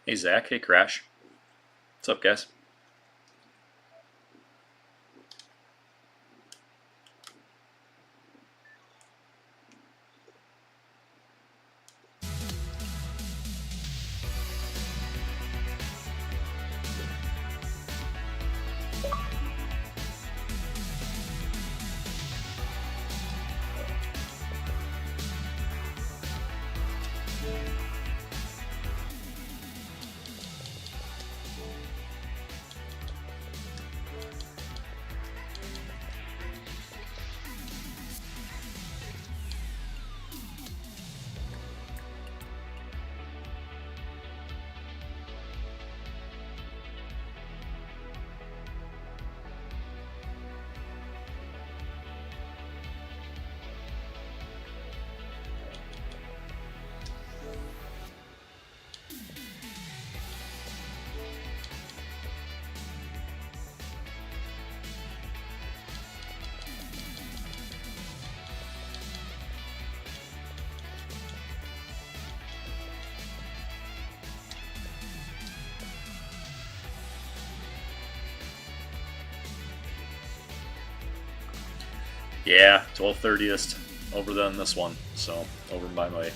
Hey Zach, hey Crash. What's up, guys? Yeah, 12/30th over than this one, so over by my.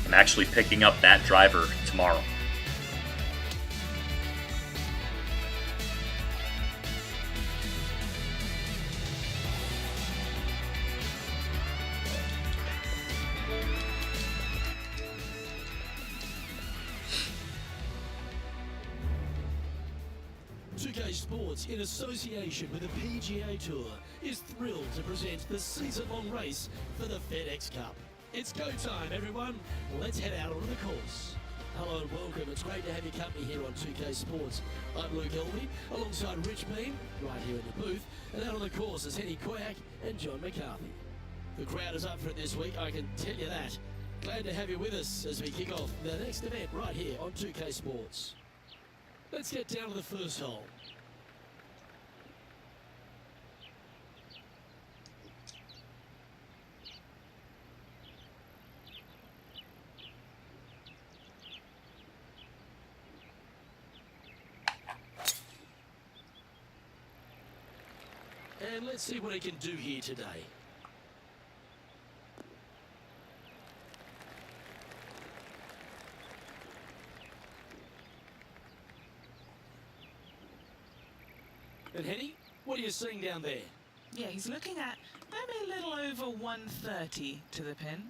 I'm actually picking up that driver tomorrow. Sports, in association with the PGA Tour, is thrilled to present the season-long race for the FedEx Cup. It's go time, everyone. Let's head out onto the course. Hello and welcome. It's great to have your company here on 2K Sports. I'm Luke Elvey, alongside Rich Beam, right here in the booth. And out on the course is Henny Quack and John McCarthy. The crowd is up for it this week, I can tell you that. Glad to have you with us as we kick off the next event right here on 2K Sports. Let's get down to the first hole. And let's see what he can do here today. And Henny, what are you seeing down there? Yeah, he's looking at maybe a little over 130 to the pin.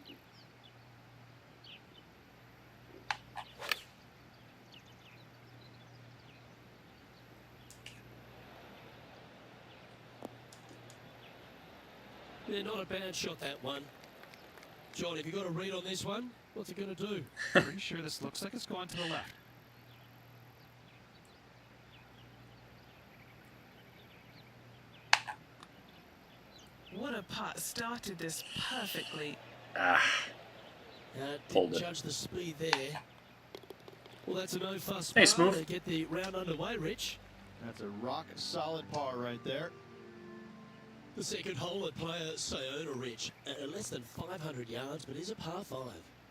Yeah, not a bad shot, that one. John, have you got a read on this one? What's it going to do? Pretty sure this looks like it's going to the left. What a putt. Started this perfectly. Didn't judge the speed there. Well, that's a no-fuss Hey, par Smooth. to get the round underway, Rich. That's a rock-solid par right there. The second hole at player Sayona, Rich. Less than 500 yards, but is a par 5.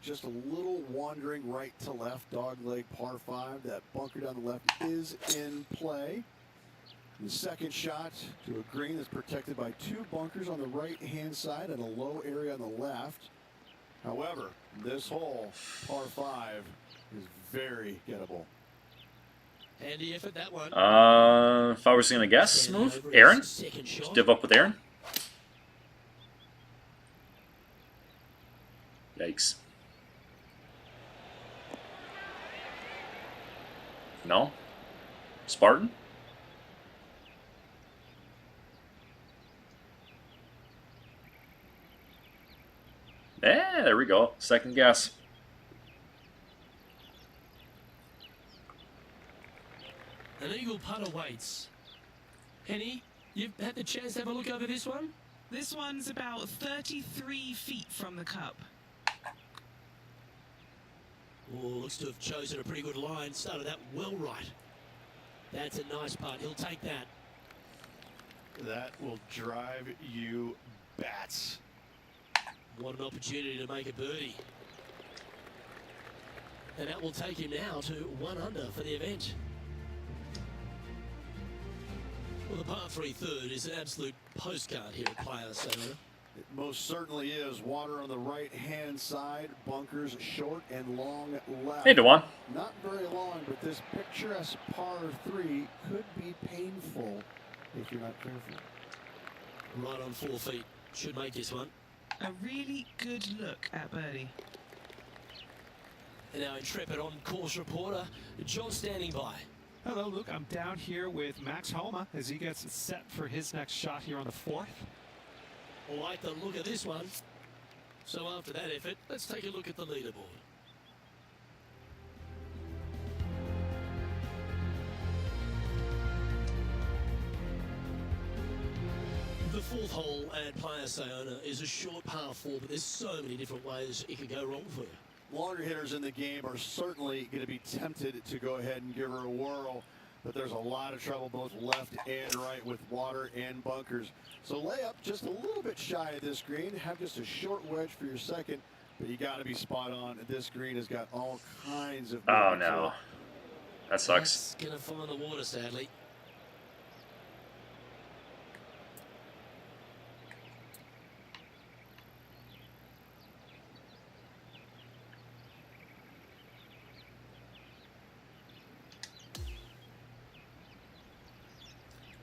Just a little wandering right to left, dogleg par 5. That bunker down the left is in play. The second shot to a green that's protected by 2 bunkers on the right-hand side and a low area on the left. However, this hole, par 5, is very gettable. Handy effort, that one. If I was gonna guess, Smooth, Aaron. Just div up with Aaron. Yikes. No? Spartan? Yeah, there we go. Second guess. An eagle putt awaits. Henny, You've had the chance to have a look over this one? This one's about 33 feet from the cup. Oh, looks to have chosen a pretty good line. Started that well right. That's a nice putt. He'll take that. That will drive you bats. What an opportunity to make a birdie. And that will take him now to 1 under for the event. Well, the par 3 third is an absolute postcard here at Players Center. It most certainly is. Water on the right-hand side, bunkers short and long left. Hey, Dewan. Not very long, but this picturesque par 3 could be painful if you're not careful. Right on 4 feet. Should make this one. A really good look at birdie. And our intrepid on-course reporter, John, standing by. Hello, Luke. I'm down here with Max Homa as he gets set for his next shot here on the 4th. I like the look of this one. So after that effort, let's take a look at the leaderboard. The 4th hole at Playa Sayona is a short par 4, but there's so many different ways it could go wrong for you. Longer hitters in the game are certainly going to be tempted to go ahead and give her a whirl, but there's a lot of trouble both left and right with water and bunkers. So lay up just a little bit shy of this green, have just a short wedge for your second, but you got to be spot on. This green has got all kinds of... Oh, no. That sucks. That's going to find the water, sadly.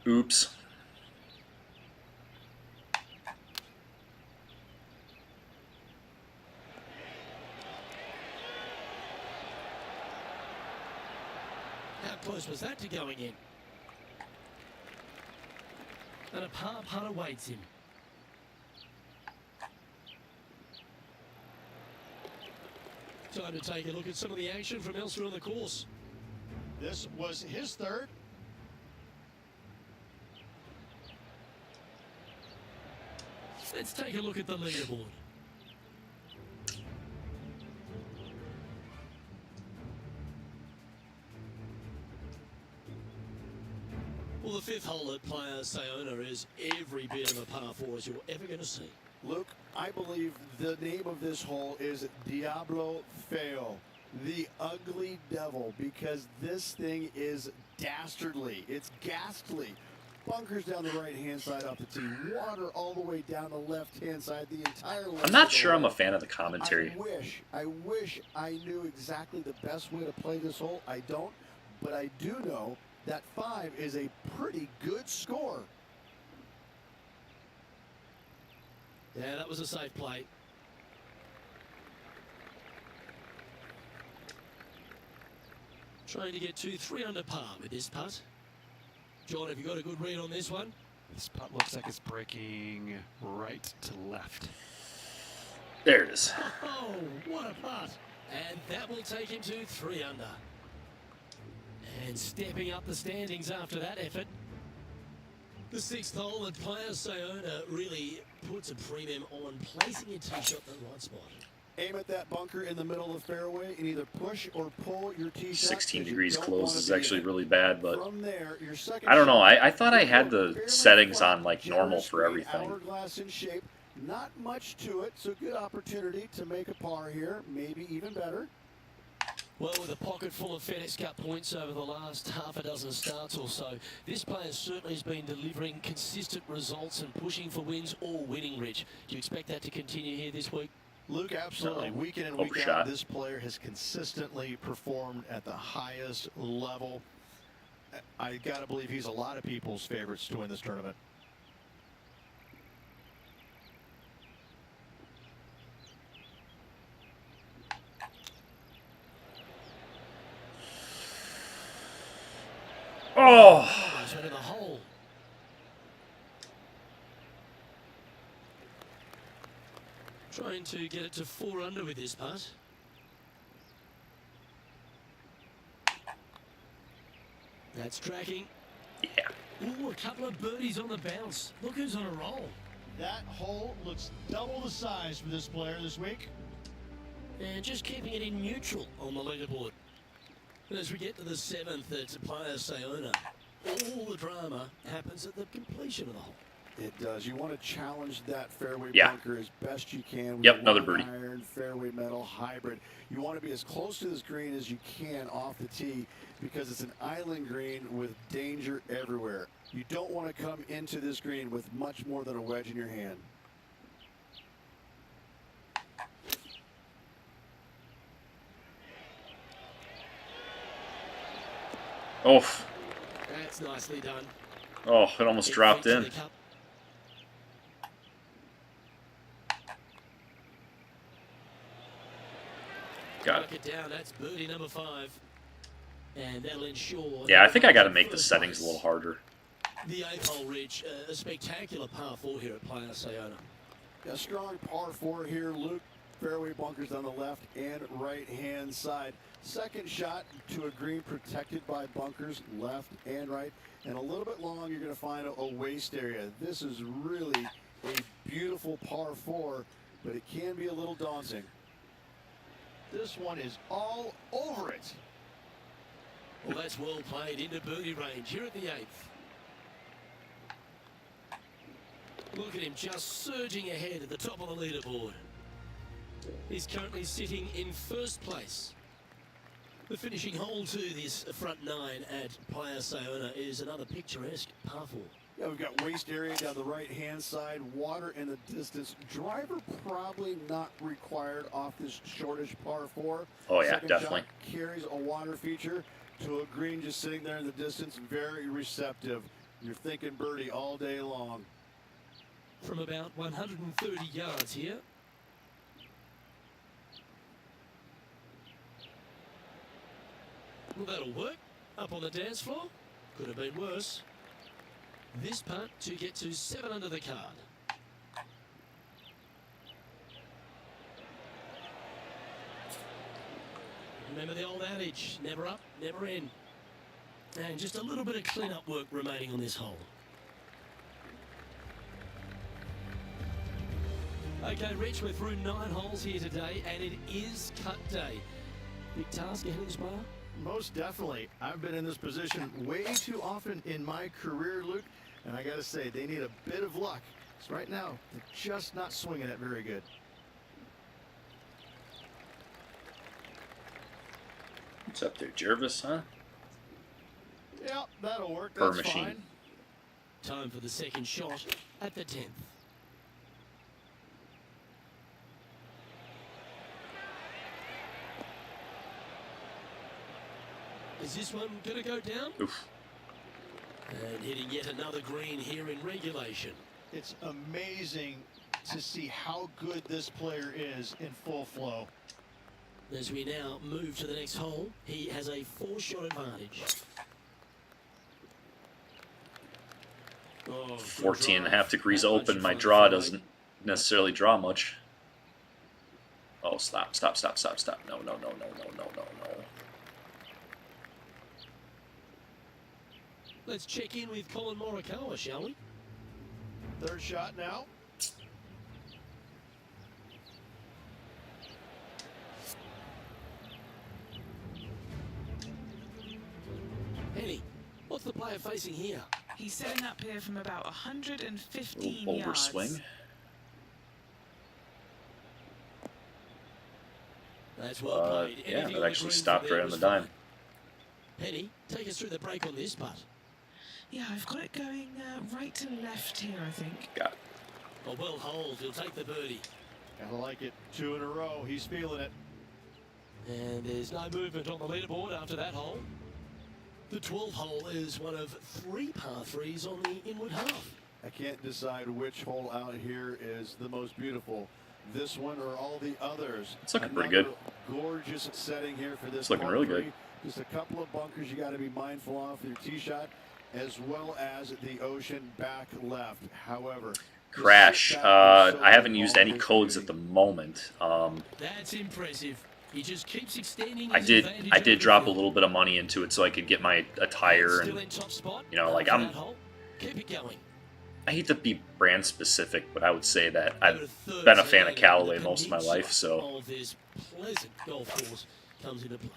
Oops. How close was that to going in? And a par putt awaits him. Time to take a look at some of the action from elsewhere on the course. This was his third. Let's take a look at the leaderboard. Well, the 5th hole at Playa Sayona is every bit of a par 4 as you're ever going to see. Luke, I believe the name of this hole is Diablo Feo, the ugly devil, because this thing is dastardly. It's ghastly. Bunkers down the right-hand side off the tee. Water all the way down the left-hand side. The entire length I'm not of the sure I'm a hole. fan of the commentary. I wish I knew exactly the best way to play this hole. I don't, but I do know that 5 is a pretty good score. Yeah, that was a safe play. Trying to get to 3 under par with this putt. John, have you got a good read on this one? This putt looks like it's breaking right to left. There it is. Oh, what a putt. And that will take him to 3 under. And stepping up the standings after that effort. The 6th hole at Playa Sayona really puts a premium on placing your tee shot in the right spot. Aim at that bunker in the middle of the fairway and either push or pull your tee shot. 16 'cause you degrees don't close wanna is be actually in. really bad, but From there, your second I don't know. shot I thought I had the fairly settings flat, on like normal for generous green, everything. Hourglass in shape. Not much to it, so good opportunity to make a par here, maybe even better. Well, with a pocket full of FedEx Cup points over the last half a dozen starts or so, this player certainly has been delivering consistent results and pushing for wins or winning, Rich. Do you expect that to continue here this week? Luke, absolutely. No. Week in and week Overshot. out, this player has consistently performed at the highest level. I got to believe he's a lot of people's favorites to win this tournament. Oh! He's into the hole. Trying to get it to 4 under with this putt. That's tracking. Yeah. Ooh, a couple of birdies on the bounce. Look who's on a roll. That hole looks double the size for this player this week. And just keeping it in neutral on the leaderboard. And as we get to the 7th, it's Playa Sayona. All the drama happens at the completion of the hole. It does. You want to challenge that fairway Yeah. bunker as best you can. With Yep, a another wide birdie. Iron, fairway metal, hybrid. You want to be as close to this green as you can off the tee because it's an island green with danger everywhere. You don't want to come into this green with much more than a wedge in your hand. Oh, That's nicely done. oh, it almost dropped feeds to in. the cup. Got Knock it. it down. That's birdie number 5. And that'll ensure... Yeah, I think I got to make the settings a little harder. The 8th hole, Rich, a spectacular par 4 here at Playa Sayona. A strong par 4 here, Luke. Fairway bunkers on the left and right hand side. Second shot to a green protected by bunkers left and right. And a little bit long, you're going to find a waste area. This is really a beautiful par 4, but it can be a little daunting. This one is all over it. Well, that's well played into birdie range here at the 8th. Look at him just surging ahead at the top of the leaderboard. He's currently sitting in first place. The finishing hole to this front 9 at Playa Sayona is another picturesque par 4. Yeah, we've got waste area down the right hand side, water in the distance. Driver probably not required off this shortish par 4. Oh, yeah, Second definitely. shot carries a water feature to a green just sitting there in the distance, very receptive. You're thinking birdie all day long. From about 130 yards here. Well, that'll work. Up on the dance floor. Could have been worse. This putt to get to 7 under the card. Remember the old adage, never up, never in. And just a little bit of clean-up work remaining on this hole. Okay, Rich, we're through 9 holes here today, and it is cut day. Big task ahead of this bar? Most definitely. I've been in this position way too often in my career, Luke, and I got to say, they need a bit of luck. So right now, they're just not swinging it very good. What's up there, Jervis, huh? Yeah, that'll work. Per That's machine. fine. Time for the second shot at the 10th. Is this one going to go down? Oof. And hitting yet another green here in regulation. It's amazing to see how good this player is in full flow. As we now move to the next hole, he has a 4-shot advantage. Oh, 14.5 degrees open. My draw doesn't necessarily draw much. Oh, stop. No. Let's check in with Colin Morikawa, shall we? Third shot now. Penny, what's the player facing here? He's setting up here from about 115 Little yards. overswing. That's well played. Yeah, Anything that on the actually green stopped from there right on was the dime. fine. Penny, take us through the break on this putt. Yeah, I've got it going right to left here, I think. Got it. Oh, well holed. He'll take the birdie. Gotta like it. 2 in a row. He's feeling it. And there's no movement on the leaderboard after that hole. The 12th hole is one of 3 par 3s on the inward half. I can't decide which hole out here is the most beautiful. This one or all the others. It's looking pretty Another good. Gorgeous setting here for this. It's looking par really 3. good. Just a couple of bunkers you got to be mindful of for your tee shot, as well as the ocean back left. However, the Crash. sit back is so I haven't used any long codes beauty. at the moment. That's impressive. He just keeps extending I his did advantage I over did the drop a field. little bit of money into it so I could get my attire Still and in top spot you know, like after I'm that hole. Keep it going. I hate to be brand specific, but I would say that Over I've to been a fan of 13, Callaway the most of my peninsula life, so. of this pleasant golf course comes into play.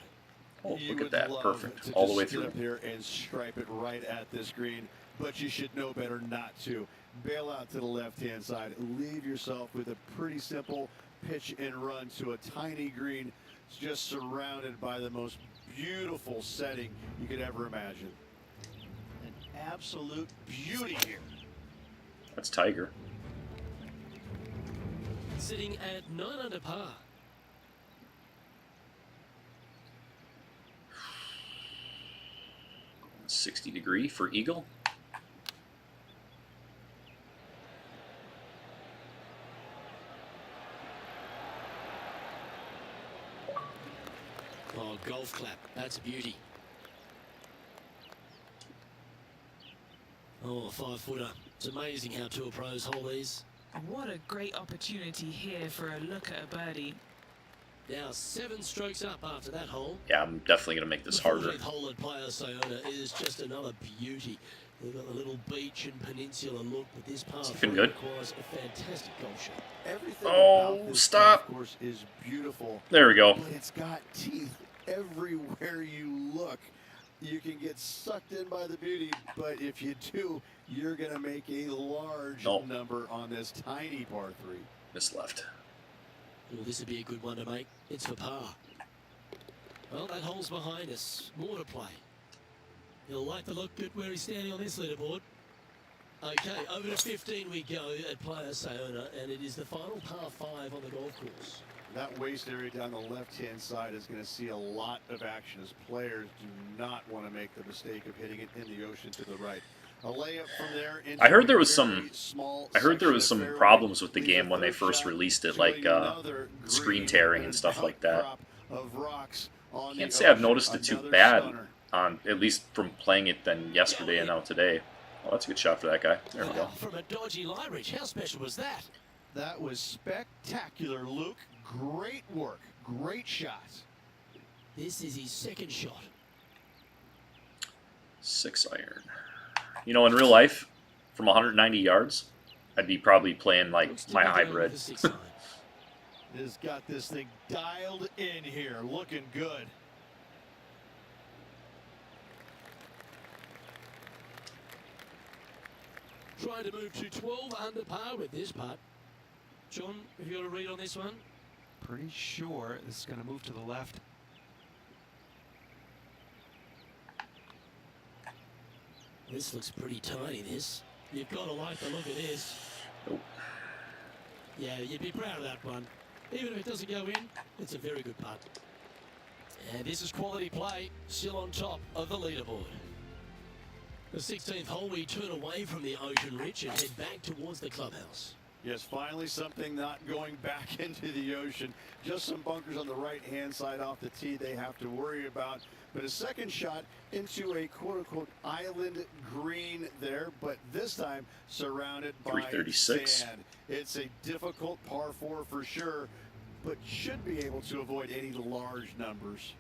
Oh, You look at would that. love Perfect. to All the just way get through. up here and stripe it right at this green, but you should know better not to. Bail out to the left-hand side. Leave yourself with a pretty simple pitch and run to a tiny green. It's just surrounded by the most beautiful setting you could ever imagine. An absolute beauty here. That's Tiger. Sitting at 9 under par. .60 for Eagle. Oh, golf clap. That's a beauty. Oh, a 5-footer. It's amazing how tour pros hold these. What a great opportunity here for a look at a birdie. Now 7 strokes up after that hole. Yeah, I'm definitely going to make this The harder. 14th hole at Playa Sayona is just another beauty. They've got the little beach and peninsula look, but this par Looking 3 good. requires a fantastic golf shot. Everything Oh, about this stop. golf course is beautiful. There we go. But it's got teeth everywhere you look. You can get sucked in by the beauty, but if you do, you're going to make a large number on this tiny par 3. Miss left. Well, this would be a good one to make. It's for par. Well, that hole's behind us. More to play. He'll like to look at where he's standing on this leaderboard. Okay, over to 15 we go at Playa Sayona, and it is the final par 5 on the golf course. That waist area down the left-hand side is going to see a lot of action as players do not want to make the mistake of hitting it in the ocean to the right. A layup from there into I heard there a was very some. small I heard there section was of some fairway. problems with the Leaves game when they third first shot released it, to like another screen green tearing with and an stuff like that. outcrop of rocks on Can't the say I've ocean. noticed it too Another bad stunner. on at least from playing it than yesterday and now today. Oh, that's a good shot for that guy. There we go. Wow, from a dodgy lie ridge. How special was that? That was spectacular, Luke. Great work. Great shot. This is his second shot. 6 iron. You know, in real life, from 190 yards, I'd be probably playing like Looks to my be going hybrid. with the 6 iron. Has got this thing dialed in here. Looking good. Trying to move to 12 under par with this putt. John, have you got a read on this one? Pretty sure this is going to move to the left. This looks pretty tiny, this. You've got to like the look of this. Nope. Yeah, you'd be proud of that one. Even if it doesn't go in, it's a very good putt. And this is quality play, still on top of the leaderboard. The 16th hole, we turn away from the ocean ridge and head back towards the clubhouse. Yes, finally something not going back into the ocean. Just some bunkers on the right-hand side off the tee they have to worry about. But a second shot into a quote-unquote island green there, but this time surrounded by 336. sand. It's a difficult par 4 for sure, but should be able to avoid any large numbers.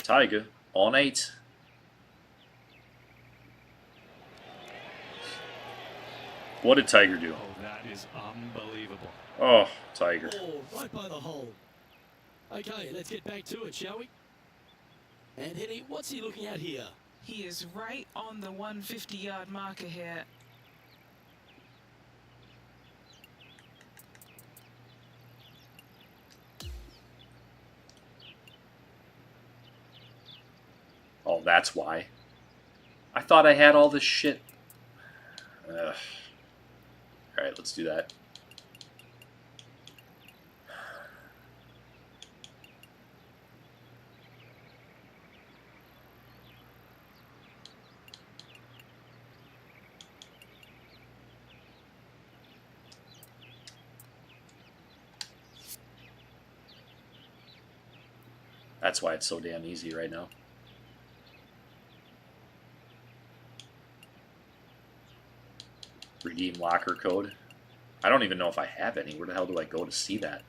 Tiger on 8. What did Tiger do? Oh, that is unbelievable. Oh, Tiger. Oh, right by the hole. Okay, let's get back to it, shall we? And Henny, what's he looking at here? He is right on the 150-yard marker here. Oh, that's why. I thought I had all this shit. Ugh. Alright, let's do that. That's why it's so damn easy right now. Redeem locker code. I don't even know if I have any. Where the hell do I go to see that?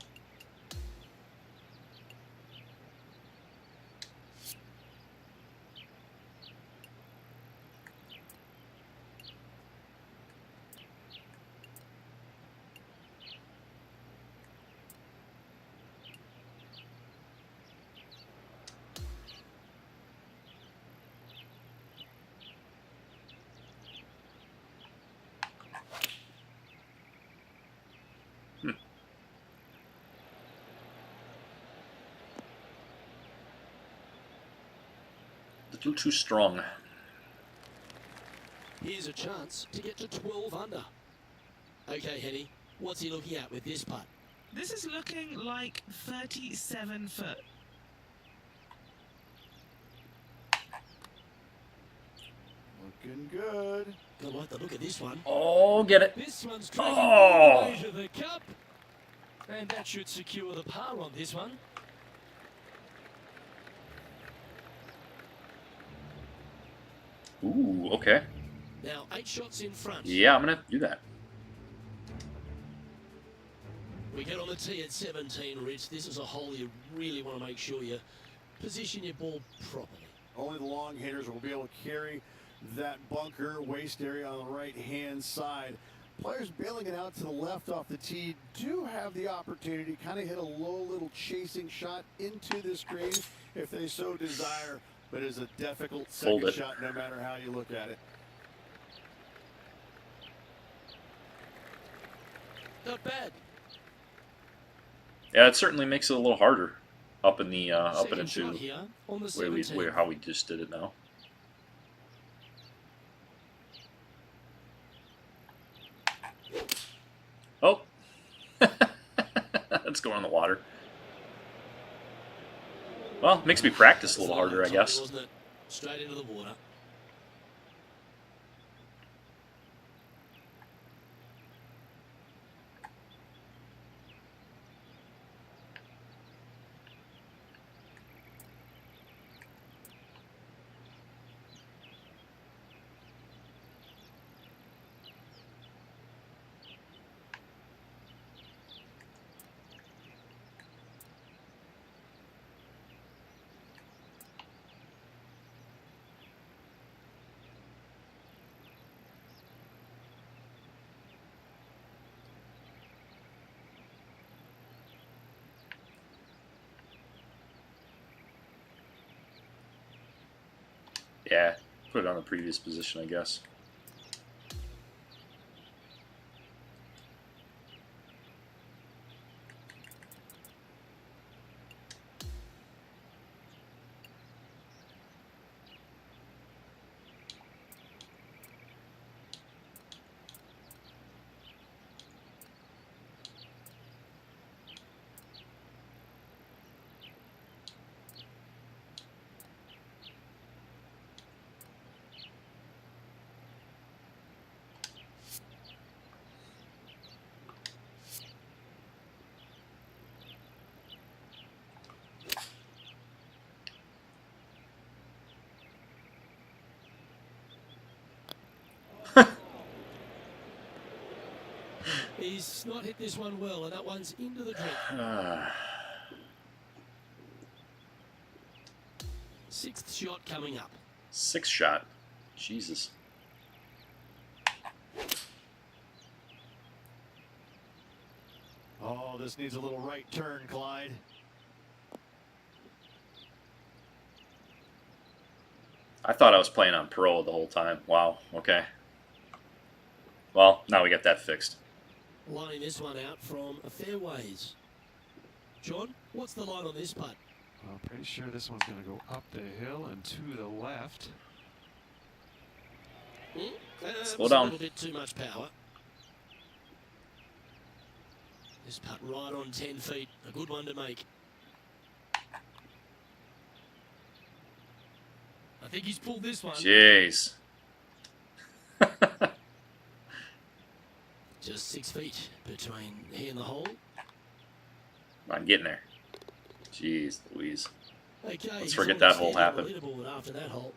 little too strong. Here's a chance to get to 12 under. Okay, Henny, what's he looking at with this putt? This is looking like 37 foot. Looking good. Don't like the look of this one. Oh, get it. This one's dragging Oh. all the way to the cup. And that should secure the par on this one. Ooh, okay. Now 8 shots in front. Yeah, I'm gonna do that. We get on the tee at 17, Rich. This is a hole you really want to make sure you position your ball properly. Only the long hitters will be able to carry that bunker waist area on the right-hand side. Players bailing it out to the left off the tee do have the opportunity to kind of hit a low little chasing shot into this green if they so desire, but it's a difficult Fold second it. shot no matter how you look at it. Not bad. Yeah, it certainly makes it a little harder up in the up and Second shot into here on the where 17th. how we just did it now. Oh, let's go in the water. Well, makes me practice a little harder, I guess. Wasn't it? Straight into the water. Yeah, put it on the previous position, I guess. He's not hit this one well, and that one's into the drink. Sixth shot coming up. 6th shot. Jesus. Oh, this needs a little right turn, Clyde. I thought I was playing on pro the whole time. Wow, okay. Well, now we got that fixed. Lining this one out from a fairways. John, what's the line on this putt? Well, I'm pretty sure this one's going to go up the hill and to the left. Slow A down. little bit too much power. This putt right on 10 feet. A good one to make. I think he's pulled this one. Jeez. Just 6 feet between he and the hole. I'm getting there. Jeez Louise. Okay, Let's he's forget on that the hole 10 on the happened. leaderboard after that hole.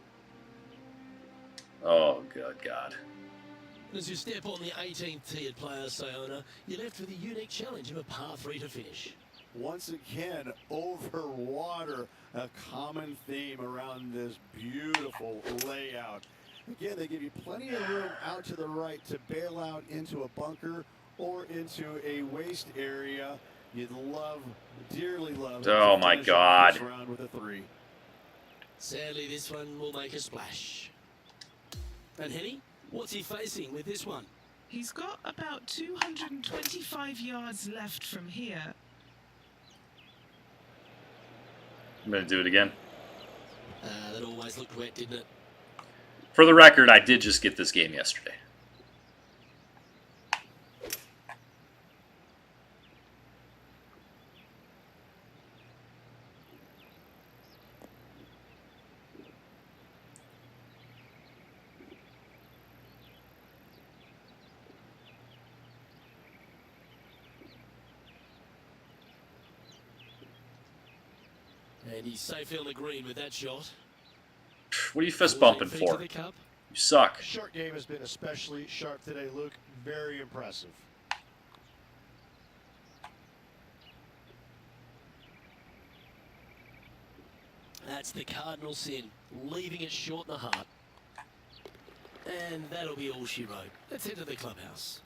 Oh, good God. As you step on the 18th tee at Players Sayona, you're left with a unique challenge of a par 3 to finish. Once again, over water, a common theme around this beautiful layout. Again, they give you plenty of room out to the right to bail out into a bunker or into a waste area. You'd love, dearly love. Oh, to my finish God. this round with a 3. Sadly, this one will make a splash. And Henny, what's he facing with this one? He's got about 225 yards left from here. I'm going to do it again. The That always looked wet, didn't it? For the record, I did just get this game yesterday. And he's safely on the green with that shot. What are you fist bumping 14 feet to for? the cup. You suck. Short game has been especially sharp today, Luke. Very impressive. That's the cardinal sin, leaving it short in the heart. And that'll be all she wrote. Let's head to the clubhouse.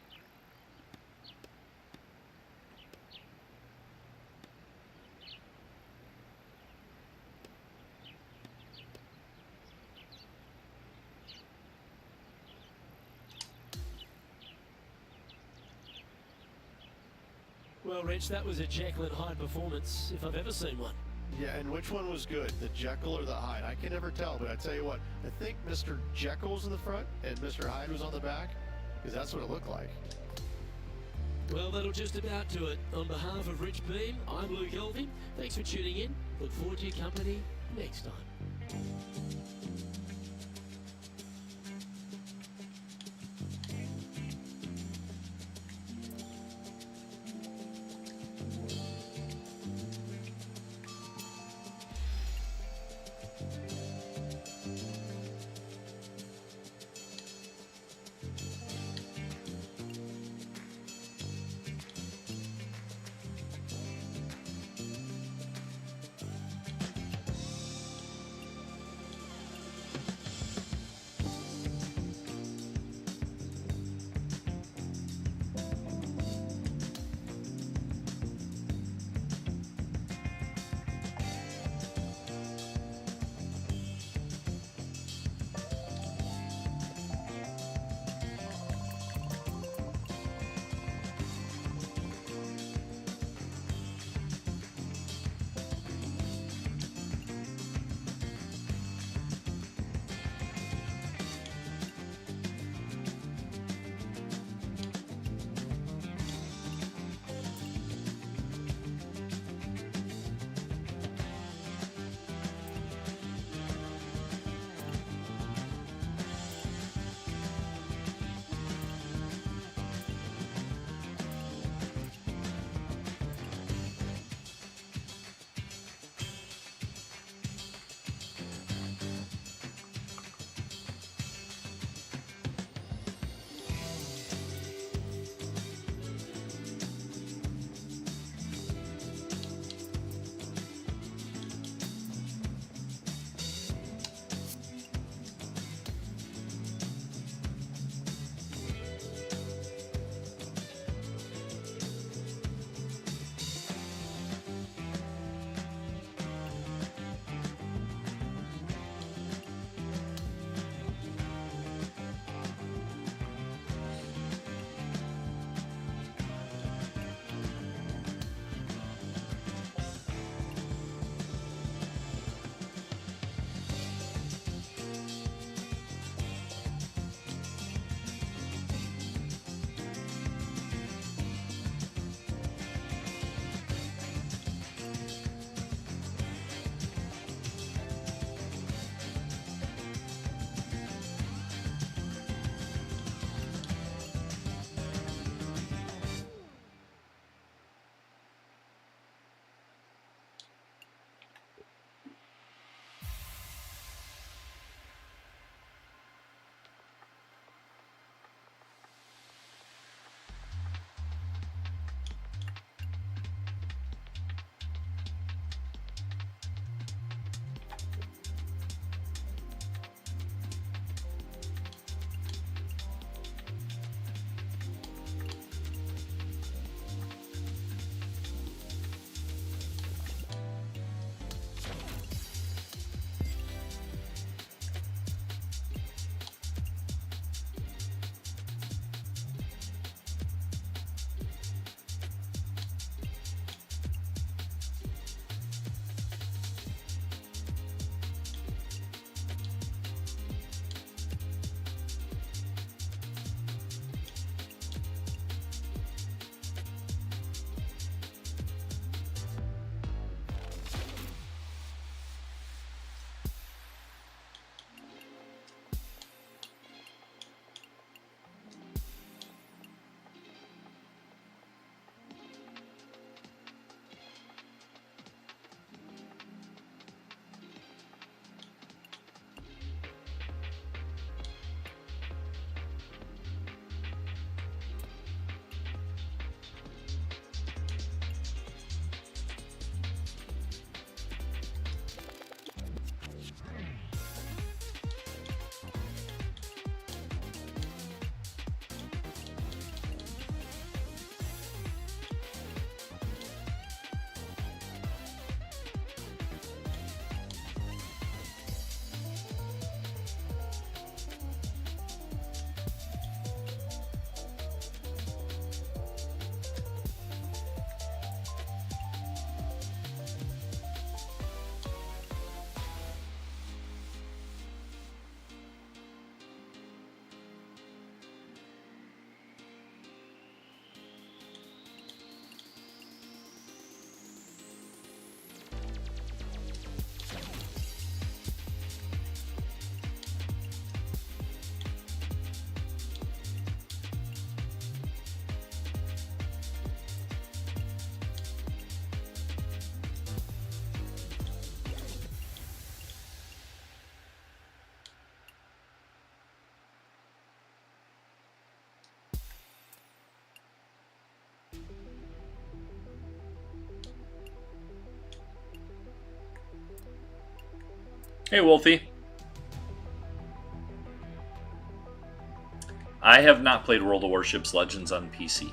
Well, Rich, that was a Jekyll and Hyde performance, if I've ever seen one. Yeah, and which one was good, the Jekyll or the Hyde? I can never tell, but I tell you what, I think Mr. Jekyll was in the front and Mr. Hyde was on the back, because that's what it looked like. Well, that'll just about do it. On behalf of Rich Beam, I'm Luke Elving. Thanks for tuning in. Look forward to your company next time. Hey, Wolfie. I have not played World of Warships Legends on PC.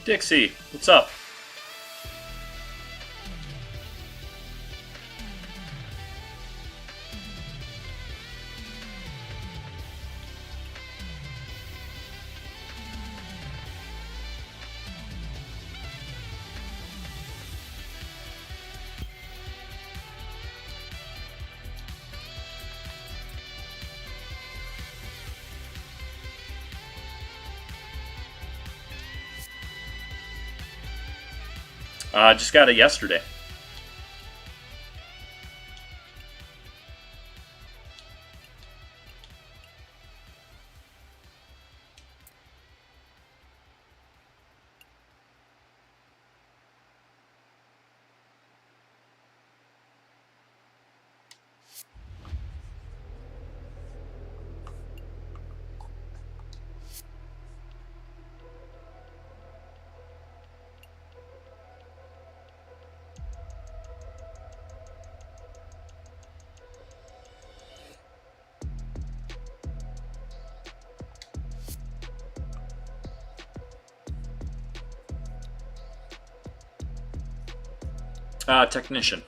Dixie, what's up? Just got it yesterday. Technician.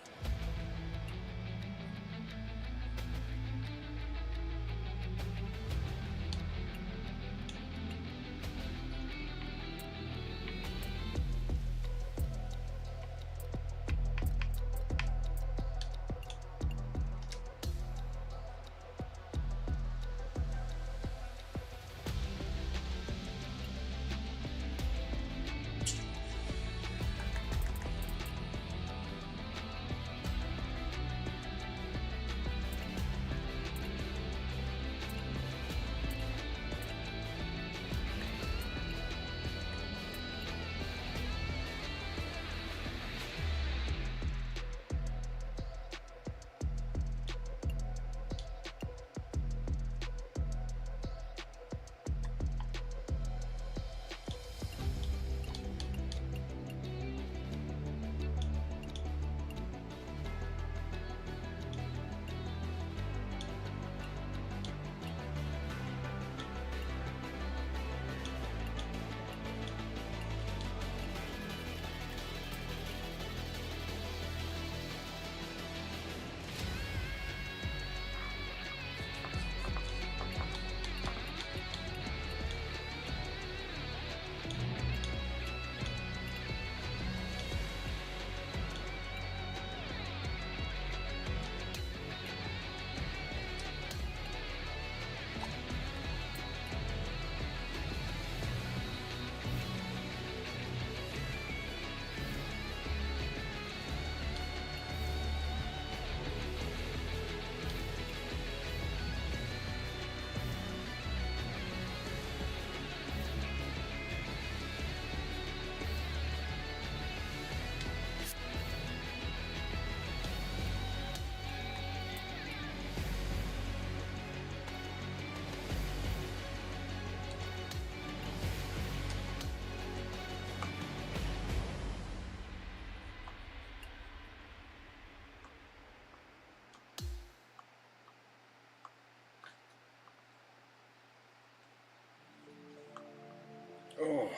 Oh.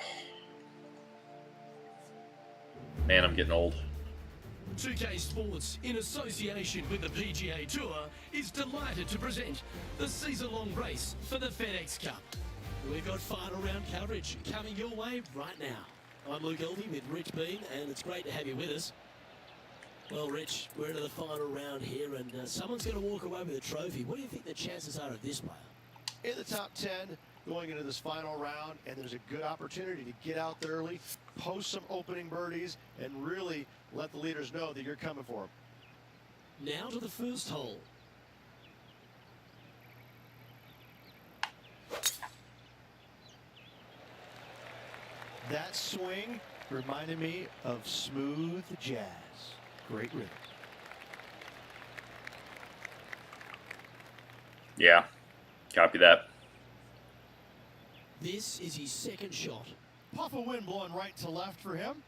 Man, I'm getting old. 2K Sports, in association with the PGA Tour, is delighted to present the season-long race for the FedEx Cup. We've got final round coverage coming your way right now. I'm Luke Elvey with Rich Bean, and it's great to have you with us. Well, Rich, we're into the final round here, and someone's going to walk away with a trophy. What do you think the chances are of this player? In the top 10 going into this final round, and there's a good opportunity to get out there early, post some opening birdies, and really let the leaders know that you're coming for them. Now to the first hole. That swing reminded me of smooth jazz. Great rhythm. Yeah, copy that. This is his second shot. Puff of wind blowing right to left for him.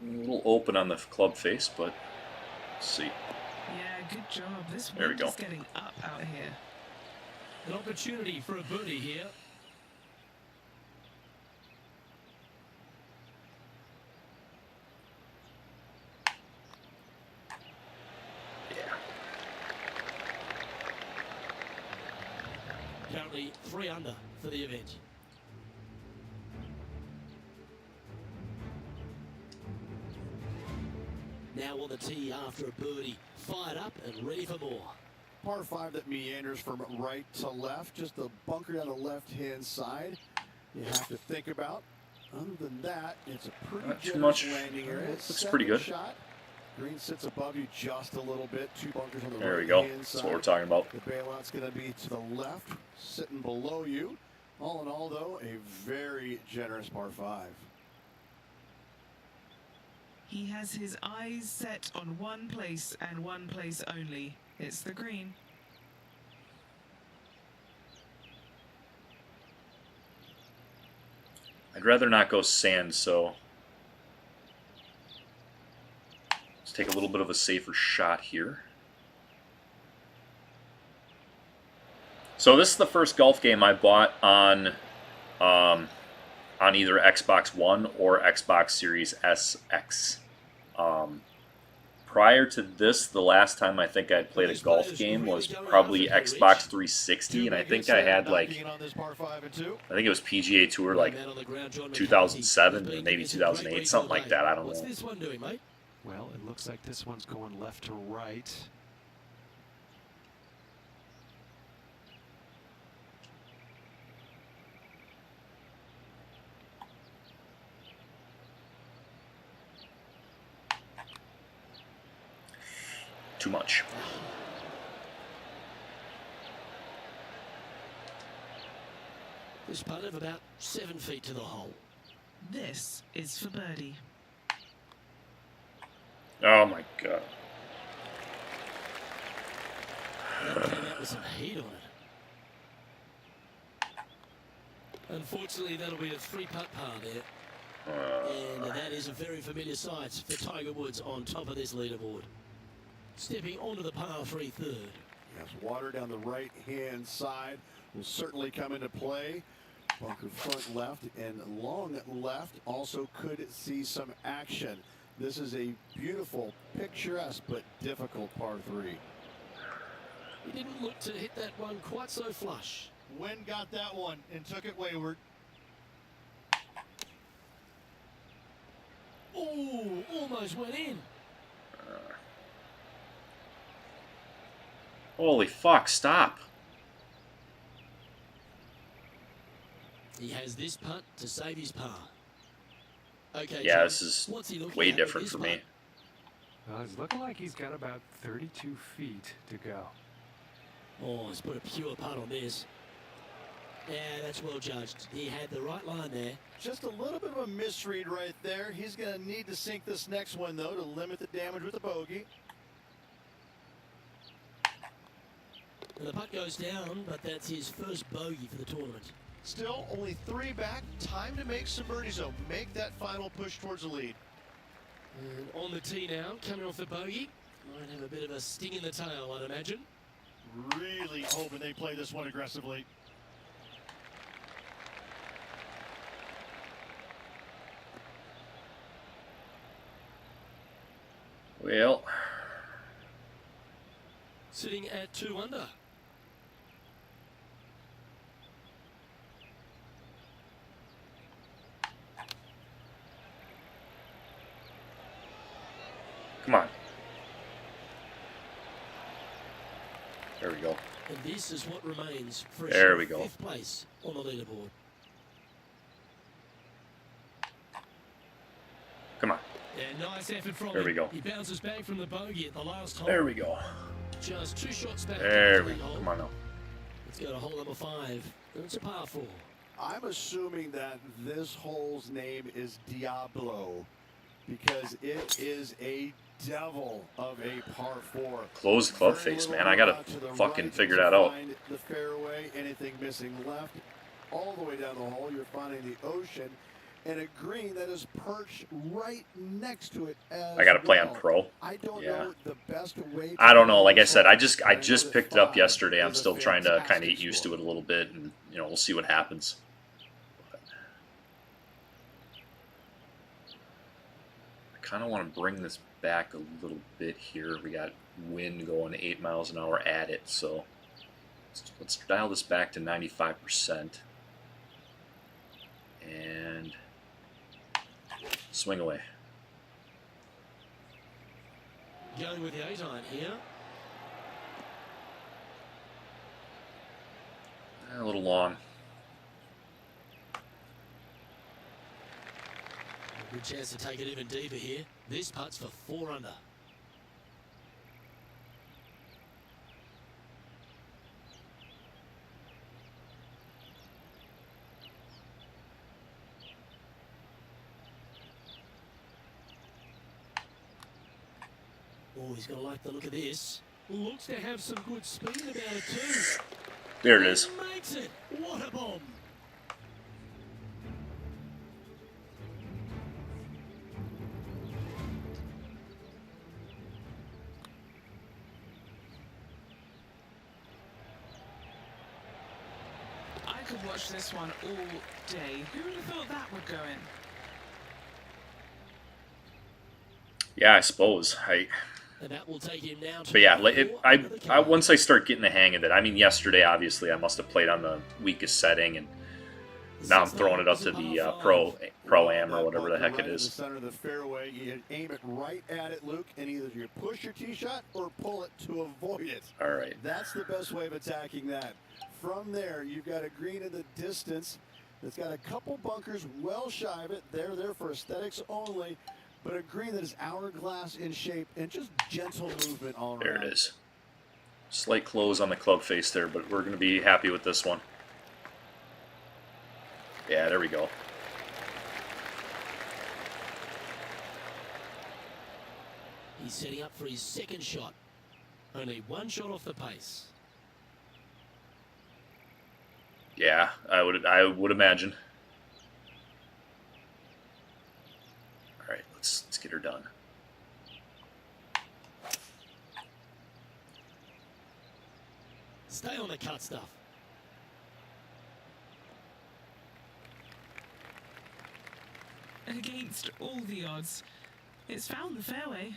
A little open on the club face, but let's see. Yeah, good job. This There we wind go. is getting up out here. An opportunity for a birdie here. Currently 3 under for the event. Now on the tee after a birdie, fired up and ready for more. Par 5 that meanders from right to left, just a bunker down the left-hand side. You have to think about. Other than that, it's a pretty Not too generous much. landing area. Looks pretty good. Shot. Green sits above you just a little bit. 2 bunkers on the There we go. right-hand That's side. what we're talking about. The bailout's going to be to the left, sitting below you. All in all, though, a very generous par 5. He has his eyes set on one place and one place only. It's the green. I'd rather not go sand, so let's take a little bit of a safer shot here. So this is the first golf game I bought on either Xbox One or Xbox Series SX. Prior to this, the last time I think I'd played a golf game was probably Xbox 360, and I think I had like, I think it was PGA Tour like 2007 or maybe 2008, something like that. I don't What's know. this one doing, mate? Well, it looks like this one's going left to right. Too much. This putt of about 7 feet to the hole. This is for birdie. Oh my god. That came out with some heat on it. Unfortunately, that'll be a 3-putt par there. And that is a very familiar sight for Tiger Woods on top of this leaderboard. Stepping onto the par 3 third. Yes, water down the right-hand side will certainly come into play. Bunker front left and long left also could see some action. This is a beautiful, picturesque, but difficult par 3. He didn't look to hit that one quite so flush. Wind got that one and took it wayward. Ooh, almost went in. Holy fuck, stop. He has this putt to save his par. Okay, Yeah, John, this is what's he looking way at with different this for me. putt? Well, it's looking like he's got about 32 feet to go. Oh, he's put a pure putt on this. Yeah, that's well judged. He had the right line there. Just a little bit of a misread right there. He's going to need to sink this next one, though, to limit the damage with the bogey. And the putt goes down, but that's his first bogey for the tournament. Still only 3 back. Time to make some birdies, though. Make that final push towards the lead. And on the tee now, coming off the bogey. Might have a bit of a sting in the tail, I'd imagine. Really hoping they play this one aggressively. Well, Sitting at 2 under. come on. There we go. And this is what remains for a There short we go. 5th place on the leaderboard. Come on. Yeah, nice effort from There him. we go. He bounces back from the bogey at the last hole. There we go. Just 2 shots back. There after we that go. hole. Come on now. Let's go to hole number 5. And it's a par 4. I'm assuming that this hole's name is Diablo because it is a devil of a par 4. Closed club Very face, little man. I gotta room out to the fucking right figure to that out. find the fairway, anything missing left, all the way down the hole. You're finding the ocean, and a green that is perched right next to it. I got to play on pro. I don't Yeah. know the best way. I don't know. Like I said, I just picked it up yesterday. I'm still trying to kind of get used to it a little bit, and we'll see what happens. I kind of want to bring this back a little bit here. We got wind going 8 miles an hour at it, so let's dial this back to 95%. And swing away. Going with the 8-iron here. A little long. Good chance to take it even deeper here. This putt's for 4 under. Oh, he's going to like the look of this. Looks to have some good speed about it too. There it is. Makes it. What a bomb. I could watch this one all day. Who would have thought that would go in? Yeah, I suppose. And that will take him now to But yeah, four once I start getting the hang of it. I mean, yesterday obviously I must have played on the weakest setting, and now I'm throwing it up to the pro-am or whatever the heck it Right in the is. center of the fairway, you aim it right at it, Luke, and either you push your tee shot or pull it to avoid it. All right. That's the best way of attacking that. From there, you've got a green in the distance that's got a couple bunkers well shy of it. They're there for aesthetics only, but a green that is hourglass in shape and just gentle movement all around. There it is. Slight close on the club face there, but we're going to be happy with this one. Yeah, there we go. He's setting up for his second shot. Only one shot off the pace. Yeah, I would imagine. All right, let's get her done. Stay on the cut stuff. Against all the odds, it's found the fairway.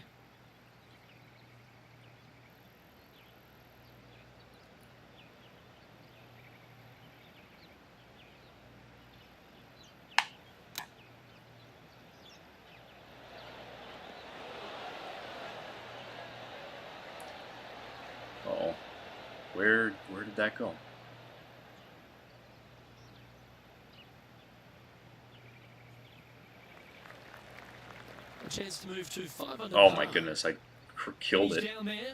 Uh-oh. Where did that go? A chance to move to 5 under Oh par. my goodness, I killed He's it. down there.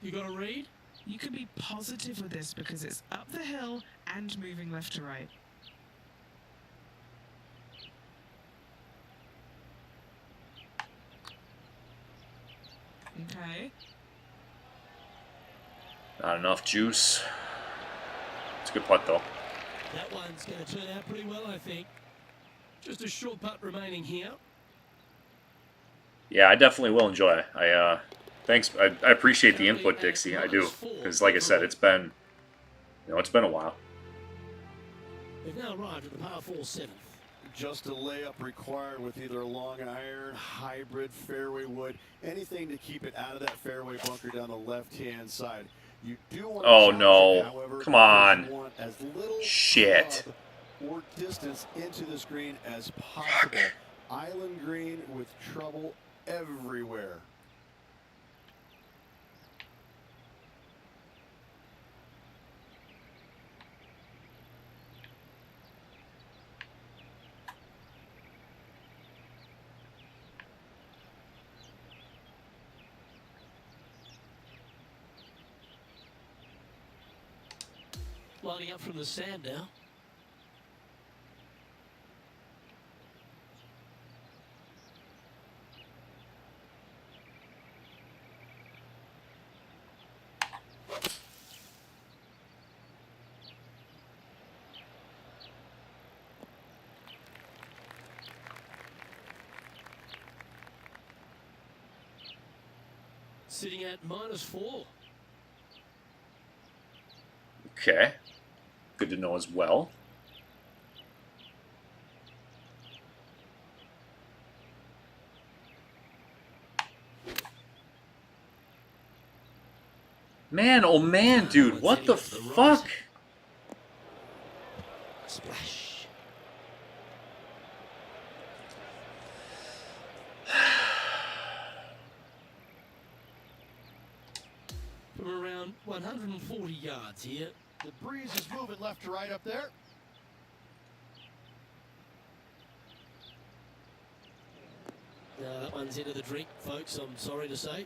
You got a read? You can be positive with this because it's up the hill and moving left to right. Okay. Not enough juice. It's a good putt though. That one's going to turn out pretty well, I think. Just a short putt remaining here. Yeah, I definitely will enjoy. Thanks. I appreciate the input, Dixie. I do, because like I said, it's been a while. They've now arrived at the par 4 7th. Just a layup required with either a long iron, hybrid, fairway wood, anything to keep it out of that fairway bunker down the left-hand side. You do want to Oh challenge no! it, however, Come on! you want as little Shit! club or distance into this green as possible. Island green with trouble everywhere. Lining up from the sand now. Sitting at -4. Okay. Good to know as well. Man, oh man, dude, what the fuck? Splash. From around 140 yards here. The breeze is moving left to right up there. No, that one's into the drink, folks, I'm sorry to say.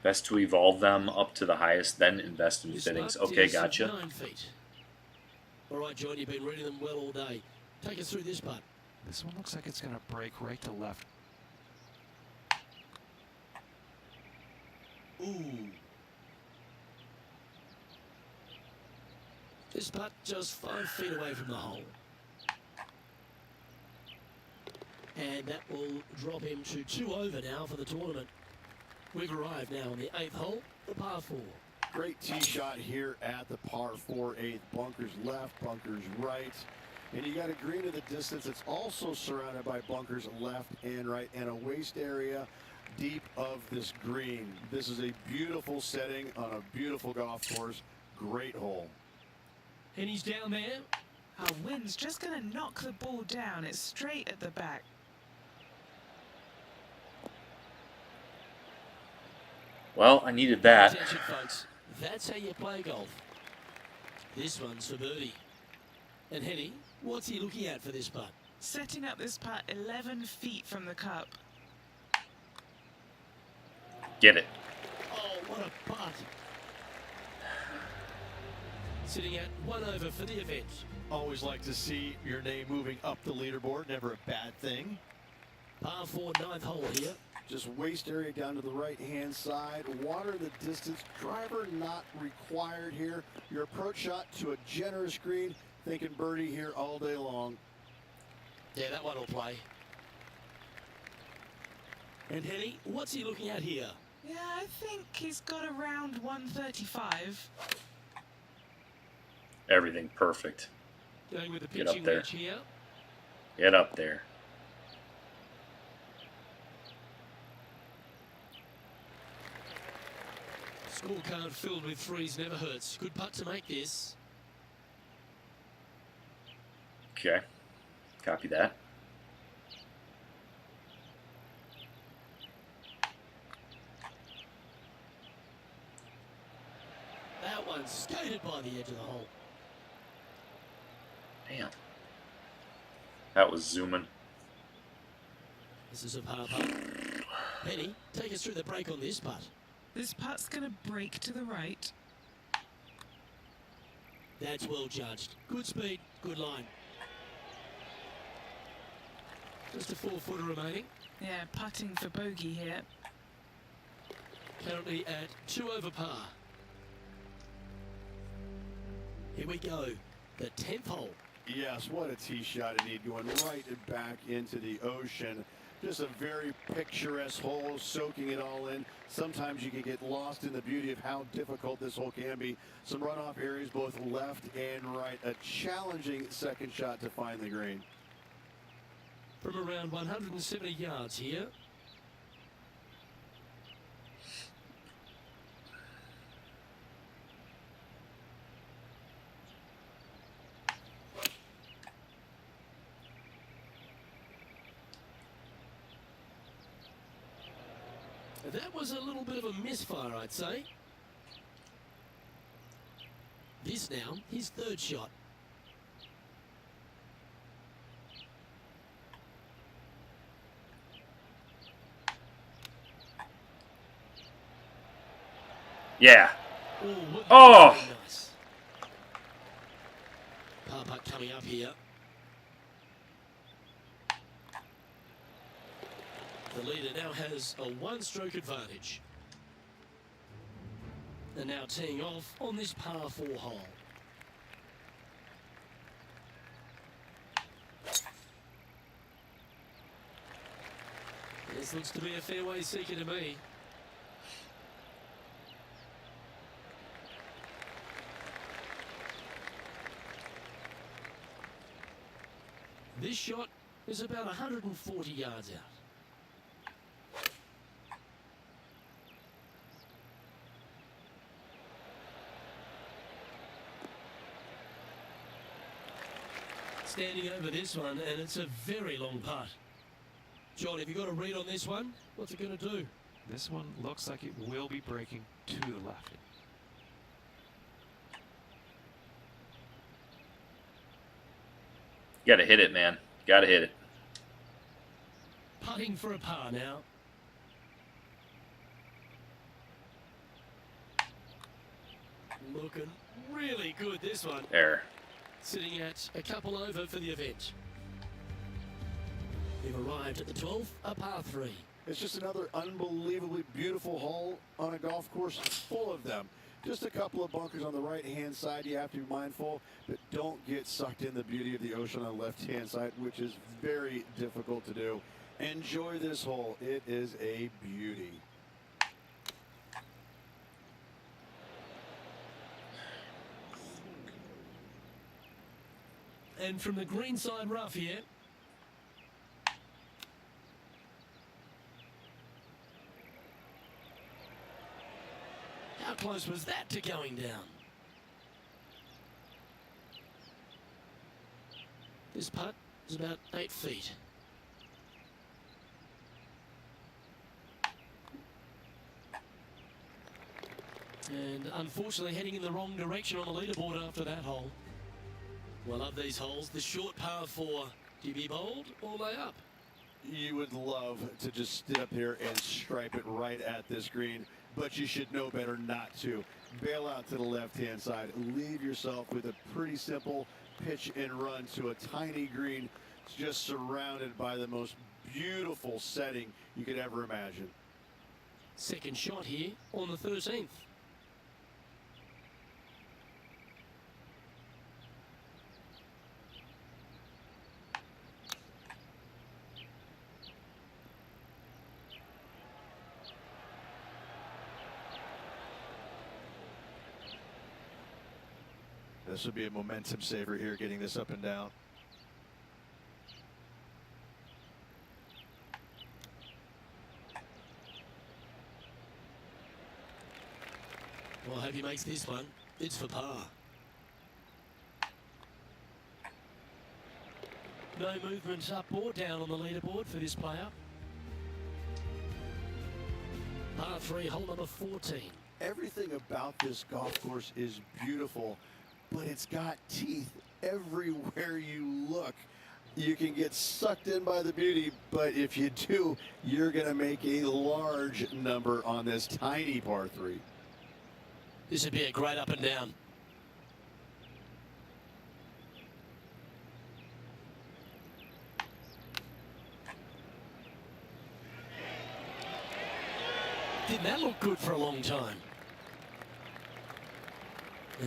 Best to evolve them up to the highest, then invest in This fittings. putt Okay, is gotcha. 9 feet. All right, John, you've been reading them well all day. Take us through this putt. This one looks like it's going to break right to left. Ooh. This putt just 5 feet away from the hole. And that will drop him to 2 over now for the tournament. We've arrived now on the 8th hole, the par 4. Great tee shot here at the par 4 8th. Bunkers left, bunkers right. And you got a green in the distance. It's also surrounded by bunkers left and right and a waste area deep of this green. This is a beautiful setting on a beautiful golf course. Great hole. And he's down there. Our wind's just going to knock the ball down. It's straight at the back. Well, I needed that. Attention, folks. That's how you play golf. This one's for birdie. And Henny, what's he looking at for this putt? Setting up this putt 11 feet from the cup. Get it. Oh, what a putt. Sitting at 1 over for the event. Always like to see your name moving up the leaderboard. Never a bad thing. Par 4, 9th hole here. Just waste area down to the right-hand side. Water the distance. Driver not required here. Your approach shot to a generous green. Thinking birdie here all day long. Yeah, that one will play. And Henny, what's he looking at here? Yeah, I think he's got around 135. Everything perfect. Going with the Get up pitching there. wedge here. Get up there. Scorecard filled with threes never hurts. Good putt to make this. Okay. Copy that. That one skated by the edge of the hole. Damn. That was zooming. This is a par putt. Henny, take us through the break on this putt. This putt's going to break to the right. That's well judged. Good speed, good line. Just a 4-footer remaining. Yeah, putting for bogey here. Currently at 2 over par. Here we go. The 10th hole. Yes, what a tee shot indeed, going right and back into the ocean. Just a very picturesque hole, soaking it all in. Sometimes you can get lost in the beauty of how difficult this hole can be. Some runoff areas both left and right. A challenging second shot to find the green. From around 170 yards here. That was a little bit of a misfire, I'd say. This now, his 3rd shot. Yeah. Oh, wouldn't Oh! that be nice? Par putt coming up here. The leader now has a one-stroke advantage. And now teeing off on this par 4 hole. This looks to be a fairway seeker to me. This shot is about 140 yards out. Standing over this one, and it's a very long putt. John, have you got a read on this one? What's it going to do? This one looks like it will be breaking to the left. You gotta hit it, man. You gotta hit it. Putting for a par now. Looking really good, this one. There. Sitting at a couple over for the event. We've arrived at the 12th, a par 3. It's just another unbelievably beautiful hole on a golf course full of them. Just a couple of bunkers on the right-hand side you have to be mindful, but don't get sucked in the beauty of the ocean on the left-hand side, which is very difficult to do. Enjoy this hole. It is a beauty. And from the green side rough here. How close was that to going down? This putt is about 8 feet. And unfortunately heading in the wrong direction on the leaderboard after that hole. Well, of these holes, the short par 4. Do you be bold or lay up? You would love to just sit up here and stripe it right at this green, but you should know better not to. Bail out to the left-hand side. Leave yourself with a pretty simple pitch and run to a tiny green, just surrounded by the most beautiful setting you could ever imagine. Second shot here on the 13th. This would be a momentum saver here, getting this up and down. Well, I hope he makes this one. It's for par. No movement up or down on the leaderboard for this player. Par 3, hole number 14. Everything about this golf course is beautiful, but it's got teeth everywhere you look. You can get sucked in by the beauty, but if you do, you're going to make a large number on this tiny par 3. This would be a great up and down. Didn't that look good for a long time?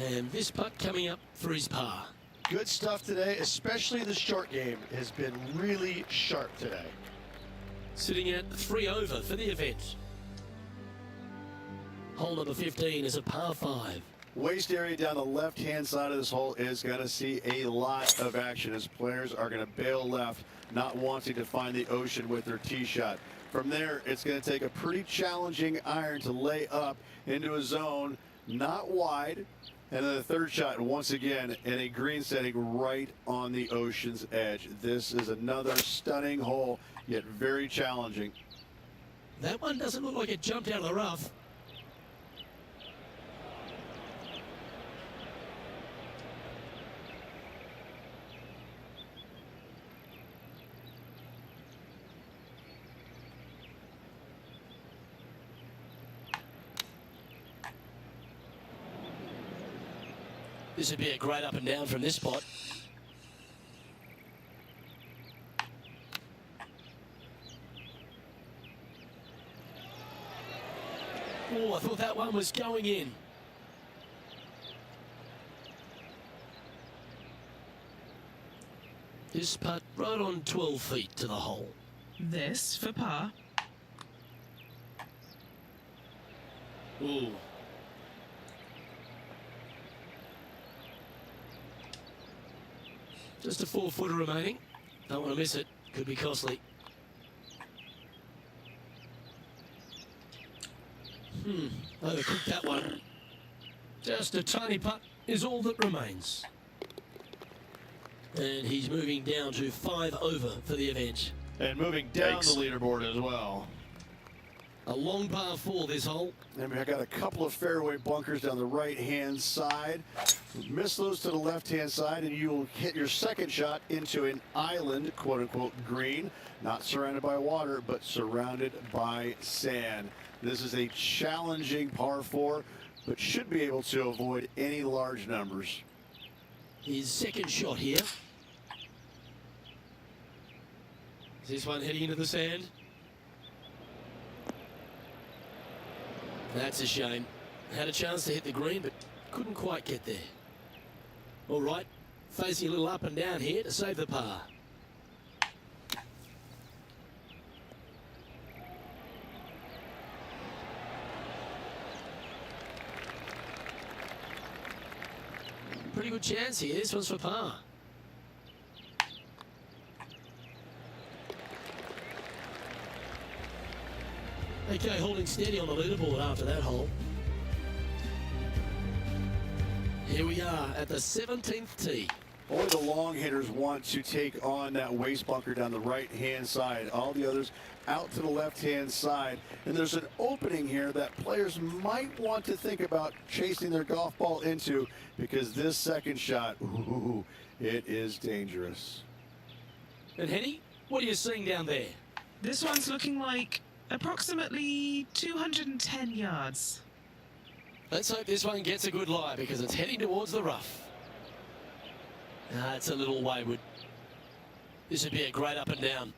And this putt coming up for his par. Good stuff today, especially the short game has been really sharp today. Sitting at 3 over for the event. Hole number 15 is a par 5. Waist area down the left-hand side of this hole is going to see a lot of action as players are going to bail left, not wanting to find the ocean with their tee shot. From there, it's going to take a pretty challenging iron to lay up into a zone, not wide. And then the third shot, once again, in a green setting right on the ocean's edge. This is another stunning hole, yet very challenging. That one doesn't look like it jumped out of the rough. This would be a great up and down from this spot. Oh, I thought that one was going in. This putt right on 12 feet to the hole. This for par. Ooh. Just a 4-footer remaining. Don't want to miss it. Could be costly. Overcooked that one. Just a tiny putt is all that remains. And he's moving down to 5 over for the event. And moving down Yikes. the leaderboard as well. A long par 4 this hole. And I got a couple of fairway bunkers down the right-hand side. Miss those to the left-hand side, and you'll hit your second shot into an island, quote-unquote, green. Not surrounded by water, but surrounded by sand. This is a challenging par 4, but should be able to avoid any large numbers. His second shot here. Is this one heading into the sand? That's a shame. Had a chance to hit the green, but couldn't quite get there. All right, facing a little up and down here to save the par. Pretty good chance here. This one's for par. Okay, holding steady on the leaderboard after that hole. Here we are at the 17th tee. Only the long hitters want to take on that waste bunker down the right-hand side. All the others out to the left-hand side. And there's an opening here that players might want to think about chasing their golf ball into, because this second shot, ooh, it is dangerous. And Henny, what are you seeing down there? This one's looking like approximately 210 yards. Let's hope this one gets a good lie, because it's heading towards the rough. It's a little wayward. This would be a great up and down.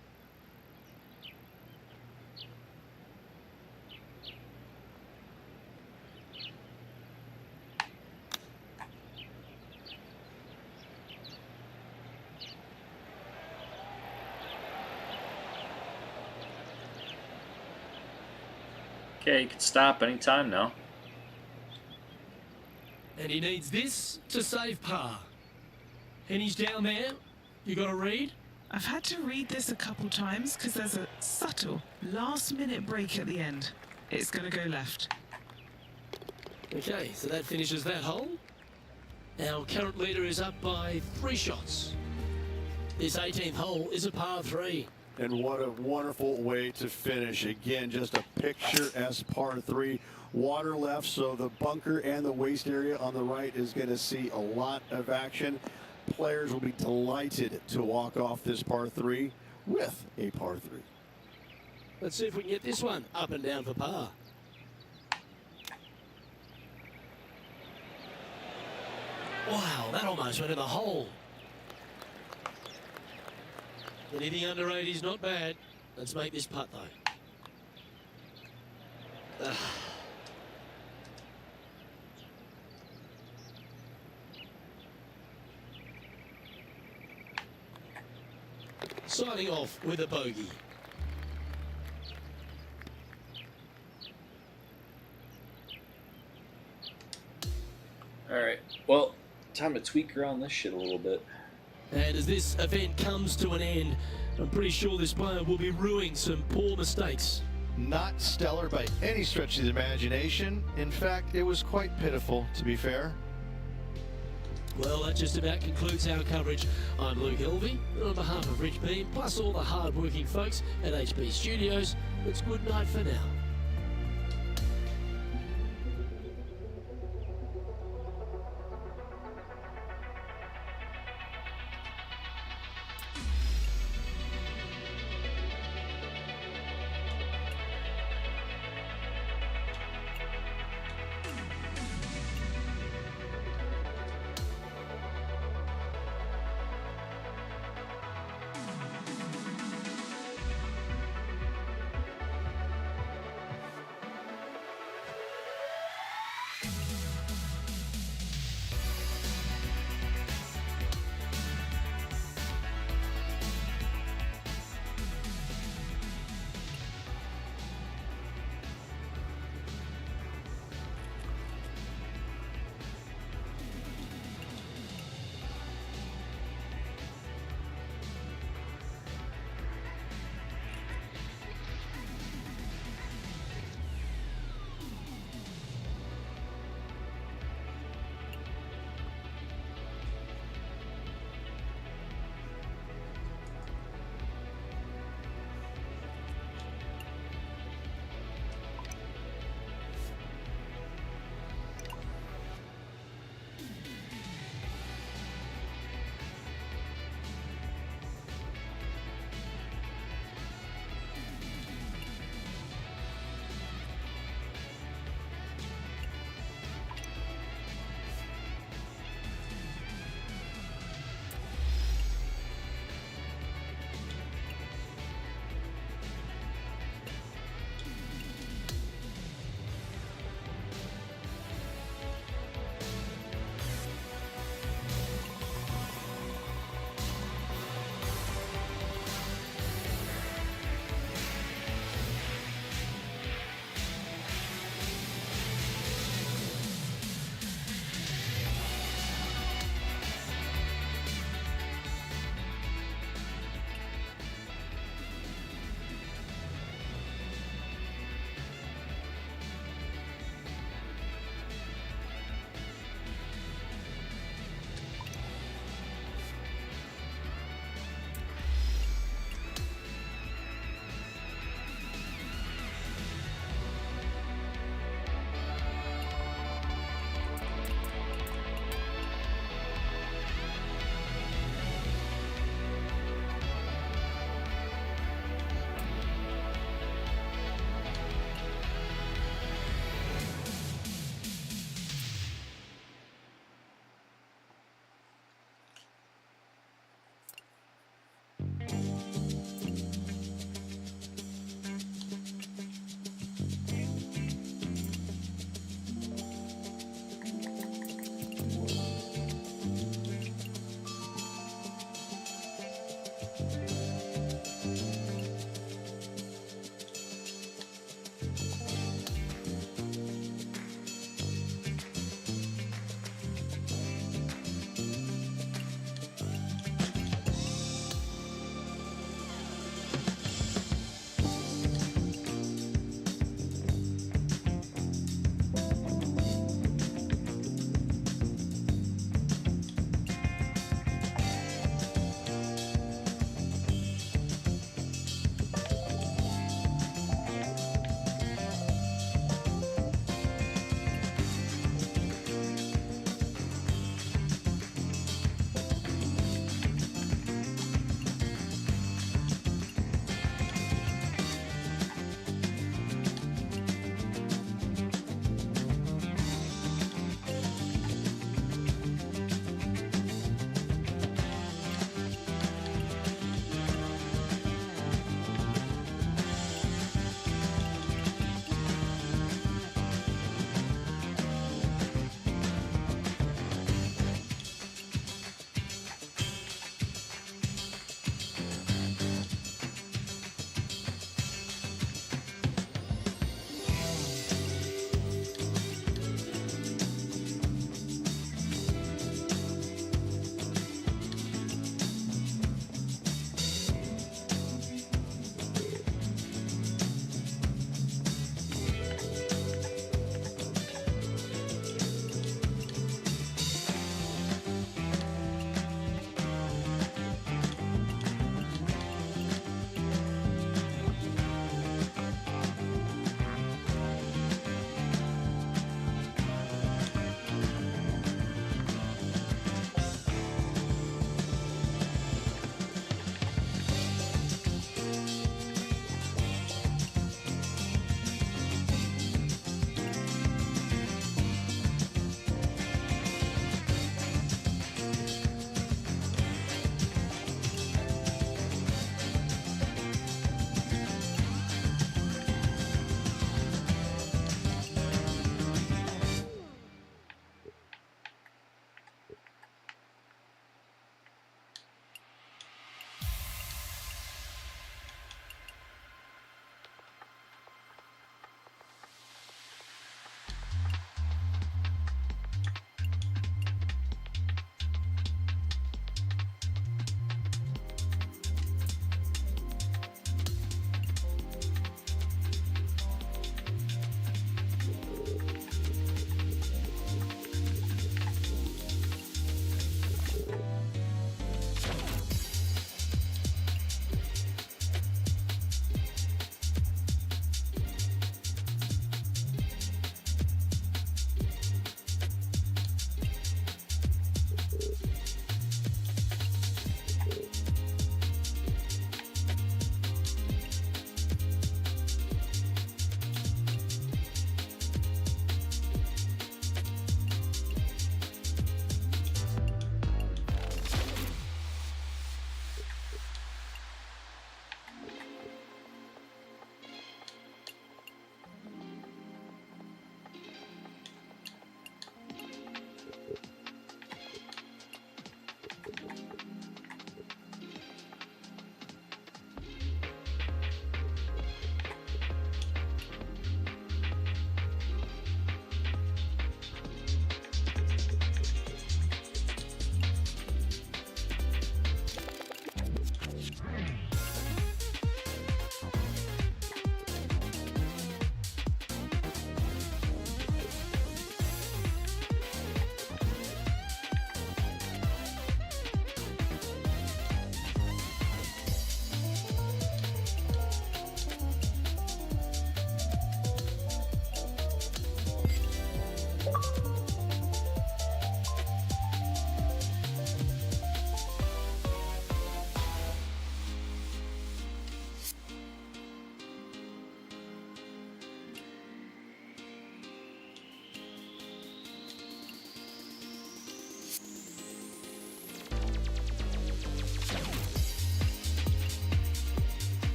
Okay, you can stop anytime now. And he needs this to save par. And he's down there. You got to read? I've had to read this a couple times because there's a subtle last-minute break at the end. It's going to go left. Okay, so that finishes that hole. Our current leader is up by 3 shots. This 18th hole is a par 3. And what a wonderful way to finish. Again, just a picturesque par 3. Water left, so the bunker and the waste area on the right is going to see a lot of action. Players will be delighted to walk off this par 3 with a par 3. Let's see if we can get this one up and down for par. Wow, that almost went in the hole. Anything under 80 is not bad. Let's make this putt, though. Signing off with a bogey. Alright, well, time to tweak around this shit a little bit. And as this event comes to an end, I'm pretty sure this player will be ruining some poor mistakes. Not stellar by any stretch of the imagination. In fact, it was quite pitiful, to be fair. Well, that just about concludes our coverage. I'm Luke Elvey, and on behalf of Rich Beam, plus all the hard-working folks at HB Studios, it's good night for now.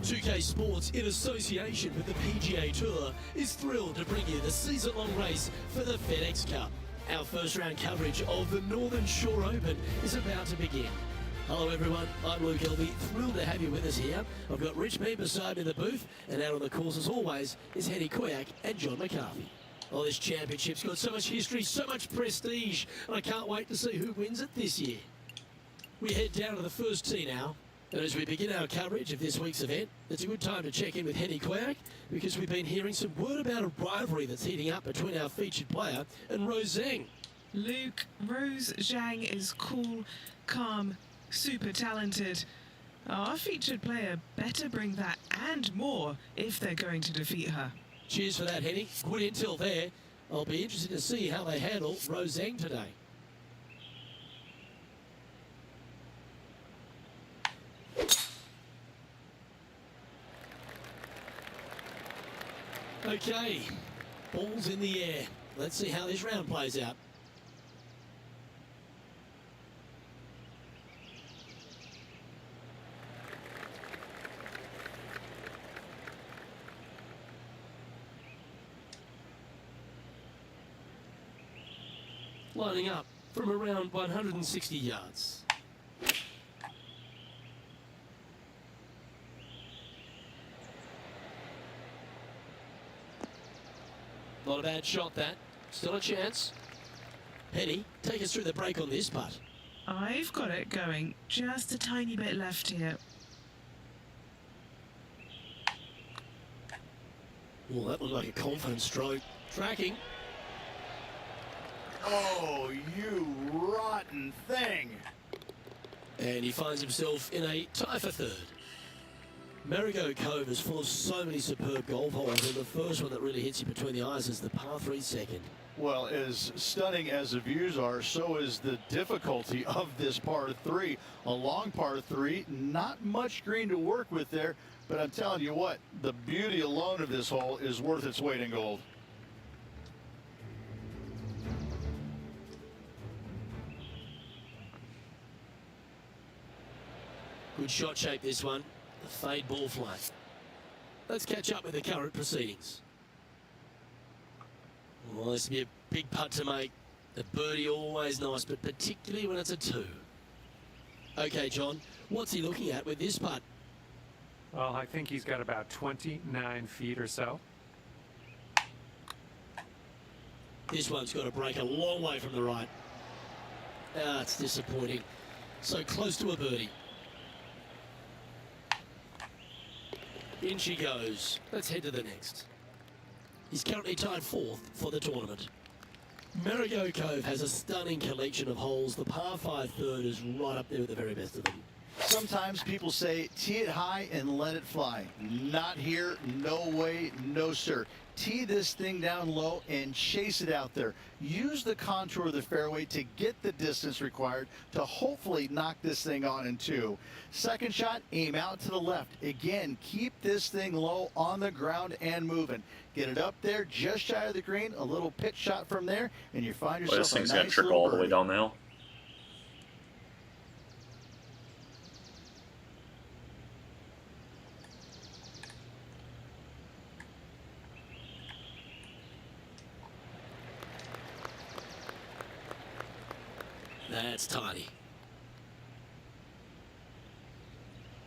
2K Sports, in association with the PGA Tour, is thrilled to bring you the season-long race for the FedEx Cup. Our first-round coverage of the Northern Shore Open is about to begin. Hello everyone, I'm Luke Elby, thrilled to have you with us here. I've got Rich Mead beside me in the booth, and out on the course as always is Henny Koyak and John McCarthy. Oh, this championship's got so much history, so much prestige, and I can't wait to see who wins it this year. We head down to the first tee now, and as we begin our coverage of this week's event, it's a good time to check in with Henny Koyak, because we've been hearing some word about a rivalry that's heating up between our featured player and Rose Zhang. Luke, Rose Zhang is cool, calm, super talented. Our featured player better bring that and more if they're going to defeat her. Cheers for that, Henny. Good intel there. I'll be interested to see how they handle Rose Zhang today. Okay, ball's in the air. Let's see how this round plays out. Lining up from around 160 yards. Not a bad shot, that. Still a chance. Henny, take us through the break on this putt. I've got it going, just a tiny bit left here. Well, that looked like a confident stroke. Tracking. Oh, you rotten thing. And he finds himself in a tie for third. Marigot Cove is full of so many superb golf holes, and the first one that really hits you between the eyes is the par 3 second. Well, as stunning as the views are, so is the difficulty of this par 3. A long par 3, not much green to work with there, but I'm telling you what, the beauty alone of this hole is worth its weight in gold. Good shot shape, this one. The fade ball flight. Let's catch up with the current proceedings. Well, this will be a big putt to make. The birdie always nice, but particularly when it's a 2. Okay, John, what's he looking at with this putt? Well, I think he's got about 29 feet or so. This one's got to break a long way from the right. Ah, it's disappointing. So close to a birdie. In she goes. Let's head to the next. He's currently tied 4th for the tournament. Marigot Cove has a stunning collection of holes. The par 5 third is right up there with the very best of them. Sometimes people say, tee it high and let it fly. Not here, no way, no sir. Tee this thing down low and chase it out there. Use the contour of the fairway to get the distance required to hopefully knock this thing on in 2. Second shot, aim out to the left. Again, keep this thing low on the ground and moving. Get it up there just shy of the green, a little pitch shot from there, and you find Boy, yourself this thing's a gonna nice trickle little all the way birdie. down the hill. That's tidy.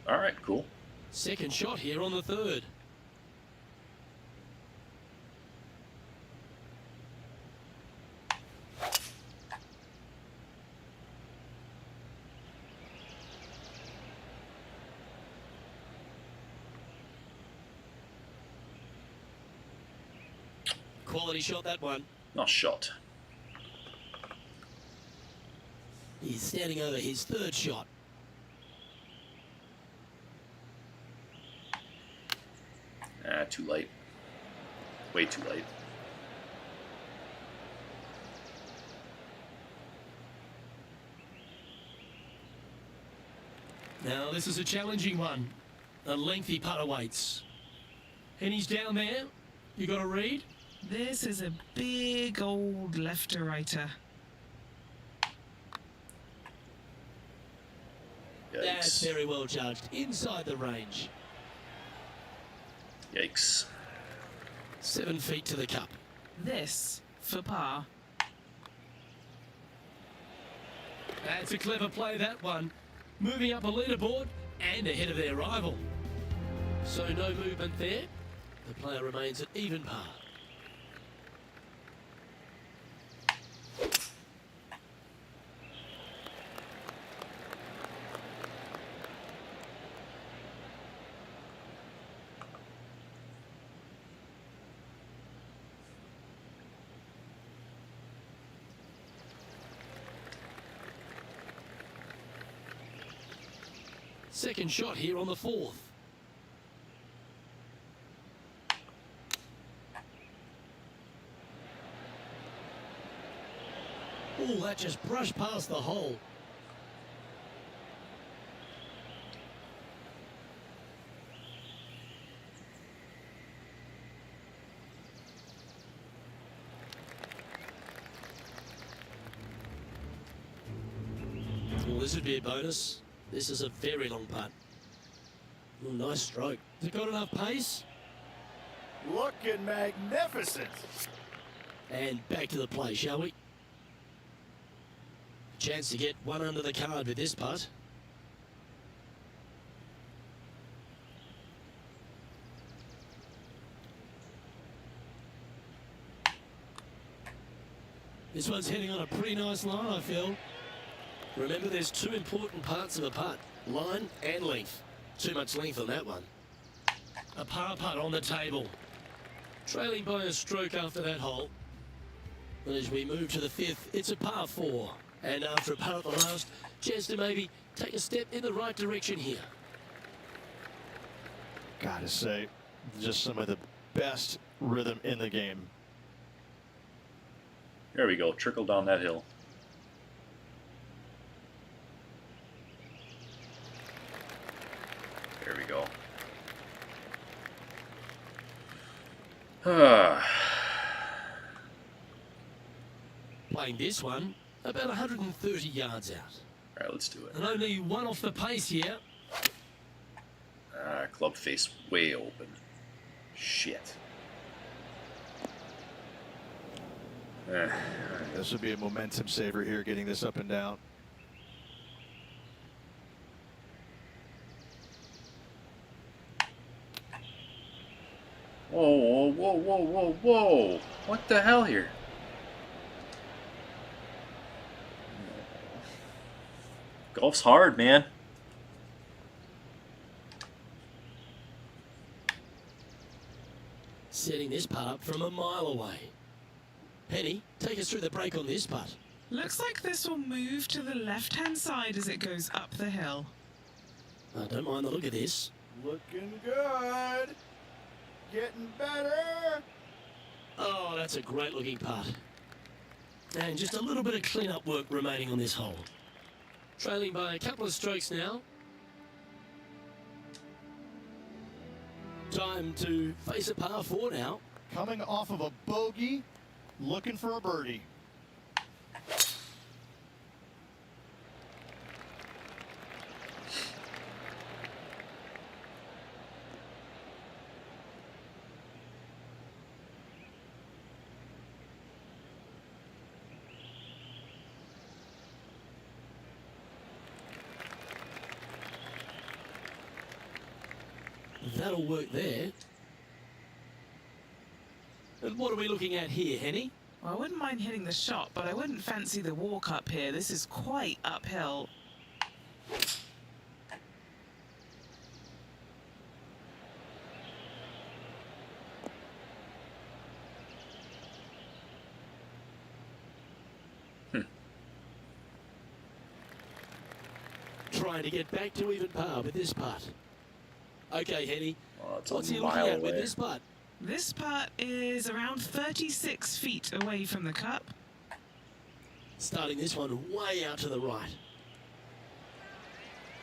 All right, cool. Second shot here on the third. Quality shot, that one. Not shot. He's standing over his third shot. Ah, too late. Way too late. Now this is a challenging one. A lengthy putt awaits. And he's down there. You got a read? This is a big old left-to-righter. That's Yikes. very well judged. Inside the range. Yikes. 7 feet to the cup. This for par. That's a clever play, that one. Moving up a leaderboard and ahead of their rival. So no movement there. The player remains at even par. Second shot here on the 4th. Oh, that just brushed past the hole. Well, this would be a bonus. This is a very long putt. Oh, nice stroke. Has it got enough pace? Looking magnificent. And back to the play, shall we? Chance to get one under the card with this putt. This one's heading on a pretty nice line, I feel. Remember, there's two important parts of a putt, line and length. Too much length on that one. A par putt on the table. Trailing by a stroke after that hole. But as we move to the 5th, it's a par 4. And after a putt at the last, chance to maybe take a step in the right direction here. Gotta say, just some of the best rhythm in the game. There we go. Trickle down that hill. There we go. Playing this one about 130 yards out. All right, let's do it. And only one off the pace here. Club face way open. Shit. This would be a momentum saver here, getting this up and down. Whoa, whoa, whoa, whoa, whoa. What the hell here? Golf's hard, man. Setting this putt up from a mile away. Penny, take us through the break on this putt. Looks like this will move to the left-hand side as it goes up the hill. I don't mind the look of this. Looking good. Getting better. Oh, that's a great looking putt. And just a little bit of clean-up work remaining on this hole. Trailing by a couple of strokes now. Time to face a par 4 now. Coming off of a bogey, looking for a birdie. That'll work there. And what are we looking at here, Henny? Well, I wouldn't mind hitting the shot, but I wouldn't fancy the walk up here. This is quite uphill. Trying to get back to even par with this putt. Okay, Henny. Oh, it's What's a he looking mile at with away. this putt? This putt is around 36 feet away from the cup. Starting this one way out to the right.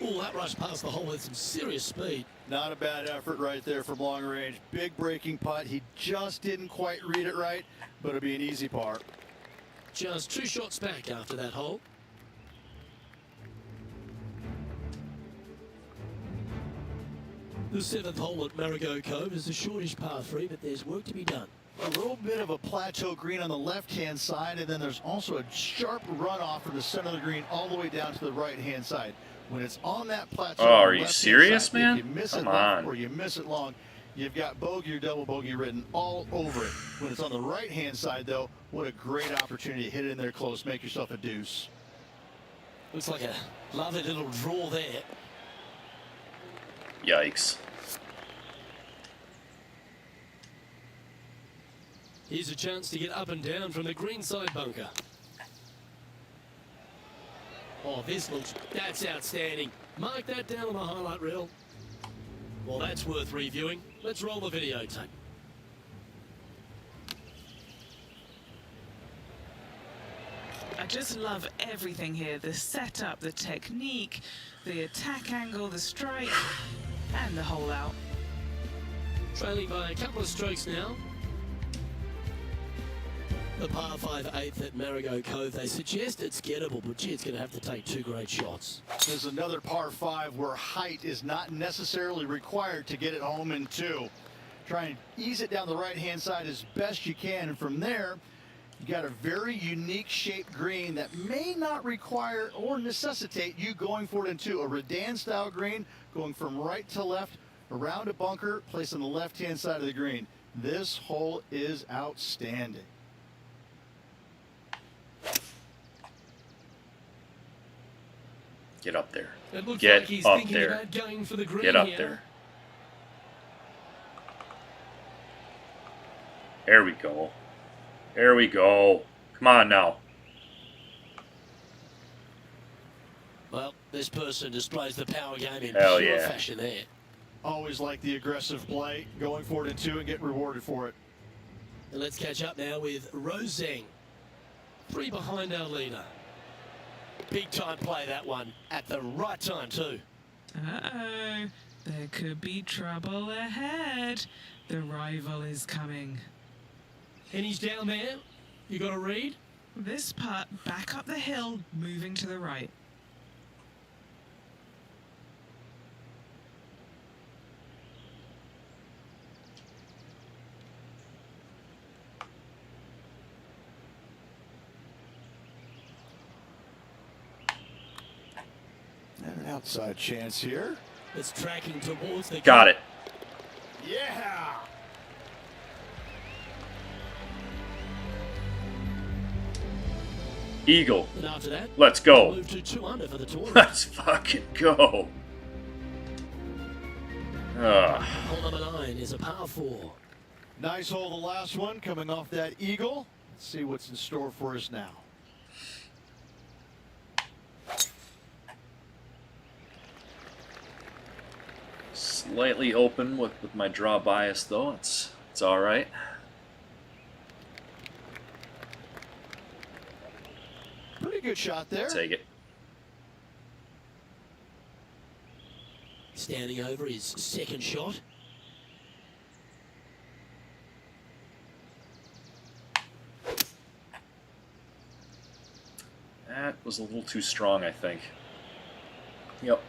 Oh, that rushed past the hole with some serious speed. Not a bad effort right there from long range. Big breaking putt. He just didn't quite read it right, but it'll be an easy par. Just 2 shots back after that hole. The 7th hole at Marigot Cove is the shortish par 3, but there's work to be done. A little bit of a plateau green on the left-hand side, and then there's also a sharp runoff from the center of the green all the way down to the right-hand side. When it's on that plateau, Oh, are you left-hand serious, side, man? If you miss Come it left on. or you miss it long, you've got bogey or double bogey written all over it. When it's on the right-hand side, though, what a great opportunity to hit it in there close, make yourself a deuce. Looks like a lovely little draw there. Yikes. Here's a chance to get up and down from the greenside bunker. Oh, that's outstanding. Mark that down on the highlight reel. Well, that's worth reviewing. Let's roll the videotape. I just love everything here. The setup, the technique, the attack angle, the strike, and the hole out. Trailing by a couple of strokes now. The par 5 8th at Marigot Cove, they suggest it's gettable, but gee, it's going to have to take 2 great shots. There's another par 5 where height is not necessarily required to get it home in 2. Try and ease it down the right-hand side as best you can, and from there, you got a very unique shaped green that may not require or necessitate you going for it in 2. A Redan-style green going from right to left, around a bunker, placed on the left-hand side of the green. This hole is outstanding. Get up there. It looks Get like he's up thinking there. about going for the green Get up here. there. There we go. There we go. Come on now. Well, this person displays the power game in Hell pure yeah. fashion there. Always like the aggressive play, going for it in 2 and get rewarded for it. And let's catch up now with Roseng. 3 behind our leader. Big time play, that one. At the right time, too. Uh-oh. There could be trouble ahead. The rival is coming. And he's down there. You got a read? This putt back up the hill, moving to the right. And an outside chance here. It's tracking towards the... Got it. Yeah! Eagle. And after that, Let's go. move to 2 under for the tournament. Let's fucking go. Ugh. Hole number 9 is a par 4. Nice hole, the last one, coming off that eagle. Let's see what's in store for us now. Slightly open with my draw bias, though. It's all right. Pretty good shot there. Take it. Standing over his second shot. That was a little too strong, I think. Yep.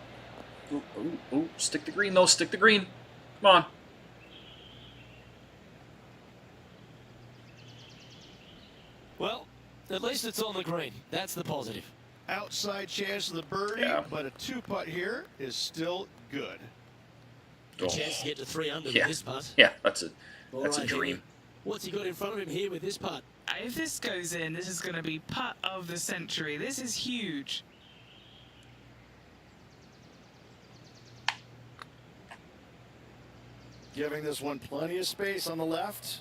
Ooh, ooh, ooh. Stick the green, though. Stick the green. Come on. Well, at least it's on the green. That's the positive. Outside chance of the birdie, Yeah. but a 2-putt here is still good. A chance to get to 3 under Yeah. with this putt. Yeah, that's a All that's a right, dream. Henry. What's he got in front of him here with this putt? If this goes in, this is going to be putt of the century. This is huge. Giving this one plenty of space on the left.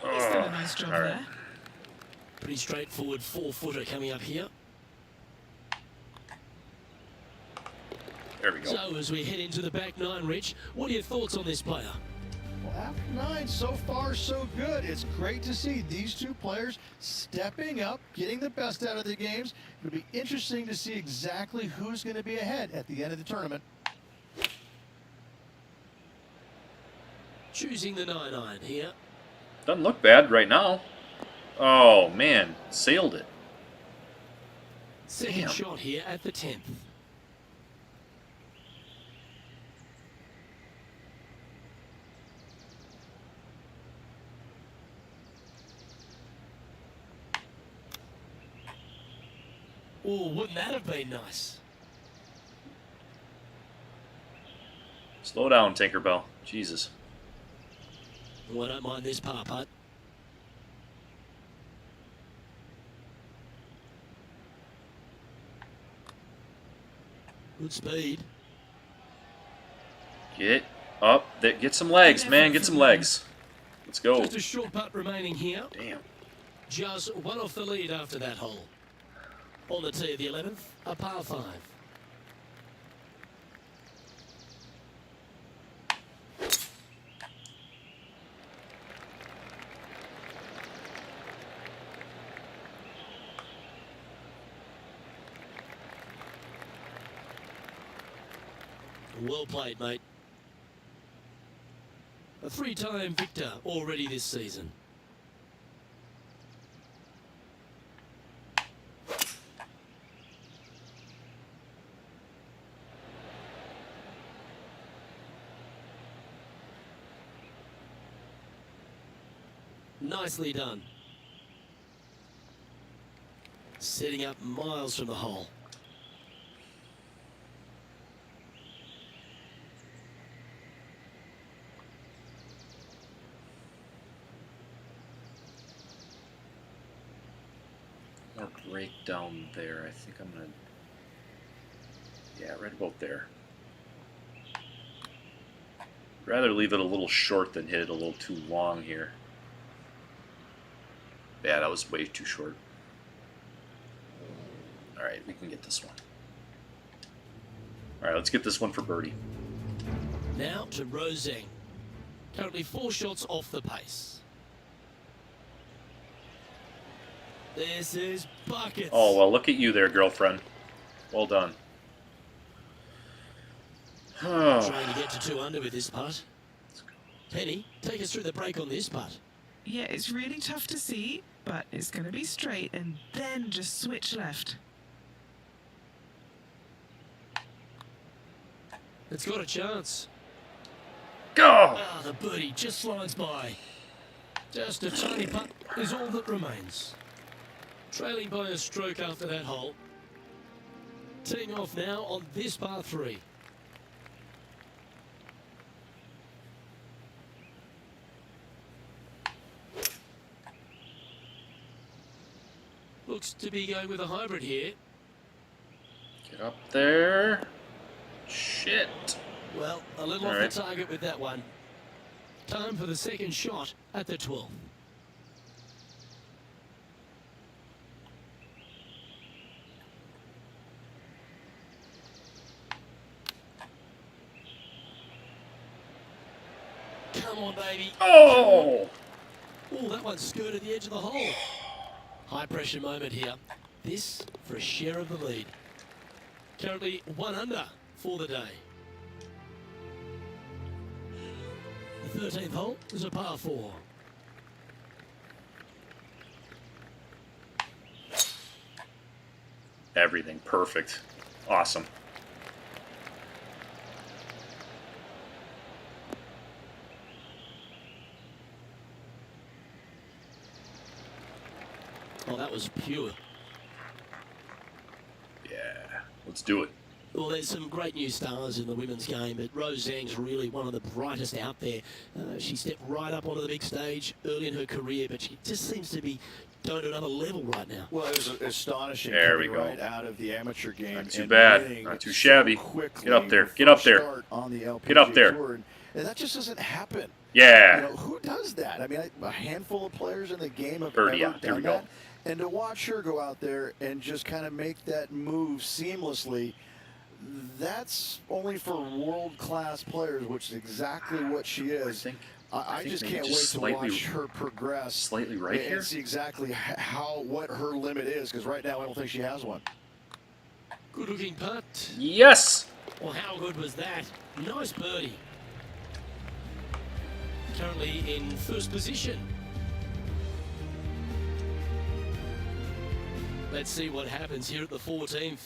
He's done a nice job all right. there. Pretty straightforward 4-footer coming up here. There we go. So as we head into the back 9, Rich, what are your thoughts on this player? Well, after 9, so far so good. It's great to see these 2 players stepping up, getting the best out of the games. It'll be interesting to see exactly who's going to be ahead at the end of the tournament. Choosing the 9-iron here. Doesn't look bad right now. Oh, man. Sailed it. Second Damn. shot here at the 10th. Oh, wouldn't that have been nice? Slow down, Tinkerbell. Jesus. Well, I don't mind this par putt. Good speed. Get up. Get some legs, man. Get some legs. Let's go. Just a short putt remaining here. Damn. Just one off the lead after that hole. On the tee of the 11th, a par 5. Well played, mate. A 3-time victor already this season. Nicely done. Setting up miles from the hole. More break down there. I think I'm gonna. Yeah, right about there. Rather leave it a little short than hit it a little too long here. Yeah, that was way too short. Alright, we can get this one. Alright, let's get this one for birdie. Now to Roseng. Currently 4 shots off the pace. This is buckets. Oh, well, look at you there, girlfriend. Well done. Trying to get to 2 under with this putt. Penny, take us through the break on this putt. Yeah, it's really tough to see, but it's going to be straight and then just switch left. It's got a chance. Go! Ah, the birdie just slides by. Just a tiny putt is all that remains. Trailing by a stroke after that hole. Teeing off now on this par 3. Looks to be going with a hybrid here. Get up there. Shit. Well, a little off the target with that one. Time for the second shot at the 12th. Come on, baby. Oh! Oh, that one skirted the edge of the hole. High pressure moment here. This for a share of the lead. Currently 1 under for the day. The 13th hole is a par 4. Everything perfect. Awesome. Oh, that was pure. Yeah, let's do it. Well, there's some great new stars in the women's game, but Rose Zhang's really one of the brightest out there. She stepped right up onto the big stage early in her career, but she just seems to be going to another level right now. Well, it was astonishing. There we go. Right out of the amateur game. Not too bad. Not too shabby. Get up there. Get up there. Get up there. And that just doesn't happen. Yeah. You know, who does that? I mean, a handful of players in the game have Birdie, ever here we done go. that. And to watch her go out there and just kind of make that move seamlessly, that's only for world-class players, which is exactly what she is. I think just maybe can't just wait to watch her progress. Slightly right and here. see exactly what her limit is, because right now I don't think she has one. Good looking putt. Yes! Well, how good was that? Nice birdie. Currently in first position. Let's see what happens here at the 14th.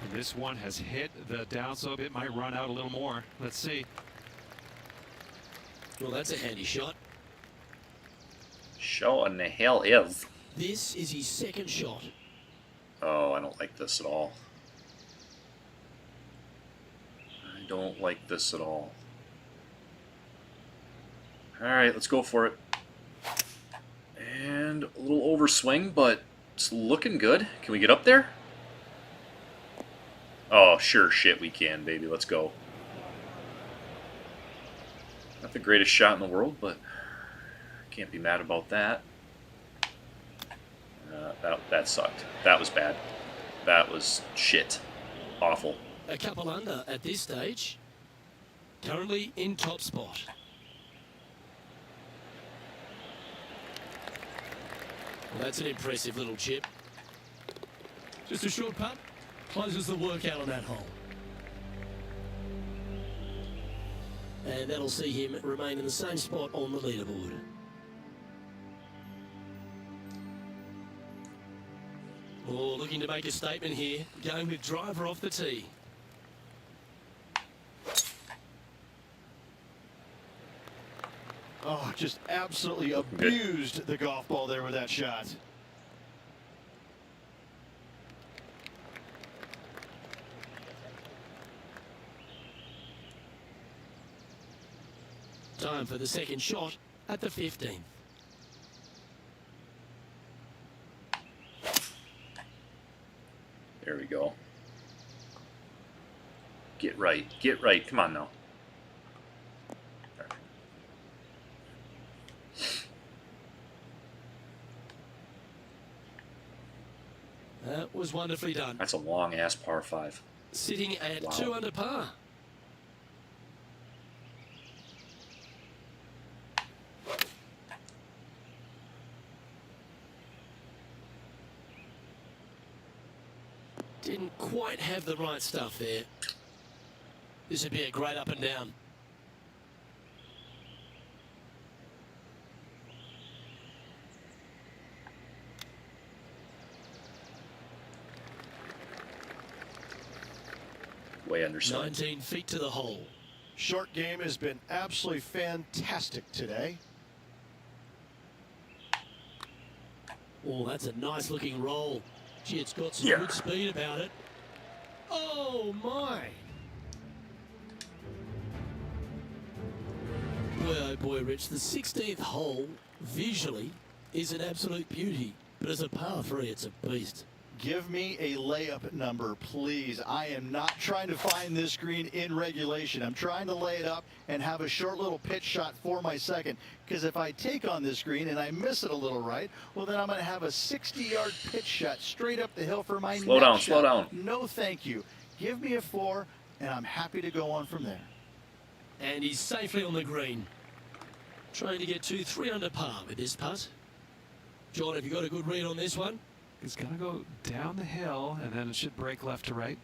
And this one has hit the downslope. It might run out a little more. Let's see. Well, that's a handy shot. Show in the hell is. This is his second shot. Oh, I don't like this at all. I don't like this at all. Alright, let's go for it. And a little overswing, but it's looking good. Can we get up there? Oh, sure shit we can, baby. Let's go. Not the greatest shot in the world, but can't be mad about that. That sucked. That was bad. That was shit. Awful. A couple under at this stage. Currently in top spot. Well, that's an impressive little chip. Just a short putt. Closes the workout on that hole. And that'll see him remain in the same spot on the leaderboard. Oh, looking to make a statement here. Going with driver off the tee. Oh, just absolutely abused the golf ball there with that shot. Time for the second shot at the 15th. There we go. Get right. Get right. Come on now. That was wonderfully done. That's a long-ass par 5. Sitting at Wow. 2 under par. Didn't quite have the right stuff there. This would be a great up and down. Way underside. 19 feet to the hole. Short game has been absolutely fantastic today. Oh, that's a nice looking roll. Gee, it's got some Yeah. good speed about it. Oh my! Boy, oh boy, Rich, the 16th hole visually is an absolute beauty, but as a par 3, it's a beast. Give me a layup number, please. I am not trying to find this green in regulation. I'm trying to lay it up and have a short little pitch shot for my second. Because if I take on this green and I miss it a little right, well, then I'm going to have a 60-yard pitch shot straight up the hill for my Slow next down, shot. slow down. No, thank you. Give me a 4, and I'm happy to go on from there. And he's safely on the green. Trying to get to 3 under par with this putt. John, have you got a good read on this one? It's going to go down the hill, and then it should break left to right.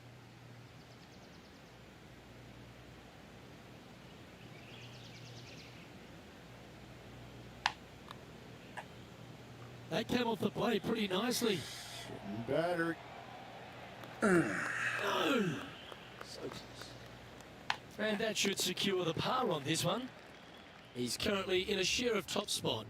That came off the plate pretty nicely. Better. No! And that should secure the par on this one. He's currently in a share of top spot.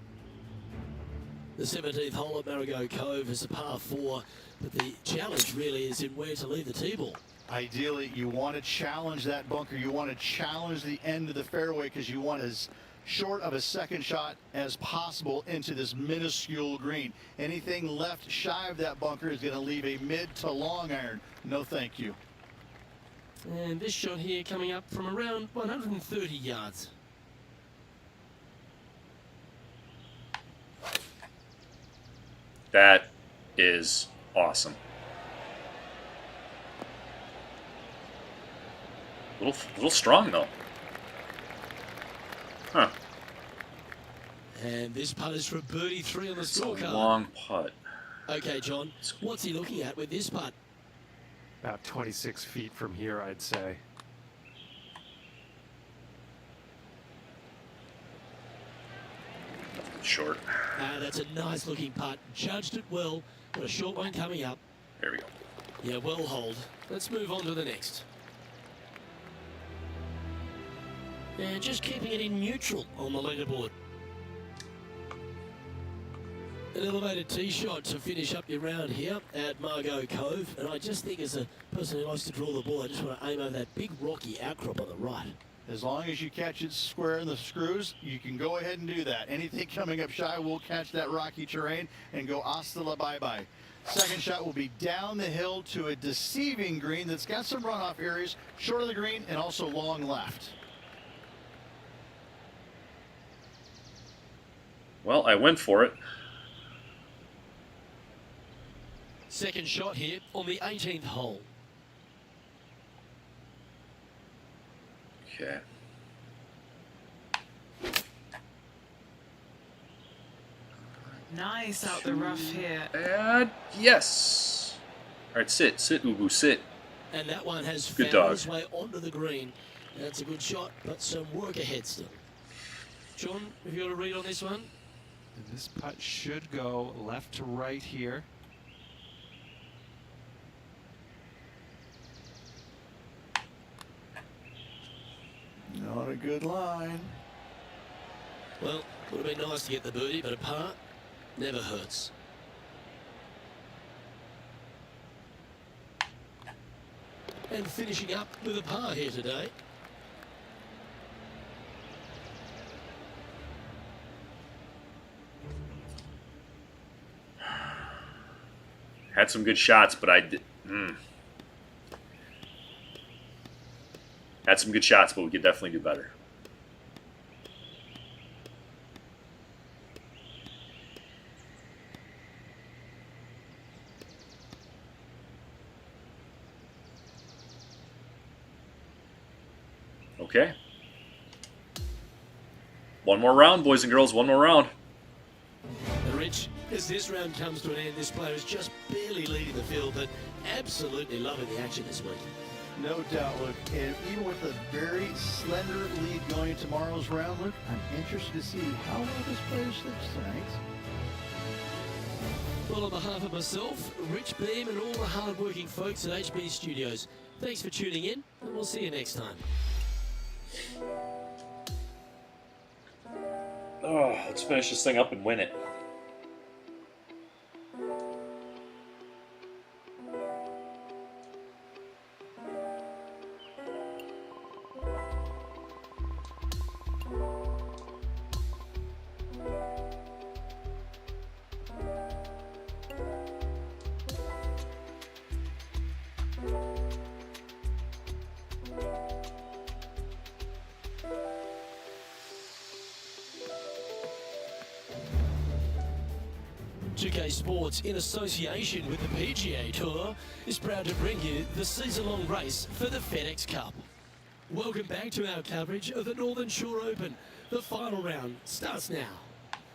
The 17th hole at Marigot Cove is a par 4, but the challenge really is in where to leave the tee ball. Ideally, you want to challenge that bunker. You want to challenge the end of the fairway because you want as short of a second shot as possible into this minuscule green. Anything left shy of that bunker is going to leave a mid to long iron. No, thank you. And this shot here coming up from around 130 yards. That is awesome. Little strong though. Huh. And this putt is for birdie 3 on the It's a scorecard. long putt. Okay, John, what's he looking at with this putt? About 26 feet from here, I'd say. Short. That's a nice looking putt. Judged it well. Got a short one coming up. There we go. Yeah, well hold. Let's move on to the next. And just keeping it in neutral on the leaderboard. An elevated tee shot to finish up your round here at Margot Cove. And I just think as a person who likes to draw the ball, I just want to aim over that big rocky outcrop on the right. As long as you catch it square in the screws, you can go ahead and do that. Anything coming up shy will catch that rocky terrain and go hasta la bye-bye. Second shot will be down the hill to a deceiving green that's got some runoff areas, short of the green and also long left. Well, I went for it. Second shot here on the 18th hole. Okay. Nice out the rough here. And yes. All right, sit, Ubu, sit. And that one has Good found dog. its way onto the green. That's a good shot, but some work ahead still. John, have you got a read on this one? And this putt should go left to right here. Not a good line. Well, would have been nice to get the birdie, but a par never hurts. And finishing up with a par here today. Had some good shots, but I did. Had some good shots, but we could definitely do better. Okay. One more round, boys and girls. One more round. And Rich, as this round comes to an end, this player is just barely leading the field, but absolutely loving the action this week. No doubt, Luke. And even with a very slender lead going into tomorrow's round, Luke, I'm interested to see how well this player slips tonight. Well, on behalf of myself, Rich Beam, and all the hard-working folks at HB Studios, thanks for tuning in, and we'll see you next time. Oh, let's finish this thing up and win it. Sports, in association with the PGA Tour, is proud to bring you the season-long race for the FedEx Cup. Welcome back to our coverage of the Northern Shore Open. The final round starts now.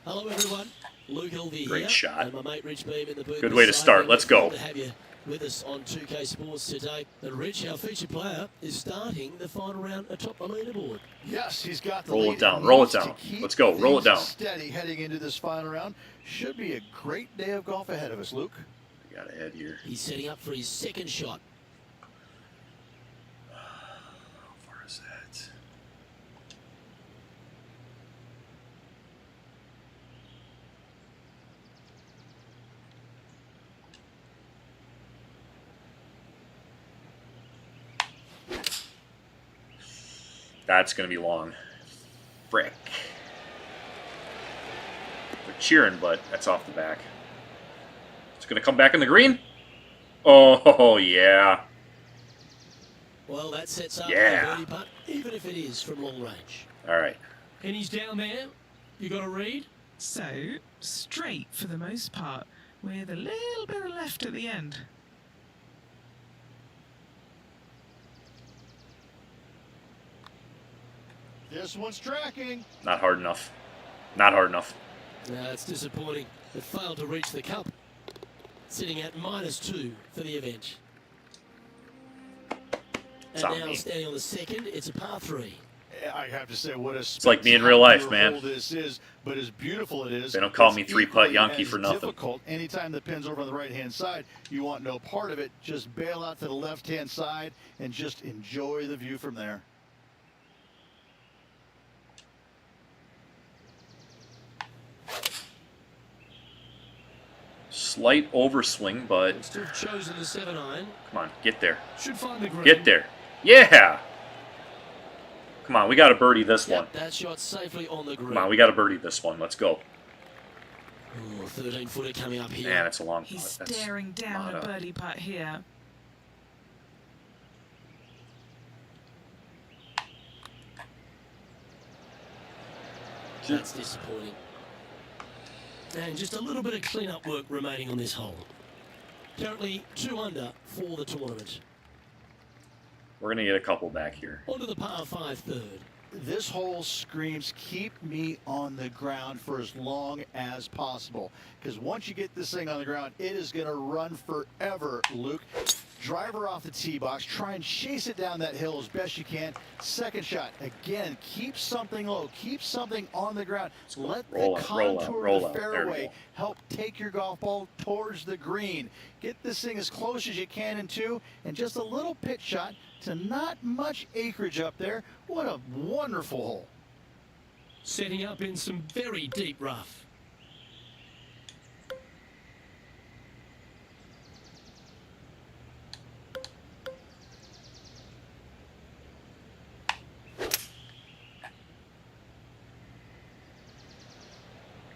Hello, everyone. Luke Elvey Great here, shot. and my mate Rich Beam in the booth. Good way to start. Let's go. To have you with us on 2K Sports today. And Rich, our featured player, is starting the final round atop the leaderboard. Yes, he's got the Roll it lead. down, He roll it needs to down. keep Let's go, roll it things down. Steady heading into this final round. Should be a great day of golf ahead of us, Luke. We got ahead here. He's setting up for his second shot. How far is that? That's going to be long. Frick. We're cheering, but that's off the back. It's going to come back in the green. Oh, yeah. Well, that sets up Yeah. a birdie putt, even if it is from long range. All right. And he's down there. You got a read? So, straight for the most part, with a little bit of left at the end. This one's tracking. Not hard enough. Not hard enough. No, it's disappointing. It failed to reach the cup. Sitting at -2 for the event. It's And on now me. standing on the second, it's a par 3. I have to say, what a It's like me in real life, spectacular man. hole this is, but as beautiful it is, They don't call it's me three-putt equally Yankee as for nothing. Difficult. Anytime the pin's over on the right-hand side, you want no part of it. Just bail out to the left-hand side and just enjoy the view from there. Slight overswing, but Looks to have chosen the 7-iron. come on, get there. Should find the green. Get there. Yeah! Come on, we got to birdie this one. Yep, that shot safely on the green. Come on, we got to birdie this one. Let's go. Oh, 13-footer coming up here. Man, it's a long He's putt. That's staring down not a birdie putt here. That's disappointing. And just a little bit of clean-up work remaining on this hole. Currently 2 under for the tournament. We're going to get a couple back here. On to the par 5 third. This hole screams, keep me on the ground for as long as possible. Because once you get this thing on the ground, it is going to run forever, Luke. Driver off the tee box. Try and chase it down that hill as best you can. Second shot. Again, keep something low. Keep something on the ground. Let Roll the out, roll out, contour roll of the out. There we fairway go. help take your golf ball towards the green. Get this thing as close as you can in 2, and just a little pitch shot to not much acreage up there. What a wonderful hole. Setting up in some very deep rough.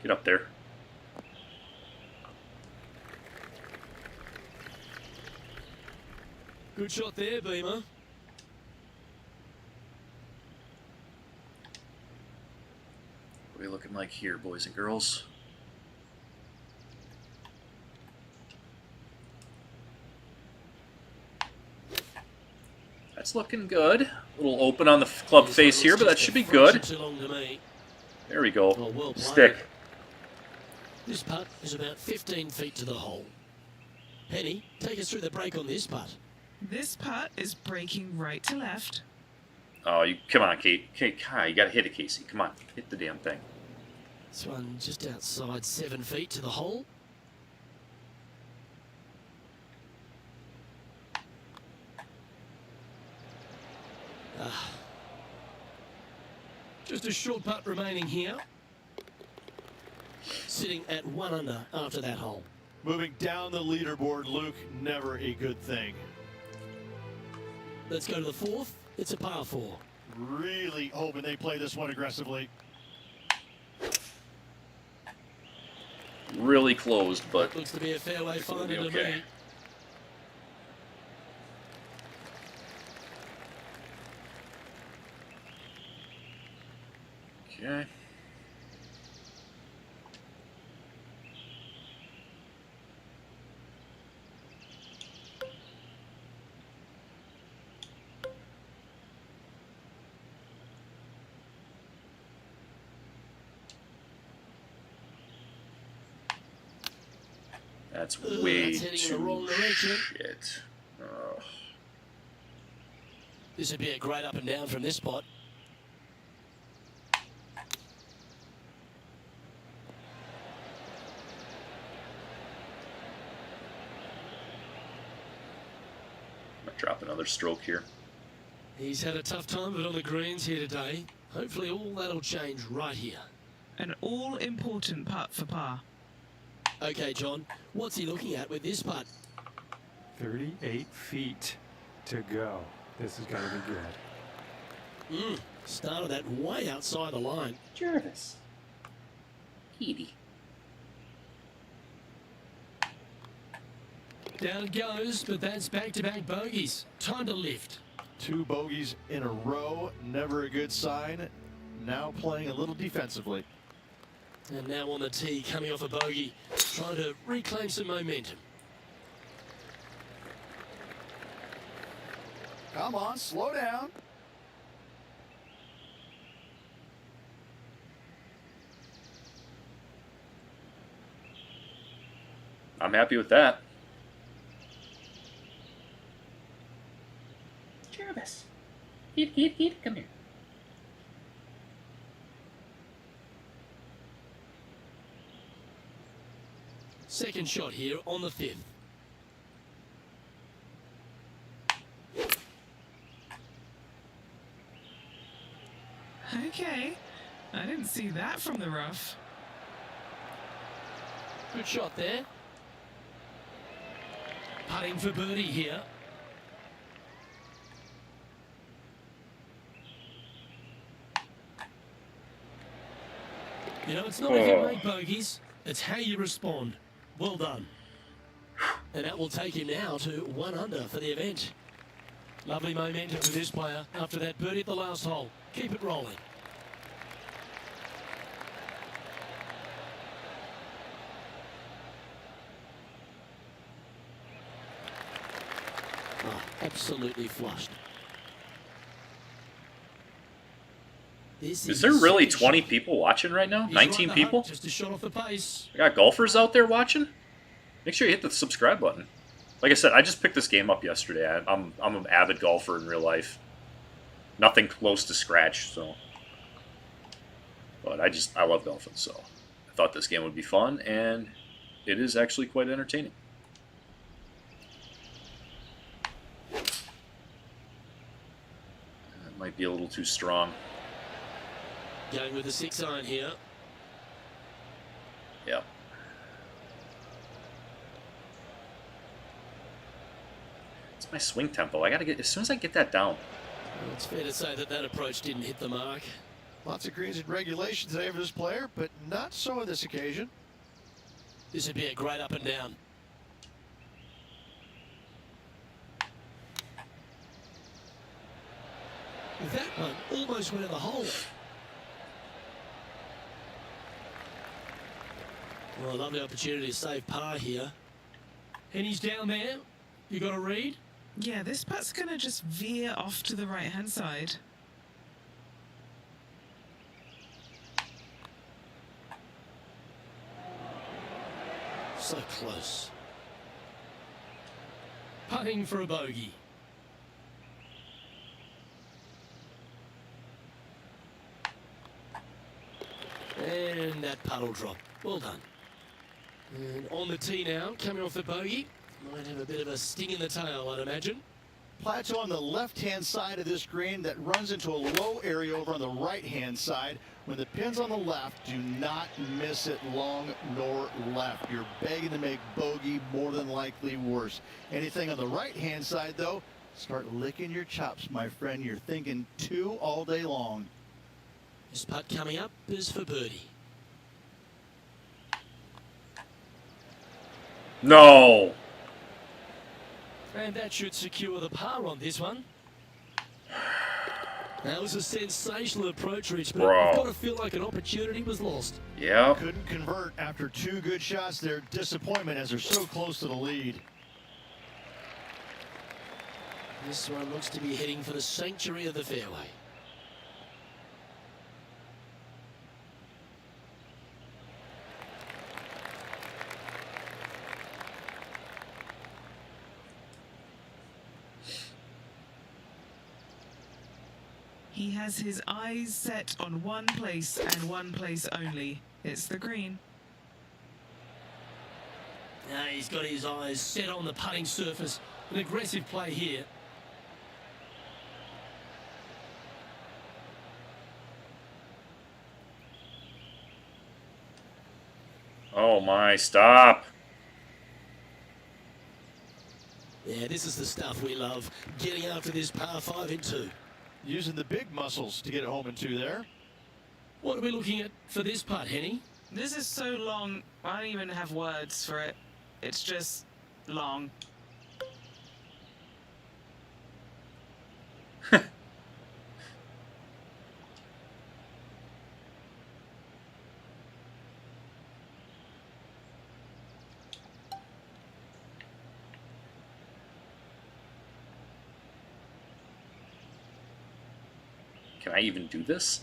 Get up there. Good shot there, Beamer. What are we looking like here, boys and girls? That's looking good. A little open on the club This face one here, looks but that just should a be fraction good. Too long to me. There we go. Oh, well played. Stick. This putt is about 15 feet to the hole. Penny, take us through the break on this putt. This putt is breaking right to left. Oh, you come on, Kate. Kate, you got to hit it, Casey. Come on, hit the damn thing. This one just outside 7 feet to the hole. Just a short putt remaining here. Sitting at 1 under after that hole. Moving down the leaderboard, Luke, never a good thing. Let's go to the 4th. It's a par 4. Really hoping they play this one aggressively. Really closed, but Looks to be a fairway It'll be finder to okay. me. okay. That's Ugh, way that's heading in the too wrong direction. shit. Ugh. This would be a great up and down from this spot. Might drop another stroke here. He's had a tough time of it on the greens here today. Hopefully all that'll change right here. An all-important putt for par. Okay, John, what's he looking at with this putt? 38 feet to go. This is going to be good. Started that way outside the line. Jervis. Edie. Down it goes, but that's back-to-back bogeys. Time to lift. 2 bogeys in a row, never a good sign. Now playing a little defensively. And now on the tee, coming off a bogey, trying to reclaim some momentum. Come on, slow down. I'm happy with that. Jervis. Eat, come here. Second shot here on the 5th. Okay, I didn't see that from the rough. Good shot there. putting for birdie here. You know, it's not if you make bogeys, it's how you respond. Well done. And that will take him now to 1 under for the event. Lovely momentum for this player after that birdie at the last hole. Keep it rolling. Oh, absolutely flushed. Is there really 20 people watching right now? 19 people? Just a shot off the pace. I got golfers out there watching? Make sure you hit the subscribe button. Like I said, I just picked this game up yesterday. I'm an avid golfer in real life. Nothing close to scratch, so. But I love golfing, so I thought this game would be fun, and it is actually quite entertaining. That might be a little too strong. Going with the 6-iron here. Yep. It's my swing tempo. I gotta get, as soon as I get that down. Well, it's fair to say that that approach didn't hit the mark. Lots of greens in regulation today for this player, but not so on this occasion. This would be a great up and down. That one almost went in the hole. Well, a lovely opportunity to save par here. And he's down there. You got a read? Yeah, this putt's going to just veer off to the right-hand side. So close. Putting for a bogey. And that puddle drop. Well done. And on the tee now, coming off the bogey. Might have a bit of a sting in the tail, I'd imagine. Plateau on the left-hand side of this green that runs into a low area over on the right-hand side. When the pin's on the left, do not miss it long nor left. You're begging to make bogey, more than likely worse. Anything on the right-hand side, though, start licking your chops, my friend. You're thinking 2 all day long. This putt coming up is for birdie. No! And that should secure the par on this one. That was a sensational approach, Rich, but I've got to feel like an opportunity was lost. Yeah. Couldn't convert after 2 good shots there. Disappointment as they're so close to the lead. This one looks to be heading for the sanctuary of the fairway. He has his eyes set on one place and one place only. It's the green. Now he's got his eyes set on the putting surface. An aggressive play here. Oh my, stop. Yeah, this is the stuff we love. Getting after this par 5 in 2. Using the big muscles to get it home in 2 there. What are we looking at for this putt, Henny? This is so long, I don't even have words for it. It's just long. Can I even do this?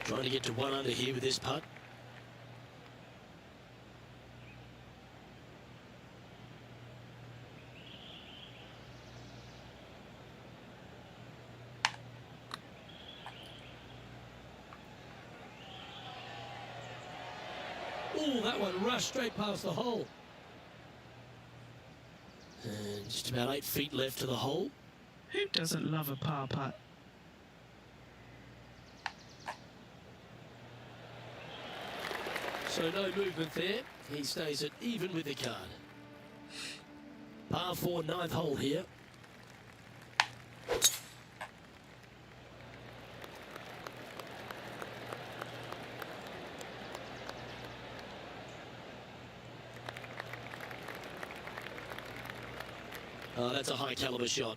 Trying to get to 1 under here with this putt. Oh, that one rushed straight past the hole. And just about 8 feet left to the hole. Who doesn't love a par putt? So no movement there. He stays at even with the card. Par 4, 9th hole here. Oh, that's a high caliber shot.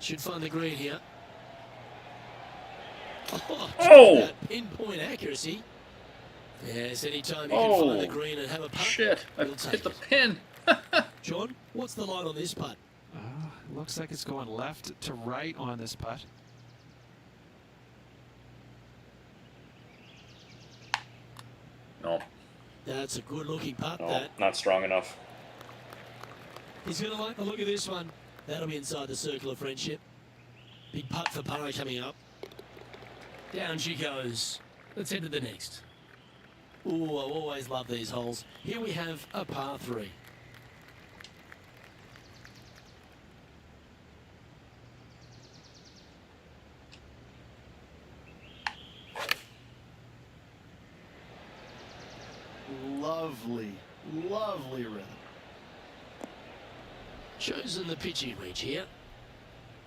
Should find the green here. Oh! That pinpoint accuracy. Yes, anytime you Oh, can find the green and have a putt. Shit, I we'll hit take the it. pin. John, what's the line on this putt? Looks like it's going left to right on this putt. No, That's a good looking putt, no, that. not strong enough. He's going to like the look of this one. That'll be inside the circle of friendship. Big putt for Parra coming up. Down she goes. Let's head to the next. Ooh, I always love these holes. Here we have a par 3. Lovely, lovely rhythm. Chosen the pitching wedge here.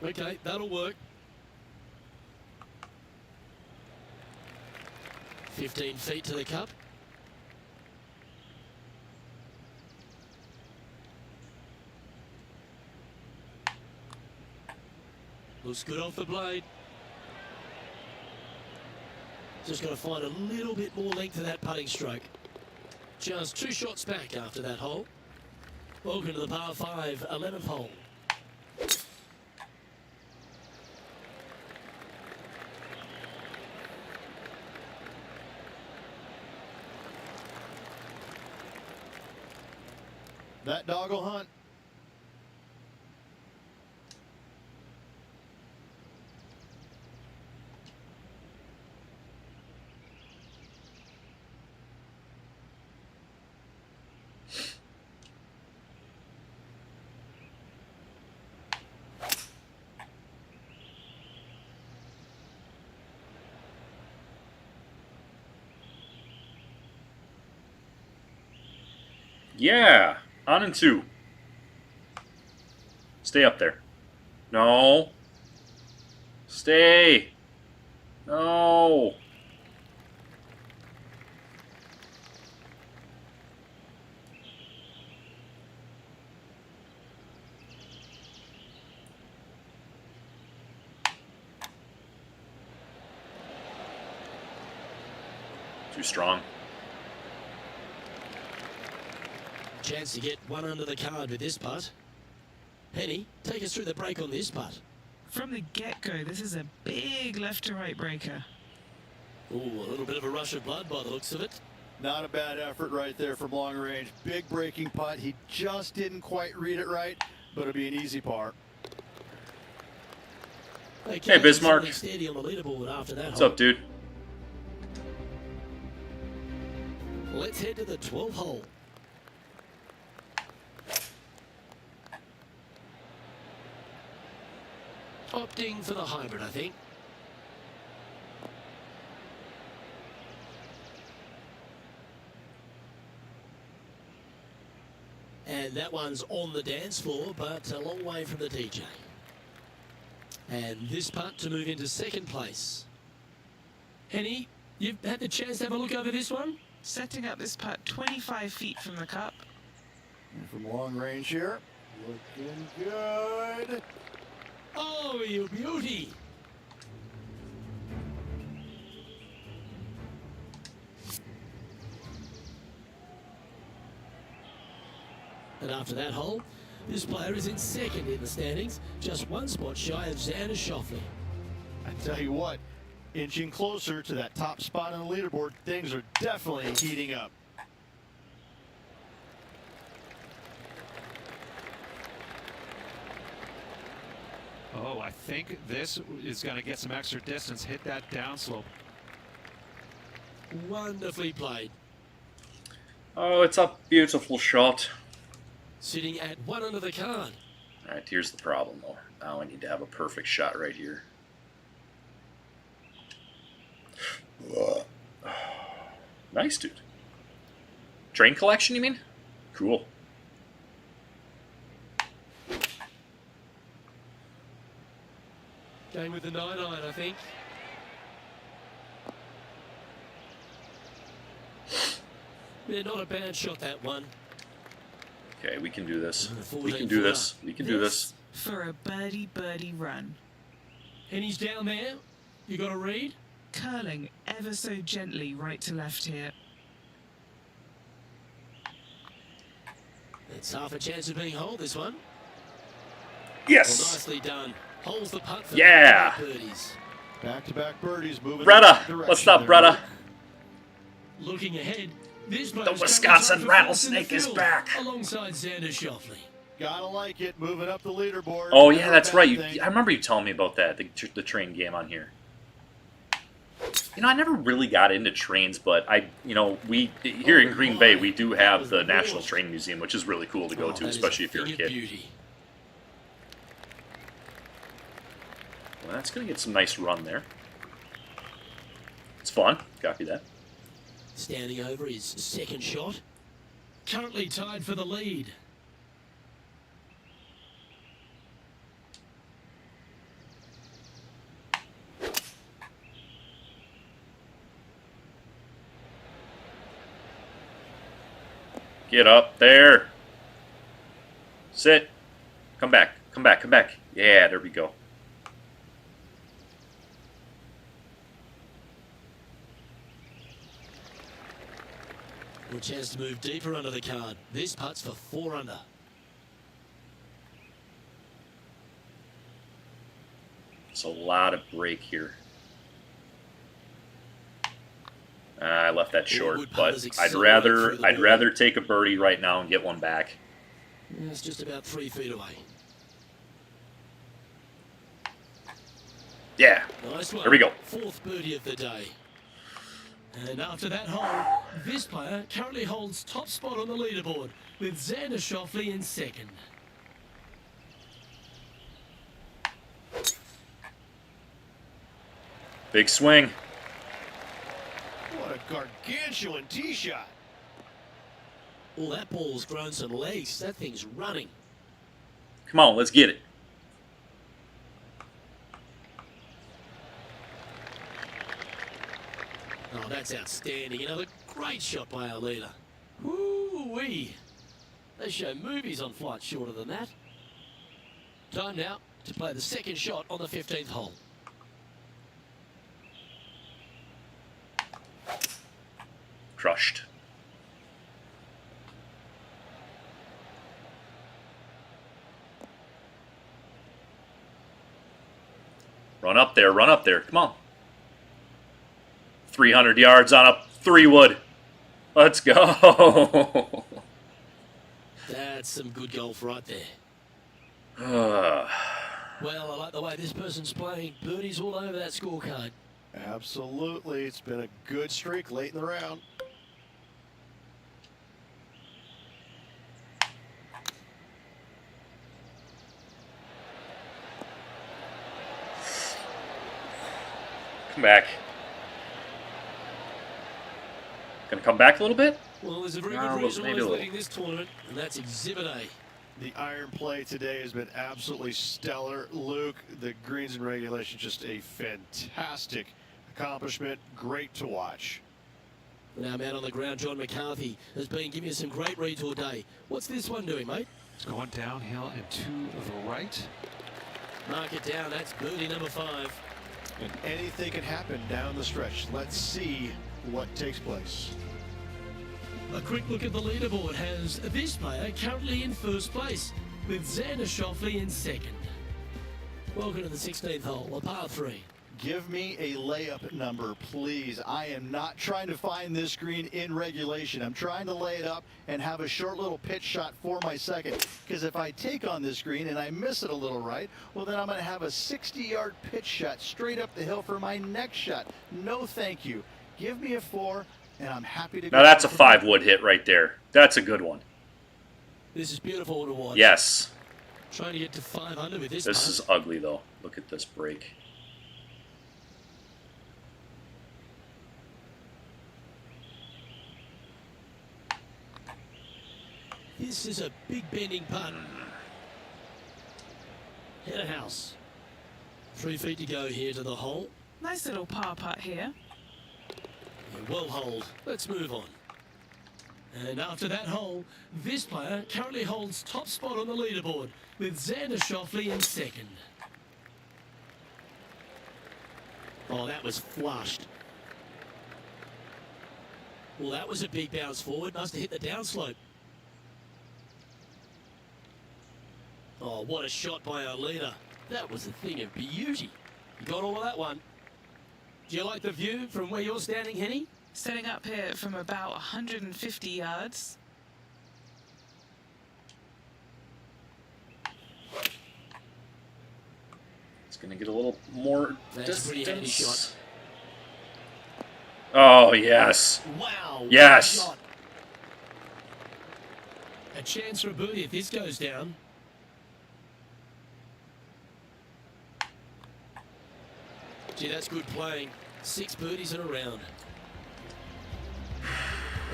Okay, that'll work. 15 feet to the cup. Looks good off the blade. Just got to find a little bit more length to that putting stroke. Just 2 shots back after that hole. Welcome to the par 5, 11th hole. That dog will hunt. Yeah, on and 2. Stay up there. No. Stay. No. Too strong. Chance to get one under the card with this putt. Penny, take us through the break on this putt. From the get-go, this is a big left-to-right breaker. Ooh, a little bit of a rush of blood by the looks of it. Not a bad effort right there from long range. Big breaking putt. He just didn't quite read it right, but it'll be an easy par. Okay, Hey, Bismarck. something steady on the leaderboard after that What's hole. up, dude? Let's head to the 12th hole. Opting for the hybrid, I think. And that one's on the dance floor, but a long way from the DJ. And this putt to move into 2nd place. Henny, you've had the chance to have a look over this one? Setting up this putt 25 feet from the cup. And from long range here, looking good. Oh, you beauty! And after that hole, this player is in 2nd in the standings, just 1 spot shy of Xander Schauffele. I tell you what, inching closer to that top spot on the leaderboard, things are definitely heating up. Oh, I think this is going to get some extra distance. Hit that downslope. Wonderfully played. Oh, it's a beautiful shot. Sitting at 1 under the card. All right, here's the problem, though. Now I need to have a perfect shot right here. Nice, dude. Train collection, you mean? Cool. Going with the 9-iron, I think. Yeah, not a bad shot, that one. Okay, we can do this. We 14 can do this. We can do this. For a birdie run. And he's down there. You got a read? Curling ever so gently right to left here. It's half a chance of being holed, this one. Yes! Well, nicely done. Holds the putt for Yeah! birdies. Back-to-back birdies moving. Bretta! What's up, Bretta? Looking ahead, this The Wisconsin rattlesnake is back. Alongside Xander Schauffele. Gotta like it. Moving up the leaderboard. Oh, yeah, Never a that's bad right. thing. I remember you telling me about that, the train game on here. You know, I never really got into trains, but we here in Green Bay, we do have the National Train Museum, which is really cool to go to, That is especially if you're a thing of kid. beauty. Well, that's going to get some nice run there. It's fun. Copy that. Standing over his second shot. Currently tied for the lead. Get up there. Sit. Come back. Come back. Come back. Yeah, there we go. A chance to move deeper under the card. This putt's for 4 under. It's a lot of break here. I left that short, Wood but putters I'd accelerate through the ball. rather take a birdie right now and get one back. It's just about 3 feet away. Yeah. Nice one. Here we go. 4th birdie of the day. And after that hole, this player currently holds top spot on the leaderboard with Xander Schauffele in 2nd. Big swing. What a gargantuan tee shot. Well, that ball's grown some legs. That thing's running. Come on, let's get it. Oh, that's outstanding. Another great shot by our leader. Woo-wee. They show movies on flights shorter than that. Time now to play the second shot on the 15th hole. Crushed. Run up there, run up there. Come on. 300 yards on a 3-wood. Let's go. That's some good golf right there. Ah. Well, I like the way this person's playing. Birdies all over that scorecard. Absolutely. It's been a good streak late in the round. Come back. Gonna come back a little bit? Well, there's a very No, good reason why maybe he's a little. leading this tournament, and that's Exhibit A. The iron play today has been absolutely stellar. Luke, the greens and regulation, just a fantastic accomplishment. Great to watch. Now, man on the ground, John McCarthy, has been giving us some great reads all day. What's this one doing, mate? It's going downhill and to the right. Mark it down. That's birdie number 5. And anything can happen down the stretch. Let's see what takes place. A quick look at the leaderboard has this player currently in 1st place, with Xander Schauffele in 2nd. Welcome to the 16th hole, a par 3. Give me a layup number, please. I am not trying to find this green in regulation. I'm trying to lay it up and have a short little pitch shot for my second. Because if I take on this green and I miss it a little right, well, then I'm going to have a 60-yard pitch shot straight up the hill for my next shot. No, thank you. Give me a 4, and I'm happy to go. Now that's a 5-wood hit right there. That's a good one. This is beautiful to watch. Yes. Trying to get to 5 under with this. This is ugly, though. Look at this break. This is a big bending putt. Head of house. 3 feet to go here to the hole. Nice little par putt here. Yeah, well holed. Let's move on. And after that hole, this player currently holds top spot on the leaderboard with Xander Schauffele in second. Oh, that was flushed. Well, that was a big bounce forward. Must have hit the downslope. Oh, what a shot by our leader. That was a thing of beauty. You got all of that one. Do you like the view from where you're standing, Henny? Setting up here from about 150 yards. It's going to get a little more That's a pretty handy distance. shot. Oh, yes. Wow. Yes. What a shot. A chance for a birdie if this goes down. Gee, that's good playing. 6 birdies in a round.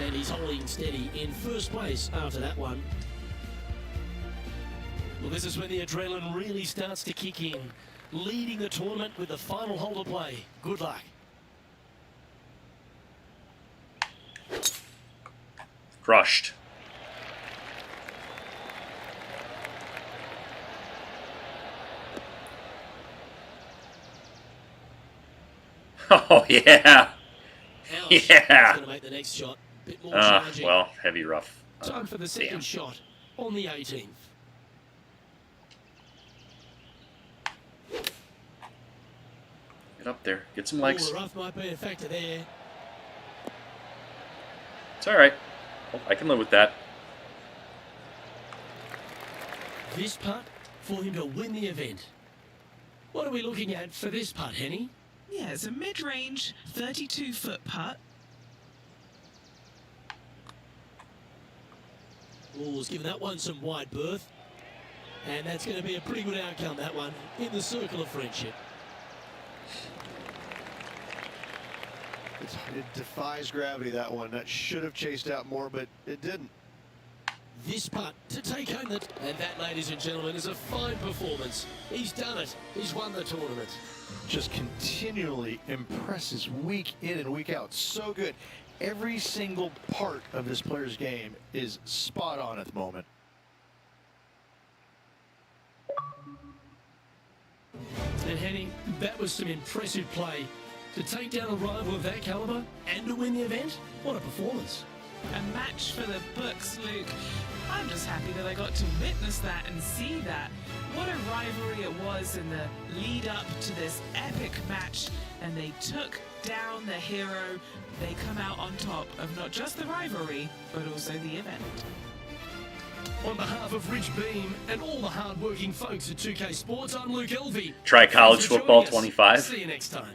And he's holding steady in first place after that one. Well, this is when the adrenaline really starts to kick in. Leading the tournament with the final hole to play. Good luck. Crushed. Oh, yeah. Ouch. Yeah. That's going to make the next shot a bit more challenging. Well, heavy rough. Time for the second Damn. shot on the 18th. Get up there. Get some Oh, legs. the rough might be a factor there. It's all right. Oh, I can live with that. This putt for him to win the event. What are we looking at for this putt, Henny? Yeah, it's a mid-range 32-foot putt. Oh, he's given that one some wide berth. And that's going to be a pretty good outcome, that one, in the circle of friendship. It defies gravity, that one. That should have chased out more, but it didn't. This putt to take home that. And that, ladies and gentlemen, is a fine performance. He's done it. He's won the tournament. Just continually impresses week in and week out. So good. Every single part of this player's game is spot on at the moment. And Henny, that was some impressive play. To take down a rival of that caliber and to win the event, what a performance. A match for the books, Luke. I'm just happy that I got to witness that and see that. What a rivalry it was in the lead up to this epic match, and they took down the hero. They come out on top of not just the rivalry, but also the event. On behalf of Rich Beam and all the hard-working folks at 2K Sports, I'm Luke Elvey. Try college Thanks for football joining us. 25. See you next time.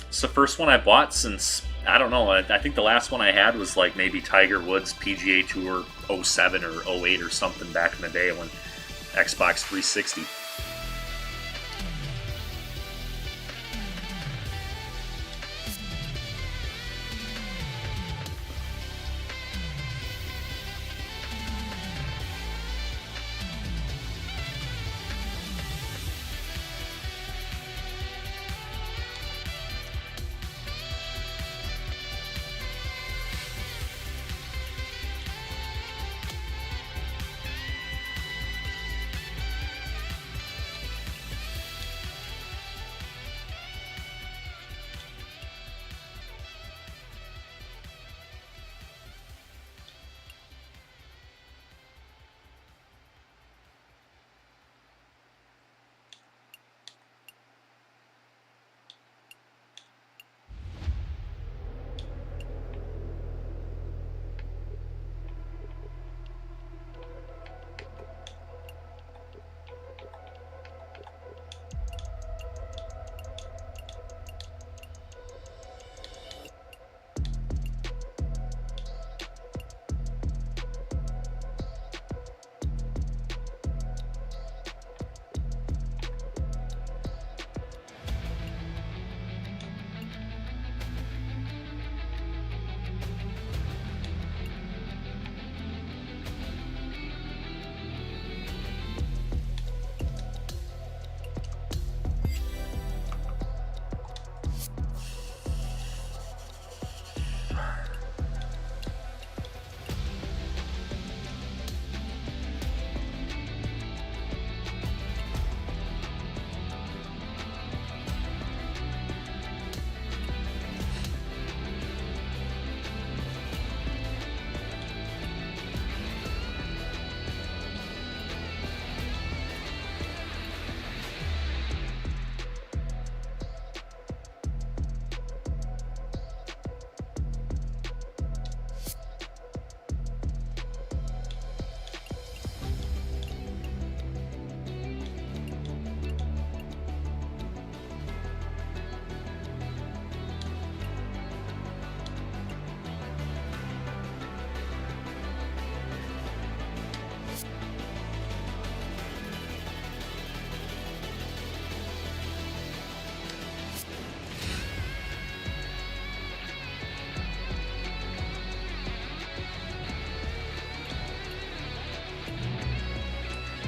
It's the first one I bought since, I don't know, I think the last one I had was like maybe Tiger Woods PGA Tour 07 or 08 or something back in the day when Xbox 360.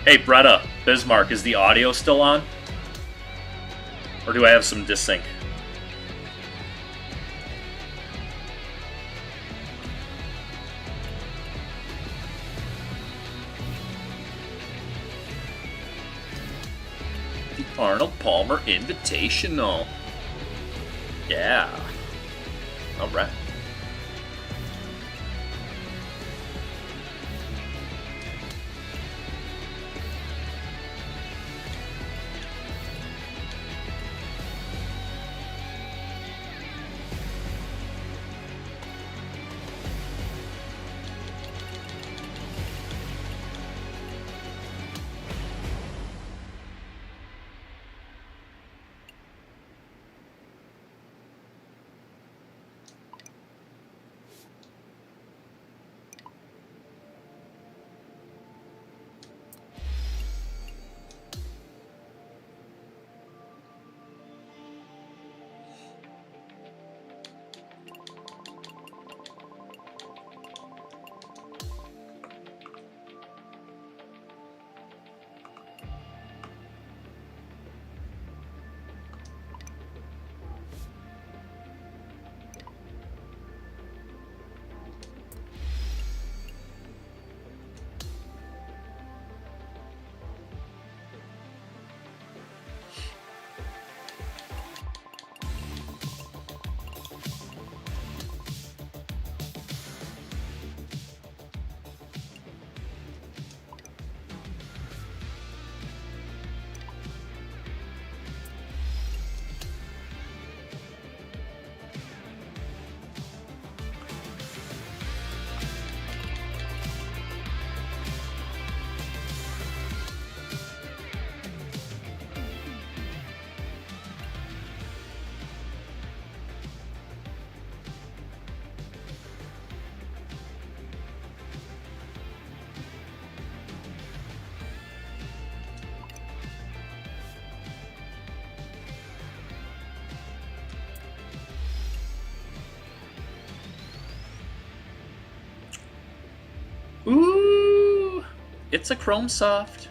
Hey, Bretta, Bismarck, is the audio still on? Or do I have some dissync? The Arnold Palmer Invitational. Yeah. All right. It's a Chrome Soft.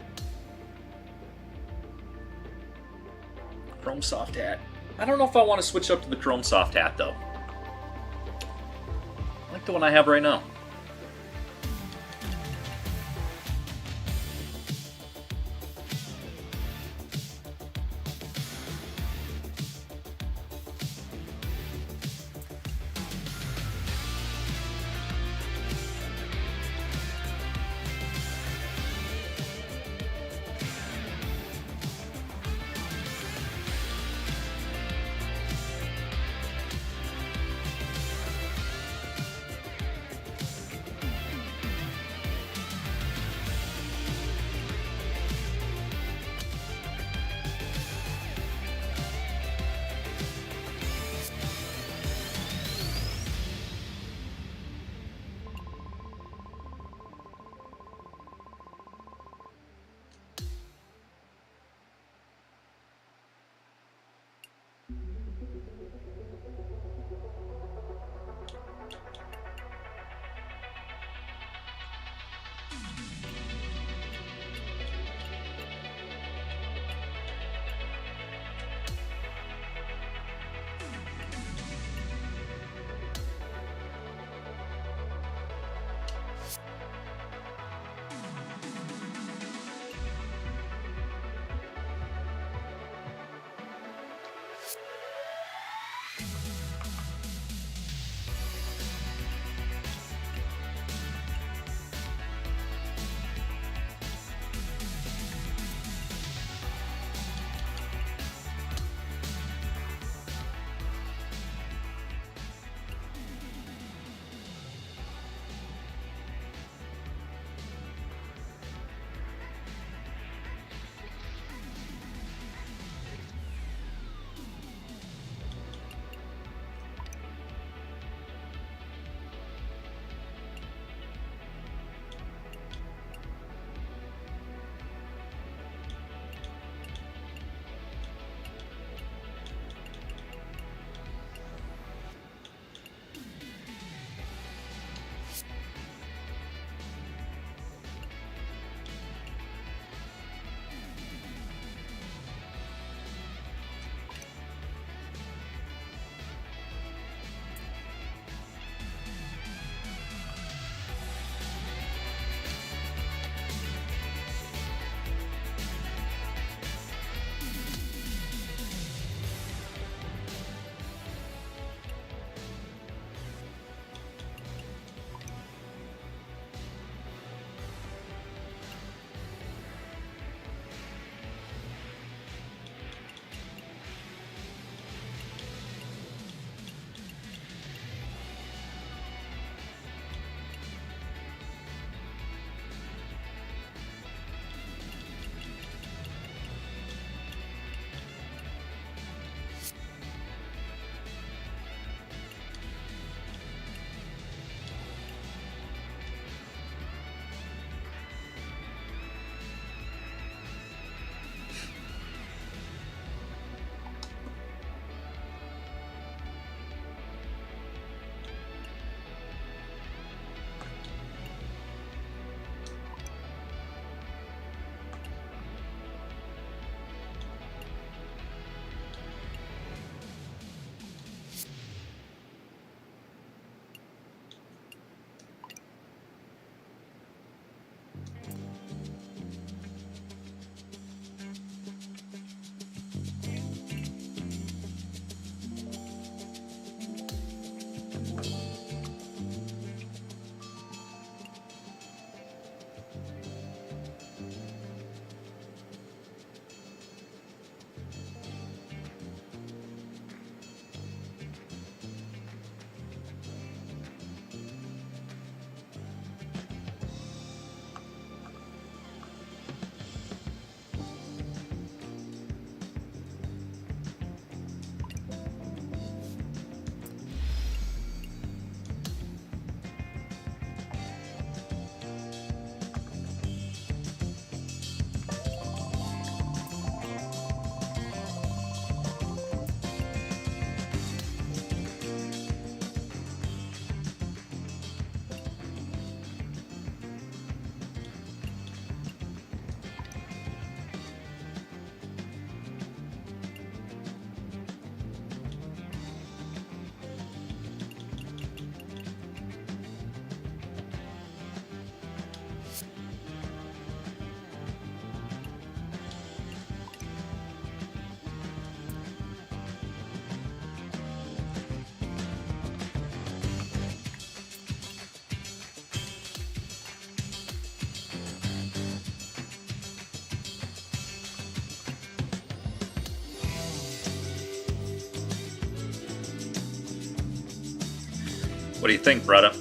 Chrome Soft hat. I don't know if I want to switch up to the Chrome Soft hat, though. I like the one I have right now. What do you think, Bretta?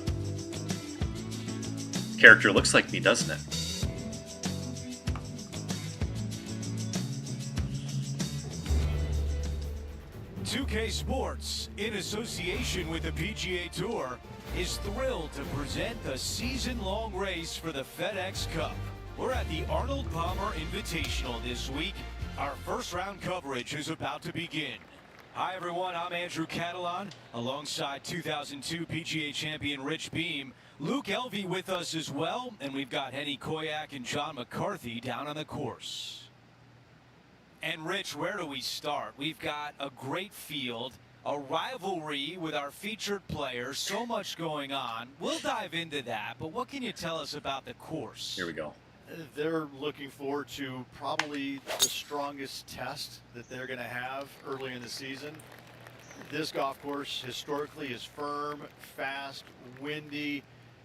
Character looks like me, doesn't it? .2K Sports, in association with the PGA Tour, is thrilled to present the season-long race for the FedEx Cup. We're at the Arnold Palmer Invitational this week. Our first round coverage is about to begin. Hi everyone, I'm Andrew Catalan, alongside 2002 PGA champion Rich Beam. Luke Elvey with us as well, and we've got Henny Koyak and John McCarthy down on the course. And Rich, where do we start? We've got a great field, a rivalry with our featured players, so much going on. We'll dive into that, but what can you tell us about the course? Here we go. They're looking forward to probably the strongest test that they're going to have early in the season. This golf course historically is firm, fast, windy,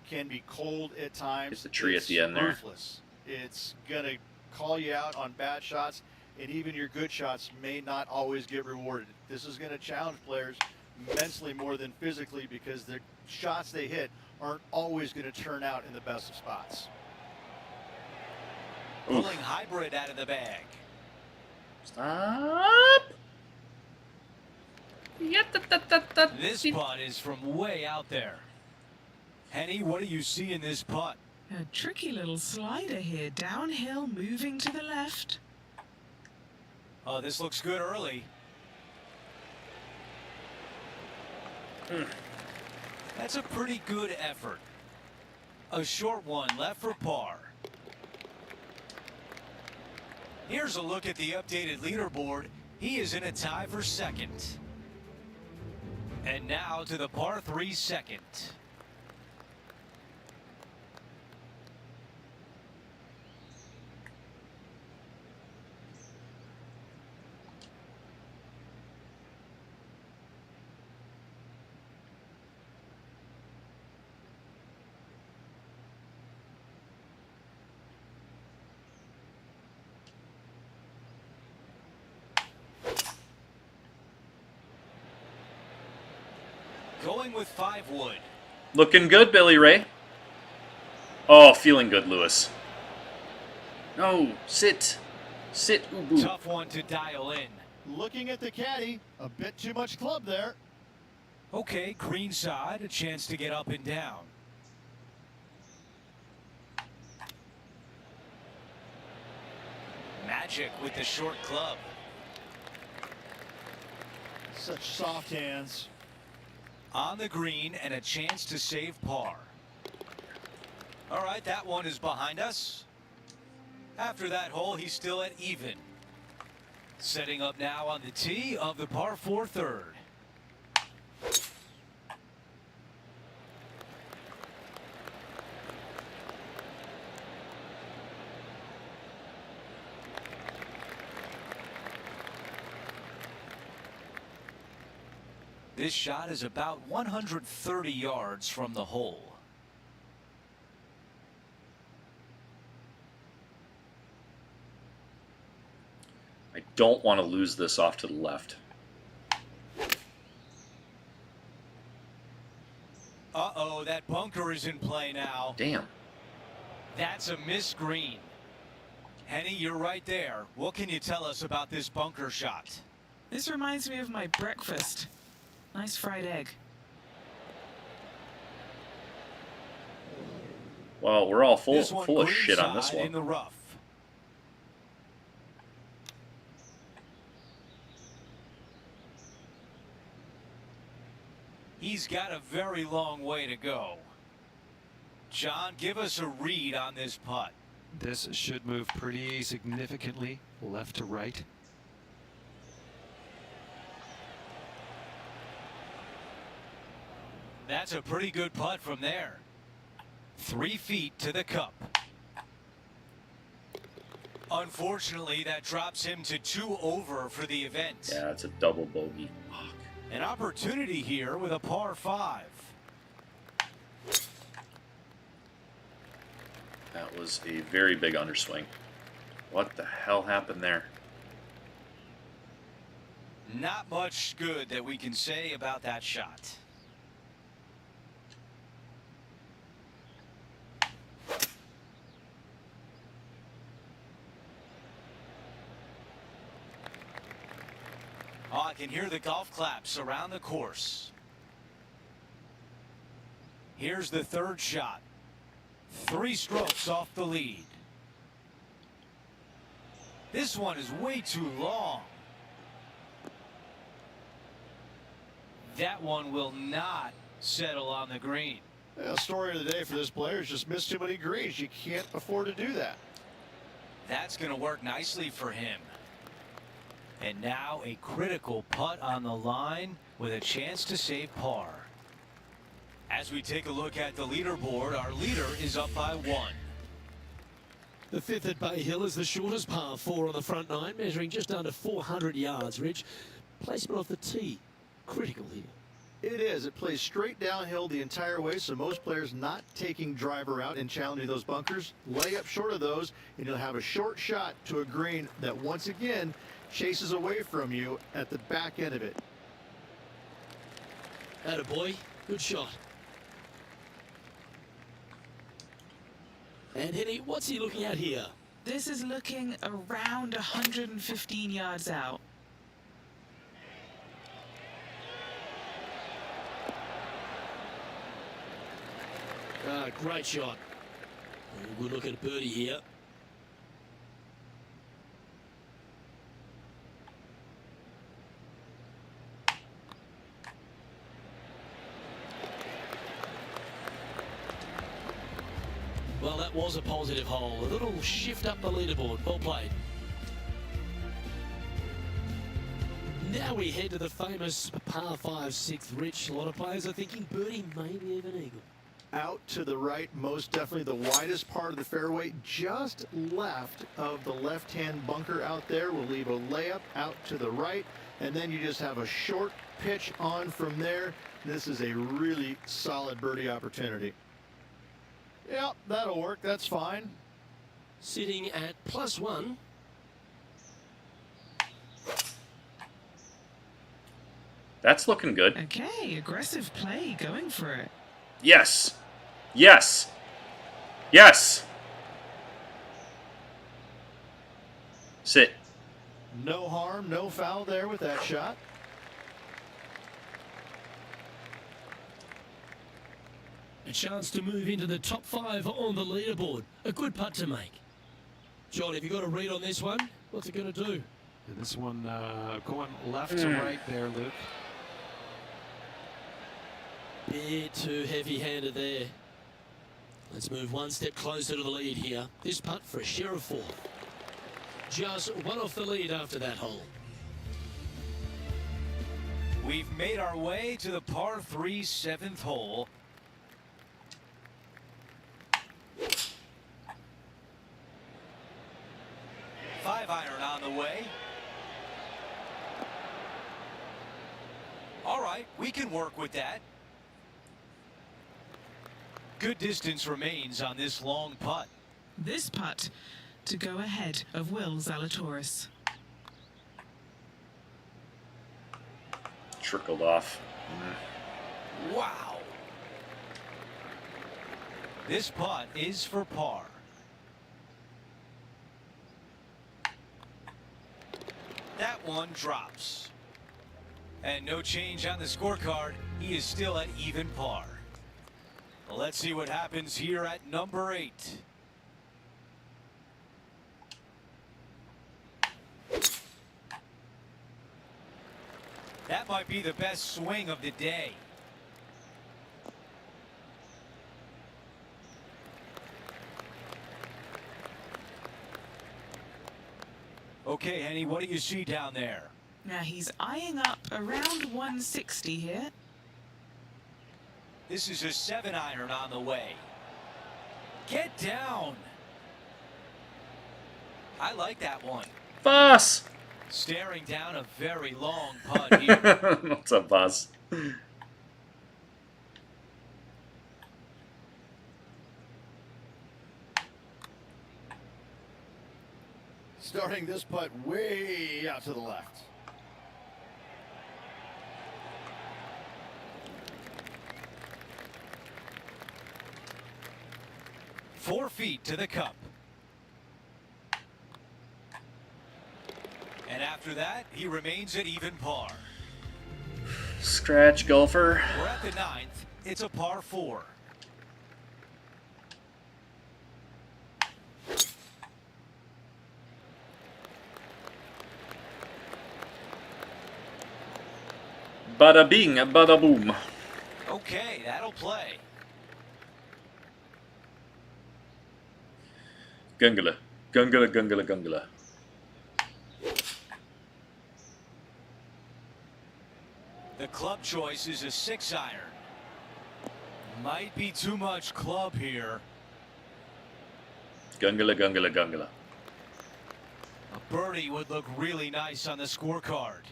can be cold at times. There's the tree at the end there. Ruthless. It's going to call you out on bad shots, and even your good shots may not always get rewarded. This is going to challenge players mentally more than physically, because the shots they hit aren't always going to turn out in the best of spots. Pulling hybrid out of the bag. Stop. This putt is from way out there. Henny, what do you see in this putt? A tricky little slider here, downhill, moving to the left. Oh, this looks good early. That's a pretty good effort. A short one left for par. Here's a look at the updated leaderboard. He is in a tie for second. And now to the par 3 second. Going with 5 wood. Looking good, Billy Ray. Oh, feeling good, Lewis. No, sit. Sit, Ubu. Tough one to dial in. Looking at the caddy, a bit too much club there. Okay, green side, a chance to get up and down. Magic with the short club. Such soft hands. On the green and a chance to save par. All right, that one is behind us. After that hole, he's still at even. Setting up now on the tee of the par 4 third. This shot is about 130 yards from the hole. I don't want to lose this off to the left. Uh-oh, that bunker is in play now. Damn. That's a missed green. Henny, you're right there. What can you tell us about this bunker shot? This reminds me of my breakfast. Nice fried egg. Well, we're all full This one of shit on this greenside one. in the rough. He's got a very long way to go. John, give us a read on this putt. This should move pretty significantly left to right. That's a pretty good putt from there. 3 feet to the cup. Unfortunately, that drops him to 2 over for the event. Yeah, it's a double bogey. Fuck. An opportunity here with a par 5. That was a very big underswing. What the hell happened there? Not much good that we can say about that shot. I can hear the golf claps around the course. Here's the third shot. 3 strokes off the lead. This one is way too long. That one will not settle on the green. The story of the day for this player is just missed too many greens. You can't afford to do that. That's going to work nicely for him. And now a critical putt on the line with a chance to save par. As we take a look at the leaderboard, our leader is up by 1. The 5th at Bay Hill is the shortest par 4 on the front 9, measuring just under 400 yards, Rich. Placement off the tee, critical here. It is. It plays straight downhill the entire way, so most players not taking driver out and challenging those bunkers. Lay up short of those, and you'll have a short shot to a green that once again chases away from you at the back end of it. Attaboy, good shot. And Henny, what's he looking at here? This is looking around 115 yards out. Great shot. Good look at a birdie here. Well, that was a positive hole. A little shift up the leaderboard. Well played. Now we head to the famous par 5 6th. Rich, a lot of players are thinking birdie, maybe even eagle. Out to the right, most definitely the widest part of the fairway, just left of the left-hand bunker out there. We'll leave a layup out to the right, and then you just have a short pitch on from there. This is a really solid birdie opportunity. Yeah, that'll work. That's fine. Sitting at +1. That's looking good. Okay, aggressive play, going for it. Yes. Yes. Yes. Sit. No harm, no foul there with that shot. A chance to move into the top 5 on the leaderboard. A good putt to make. John, have you got a read on this one? What's it going to do? And this one going left to right there, Luke. Bit too heavy-handed there. Let's move one step closer to the lead here. This putt for a share of 4. Just one off the lead after that hole. We've made our way to the par 3 7th hole. Five iron on the way. All right, we can work with that. Good distance remains on this long putt. This putt to go ahead of Will Zalatoris. Trickled off. Wow. This putt is for par. That one drops. And no change on the scorecard. He is still at even par. Let's see what happens here at number 8. That might be the best swing of the day. Okay, Henny, what do you see down there? Now he's eyeing up around 160 here. This is a 7 iron on the way. Get down. I like that one. Boss! Staring down a very long putt here. What's up, boss? Starting this putt way out to the left. Four feet to the cup. And after After that, he remains at even par. Scratch golfer. We're at the 9th. It's a par 4. Bada bing, bada boom. Okay, that'll play. Gungala, gungala, gungala, gungala. The club choice is a 6-iron. Might be too much club here. Gungala, gungala, gungala. A birdie would look really nice on the scorecard.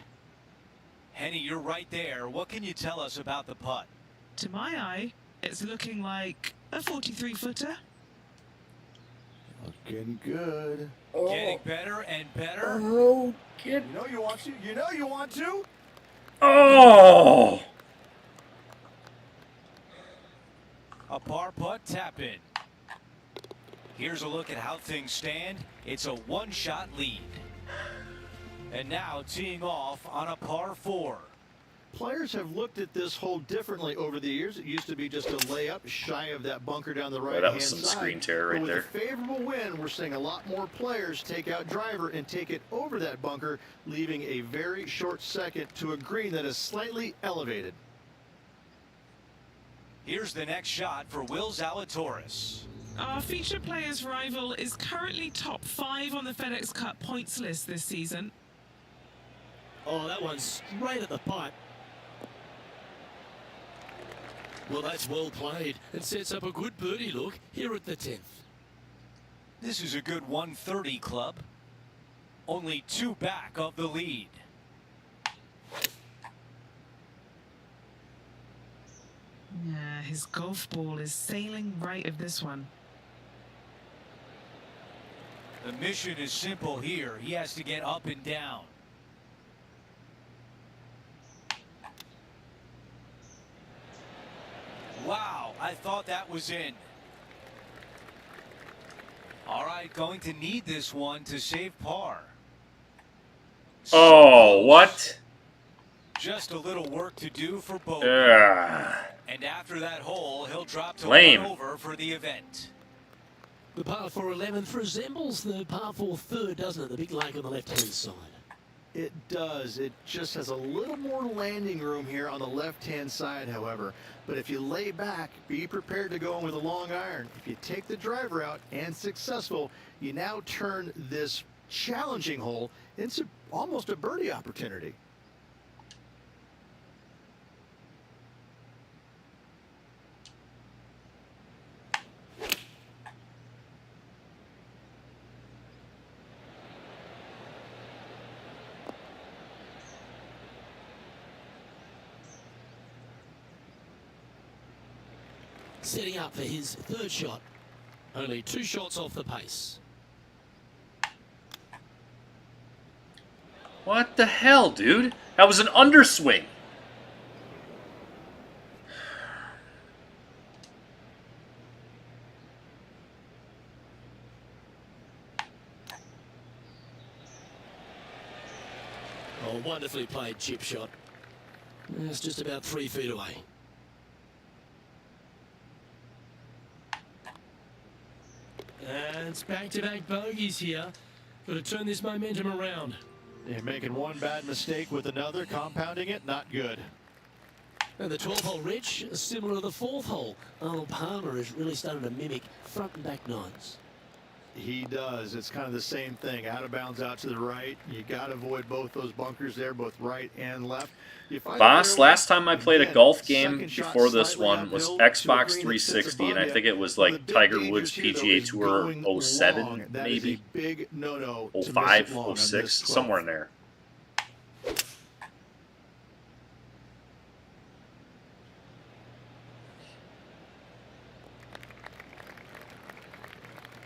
Henny, you're right there. What can you tell us about the putt? To my eye, it's looking like a 43-footer. Looking good. Getting better and better. Oh, get. You know you want to. You know you want to. Oh! A par putt tap in. Here's a look at how things stand. It's a one-shot lead. And now teeing off on a par 4. Players have looked at this hole differently over the years. It used to be just a layup shy of that bunker down the right-hand that was some side. screen tear right But there. with a favorable wind, we're seeing a lot more players take out driver and take it over that bunker, leaving a very short second to a green that is slightly elevated. Here's the next shot for Will Zalatoris. Our featured players rival is currently top 5 on the FedEx Cup points list this season. Oh, that one's straight at the pipe. Well, that's well played and sets up a good birdie look here at the 10th. This is a good 130 club. Only 2 back of the lead. Yeah, his golf ball is sailing right of this one. The mission is simple here. He has to get up and down. Wow, I thought that was in. All right, going to need this one to save par. Oh, what? Just a little work to do for both. Ugh. And after that hole, he'll drop to Lame. 1 over for the event. The par 4 11th resembles the par 4 third, doesn't it? The big lake on the left-hand side. It does. It just has a little more landing room here on the left-hand side, however. But if you lay back, be prepared to go in with a long iron. If you take the driver out and successful, you now turn this challenging hole into almost a birdie opportunity. Setting up for his third shot. Only 2 shots off the pace. What the hell, dude? That was an underswing. Oh, wonderfully played chip shot. It's just about 3 feet away. And it's back-to-back bogeys here. Got to turn this momentum around. They're making one bad mistake with another, compounding it, not good. And the 12th hole, Rich, similar to the 4th hole. Arnold Palmer is really starting to mimic front and back nines. He does. It's kind of the same thing. Out of bounds out to the right. You got to avoid both those bunkers there, both right and left. Boss, last time I played a golf game before this one was Xbox 360, and I think it was like Tiger Woods PGA Tour 07, maybe. Big no-no. 05, 06, somewhere in there.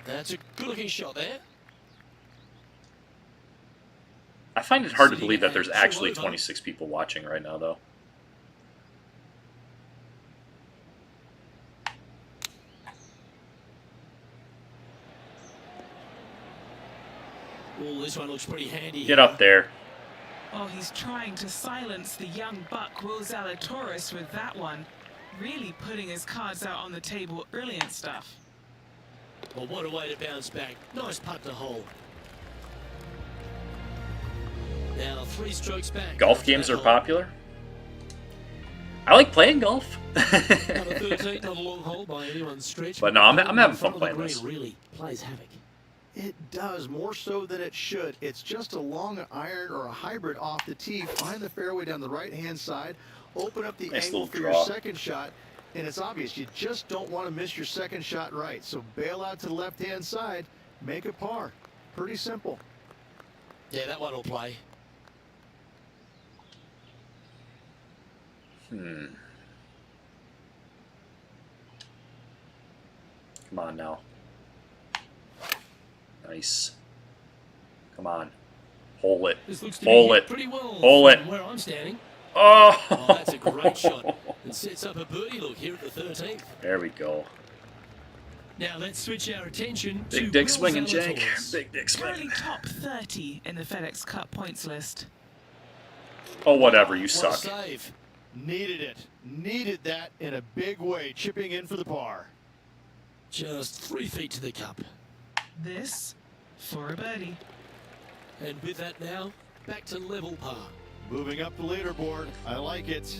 That's a good-looking shot there. I find it hard to believe that there's actually 26 people watching right now, though. Oh, this one looks pretty handy. Get up there. Oh, he's trying to silence the young buck Will Zalatoris with that one. Really putting his cards out on the table early and stuff. Well, what a way to bounce back. Nice putt to hole. Now 3 strokes back. Golf games are popular. I like playing golf. Number 13, not a long hole by anyone's stretch. But no, I'm having fun playing this. this. Really plays havoc. It does, more so than it should. It's just a long iron or a hybrid off the tee. Find the fairway down the right-hand side. Open up the Nice angle little for draw. your second shot. And it's obvious, you just don't want to miss your second shot right. So bail out to the left-hand side. Make a par. Pretty simple. Yeah, that one will play. Come on now. Nice. Come on. Hole it. This looks to Hole be it. pretty well Hole it. from where I'm standing. Oh! Oh, that's a great shot. And sets up a birdie look here at the 13th. There we go. Now let's switch our attention to Big dick Will swinging, Jake. Zalatoris. Big dick Currently swinging. top 30 in the FedEx Cup points list. Oh, whatever. You What a suck. save. Needed it. Needed that in a big way. Chipping in for the par. Just 3 feet to the cup. This for a birdie. And with that now, back to level par. Moving up the leaderboard. I like it.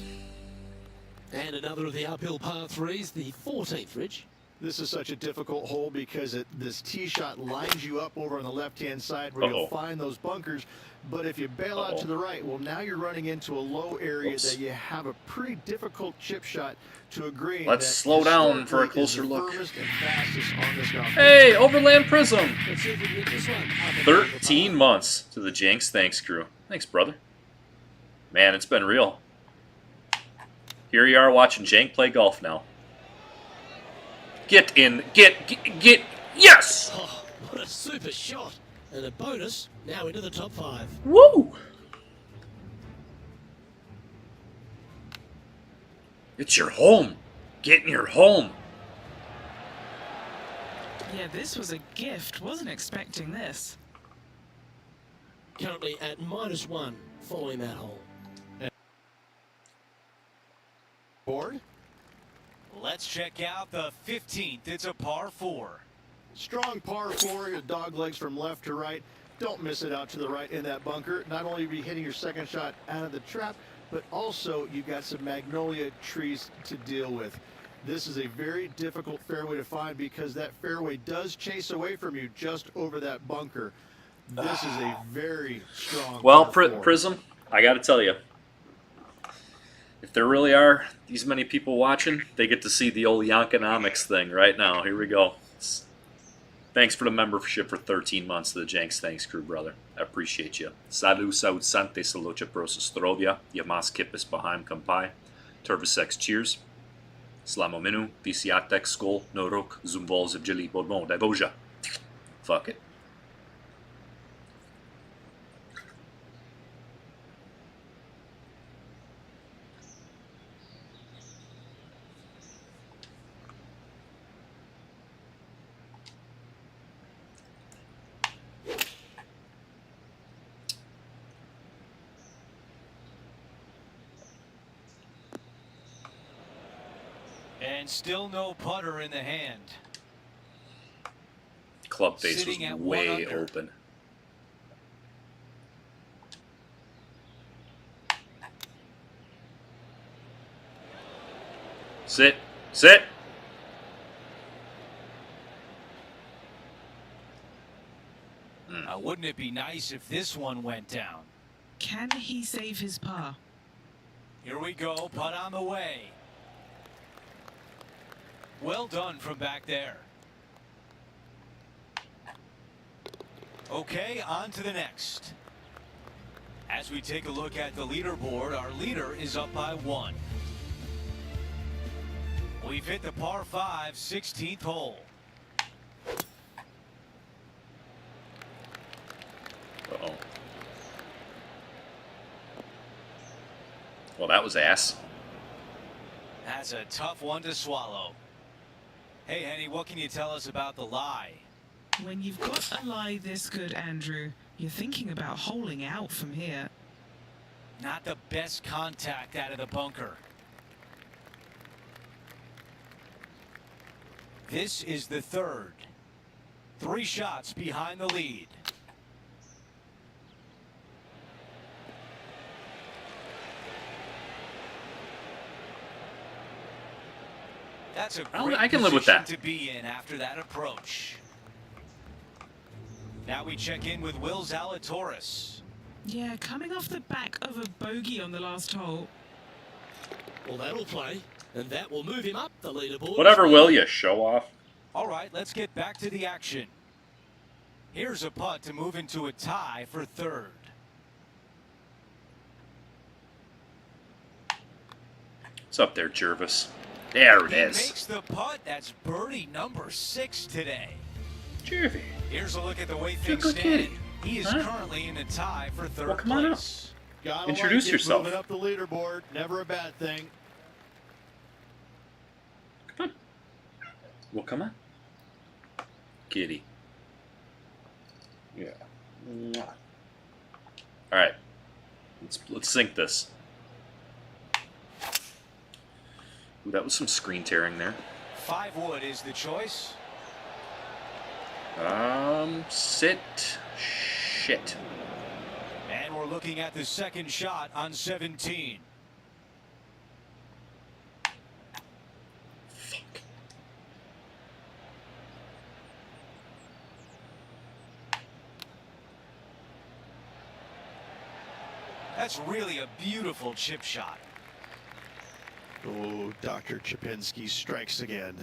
And another of the uphill par 3s, the 14th, Rich. This is such a difficult hole because this tee shot lines you up over on the left-hand side where you'll find those bunkers. But if you bail out to the right, well, now you're running into a low area that you have a pretty difficult chip shot to a green. Let's that slow down for a historically is closer the look. firmest and fastest on this golf course. Hey, Overland Prism. Let's see if we can get this one up and over 13 par. months to the Jenks Thanks crew. Thanks, brother. Man, it's been real. Here you are watching Jank play golf now. Get in. Get. Yes! Oh, what a super shot. And a bonus, now into the top 5. Woo! It's your home. Get in your home. Yeah, this was a gift. Wasn't expecting this. Currently at -1 following that hole. Board. Let's check out the 15th. It's a par 4. Strong par 4, your dog legs from left to right. Don't miss it out to the right in that bunker. Not only will you be hitting your second shot out of the trap, but also you've got some magnolia trees to deal with. This is a very difficult fairway to find because that fairway does chase away from you just over that bunker. This is a very strong Well, par 4. Prism, I got to tell you, if there really are these many people watching, they get to see the old Yonkonomics thing right now. Here we go. Thanks for the membership for 13 months to the Jenks Thanks crew, brother. I appreciate you. Salut, saud sante, salocha prosa strovia, yamas kipis bahaim kampai, turvisex cheers, slamominu, visiatek skol, norok, zumbol zivjili bodmon, divoja. Fuck it. And still no putter in the hand. Club face was Sitting at way 1 under. open. Sit. Sit. Now, wouldn't it be nice if this one went down? Can he save his par? Here we go, putt on the way. Well done from back there. Okay, on to the next. As we take a look at the leaderboard, our leader is up by 1. We've hit the par 5, 16th hole. Uh-oh. Well, that was ass. That's a tough one to swallow. Hey, Henny, what can you tell us about the lie? When you've got a lie this good, Andrew, you're thinking about holing out from here. Not the best contact out of the bunker. This is the third. 3 shots behind the lead. That's a great I can live with that. position to be in after that approach. Now we check in with Will Zalatoris. Yeah, coming off the back of a bogey on the last hole. Well, that'll play, and that will move him up the leaderboard. Whatever, will you? Show off. All right, let's get back to the action. Here's a putt to move into a tie for third. What's up there, Jervis? There it He is. makes the putt. That's birdie number 6 today. Jervy. Here's a look at the way You're a things good stand. kitty. He is Huh? currently in a tie for third Well, come on up. place. Gotta Introduce like it, yourself. Moving up the leaderboard, never a bad thing. Come on. Well, come on. Kitty. Yeah. Mwah. All right. Let's sync this. Ooh, that was some screen tearing there. 5 wood is the choice. Sit. Shit. And we're looking at the second shot on 17. Fuck. That's really a beautiful chip shot. Oh, Dr. Chapinski strikes again.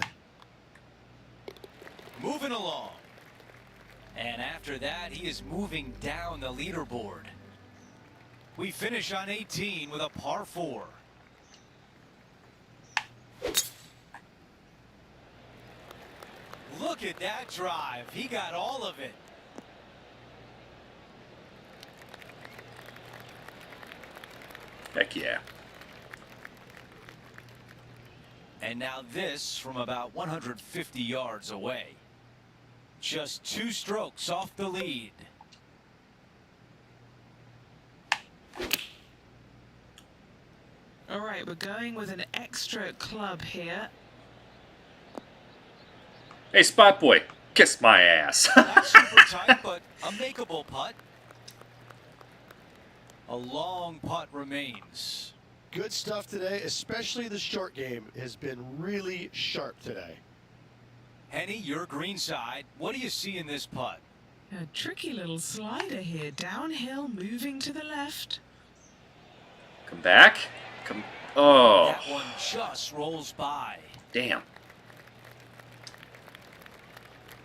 Moving along. And after that, he is moving down the leaderboard. We finish on 18 with a par 4. Look at that drive. He got all of it. Heck yeah. And now this from about 150 yards away. Just 2 strokes off the lead. All right, we're going with an extra club here. Hey, Spot Boy, kiss my ass. Not super tight, but a makeable putt. A long putt remains. Good stuff today, especially the short game has been really sharp today. Henny, your green side. What do you see in this putt? A tricky little slider here, downhill, moving to the left. Come back. Come. Oh, That one just rolls by. damn.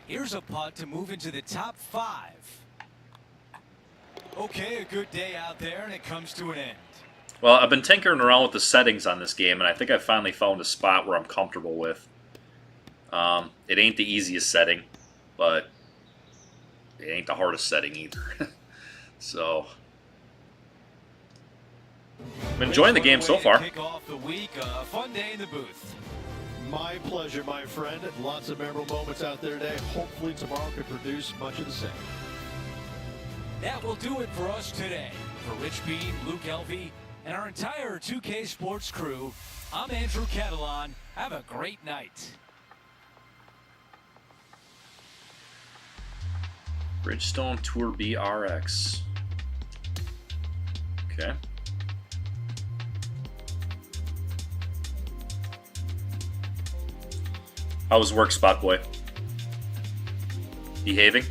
Here's a putt to move into the top 5. Okay, a good day out there, and it comes to an end. Well, I've been tinkering around with the settings on this game, and I think I finally found a spot where I'm comfortable with. It ain't the easiest setting, but it ain't the hardest setting either. So, I'm enjoying the game so far. Kick off the week, a fun day in the booth. My pleasure, my friend. Lots of memorable moments out there today. Hopefully tomorrow could produce much of the same. That will do it for us today. For Rich Bean, Luke Elvey, and our entire 2K Sports crew, I'm Andrew Catalan. Have a great night. Bridgestone Tour BRX. Okay. How was work, Spot Boy? Behaving?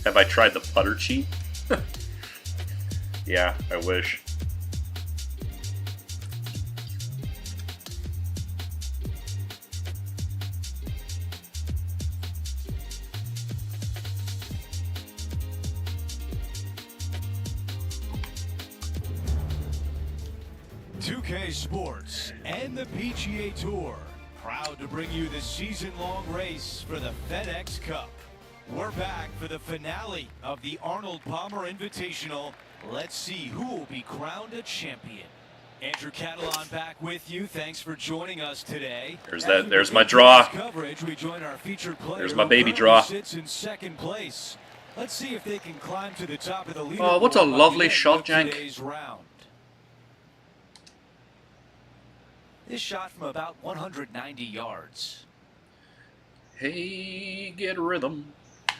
Have I tried the putter cheat? Yeah, I wish. Sports and the PGA Tour, proud to bring you the season-long race for the FedEx Cup. We're back for the finale of the Arnold Palmer Invitational. Let's see who will be crowned a champion. Andrew Catalan back with you. Thanks for joining us today. There's my draw. Coverage, we join our featured player There's my who baby currently draw. Sits in second place. Let's see if they can climb to the top of the leaderboard. Oh, what's a by the lovely end shot, of Jank. today's round. This shot from about 190 yards. Hey, get rhythm.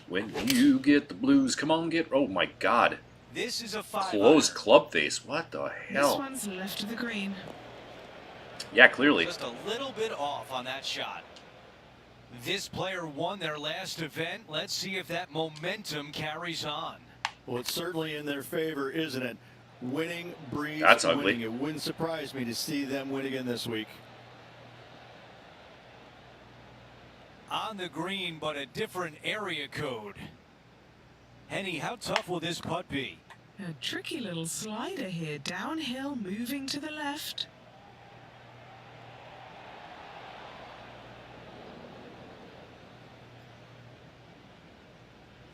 When you get the blues, come on, get. Oh my God. This is a 5-iron. Closed club face. What the This hell? one's left of the green. Yeah, clearly. Just a little bit off on that shot. This player won their last event. Let's see if that momentum carries on. Well, it's certainly in their favor, isn't it? Winning breeds That's ugly. winning. It wouldn't surprise me to see them win again this week. On the green, but a different area code. Henny, how tough will this putt be? A tricky little slider here. Downhill, moving to the left.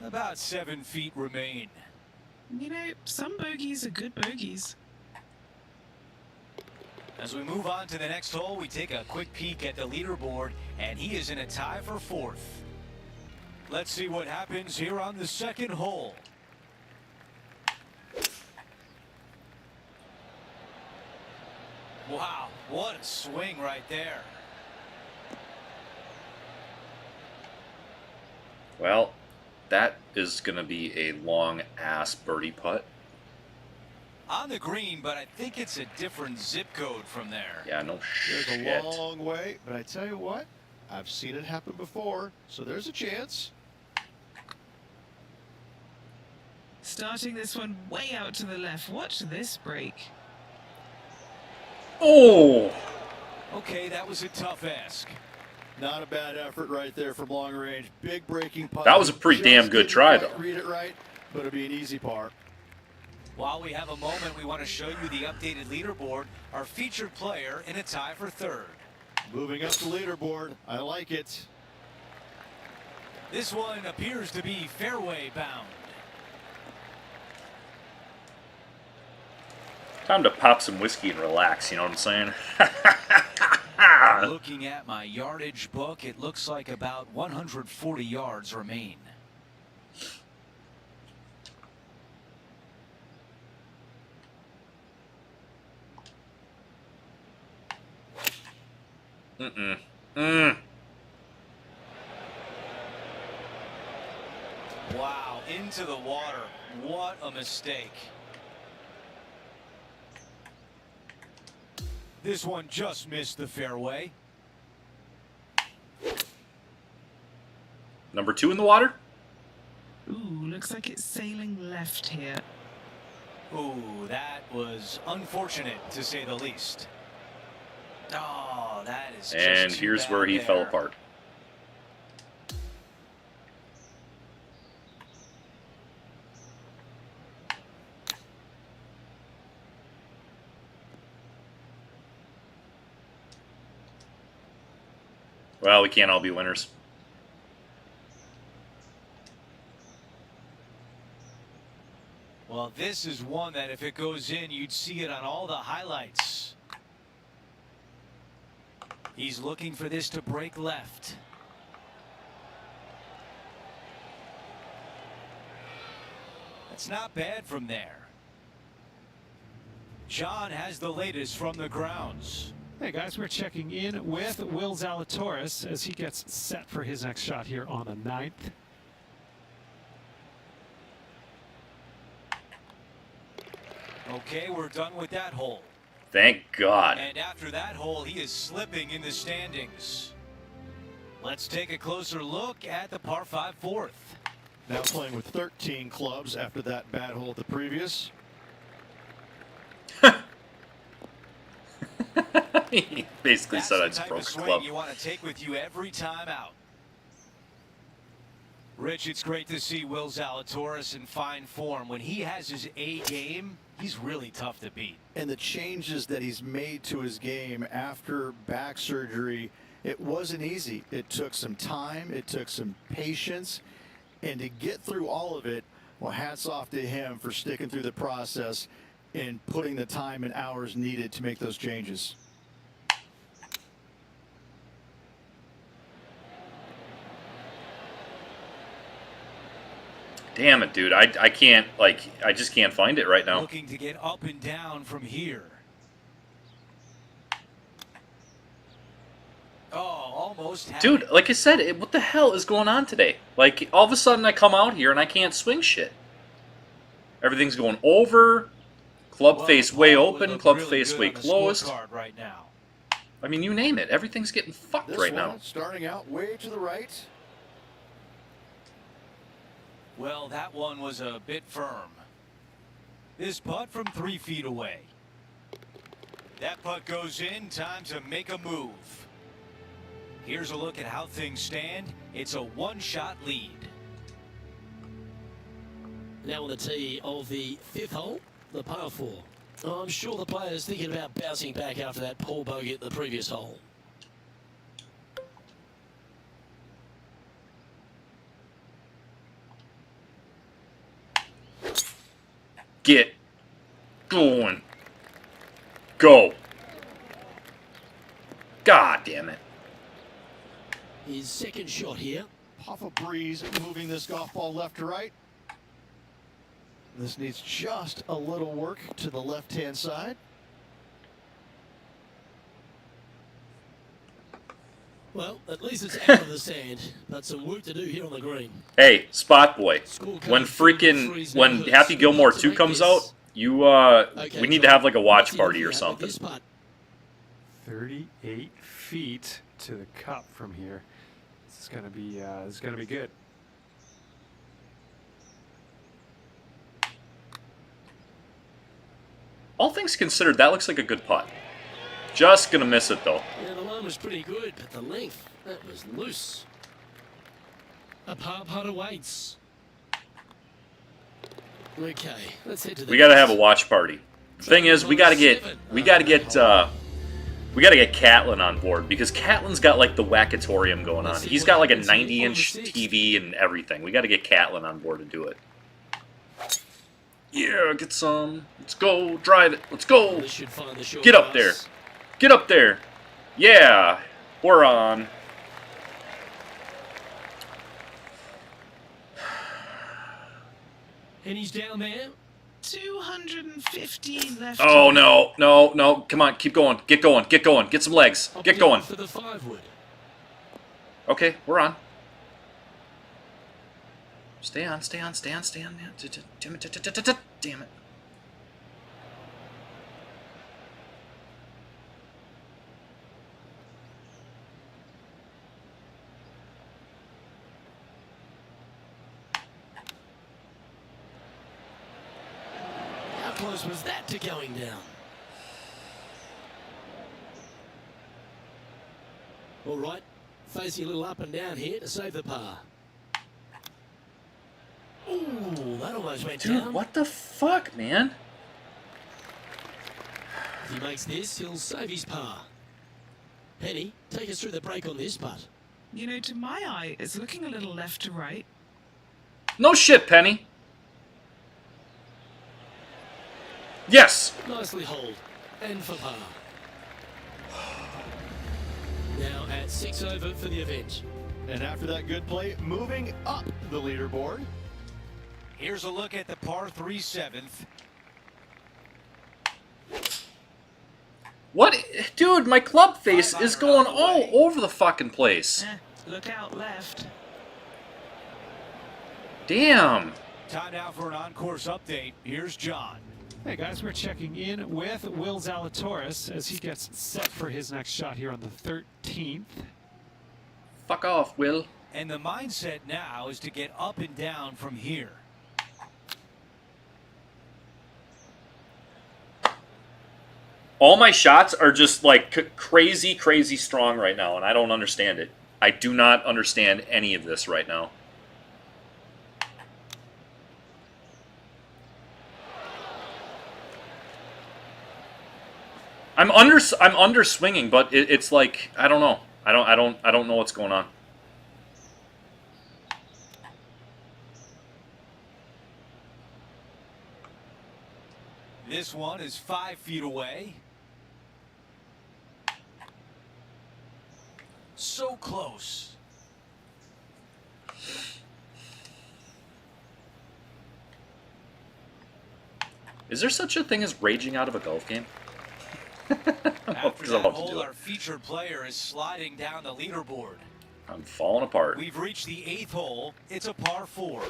About 7 feet remain. You know, some bogeys are good bogeys. As we move on to the next hole, we take a quick peek at the leaderboard, and he is in a tie for 4th. Let's see what happens here on the second hole. Wow, what a swing right there. Well, that is going to be a long-ass birdie putt. On the green, but I think it's a different zip code from there. Yeah, no There's shit. a long way, but I tell you what, I've seen it happen before, so there's a chance. Starting this one way out to the left. Watch this break. Oh! Okay, that was a tough ask. Not a bad effort right there from long range. Big breaking putt. That was a pretty Just damn good didn't try, quite though. Read it right, but it'll be an easy par. While we have a moment, we want to show you the updated leaderboard. Our featured player in a tie for 3rd. Moving up the leaderboard. I like it. This one appears to be fairway bound. Time to pop some whiskey and relax, you know what I'm saying? Looking at my yardage book, it looks like about 140 yards remain. Wow, into the water. What a mistake. This one just missed the fairway. Number 2 in the water? Ooh, looks like it's sailing left here. Ooh, that was unfortunate to say the least. Oh, that is just And too here's bad where he there. fell apart. Well, we can't all be winners. Well, this is one that if it goes in, you'd see it on all the highlights. He's looking for this to break left. That's not bad from there. John has the latest from the grounds. Hey guys, we're checking in with Will Zalatoris as he gets set for his next shot here on the 9th. Okay, we're done with that hole. Thank God. And after that hole, he is slipping in the standings. Let's take a closer look at the par 5 4th. Now playing with 13 clubs after that bad hole at the previous. He basically That's said the I just type broke of a swing club. you want to take with you every time out. Rich, it's great to see Will Zalatoris in fine form. When he has his A game, he's really tough to beat. And the changes that he's made to his game after back surgery, it wasn't easy. It took some time. It took some patience. And to get through all of it, well, hats off to him for sticking through the process in putting the time and hours needed to make those changes. Damn it, dude. I can't, like, I just can't find it right now. Looking to get up and down from here. Oh, almost had Dude, it. like I said, what the hell is going on today? Like, all of a sudden I come out here and I can't swing shit. Everything's going over. Club face way open. Club face way closed. Right now. I mean, you name it. Everything's getting fucked This right one now. starting out way to the right. Well, that one was a bit firm. This putt from 3 feet away. That putt goes in. Time to make a move. Here's a look at how things stand. It's a one-shot lead. Now on the tee of the 5th hole, the par 4. I'm sure the player's thinking about bouncing back after that poor bogey at the previous hole. Get going. Go. God damn it. His second shot here. Puff a breeze moving this golf ball left to right. This needs just a little work to the left-hand side. Well, at least it's out of the sand, but some work to do here on the green. Hey, Spot Boy. Scorecard When threes now when hurts. Happy Gilmore To 2 make comes this. out, you Okay, we need to John, have like a watch what's he party or looking at something. with this putt? 38 feet to the cup from here. This is gonna be good. All things considered, that looks like a good putt. Just gonna miss it though. Yeah, the line was pretty good, but the length, that was loose. A par putt awaits. Okay, let's head to the We gotta have a next. watch party. The thing is, we gotta get Catlin on board because Catlin's got like the wackatorium going on. He's got like a 90-inch TV and everything. We gotta get Catlin on board to do it. Yeah, get some. Let's go. Drive it. Let's go. This should find the short Get up there. grass. Get up there. Yeah, we're on. And he's down there. 215 left. Oh no, no, no! Come on, keep going. Get going. Get going. Get some legs. Get Opting going. For the 5-wood. Okay, we're on. Stay on, stay on, stay on, stay on. Damn it, damn it. How close was that to going down? All right, facing a little up and down here to save the par. Ooh, that almost went Dude, down. what the fuck, man? If he makes this, he'll save his par. Penny, take us through the break on this putt. You know, to my eye, it's looking a little left to right. No shit, Penny. Yes. Nicely holed. And for par. Now at 6 over for the event. And after that good play, moving up the leaderboard. Here's a look at the par 3 7th. What? Dude, my club face is going all over the fucking place. Look out left. Damn. Time now for an on-course update. Here's John. Hey guys, we're checking in with Will Zalatoris as he gets set for his next shot here on the 13th. Fuck off, Will. And the mindset now is to get up and down from here. All my shots are just like crazy, crazy strong right now, and I don't understand it. I do not understand any of this right now. I'm under swinging, but it's like I don't know. I don't know what's going on. This one is 5 feet away. So close. Is there such a thing as raging out of a golf game? After Because I'm that about to hole, do our it. featured player is sliding down the leaderboard. I'm falling apart. We've reached the 8th hole. It's a par 4.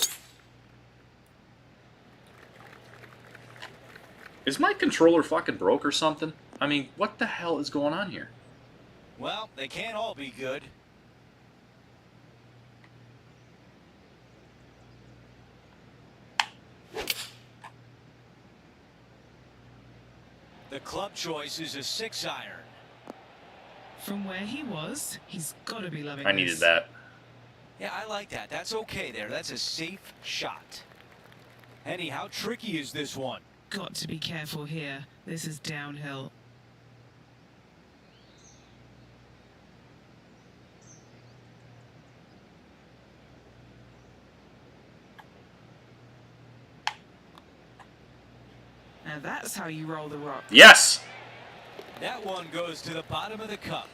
Is my controller fucking broke or something? I mean, what the hell is going on here? Well, they can't all be good. The club choice is a 6-iron. From where he was, he's got to be loving I this. needed that. Yeah, I like that. That's okay there. That's a safe shot. Henny, how tricky is this one? Got to be careful here. This is downhill. Now that's how you roll the rock. Yes! That one goes to the bottom of the cup.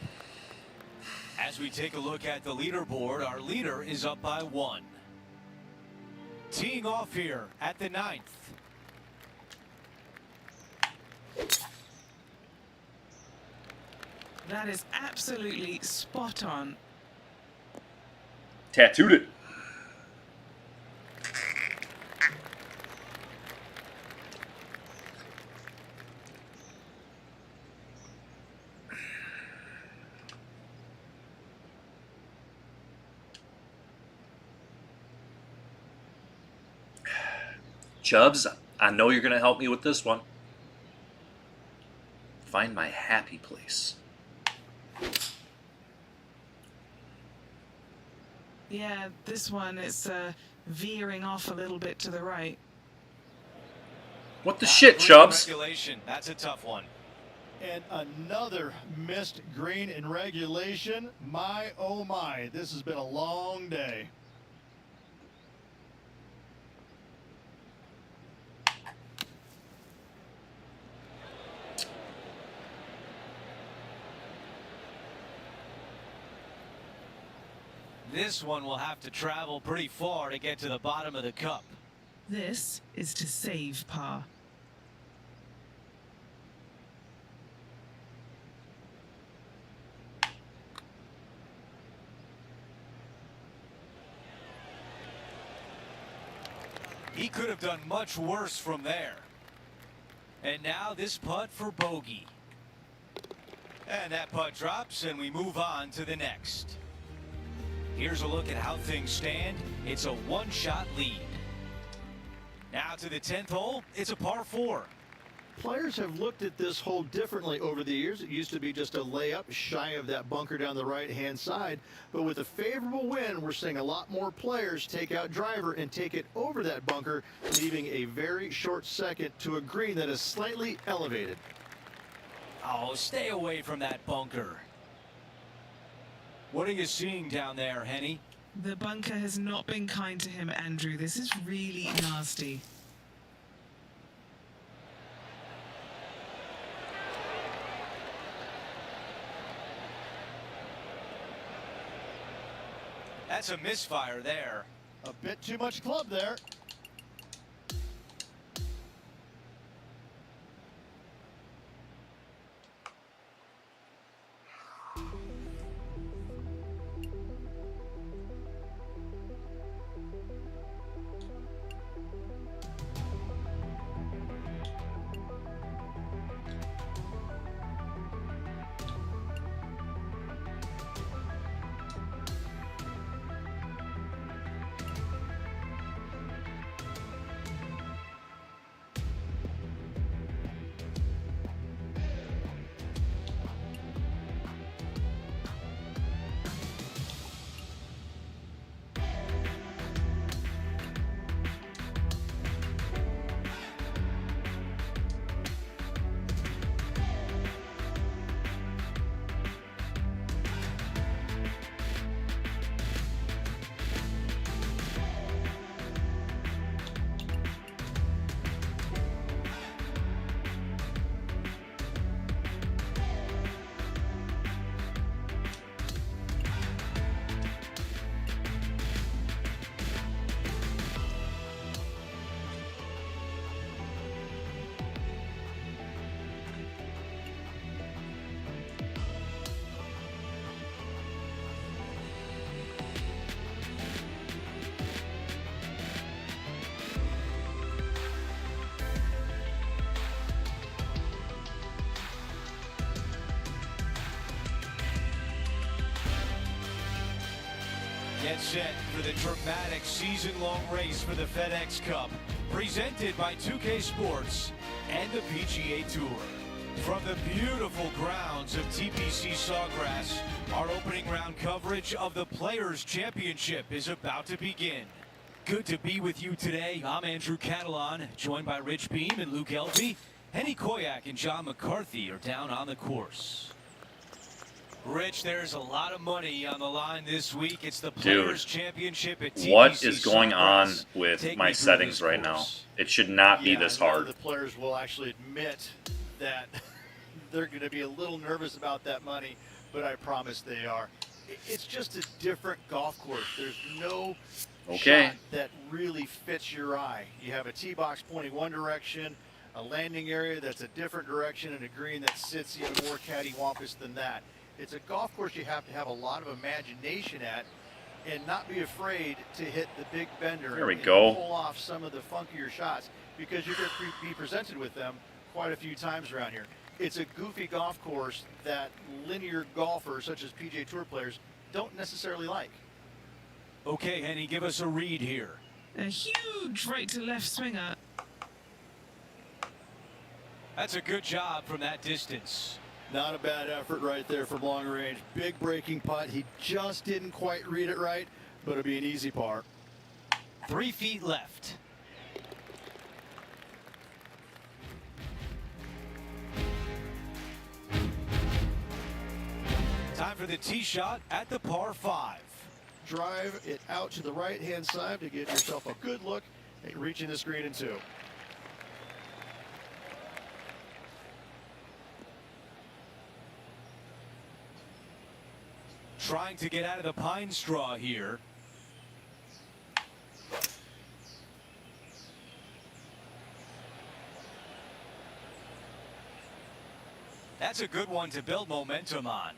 As we take a look at the leaderboard, our leader is up by 1. Teeing off here at the 9th. That is absolutely spot on. Tattooed it. Chubbs, I know you're going to help me with this one. Find my happy place. Yeah, this one is veering off a little bit to the right. What the shit, Chubbs? Regulation. That's a tough one. And another missed green in regulation. My, oh my, this has been a long day. This one will have to travel pretty far to get to the bottom of the cup. This is to save par. He could have done much worse from there. And now this putt for bogey. And that putt drops, and we move on to the next. Here's a look at how things stand. It's a one-shot lead. Now to the 10th hole. It's a par 4. Players have looked at this hole differently over the years. It used to be just a layup shy of that bunker down the right-hand side. But with a favorable wind, we're seeing a lot more players take out driver and take it over that bunker, leaving a very short second to a green that is slightly elevated. Oh, stay away from that bunker. What are you seeing down there, Henny? The bunker has not been kind to him, Andrew. This is really nasty. That's a misfire there. A bit too much club there. Get set for the dramatic season-long race for the FedEx Cup, presented by 2K Sports and the PGA Tour. From the beautiful grounds of TPC Sawgrass, our opening round coverage of the Players' Championship is about to begin. Good to be with you today. I'm Andrew Catalan, joined by Rich Beam and Luke Elvey. Henny Koyak and John McCarthy are down on the course. Rich, there's a lot of money on the line this week. It's the Players' Championship at TPC What is going on Sawgrass. with Take my me through settings this right now? course. It should not be Yeah, this none of hard. The players will actually admit that they're going to be a little nervous about that money, but I promise they are. It's just a different golf course. There's no Okay. shot that really fits your eye. You have a tee box pointing one direction, a landing area that's a different direction, and a green that sits even more cattywampus than that. It's a golf course you have to have a lot of imagination at and not be afraid to hit the big bender There we and go. pull off some of the funkier shots because you're going to be presented with them quite a few times around here. It's a goofy golf course that linear golfers such as PGA Tour players don't necessarily like. Okay, Henny, give us a read here. A huge right to left swinger. That's a good job from that distance. Not a bad effort right there from long range. Big breaking putt. He just didn't quite read it right, but it'll be an easy par. 3 feet left. Time for the tee shot at the par 5. Drive it out to the right-hand side to give yourself a good look at reaching this green in 2. Trying to get out of the pine straw here. That's a good one to build momentum on.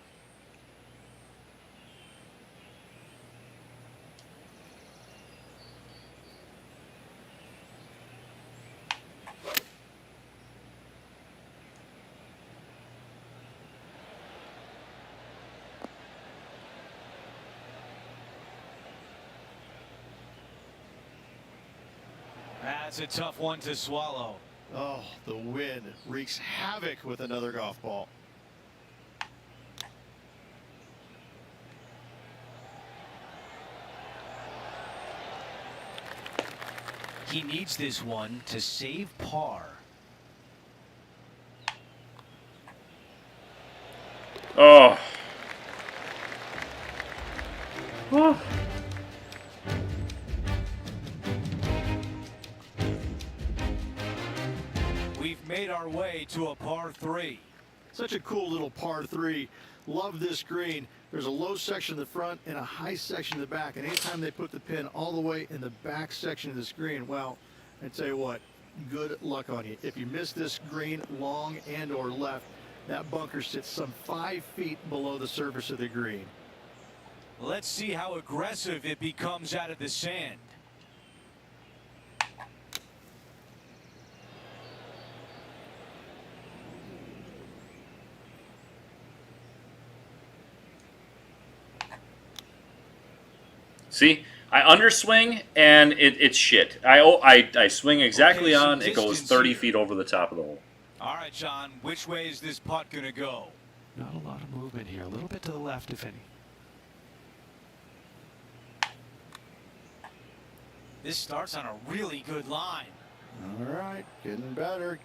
That's a tough one to swallow. Oh, the wind wreaks havoc with another golf ball. He needs this one to save par. Oh. Oh. We've made our way to a par 3. Such a cool little par 3. Love this green. There's a low section in the front and a high section in the back. And anytime they put the pin all the way in the back section of this green, well, I tell you what, good luck on you. If you miss this green long and or left, that bunker sits some 5 feet below the surface of the green. Let's see how aggressive it becomes out of the sand. See, I underswing and it's shit. I swing exactly Okay, some on. It goes distance 30 here. feet over the top of the hole. All right, John, which way is this putt going to go? Not a lot of movement here. A little bit to the left, if any. This starts on a really good line. All right, getting better.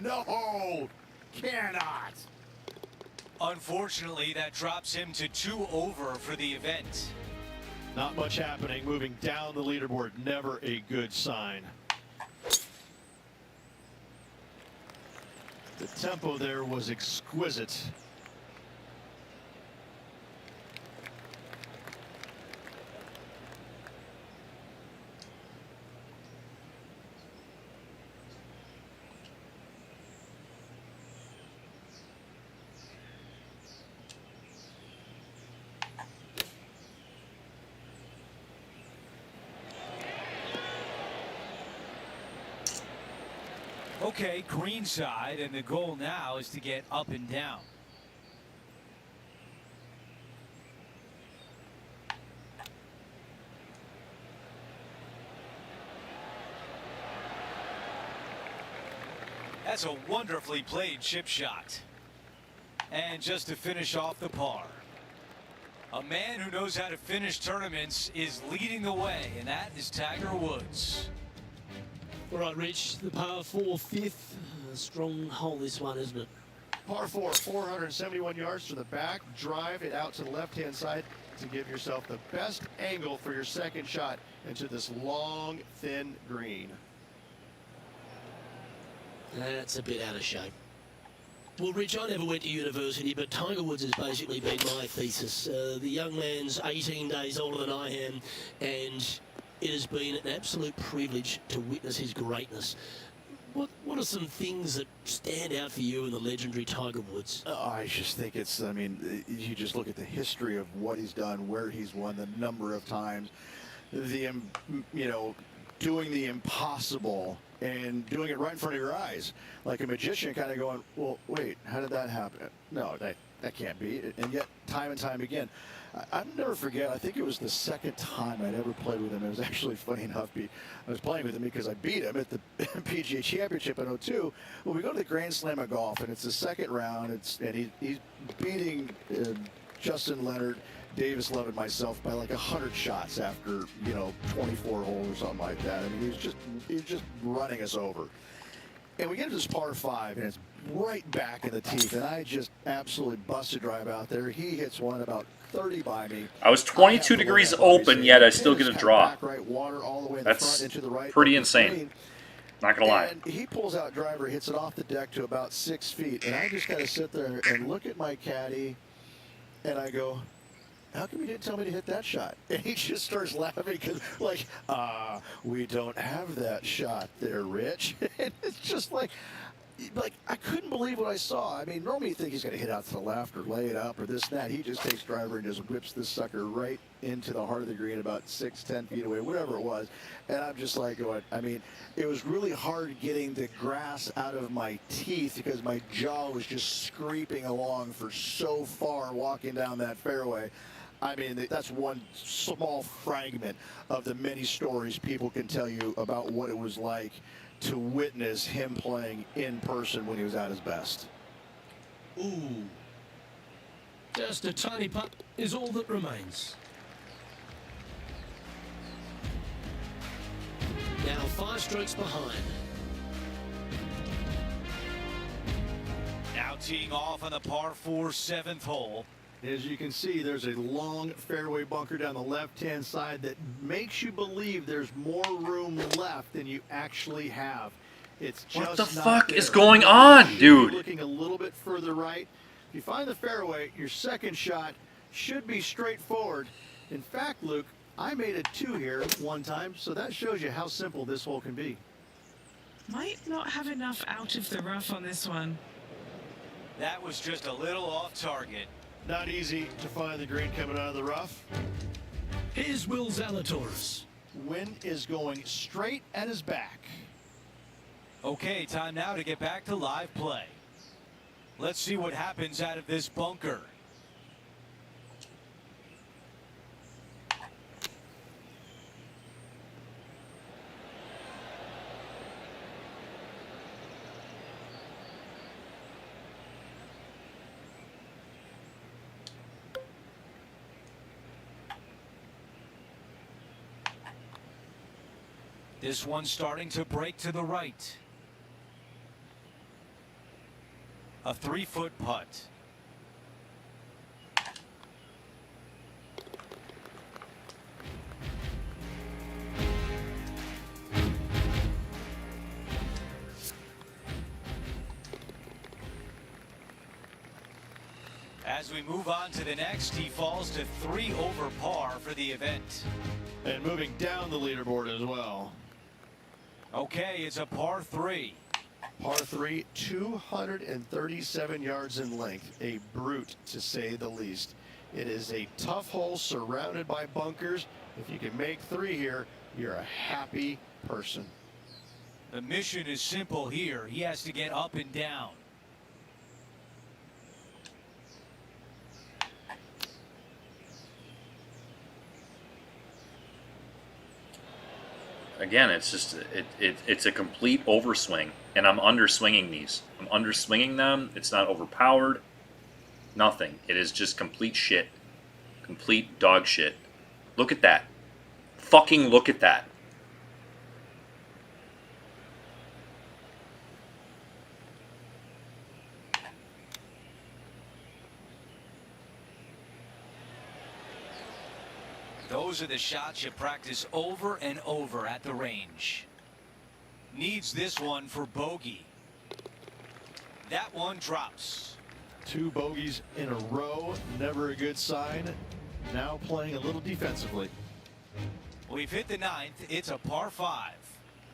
No, cannot. Unfortunately, that drops him to 2 over for the event. Not much happening. Moving down the leaderboard, never a good sign. The tempo there was exquisite. Okay, green side, and the goal now is to get up and down. That's a wonderfully played chip shot. And just to finish off the par, a man who knows how to finish tournaments is leading the way, and that is Tiger Woods. All right, Rich, the par 4 fifth. A strong hole, this one, isn't it? Par 4, 471 yards to the back. Drive it out to the left-hand side to give yourself the best angle for your second shot into this long, thin green. That's a bit out of shape. Well, Rich, I never went to university, but Tiger Woods has basically been my thesis. The young man's 18 days older than I am, and it has been an absolute privilege to witness his greatness. What are some things that stand out for you in the legendary Tiger Woods? I just think it's, I mean, you just look at the history of what he's done, where he's won, the number of times, the, you know, doing the impossible and doing it right in front of your eyes. Like a magician kind of going, well, wait, how did that happen? No, that can't be. And yet, time and time again, I'll never forget, I think it was the second time I'd ever played with him. It was actually funny enough. I was playing with him because I beat him at the PGA Championship in '02. Well, we go to the Grand Slam of golf, and it's the second round, and he's beating Justin Leonard, Davis Love, and myself by like 100 shots after, 24 holes or something like that. I mean, he was just running us over. And we get to this par 5, and it's right back in the teeth, and I just absolutely busted drive out there. He hits one about 30 by me. I was 22 degrees open, yet I still get a draw. Right, water all the way in That's the front into the right, pretty insane. Not gonna lie. And he pulls out driver, hits it off the deck to about 6 feet, and I just kind of sit there and look at my caddy, and I go, how come you didn't tell me to hit that shot? And he just starts laughing because, like, we don't have that shot there, Rich. And it's just like I couldn't believe what I saw. I mean, normally you think he's going to hit out to the left or lay it up or this and that. He just takes driver and just whips this sucker right into the heart of the green about 6-10 feet away, whatever it was. And I'm just like going, I mean, it was really hard getting the grass out of my teeth because my jaw was just scraping along for so far walking down that fairway. I mean, that's one small fragment of the many stories people can tell you about what it was like to witness him playing in person when he was at his best. Ooh. Just a tiny putt is all that remains. Now 5 strokes behind. Now teeing off on the par 4 7th hole. As you can see, there's a long fairway bunker down the left-hand side that makes you believe there's more room left than you actually have. It's just What the not fuck there. is going on, dude? Looking a little bit further right. If you find the fairway, your second shot should be straightforward. In fact, Luke, I made a 2 here one time, so that shows you how simple this hole can be. Might not have enough out of the rough on this one. That was just a little off target. Not easy to find the green coming out of the rough. Here's Will Zalatoris. Wind is going straight at his back. Okay, time now to get back to live play. Let's see what happens out of this bunker. This one's starting to break to the right. A 3-foot putt. As we move on to the next, he falls to 3 over par for the event. And moving down the leaderboard as well. Okay, it's a par 3. Par 3, 237 yards in length. A brute, to say the least. It is a tough hole surrounded by bunkers. If you can make 3 here, you're a happy person. The mission is simple here. He has to get up and down. again, it's just it's a complete overswing, and I'm underswinging these. I'm underswinging them. It's not overpowered. Nothing. It is just complete shit. Complete dog shit. Look at that. Fucking look at that. Those are the shots you practice over and over at the range. Needs this one for bogey. That one drops. 2 bogeys in a row, never a good sign. Now playing a little defensively. We've hit the 9th. It's a par 5.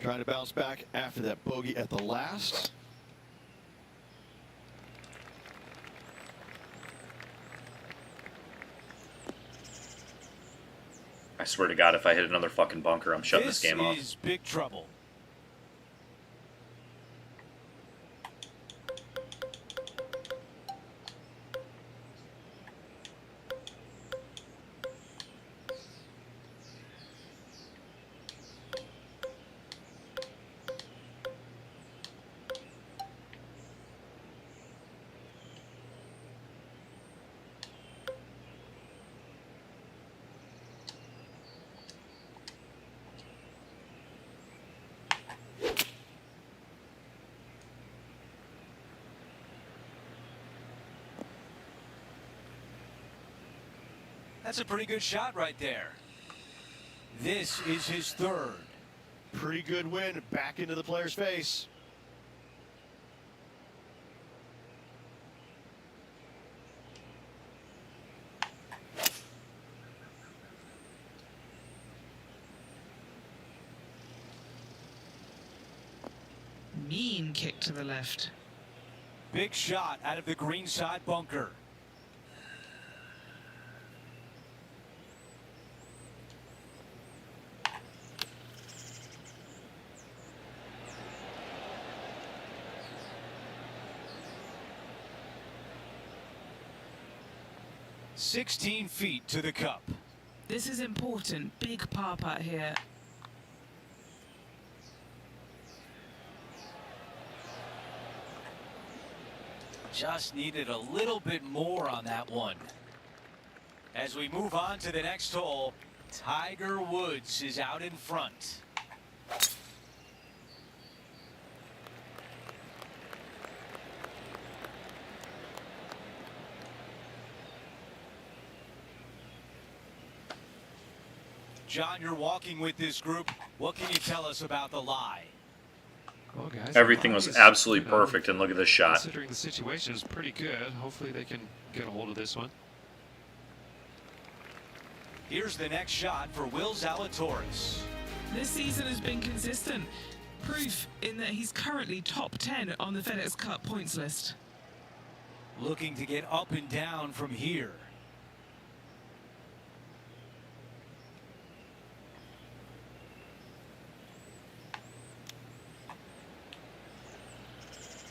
Trying to bounce back after that bogey at the last. I swear to God, if I hit another fucking bunker, I'm shutting this game off. This is big trouble. That's a pretty good shot right there. This is his 3rd. Pretty good win back into the player's face. Mean kick to the left. Big shot out of the green side bunker. "16 feet to the cup." This is important. Big par putt here. Just needed a little bit more on that one. As we move on to the next hole, Tiger Woods is out in front. John, you're walking with this group. What can you tell us about the lie? Well, guys, Everything was absolutely perfect, and look at this shot. Considering the situation is pretty good. Hopefully they can get a hold of this one. Here's the next shot for Will Zalatoris. This season has been consistent. Proof in that he's currently top 10 on the FedEx Cup points list. Looking to get up and down from here.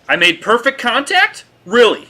I made perfect contact? Really?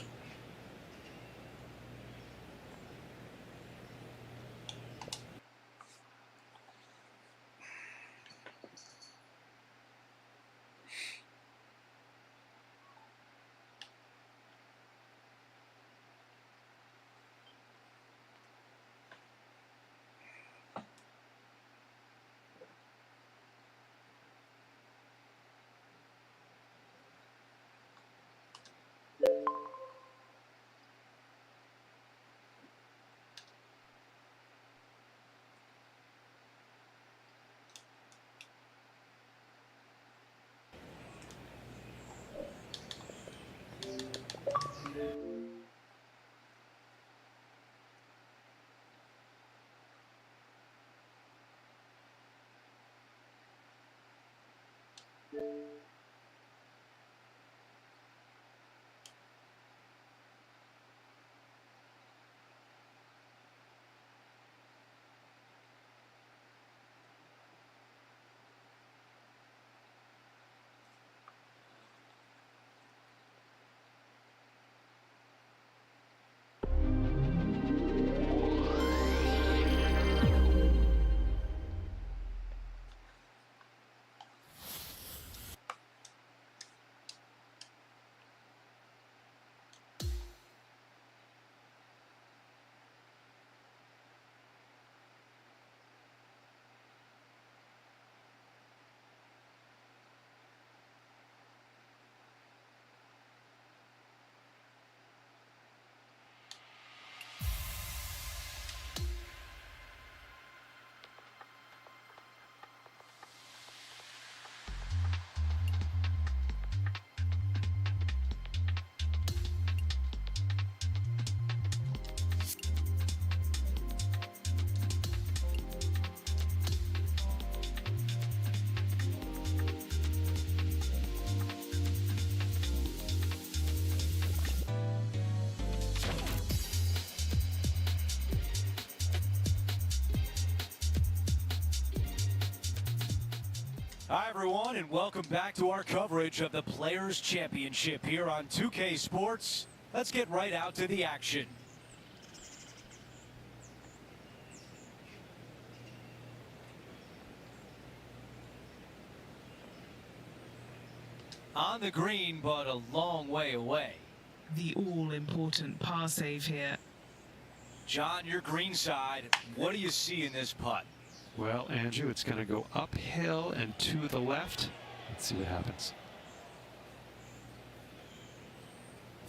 Hi, everyone, and welcome back to our coverage of the Players' Championship here on 2K Sports. Let's get right out to the action. On the green, but a long way away. The all-important par save here. John, your green side, what do you see in this putt? Well, Andrew, it's going to go uphill and to the left. Let's see what happens.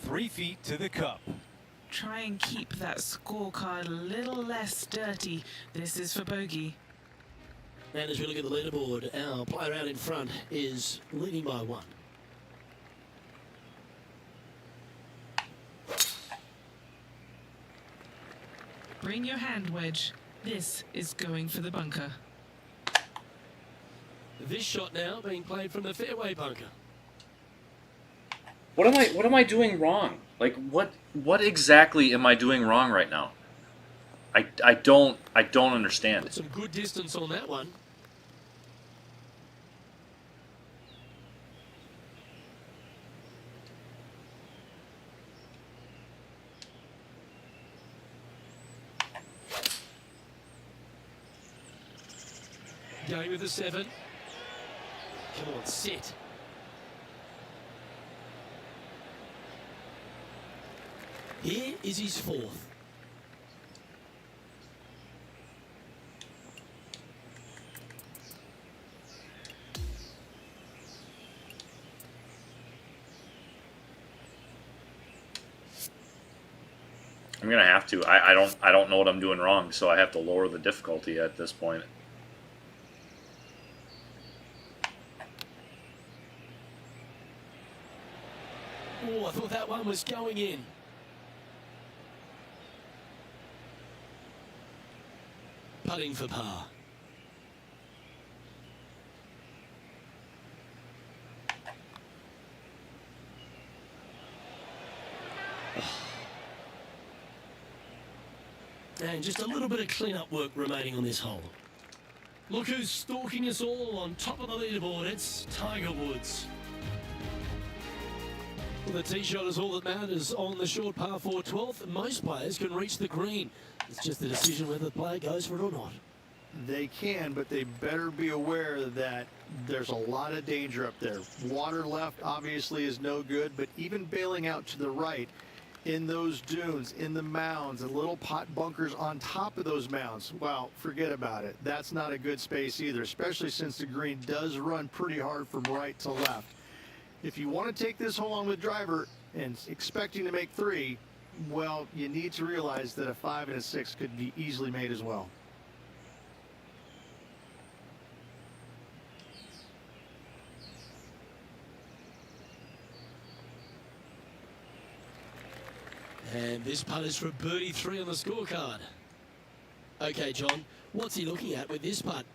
3 feet to the cup. Try and keep that scorecard a little less dirty. This is for bogey. And as we look at the leaderboard, our player out in front is leading by 1. Bring your hand wedge. This is going for the bunker. This shot now being played from the fairway bunker. What am I doing wrong? Like what exactly am I doing wrong right now? I don't understand. Some good distance on that one. Going with the 7. Come on, sit. Here is his 4th. I'm gonna have to. I don't know what I'm doing wrong, so I have to lower the difficulty at this point. Oh, I thought that one was going in. Putting for par. And just a little bit of clean-up work remaining on this hole. Look who's stalking us all on top of the leaderboard. It's Tiger Woods. Well, the tee shot is all that matters on the short par 4 12th. Most players can reach the green. It's just a decision whether the player goes for it or not. They can, but they better be aware that there's a lot of danger up there. Water left obviously is no good, but even bailing out to the right in those dunes, in the mounds, and little pot bunkers on top of those mounds, well, forget about it. That's not a good space either, especially since the green does run pretty hard from right to left. If you want to take this hole on with driver and expecting to make 3, well, you need to realize that a 5 and a 6 could be easily made as well. And this putt is for birdie 3 on the scorecard. Okay, John, what's he looking at with this putt?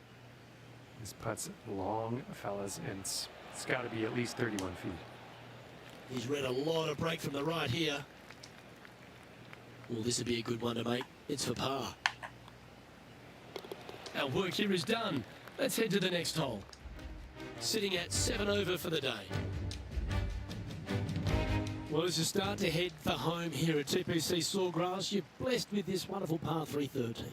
This putt's long, fellas, and it's got to be at least 31 feet. He's read a lot of break from the right here. Well, this would be a good one to make. It's for par. Our work here is done. Let's head to the next hole. Sitting at 7 over for the day. Well, as you start to head for home here at TPC Sawgrass, you're blessed with this wonderful par 3 13th.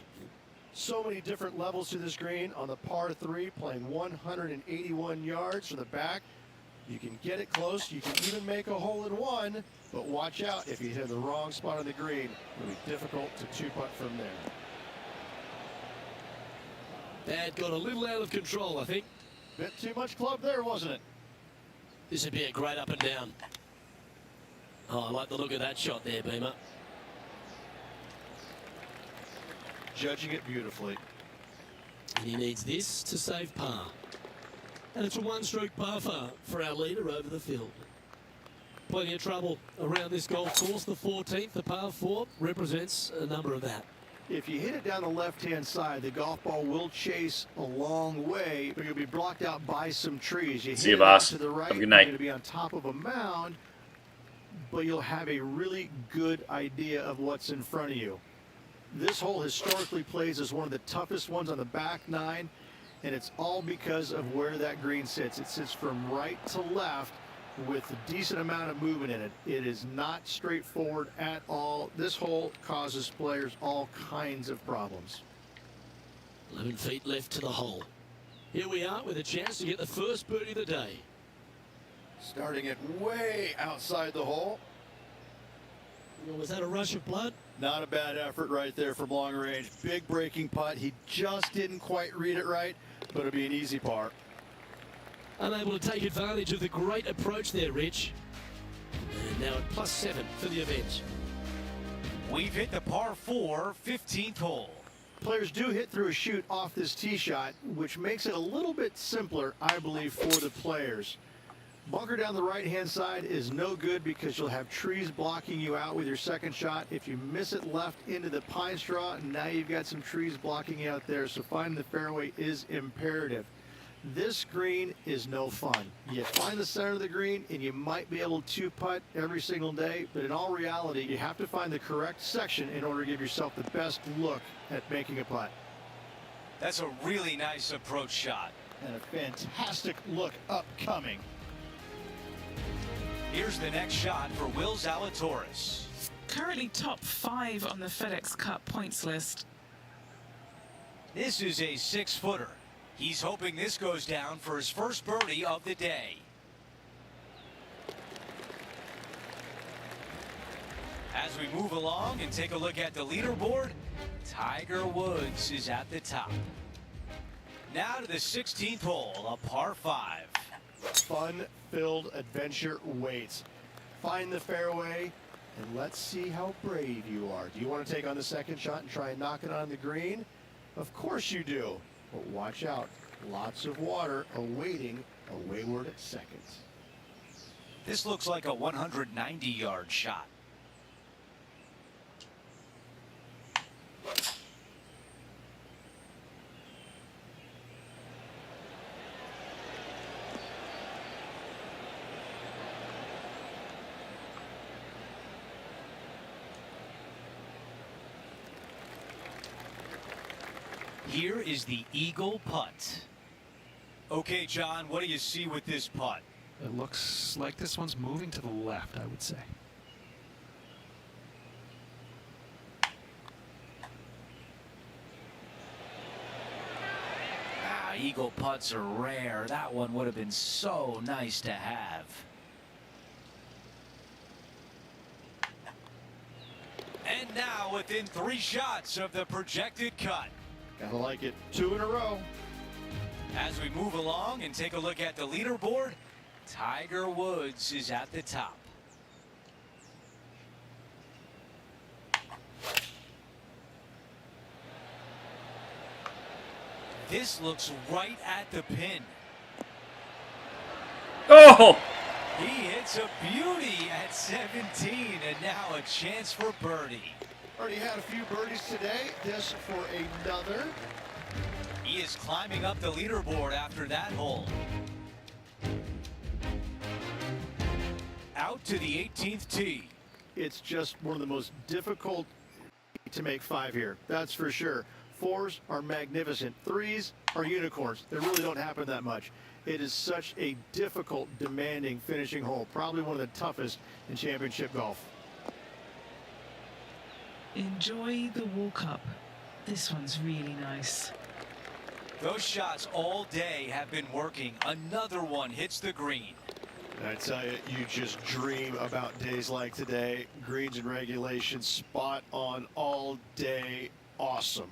So many different levels to this green on the par 3, playing 181 yards from the back. You can get it close. You can even make a hole in 1, but watch out if you hit the wrong spot on the green. It'll be difficult to 2-putt from there. That got a little out of control, I think. Bit too much club there, wasn't it? This would be a great up and down. Oh, I like the look of that shot there, Beamer. Judging it beautifully. And he needs this to save par. And it's a one-stroke par for our leader over the field. Plenty of trouble around this golf course. The 14th, the par 4, represents a number of that. If you hit it down the left-hand side, the golf ball will chase a long way, but you'll be blocked out by some trees. You See you, hit it out boss. to the right, Have a good you're night. going to be on top of a mound, but you'll have a really good idea of what's in front of you. This hole historically plays as one of the toughest ones on the back 9, and it's all because of where that green sits. It sits from right to left with a decent amount of movement in it. It is not straightforward at all. This hole causes players all kinds of problems. 11 feet left to the hole. Here we are with a chance to get the first birdie of the day. Starting it way outside the hole. Well, was that a rush of blood? Not a bad effort right there from long range. Big breaking putt. He just didn't quite read it right, but it'll be an easy par. Unable to take advantage of the great approach there, Rich. And now at +7 for the event. We've hit the par 4 15th hole. Players do hit through a chute off this tee shot, which makes it a little bit simpler, I believe, for the players. Bunker down the right-hand side is no good because you'll have trees blocking you out with your second shot. If you miss it left into the pine straw, now you've got some trees blocking you out there, so finding the fairway is imperative. This green is no fun. You find the center of the green and you might be able to putt every single day, but in all reality, you have to find the correct section in order to give yourself the best look at making a putt. That's a really nice approach shot. And a fantastic look upcoming. Here's the next shot for Will Zalatoris. Currently top 5 on the FedEx Cup points list. This is a 6-footer. He's hoping this goes down for his first birdie of the day. As we move along and take a look at the leaderboard, Tiger Woods is at the top. Now to the 16th hole, a par 5. Fun-filled adventure waits. Find the fairway, and let's see how brave you are. Do you want to take on the second shot and try and knock it on the green? Of course you do. But watch out. Lots of water awaiting a wayward second. This looks like a 190-yard shot. Here is the eagle putt. Okay, John, what do you see with this putt? It looks like this one's moving to the left, I would say. Eagle putts are rare. That one would have been so nice to have. And now within 3 shots of the projected cut. Gotta like it. 2 in a row. As we move along and take a look at the leaderboard, Tiger Woods is at the top. This looks right at the pin. Oh! He hits a beauty at 17, and now a chance for birdie. Already had a few birdies today. This for another. He is climbing up the leaderboard after that hole. Out to the 18th tee. It's just one of the most difficult to make 5 here. That's for sure. 4s are magnificent. 3s are unicorns. They really don't happen that much. It is such a difficult, demanding finishing hole. Probably one of the toughest in championship golf. Enjoy the walk up. This one's really nice. Those shots all day have been working. Another one hits the green. I tell you, you just dream about days like today. Greens and regulation, spot on all day. Awesome.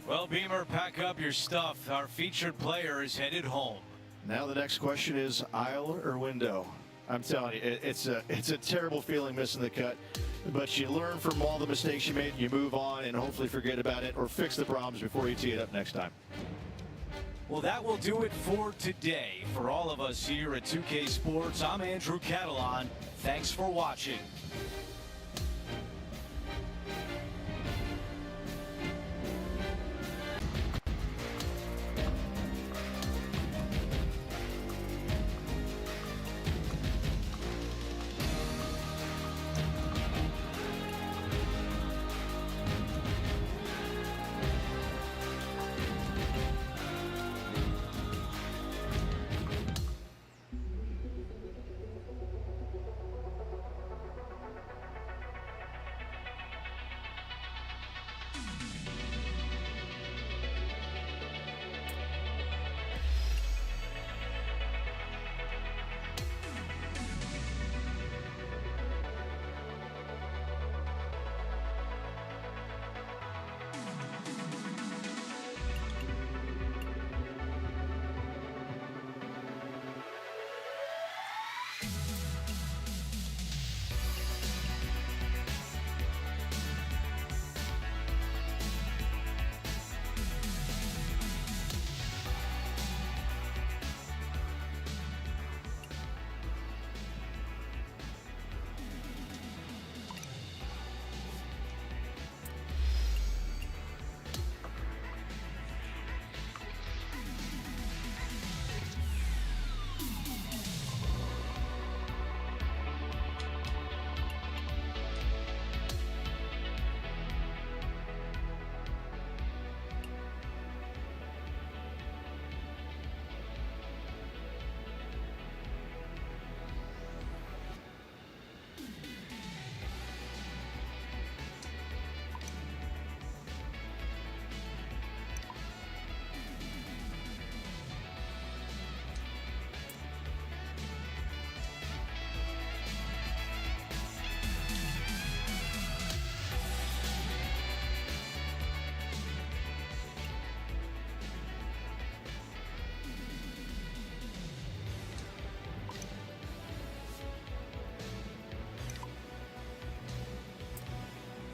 Well, Beamer, pack up your stuff. Our featured player is headed home. Now the next question is aisle or window. I'm telling you, it's a terrible feeling missing the cut. But you learn from all the mistakes you made, you move on, and hopefully forget about it or fix the problems before you tee it up next time. Well, that will do it for today. For all of us here at 2K Sports, I'm Andrew Catalan. Thanks for watching.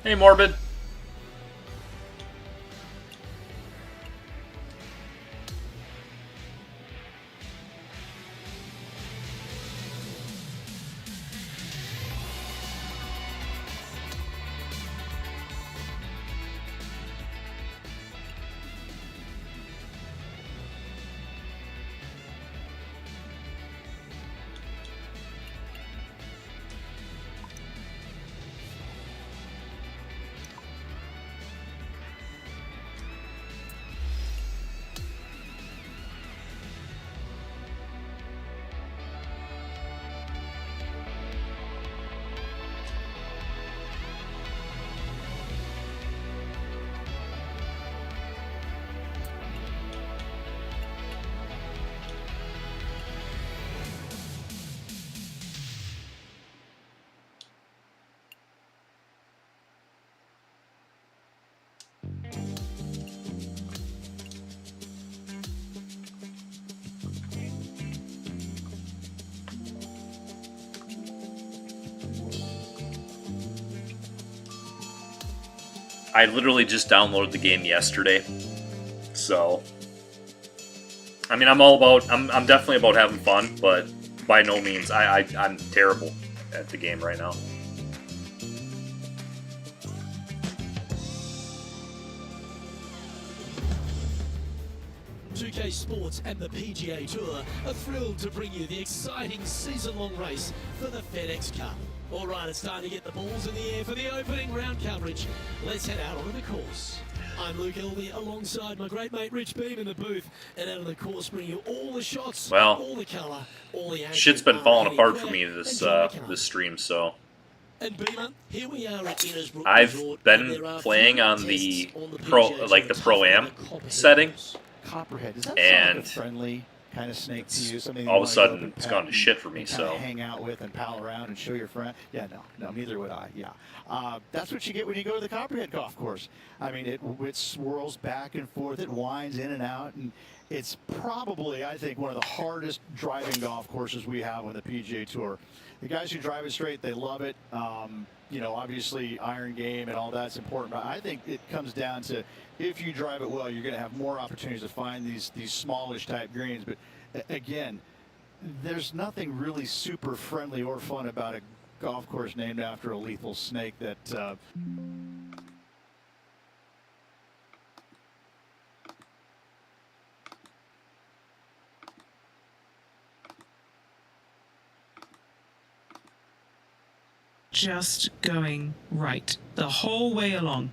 Hey, Morbid. I literally just downloaded the game yesterday, so I mean, I'm definitely about having fun, but by no means, I'm terrible at the game right now. Sports and the PGA Tour are thrilled to bring you the exciting season-long race for the FedEx Cup. All right, it's time to get the balls in the air for the opening round coverage. Let's head out onto the course. I'm Luke Elvey alongside my great mate Rich Beam in the booth, and out of the course bring you all the shots, well, all the colour, all the action. Shit's been falling apart for me this stream, so. And Beamer, here we are at Innisbrook I've Resort, been playing on the pro-am setting. Copperhead, does that and sound like a friendly kind of snake to you? Something all of a sudden it's gone to shit for me. So hang out with and pal around and show your friend. Yeah, no, neither would I. Yeah, that's what you get when you go to the Copperhead Golf Course. I mean, it swirls back and forth, it winds in and out, and it's probably, I think, one of the hardest driving golf courses we have on the PGA Tour. The guys who drive it straight, they love it. You know, obviously iron game and all that's important, but I think it comes down to if you drive it well, you're going to have more opportunities to find these smallish type greens. But again, there's nothing really super friendly or fun about a golf course named after a lethal snake that just going right the whole way along.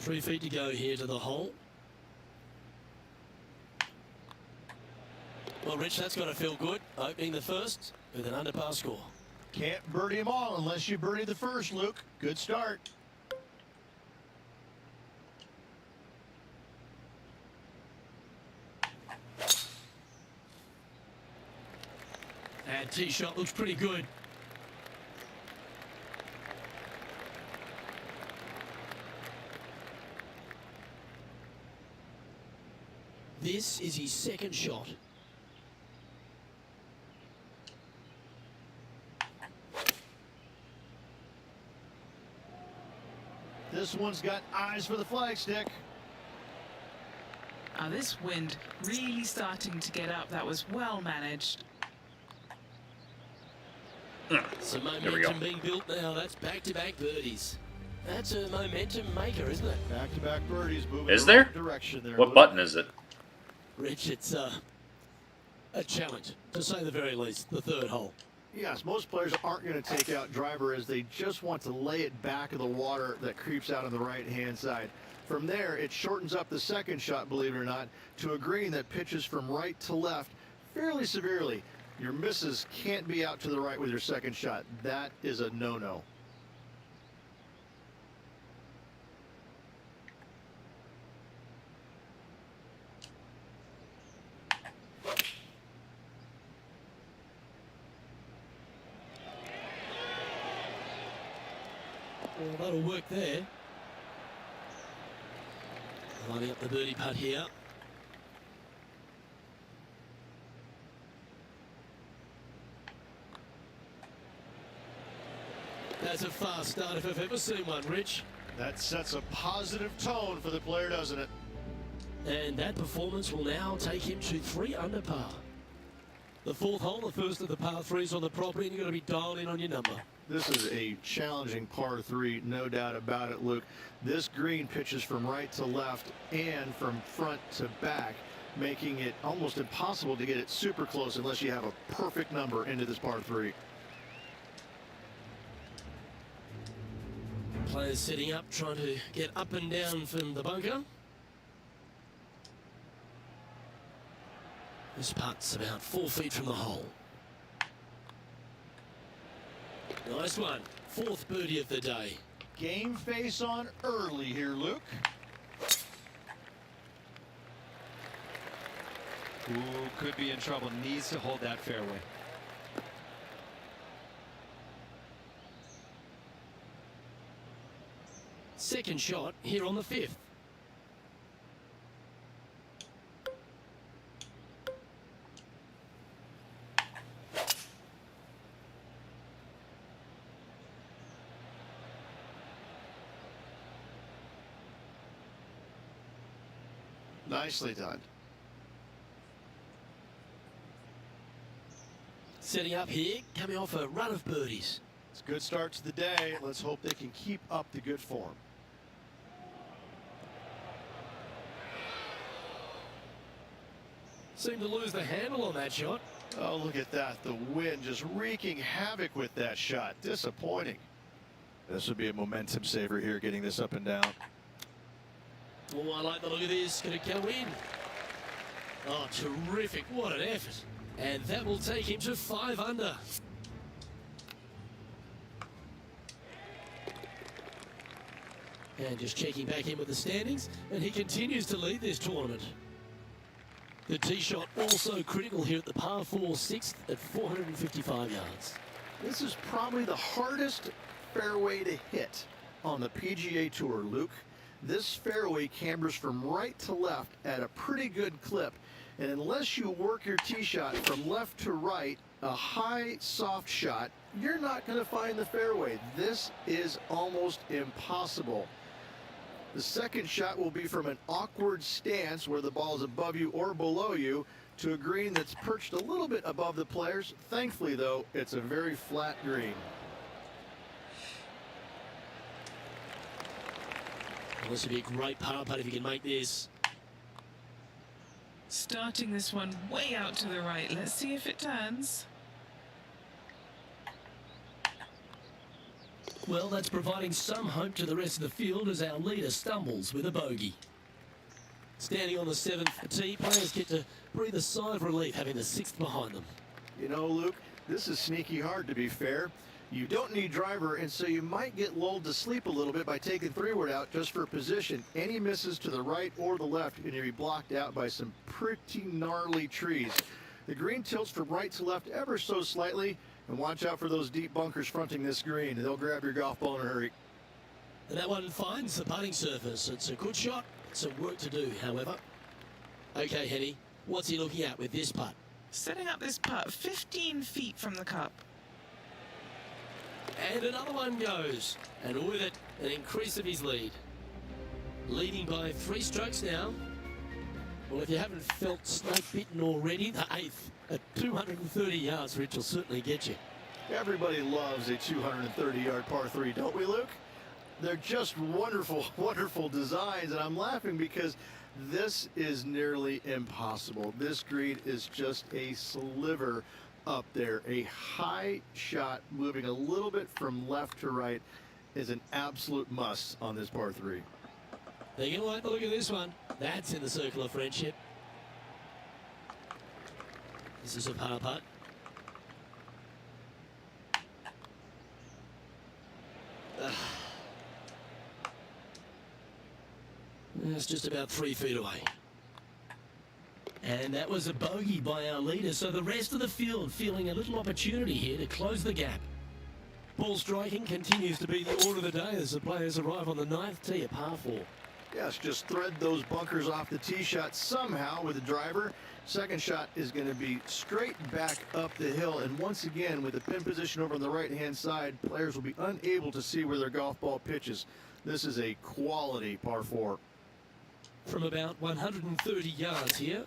Three feet to go here to the hole. Well, Rich, that's got to feel good. Opening the first with an underpass score. can't birdie them all unless you birdie the first, Luke. Good start. And tee shot looks pretty good. This is his second shot. This one's got eyes for the flagstick. This wind really starting to get up. That was well managed. Some There we go. momentum being built now. That's back-to-back birdies. That's a momentum maker, isn't it? Back-to-back birdies moving Is in the there? right direction there. What Luke. button is it? Rich, it's a challenge, to say the very least, the third hole. Yes, most players aren't going to take out driver as they just want to lay it back of the water that creeps out on the right-hand side. From there, it shortens up the second shot, believe it or not, to a green that pitches from right to left fairly severely. Your misses can't be out to the right with your second shot. That is a no-no. Well, that'll work there. Lining up the birdie putt here. That's a fast start if I've ever seen one, Rich. That sets a positive tone for the player, doesn't it? And that performance will now take him to 3 under par. The fourth hole, the first of the par threes on the property, and you've got to be dialed in on your number. This is a challenging par 3, no doubt about it, Luke. This green pitches from right to left and from front to back, making it almost impossible to get it super close unless you have a perfect number into this par 3. Players setting up, trying to get up and down from the bunker. This putt's about 4 feet from the hole. Nice one. 4th birdie of the day. Game face on early here, Luke. Ooh, could be in trouble. Needs to hold that fairway. Second shot here on the 5th. Nicely done. Setting up here, coming off a run of birdies. It's a good start to the day. Let's hope they can keep up the good form. Seemed to lose the handle on that shot. Oh, look at that. The wind just wreaking havoc with that shot. Disappointing. This would be a momentum saver here, getting this up and down. Oh, I like the look of this. Could it go in? Oh, terrific. What an effort. And that will take him to 5 under. And just checking back in with the standings, and he continues to lead this tournament. The tee shot also critical here at the par 4 6th at 455 yards. This is probably the hardest fairway to hit on the PGA Tour, Luke. This fairway cambers from right to left at a pretty good clip, and unless you work your tee shot from left to right, a high soft shot, you're not going to find the fairway. This is almost impossible. The second shot will be from an awkward stance where the ball is above you or below you to a green that's perched a little bit above the players. Thankfully, though, it's a very flat green. Well, this would be a great par putt if you can make this. Starting this one way out to the right. Let's see if it turns. Well, that's providing some hope to the rest of the field as our leader stumbles with a bogey. Standing on the 7th tee, players get to breathe a sigh of relief having the 6th behind them. You know, Luke, this is sneaky hard, to be fair. You don't need driver, and so you might get lulled to sleep a little bit by taking 3-wood out just for position. Any misses to the right or the left, and you'll be blocked out by some pretty gnarly trees. The green tilts from right to left ever so slightly, and watch out for those deep bunkers fronting this green. They'll grab your golf ball in a hurry. And that one finds the putting surface. It's a good shot. Some work to do, however. Okay, Henny, what's he looking at with this putt? Setting up this putt 15 feet from the cup. And another one goes. And with it, an increase of his lead. Leading by 3 strokes now. Well, if you haven't felt snake bitten already, the 8th at 230 yards, Rich, will certainly get you. Everybody loves a 230-yard par 3, don't we, Luke? They're just wonderful, wonderful designs, and I'm laughing because this is nearly impossible. This green is just a sliver up there. A high shot moving a little bit from left to right is an absolute must on this par 3. They're going to like the look of this one. That's in the circle of friendship. This is a par putt. It's just about 3 feet away. And that was a bogey by our leader, so the rest of the field feeling a little opportunity here to close the gap. Ball striking continues to be the order of the day as the players arrive on the 9th tee at par 4. Yes, just thread those bunkers off the tee shot somehow with the driver. Second shot is going to be straight back up the hill, and once again with the pin position over on the right hand side, players will be unable to see where their golf ball pitches. This is a quality par 4. From about 130 yards here.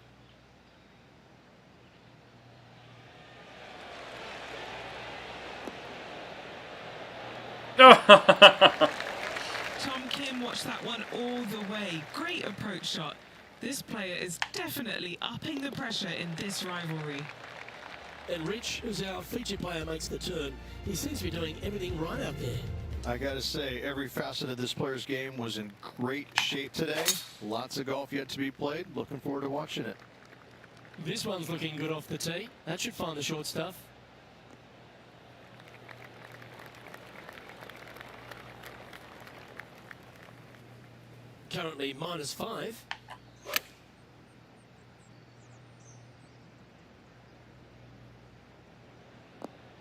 Tom Kim watched that one all the way. Great approach shot. This player is definitely upping the pressure in this rivalry. And Rich, who's our featured player, makes the turn. He seems to be doing everything right out there. I got to say, every facet of this player's game was in great shape today. Lots of golf yet to be played. Looking forward to watching it. This one's looking good off the tee. That should find the short stuff. Currently -5.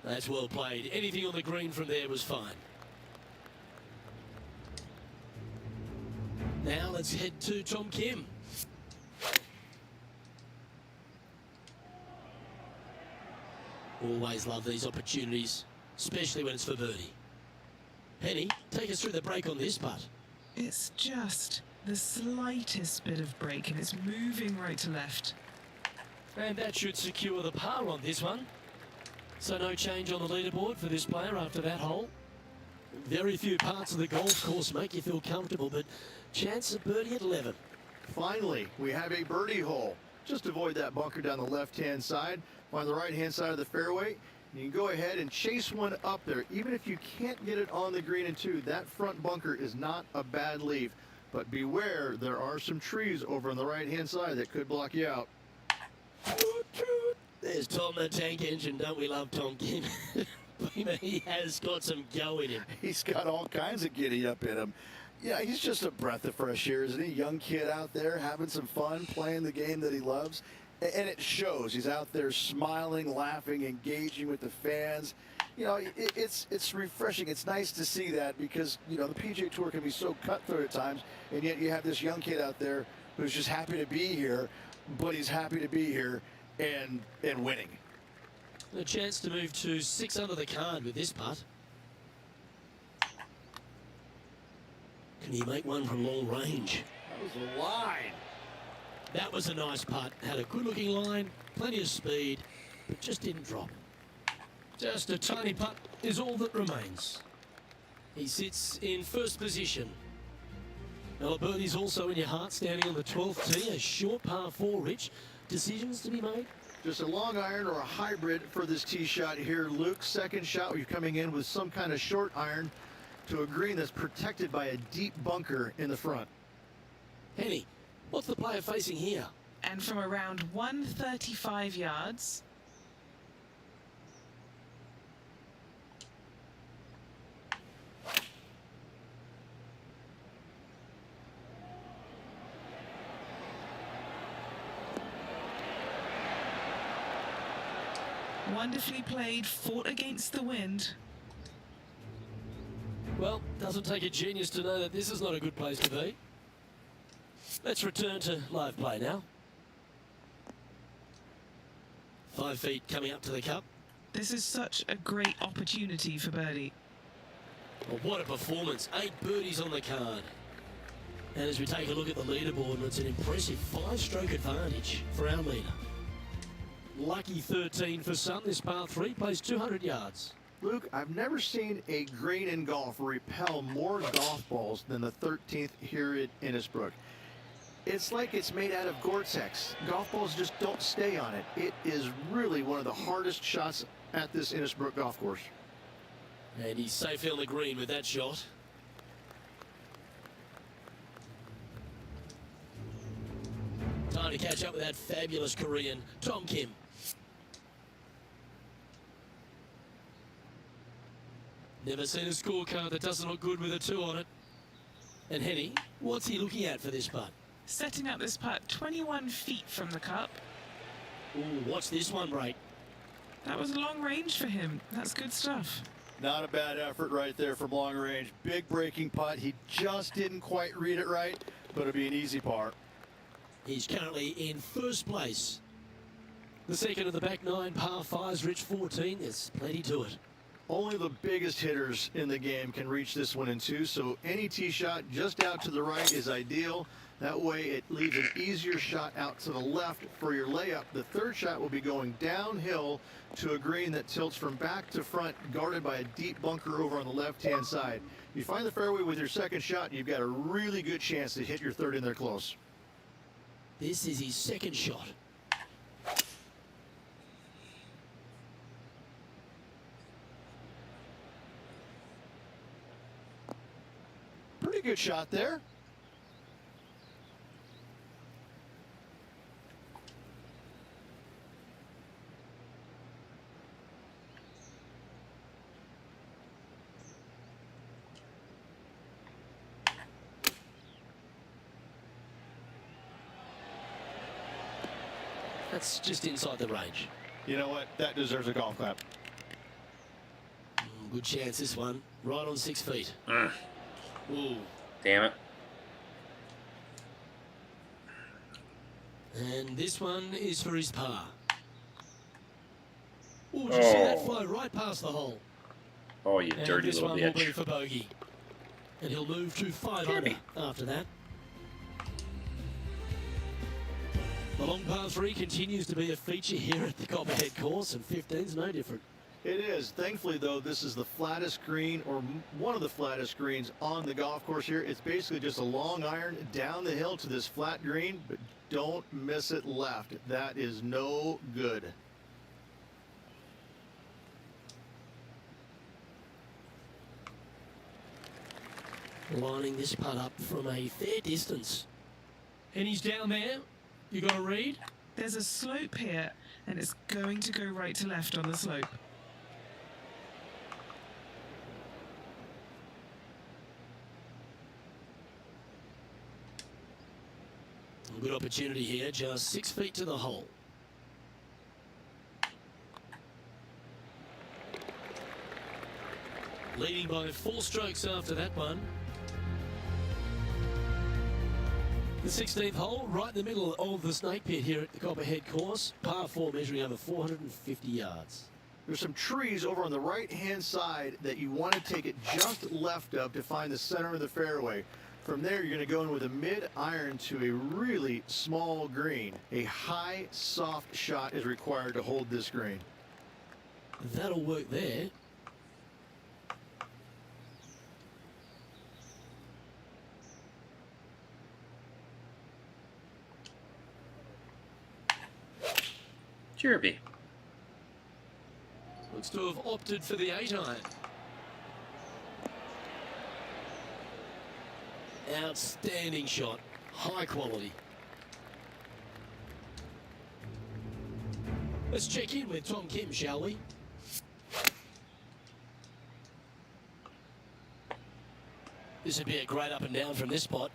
That's well played. Anything on the green from there was fine. Now let's head to Tom Kim. Always love these opportunities, especially when it's for birdie. Penny, take us through the break on this putt. It's just the slightest bit of break and it's moving right to left. And that should secure the par on this one. So no change on the leaderboard for this player after that hole. Very few parts of the golf course make you feel comfortable, but chance of birdie at 11. Finally, we have a birdie hole. Just avoid that bunker down the left-hand side. Find the right-hand side of the fairway. You can go ahead and chase one up there. Even if you can't get it on the green in 2, that front bunker is not a bad leave. But beware, there are some trees over on the right-hand side that could block you out. There's Tom the Tank Engine. Don't we love Tom Kim? He has got some go in him. He's got all kinds of giddy up in him. Yeah, he's just a breath of fresh air, isn't he? Young kid out there having some fun, playing the game that he loves. And it shows. He's out there smiling, laughing, engaging with the fans. You know, it's refreshing. It's nice to see that because, you know, the PGA Tour can be so cutthroat at times, and yet you have this young kid out there who's just happy to be here, but he's happy to be here and winning. A chance to move to 6 under the card with this putt. Can he make one from long range? That was the line. That was a nice putt. Had a good-looking line, plenty of speed, but just didn't drop. Just a tiny putt is all that remains. He sits in first position. Now, birdie's also in your heart, standing on the 12th tee. A short par 4, Rich. Decisions to be made? Just a long iron or a hybrid for this tee shot here, Luke. Second shot, you're coming in with some kind of short iron to a green that's protected by a deep bunker in the front. Henny, what's the player facing here? And from around 135 yards, wonderfully played, fought against the wind. Well, doesn't take a genius to know that this is not a good place to be. Let's return to live play now. 5 feet coming up to the cup. This is such a great opportunity for birdie. Well, what a performance. 8 birdies on the card. And as we take a look at the leaderboard, it's an impressive 5-stroke advantage for our leader. Lucky 13 for some. This par 3 plays 200 yards. Luke, I've never seen a green in golf repel more golf balls than the 13th here at Innisbrook. It's like it's made out of Gore-Tex. Golf balls just don't stay on it. It is really one of the hardest shots at this Innisbrook golf course. And he's safe on the green with that shot. Time to catch up with that fabulous Korean, Tom Kim. Never seen a scorecard that doesn't look good with a 2 on it. And Henny, what's he looking at for this putt? Setting up this putt 21 feet from the cup. Ooh, watch this one break. That was long range for him. That's good stuff. Not a bad effort right there from long range. Big breaking putt. He just didn't quite read it right, but it'll be an easy par. He's currently in first place. The second of the back 9 par 5s, Rich 14. There's plenty to it. Only the biggest hitters in the game can reach this one in 2, so any tee shot just out to the right is ideal. That way it leaves an easier shot out to the left for your layup. The third shot will be going downhill to a green that tilts from back to front, guarded by a deep bunker over on the left-hand side. You find the fairway with your second shot, you've got a really good chance to hit your third in there close. This is his second shot. Pretty good shot there. That's just inside the range. You know what? That deserves a golf clap. Good chance this one. Right on 6 feet. Ooh. Damn it. And this one is for his par. Ooh, did you see that fly right past the hole? Oh, you And dirty this little one will be bitch. for bogey. And he'll move to 5 under after that. The long par 3 continues to be a feature here at the Copperhead Course, and 15's no different. It is. Thankfully, though, this is the flattest green, or one of the flattest greens on the golf course here. It's basically just a long iron down the hill to this flat green, but don't miss it left. That is no good. Lining this putt up from a fair distance. And he's down there. You got a read? There's a slope here, and it's going to go right to left on the slope. Good opportunity here, just 6 feet to the hole. Leading by 4 strokes after that one. The 16th hole, right in the middle of the snake pit here at the Copperhead Course. Par 4 measuring over 450 yards. There's some trees over on the right-hand side that you want to take it just left of to find the center of the fairway. From there, you're going to go in with a mid-iron to a really small green. A high, soft shot is required to hold this green. That'll work there. Chirpy. Looks to have opted for the 8-iron. Outstanding shot. High quality. Let's check in with Tom Kim, shall we? This would be a great up and down from this spot.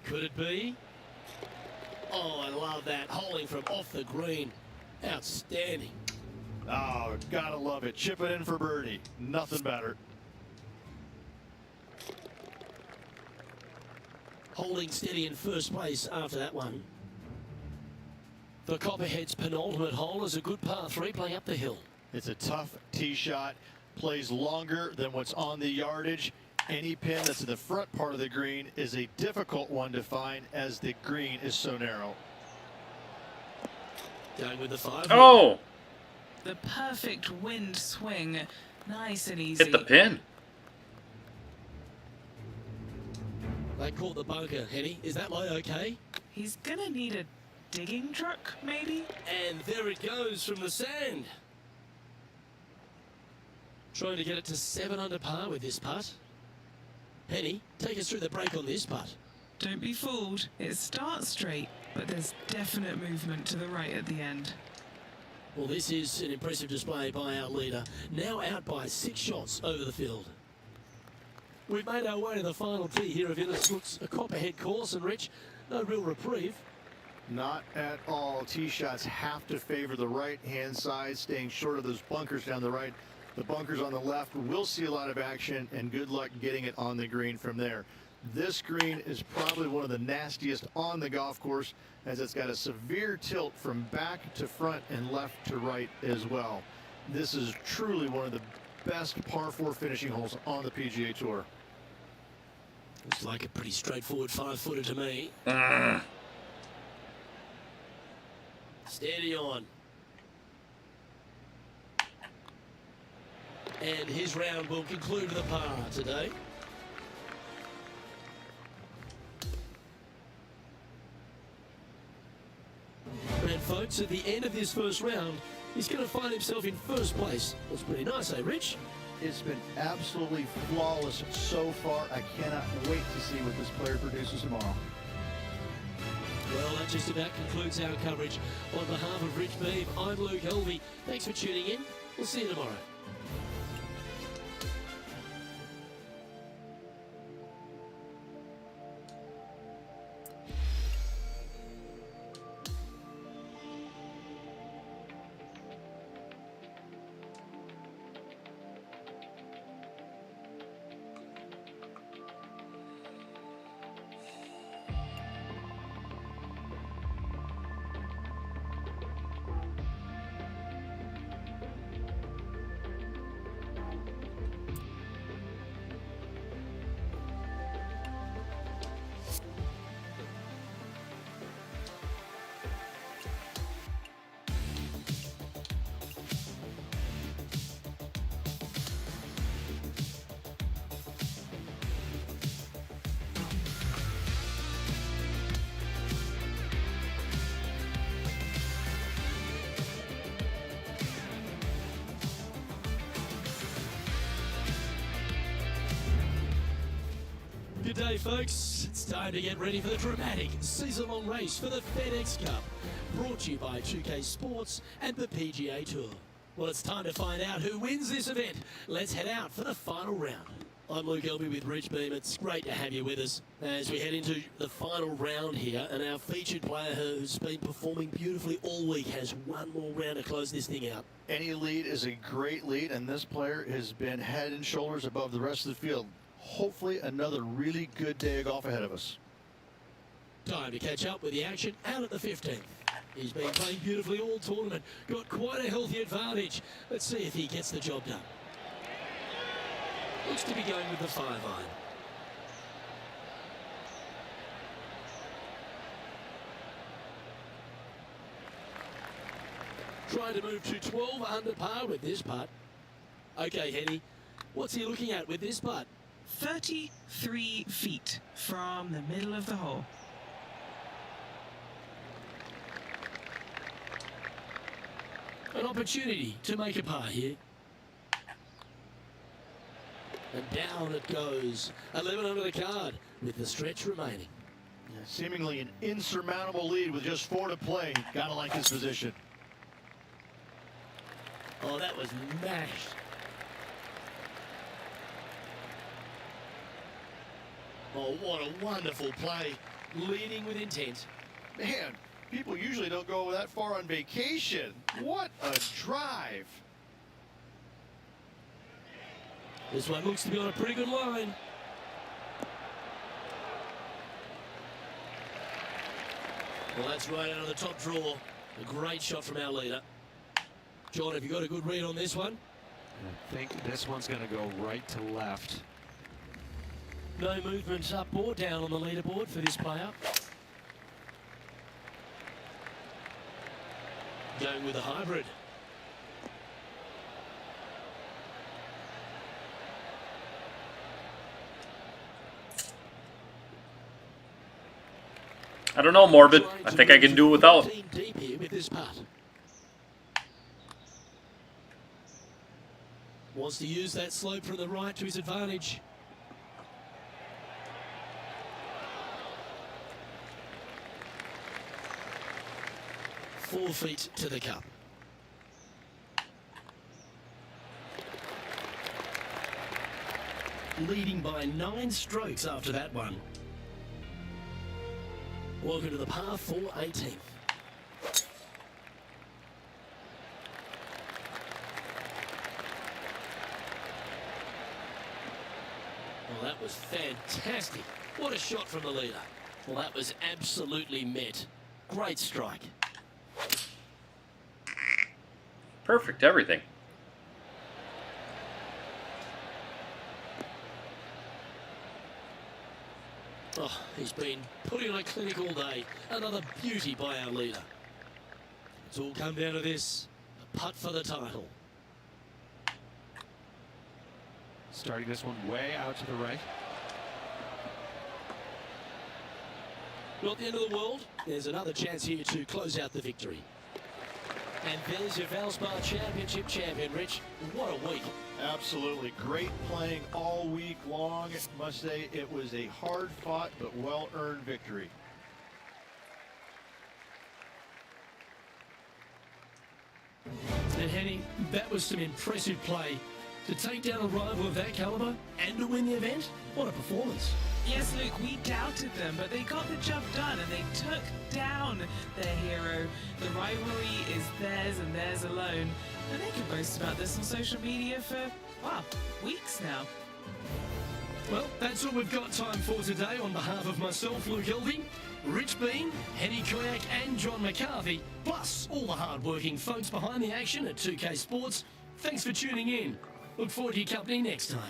Could it be? Oh, I love that. Holding from off the green. Outstanding. Oh, gotta love it. Chip it in for birdie. Nothing better. Holding steady in first place after that one. The Copperhead's penultimate hole is a good par 3 playing up the hill. It's a tough tee shot. Plays longer than what's on the yardage. Any pin that's in the front part of the green is a difficult one to find as the green is so narrow. Going with the 5. Oh! The perfect wind swing. Nice and easy. Hit the pin. They caught the bunker, Henny. Is that lie okay? He's gonna need a digging truck, maybe? And there it goes from the sand. Trying to get it to 7 under par with this putt. Henny, take us through the break on this putt. Don't be fooled. It starts straight, but there's definite movement to the right at the end. Well, this is an impressive display by our leader. Now out by 6 shots over the field. We've made our way to the final tee here of Innisbrook's Copperhead Course, and Rich, no real reprieve. Not at all. Tee shots have to favor the right-hand side, staying short of those bunkers down the right. The bunkers on the left will see a lot of action, and good luck getting it on the green from there. This green is probably one of the nastiest on the golf course, as it's got a severe tilt from back to front and left to right as well. This is truly one of the best par 4 finishing holes on the PGA Tour. Looks like a pretty straightforward 5-footer to me. Steady on. And his round will conclude with a par today. And folks, at the end of this first round, he's going to find himself in first place. That's pretty nice, eh, Rich? It's been absolutely flawless so far. I cannot wait to see what this player produces tomorrow. Well, that just about concludes our coverage. On behalf of Rich Beam, I'm Luke Helvey. Thanks for tuning in. We'll see you tomorrow. Good day, folks. It's time to get ready for the dramatic season-long race for the FedEx Cup, brought to you by 2K Sports and the PGA Tour. Well, it's time to find out who wins this event. Let's head out for the final round. I'm Luke Elby with Rich Beam. It's great to have you with us as we head into the final round here, and our featured player who's been performing beautifully all week has one more round to close this thing out. Any lead is a great lead, and this player has been head and shoulders above the rest of the field. Hopefully another really good day of golf ahead of us. Time to catch up with the action out at the 15th. He's been playing beautifully all tournament, got quite a healthy advantage. Let's see if he gets the job done. Looks to be going with the 5-iron. Trying to move to 12 under par with this putt. Okay, Henny, what's he looking at with this putt? 33 feet from the middle of the hole. An opportunity to make a par here. And down it goes. 11 under the card with the stretch remaining. Yeah, seemingly an insurmountable lead with just 4 to play. Gotta like his position. Oh, that was mashed. Oh, what a wonderful play. Leading with intent. Man, people usually don't go that far on vacation. What a drive. This one looks to be on a pretty good line. Well, that's right out of the top draw. A great shot from our leader. John, have you got a good read on this one? I think this one's going to go right to left. No movement up or down on the leaderboard for this player. Going with a hybrid. I don't know, Morbid. I think I can do it without. 14 deep here with this putt. Wants to use that slope from the right to his advantage. Four feet to the cup. Leading by 9 strokes after that one. Welcome to the par 4 18th. Well, that was fantastic. What a shot from the leader. Well, that was absolutely met. Great strike. Perfect, everything. Oh, he's been putting on a clinic all day. Another beauty by our leader. It's all come down to this. A putt for the title. Starting this one way out to the right. Not the end of the world. There's another chance here to close out the victory. And there's your Valspar Championship champion, Rich. What a week. Absolutely. Great playing all week long. Must say it was a hard-fought but well-earned victory. And Henny, that was some impressive play. To take down a rival of that caliber and to win the event, what a performance. Yes, Luke, we doubted them, but they got the job done and they took down their hero. The rivalry is theirs and theirs alone. And they can boast about this on social media for, wow, weeks now. Well, that's all we've got time for today. On behalf of myself, Luke Hildy, Rich Bean, Henny Koyak and John McCarthy, plus all the hard-working folks behind the action at 2K Sports, thanks for tuning in. Look forward to your company next time.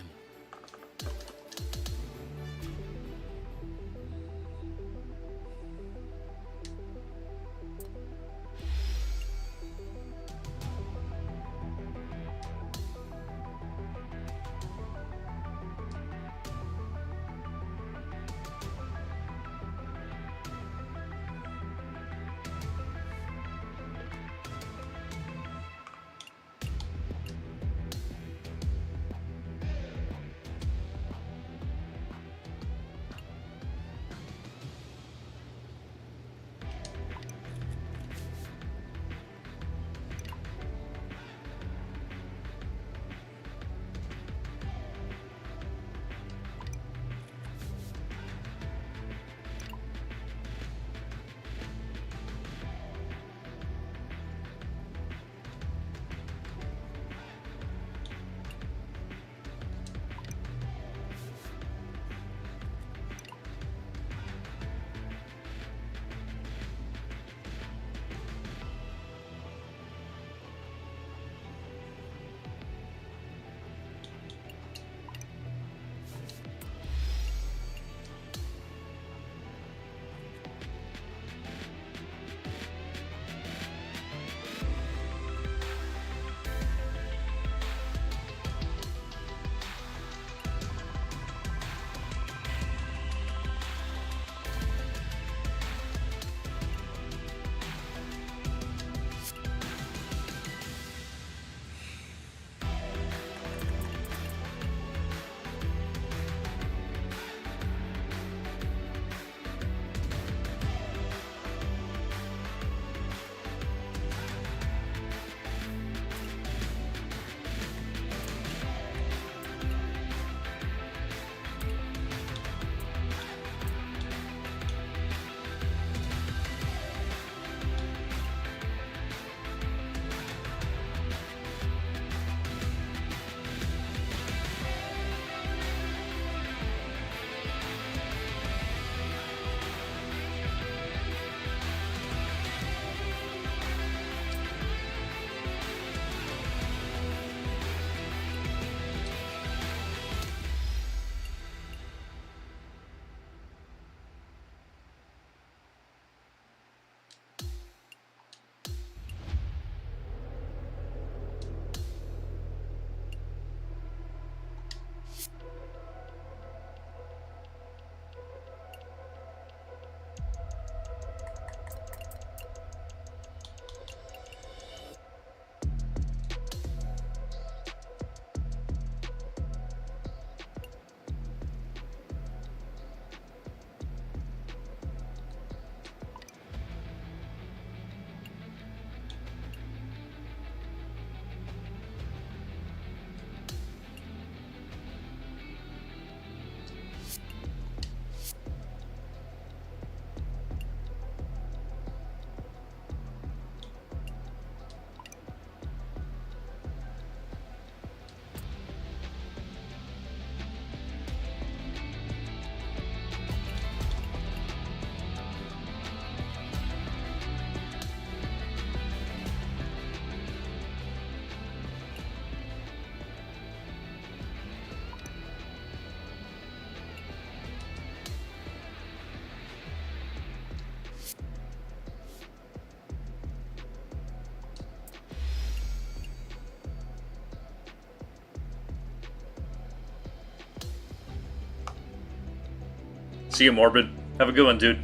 See you, Morbid. Have a good one, dude.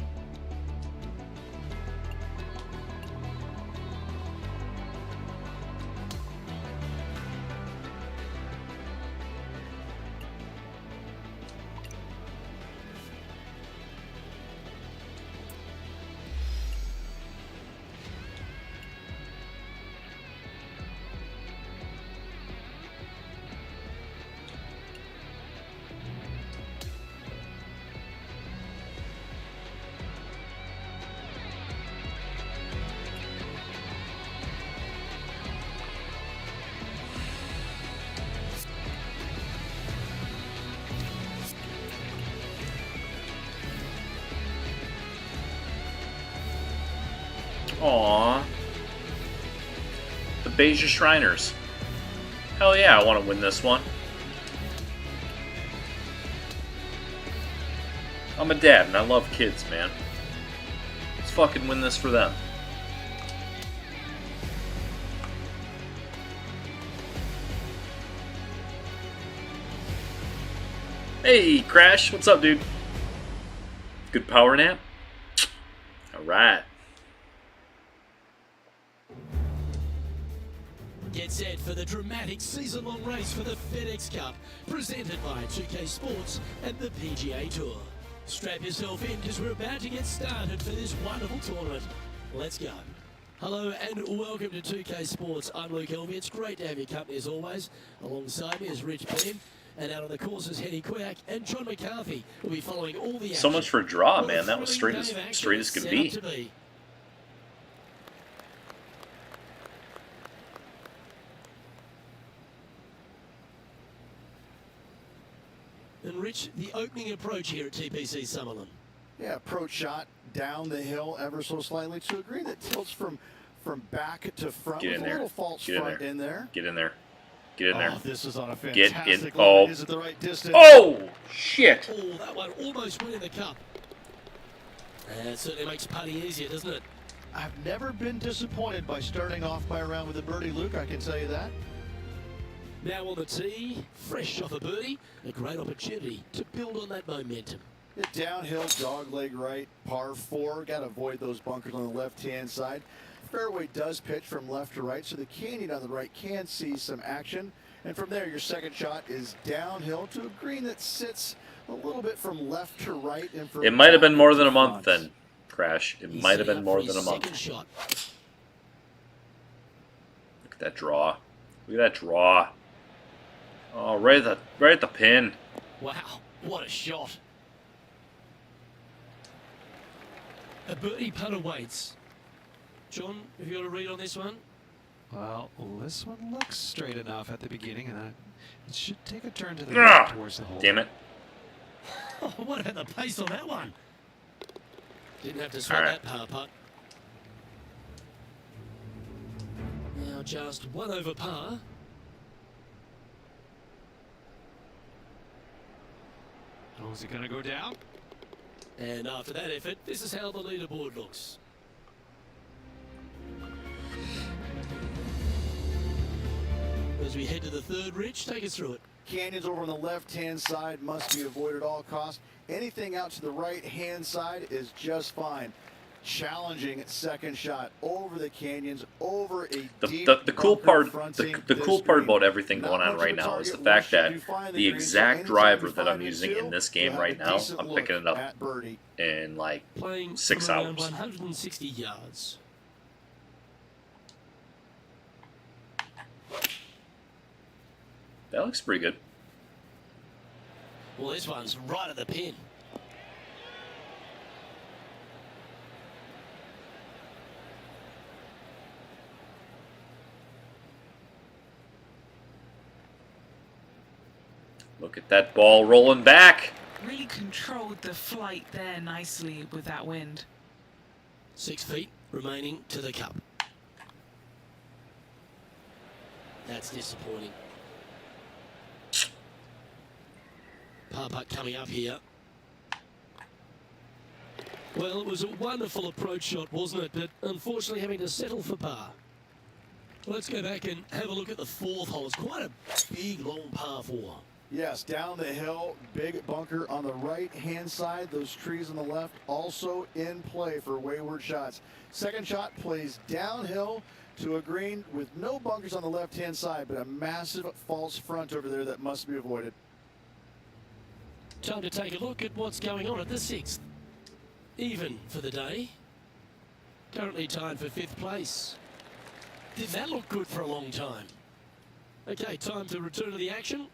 Aww. The Beja Shriners. Hell yeah, I want to win this one. I'm a dad and I love kids, man. Let's fucking win this for them. Hey, Crash. What's up, dude? Good power nap? Alright. Get set for the dramatic season-long race for the FedEx Cup, presented by 2K Sports and the PGA Tour. Strap yourself in because we're about to get started for this wonderful tournament. Let's go. Hello and welcome to 2K Sports. I'm Luke Elvey. It's great to have your company as always. Alongside me is Rich Penn, and out on the course is Henny Quiak and John McCarthy. Will be following all the action. So much for a draw, What a man. That was straight thrilling as day of action straight as it's could set be. up to be. And Rich, the opening approach here at TPC Summerlin. Yeah, approach shot down the hill ever so slightly to a green that tilts from back to front. Get in with there. A little false Get in front there. in there. Get in there. Get in there. Oh, this is on a Get fantastic in. line. Oh. Is it the right distance? Oh, shit. Oh, that one almost went in the cup. It certainly makes putting easier, doesn't it? I've never been disappointed by starting off by a round with a birdie, Luke. I can tell you that. Now on the tee, fresh off a birdie, a great opportunity to build on that momentum. Hit downhill, dog leg right, par 4. Got to avoid those bunkers on the left-hand side. Fairway does pitch from left to right, so the canyon on the right can see some action. And from there, your second shot is downhill to a green that sits a little bit from left to right. And from It might have been more than a front. month then, Crash. It He's might have set been up more for than a his month. second shot. Look at that draw. Look at that draw. Oh, right at the pin. Wow, what a shot. A birdie putt awaits. John, have you got a read on this one? Well, this one looks straight enough at the beginning, and it should take a turn to the Ah, right towards the hole. damn it. Oh, what about the pace on that one? Didn't have to sweat All right. that par putt. Now just one over par. Oh, is it going to go down? And after that effort, this is how the leaderboard looks. As we head to the third, Rich, take us through it. Canyons over on the left-hand side must be avoided at all costs. Anything out to the right-hand side is just fine. Challenging second shot over the canyons, over a deep The cool bunker part fronting the this cool part green. about everything Not going on much of right a now is the target fact once that you find the green. So exact anytime driver you that I'm find it using too, in this you'll game have right a now, decent I'm look picking it up at birdie. in like Playing 6 from around hours. 160 yards. That looks pretty good. Well, this one's right at the pin. Look at that ball rolling back. Really controlled the flight there nicely with that wind. 6 feet remaining to the cup. That's disappointing. Par putt coming up here. Well, it was a wonderful approach shot, wasn't it? But unfortunately having to settle for par. Let's go back and have a look at the fourth hole. It's quite a big, long par 4. Yes, down the hill, big bunker on the right-hand side. Those trees on the left also in play for wayward shots. Second shot plays downhill to a green with no bunkers on the left-hand side, but a massive false front over there that must be avoided. Time to take a look at what's going on at the 6th. Even for the day. Currently tied for 5th place. Did that look good for a long time? Okay, time to return to the action.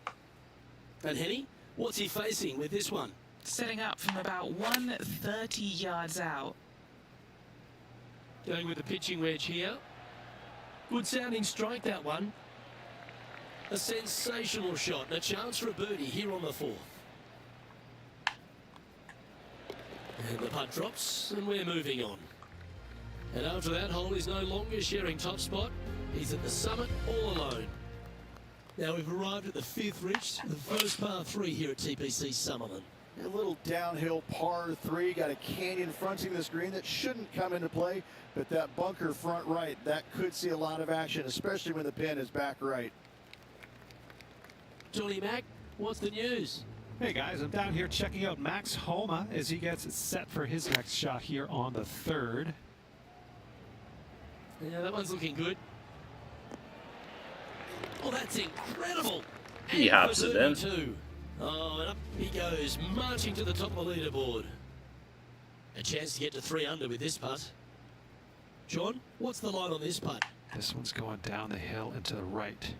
And Henny, what's he facing with this one? Setting up from about 130 yards out. Going with the pitching wedge here. Good sounding strike, that one. A sensational shot and a chance for a birdie here on the 4th. And the putt drops and we're moving on. And after that hole, he's no longer sharing top spot. He's at the summit all alone. Now we've arrived at the 5th ridge, the first par 3 here at TPC Summerlin. A little downhill par 3, got a canyon fronting this green that shouldn't come into play, but that bunker front right, that could see a lot of action, especially when the pin is back right. Johnny Mac, what's the news? Hey guys, I'm down here checking out Max Homa as he gets set for his next shot here on the 3rd. Yeah, that one's looking good. Oh, that's incredible. He And hops for it in. 32. Oh, and up he goes, marching to the top of the leaderboard. A chance to get to 3 under with this putt. John, what's the line on this putt? This one's going down the hill and to the right.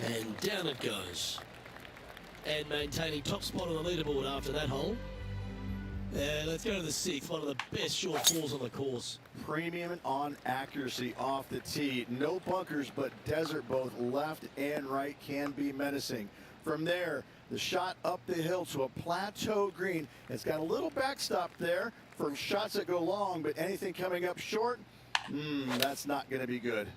And down it goes. And maintaining top spot on the leaderboard after that hole. Let's go to the 6th, one of the best short falls on the course. Premium on accuracy off the tee. No bunkers, but desert both left and right can be menacing. From there, the shot up the hill to a plateau green. It's got a little backstop there for shots that go long, but anything coming up short, that's not going to be good.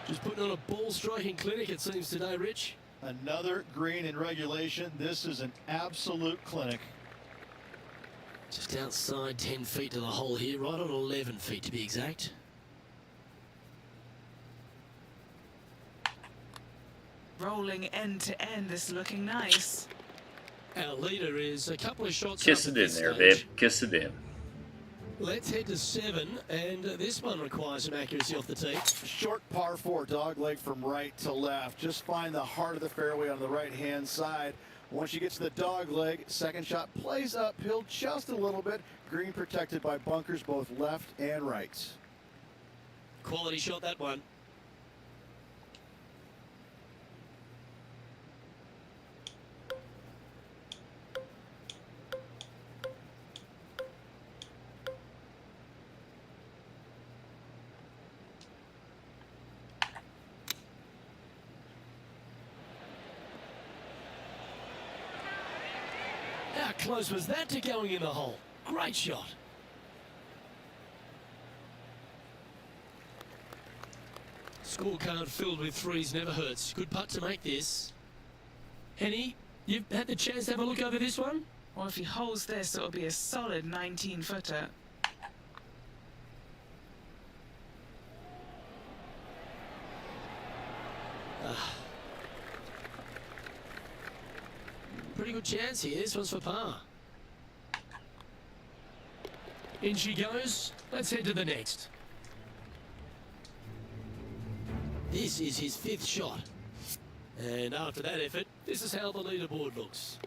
Just putting on a ball striking clinic, it seems, today, Rich. Another green in regulation. This is an absolute clinic. Just outside 10 feet to the hole here, right on 11 feet to be exact. Rolling end to end, this is looking nice. Our leader is a couple of shots Kiss up it at in this there, stage. babe. Kiss it in. Let's head to 7, and this one requires some accuracy off the tee. Short par 4, dog leg from right to left. Just find the heart of the fairway on the right-hand side. Once you get to the dog leg, second shot plays uphill just a little bit. Green protected by bunkers both left and right. Quality shot, that one. How close was that to going in the hole? Great shot. Scorecard filled with threes never hurts. Good putt to make this. Henny, you've had the chance to have a look over this one? Well, if he holds this, it'll be a solid 19-footer. Pretty good chance here. This one's for par. In she goes. Let's head to the next. This is his 5th shot. And after that effort, this is how the leaderboard looks.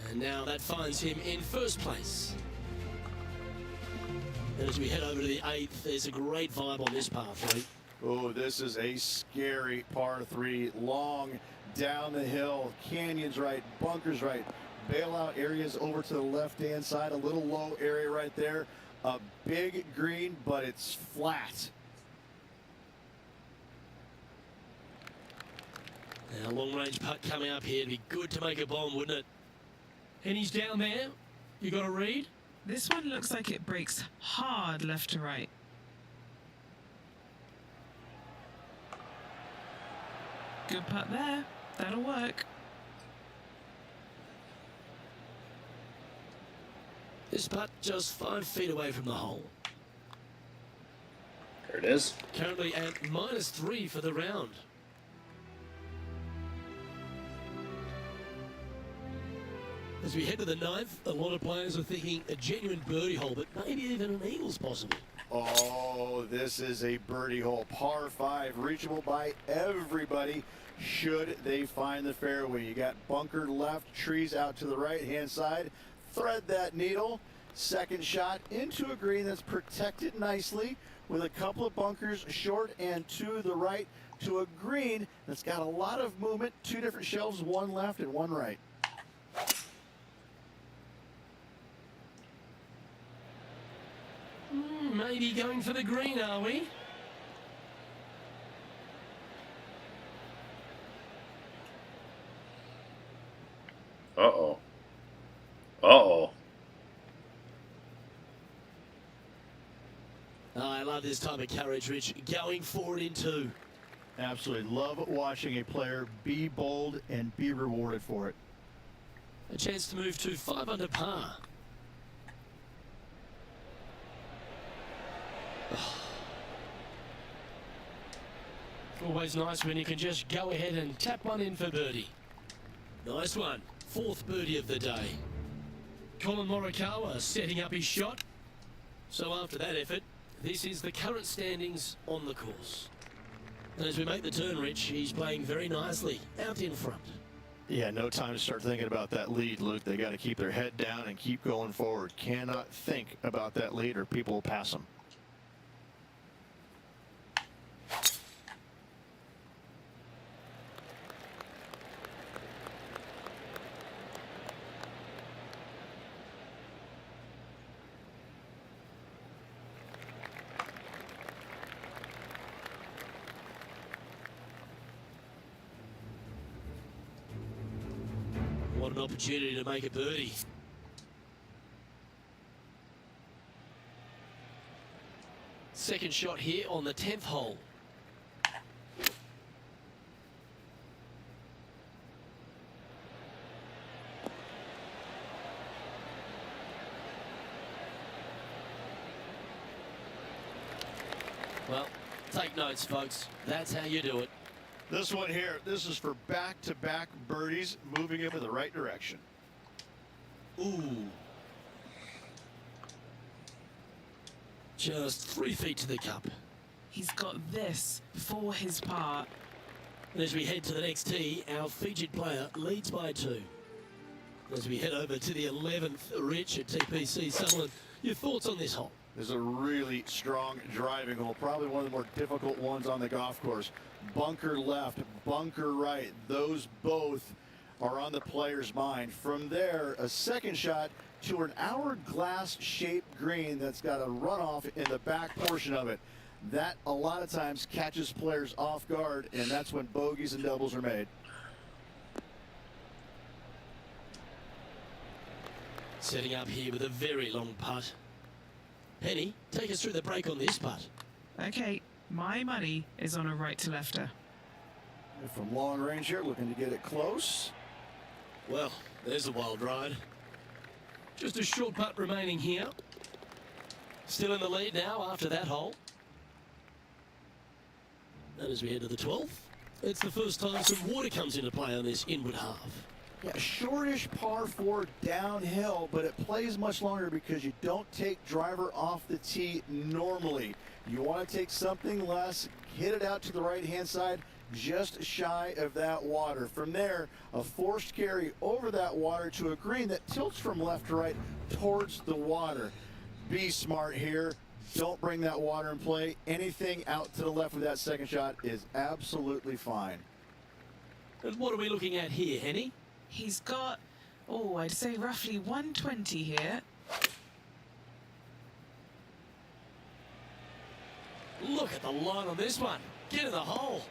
And now that finds him in 1st place. And as we head over to the 8th, there's a great vibe on this par 3. Oh, this is a scary par 3. Long down the hill. Canyons right, bunkers right. Bailout areas over to the left-hand side. A little low area right there. A big green, but it's flat. Now, long-range putt coming up here. It'd be good to make a bomb, wouldn't it? And he's down there. You got a read? This one looks like it breaks hard left to right. Good putt there. That'll work. This putt just 5 feet away from the hole. There it is. Currently at -3 for the round. As we head to the 9th, a lot of players are thinking a genuine birdie hole, but maybe even an eagle's possible. Oh, this is a birdie hole. Par 5, reachable by everybody should they find the fairway. You got bunker left, trees out to the right-hand side. Thread that needle. Second shot into a green that's protected nicely with a couple of bunkers short and to the right to a green that's got a lot of movement. 2 different shelves, 1 left and 1 right. Maybe going for the green, are we? Uh-oh. Uh-oh. I love this type of courage, Rich. Going for it in 2. Absolutely love watching a player be bold and be rewarded for it. A chance to move to 5 under par. Always nice when you can just go ahead and tap one in for birdie. Nice one. 4th birdie of the day. Colin Morikawa setting up his shot. So after that effort, this is the current standings on the course. And as we make the turn, Rich, he's playing very nicely out in front. Yeah, no time to start thinking about that lead, Luke. They got to keep their head down and keep going forward. Cannot think about that lead or people will pass them. What an opportunity to make a birdie. Second shot here on the 10th hole. Well, take notes, folks. That's how you do it. This one here, this is for back-to-back birdies, moving him in the right direction. Ooh. Just 3 feet to the cup. He's got this for his par. And as we head to the next tee, our featured player leads by 2. As we head over to the 11th, Rich at TPC Sutherland, your thoughts on this hole? This is a really strong driving hole, probably one of the more difficult ones on the golf course. Bunker left, bunker right, those both are on the player's mind. From there, a second shot to an hourglass-shaped green that's got a runoff in the back portion of it. That, a lot of times, catches players off guard, and that's when bogeys and doubles are made. Setting up here with a very long putt. Penny, take us through the break on this putt. Okay, my money is on a right-to-lefter. From long range here, looking to get it close. Well, there's a wild ride. Just a short putt remaining here. Still in the lead now after that hole. And as we head to the 12th, it's the first time some water comes into play on this inward half. Yeah, shortish par 4 downhill, but it plays much longer because you don't take driver off the tee normally. You want to take something less, hit it out to the right-hand side, just shy of that water. From there, a forced carry over that water to a green that tilts from left to right towards the water. Be smart here. Don't bring that water in play. Anything out to the left with that second shot is absolutely fine. And what are we looking at here, Henny? He's got, oh, I'd say roughly 120 here. Look at the line on this one. Get in the hole.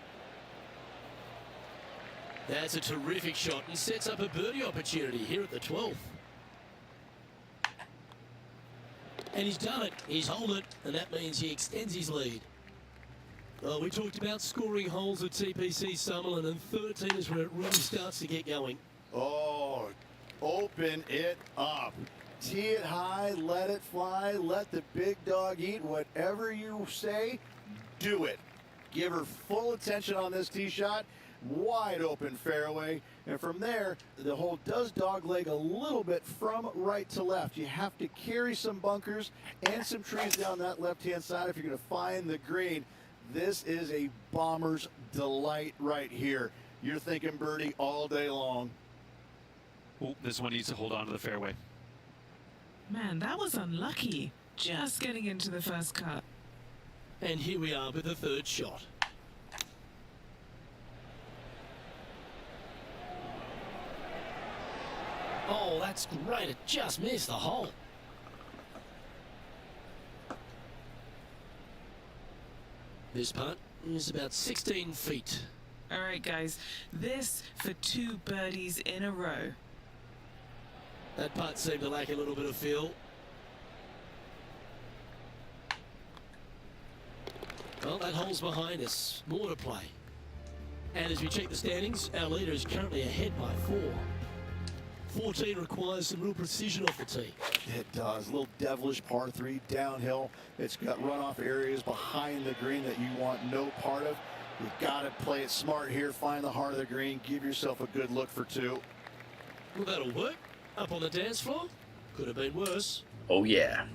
That's a terrific shot and sets up a birdie opportunity here at the 12th. And he's done it. He's holed it, and that means he extends his lead. Oh, we talked about scoring holes at TPC Summerlin, and 13 is where it really starts to get going. Oh, open it up. Tee it high, let it fly, let the big dog eat. Whatever you say, do it. Give her full attention on this tee shot. Wide open fairway. And from there, the hole does dogleg a little bit from right to left. You have to carry some bunkers and some trees down that left-hand side if you're going to find the green. This is a bomber's delight right here. You're thinking birdie all day long. Oh, this one needs to hold on to the fairway. Man, that was unlucky. Just getting into the first cut. And here we are with the third shot. Oh, that's great. It just missed the hole. This putt is about 16 feet. All right, guys. This for 2 birdies in a row. That putt seemed to lack a little bit of feel. Well, that hole's behind us. More to play. And as we check the standings, our leader is currently ahead by 4. 14 requires some real precision off the tee. It does. A little devilish par 3 downhill. It's got runoff areas behind the green that you want no part of. You've got to play it smart here. Find the heart of the green. Give yourself a good look for 2. Well, that'll work. Up on the dance floor. Could have been worse. Oh, yeah.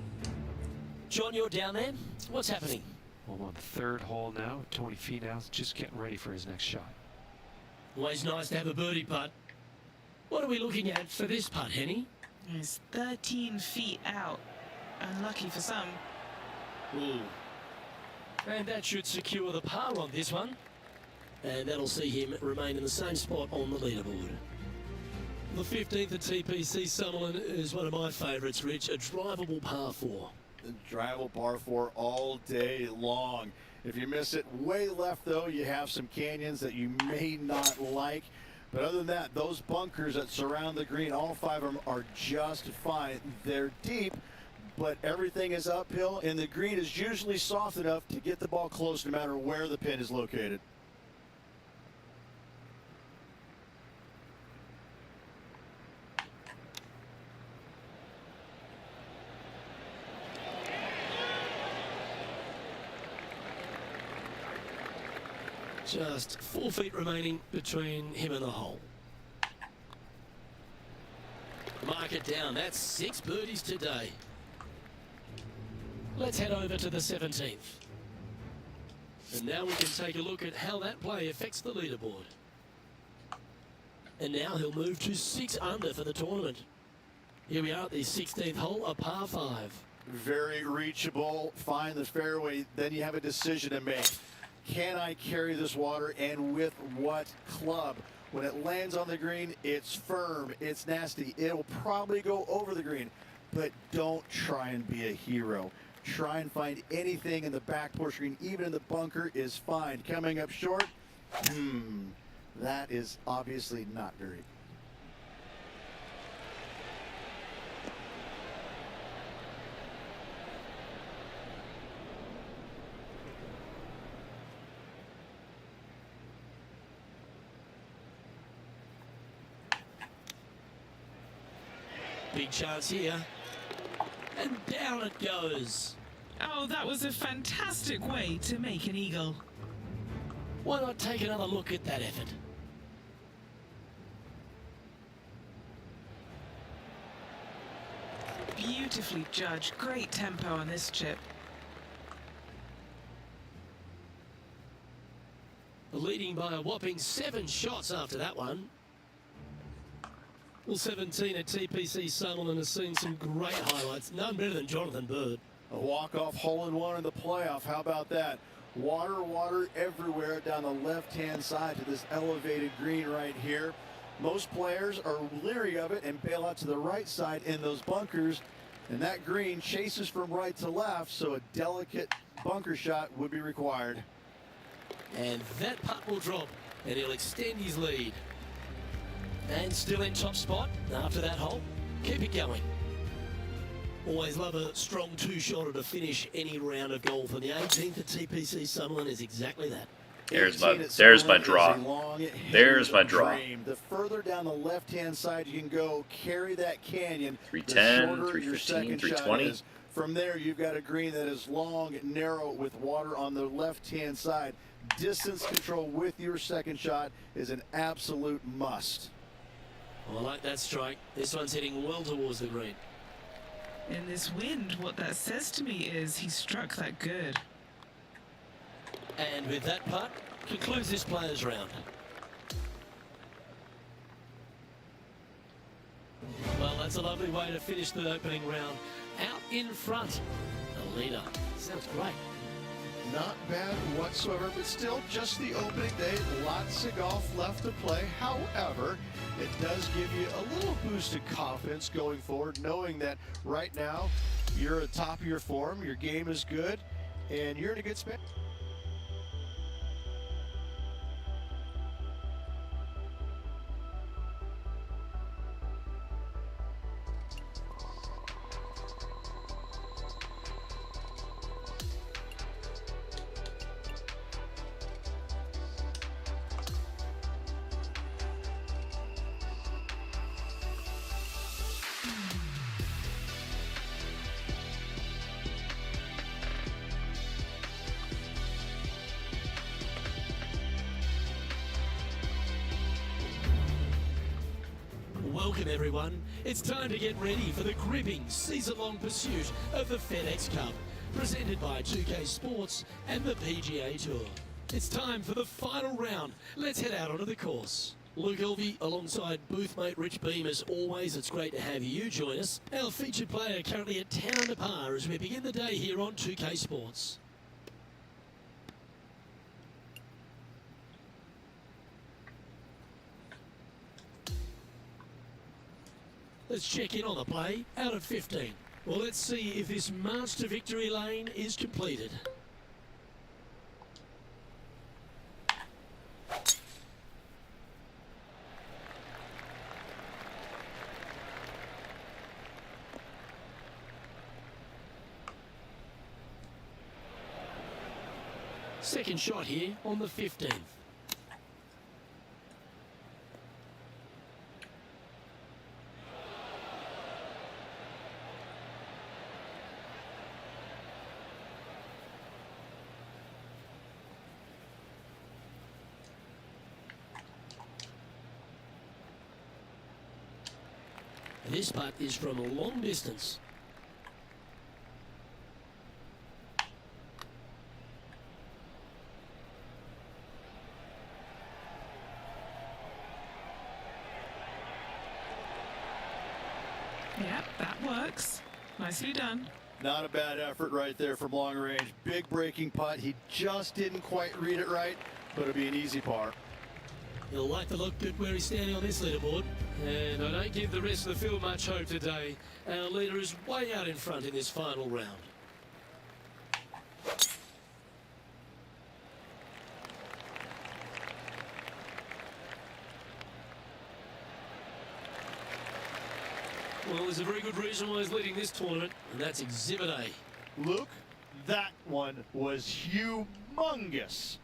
John, you're down there. What's happening? Well, on the third hole now, 20 feet out, just getting ready for his next shot. Always nice to have a birdie putt. What are we looking at for this putt, Henny? It's 13 feet out. Unlucky for some. Ooh. And that should secure the par on this one. And that'll see him remain in the same spot on the leaderboard. The 15th at TPC Summerlin is one of my favourites, Rich. A drivable par 4. Drivable par 4 all day long. If you miss it way left, though, you have some canyons that you may not like. But other than that, those bunkers that surround the green, all 5 of them are just fine. They're deep, but everything is uphill, and the green is usually soft enough to get the ball close no matter where the pin is located. Just 4 feet remaining between him and the hole. Mark it down. That's 6 birdies today. Let's head over to the 17th. And now we can take a look at how that play affects the leaderboard. And now he'll move to 6 under for the tournament. Here we are at the 16th hole, a par 5. Very reachable. Find the fairway. Then you have a decision to make. Can I carry this water, and with what club? When it lands on the green, it's firm, it's nasty. It'll probably go over the green, but don't try and be a hero. Try and find anything in the back portion, even in the bunker is fine. Coming up short, that is obviously not very. Big chance here. And down it goes. Oh, that was a fantastic way to make an eagle. Why not take another look at that effort? Beautifully judged. Great tempo on this chip. Leading by a whopping 7 shots after that one. Well, 17 at TPC Summerlin has seen some great highlights. None better than Jonathan Bird. A walk-off hole-in-one in the playoff. How about that? Water, water everywhere down the left-hand side to this elevated green right here. Most players are leery of it and bail out to the right side in those bunkers. And that green chases from right to left, so a delicate bunker shot would be required. And that putt will drop, and he'll extend his lead. And still in top spot after that hole. Keep it going. Always love a strong two-shotter to finish any round of golf, and the 18th at TPC Summerlin is exactly that. There's my 18 at there's my Summerlin draw. is a long, There's my hated draw. dream. The further down the left-hand side you can go, carry that canyon, 310, the shorter your 315, second shot 320. is. From there, you've got a green that is long, narrow, with water on the left-hand side. Distance control with your second shot is an absolute must. I like that strike. This one's heading well towards the green. In this wind, what that says to me is he struck that good. And with that putt, concludes this players' round. Well, that's a lovely way to finish the opening round. Out in front, the leader. Sounds great. Not bad whatsoever, but still just the opening day. Lots of golf left to play. However, it does give you a little boost of confidence going forward, knowing that right now you're at the top of your form, your game is good, and you're in a good spot. Welcome everyone. It's time to get ready for the gripping season-long pursuit of the FedEx Cup, presented by 2K Sports and the PGA Tour. It's time for the final round. Let's head out onto the course. Luke Elvey alongside boothmate Rich Beam. As always, it's great to have you join us. Our featured player currently at 10 under par as we begin the day here on 2K Sports. Let's check in on the play out of 15. Well, let's see if this march to victory lane is completed. Second shot here on the 15th. This putt is from a long distance. Yep, that works. Nicely done. Not a bad effort right there from long range. Big breaking putt. He just didn't quite read it right, but it'll be an easy par. He'll like to look good where he's standing on this leaderboard. And I don't give the rest of the field much hope today. Our leader is way out in front in this final round. Well, there's a very good reason why he's leading this tournament, and that's Exhibit A. Luke, that one was humongous.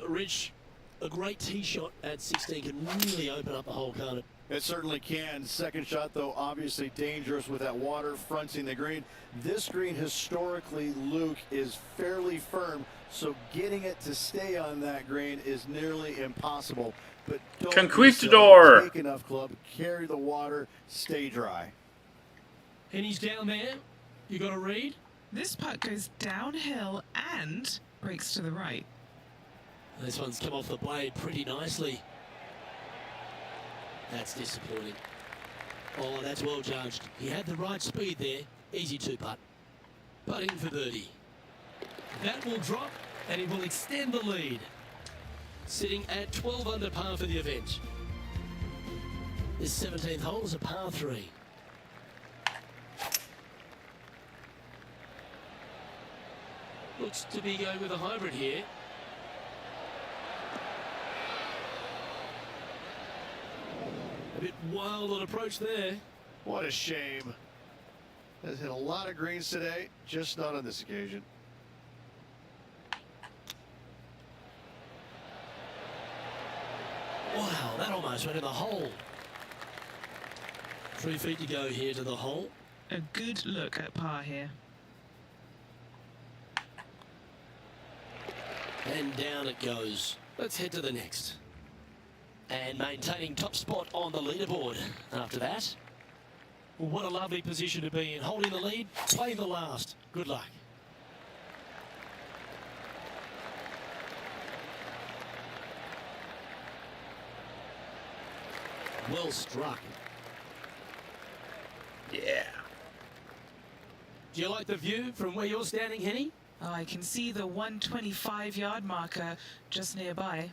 Rich, a great tee shot at 16 can really open up the hole, can't it? It certainly can. Second shot, though, obviously dangerous with that water fronting the green. This green, historically, Luke, is fairly firm, so getting it to stay on that green is nearly impossible. But don't Conquistador! take enough club, carry the water, stay dry. And he's down there. You got to read? This putt goes downhill and breaks to the right. This one's come off the blade pretty nicely. That's disappointing. Oh, that's well judged. He had the right speed there. Easy two-putt. Putting for birdie. That will drop, and he will extend the lead. Sitting at 12 under par for the event. This 17th hole is a par 3. Looks to be going with a hybrid here. A bit wild on approach there. What a shame. Has hit a lot of greens today, just not on this occasion. Wow, that almost went in the hole. 3 feet to go here to the hole. A good look at par here. And down it goes. Let's head to the next. And maintaining top spot on the leaderboard after that. What a lovely position to be in. Holding the lead, playing the last. Good luck. Well struck. Yeah. Do you like the view from where you're standing, Henny? Oh, I can see the 125-yard marker just nearby.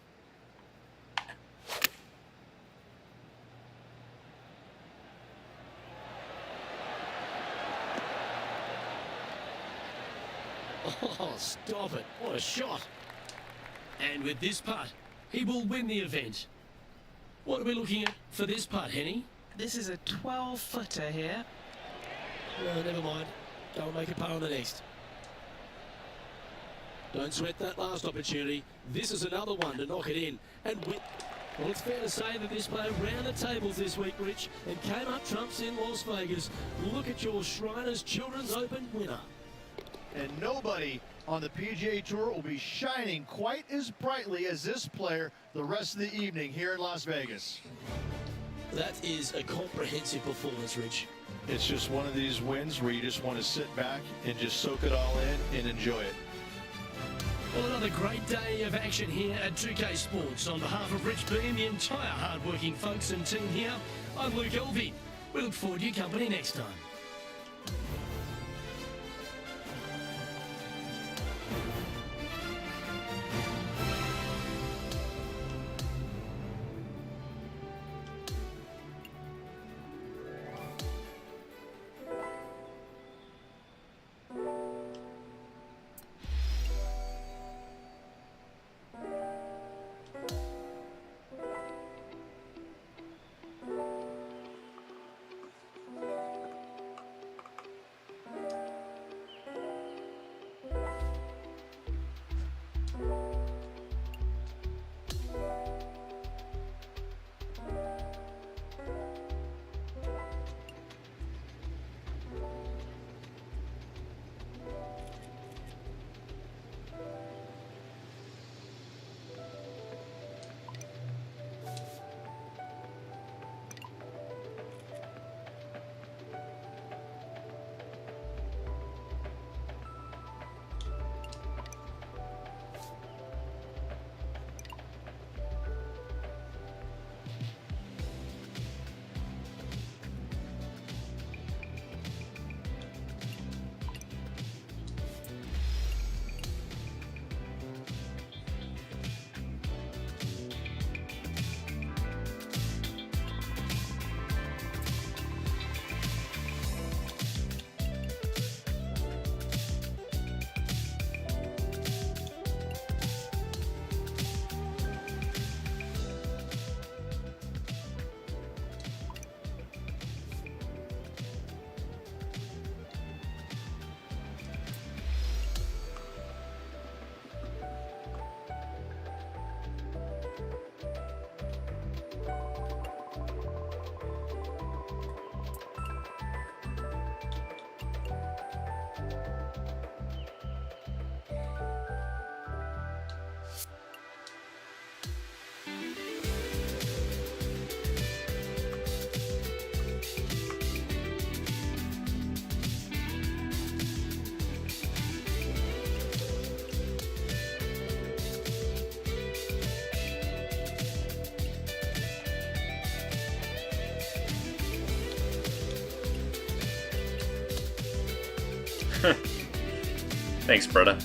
Oh, stop it. What a shot. And with this putt, he will win the event. What are we looking at for this putt, Henny? This is a 12-footer here. No, never mind. Don't make a putt on the next. Don't sweat that last opportunity. This is another one to knock it in. And well, it's fair to say that this player ran the tables this week, Rich, and came up trumps in Las Vegas. Look at your Shriners Children's Open winner. And nobody on the PGA Tour will be shining quite as brightly as this player the rest of the evening here in Las Vegas. That is a comprehensive performance, Rich. It's just one of these wins where you just want to sit back and just soak it all in and enjoy it. Well, another great day of action here at 2K Sports. On behalf of Rich B and the entire hard-working folks and team here, I'm Luke Elvey. We look forward to your company next time. Thanks, Bretta.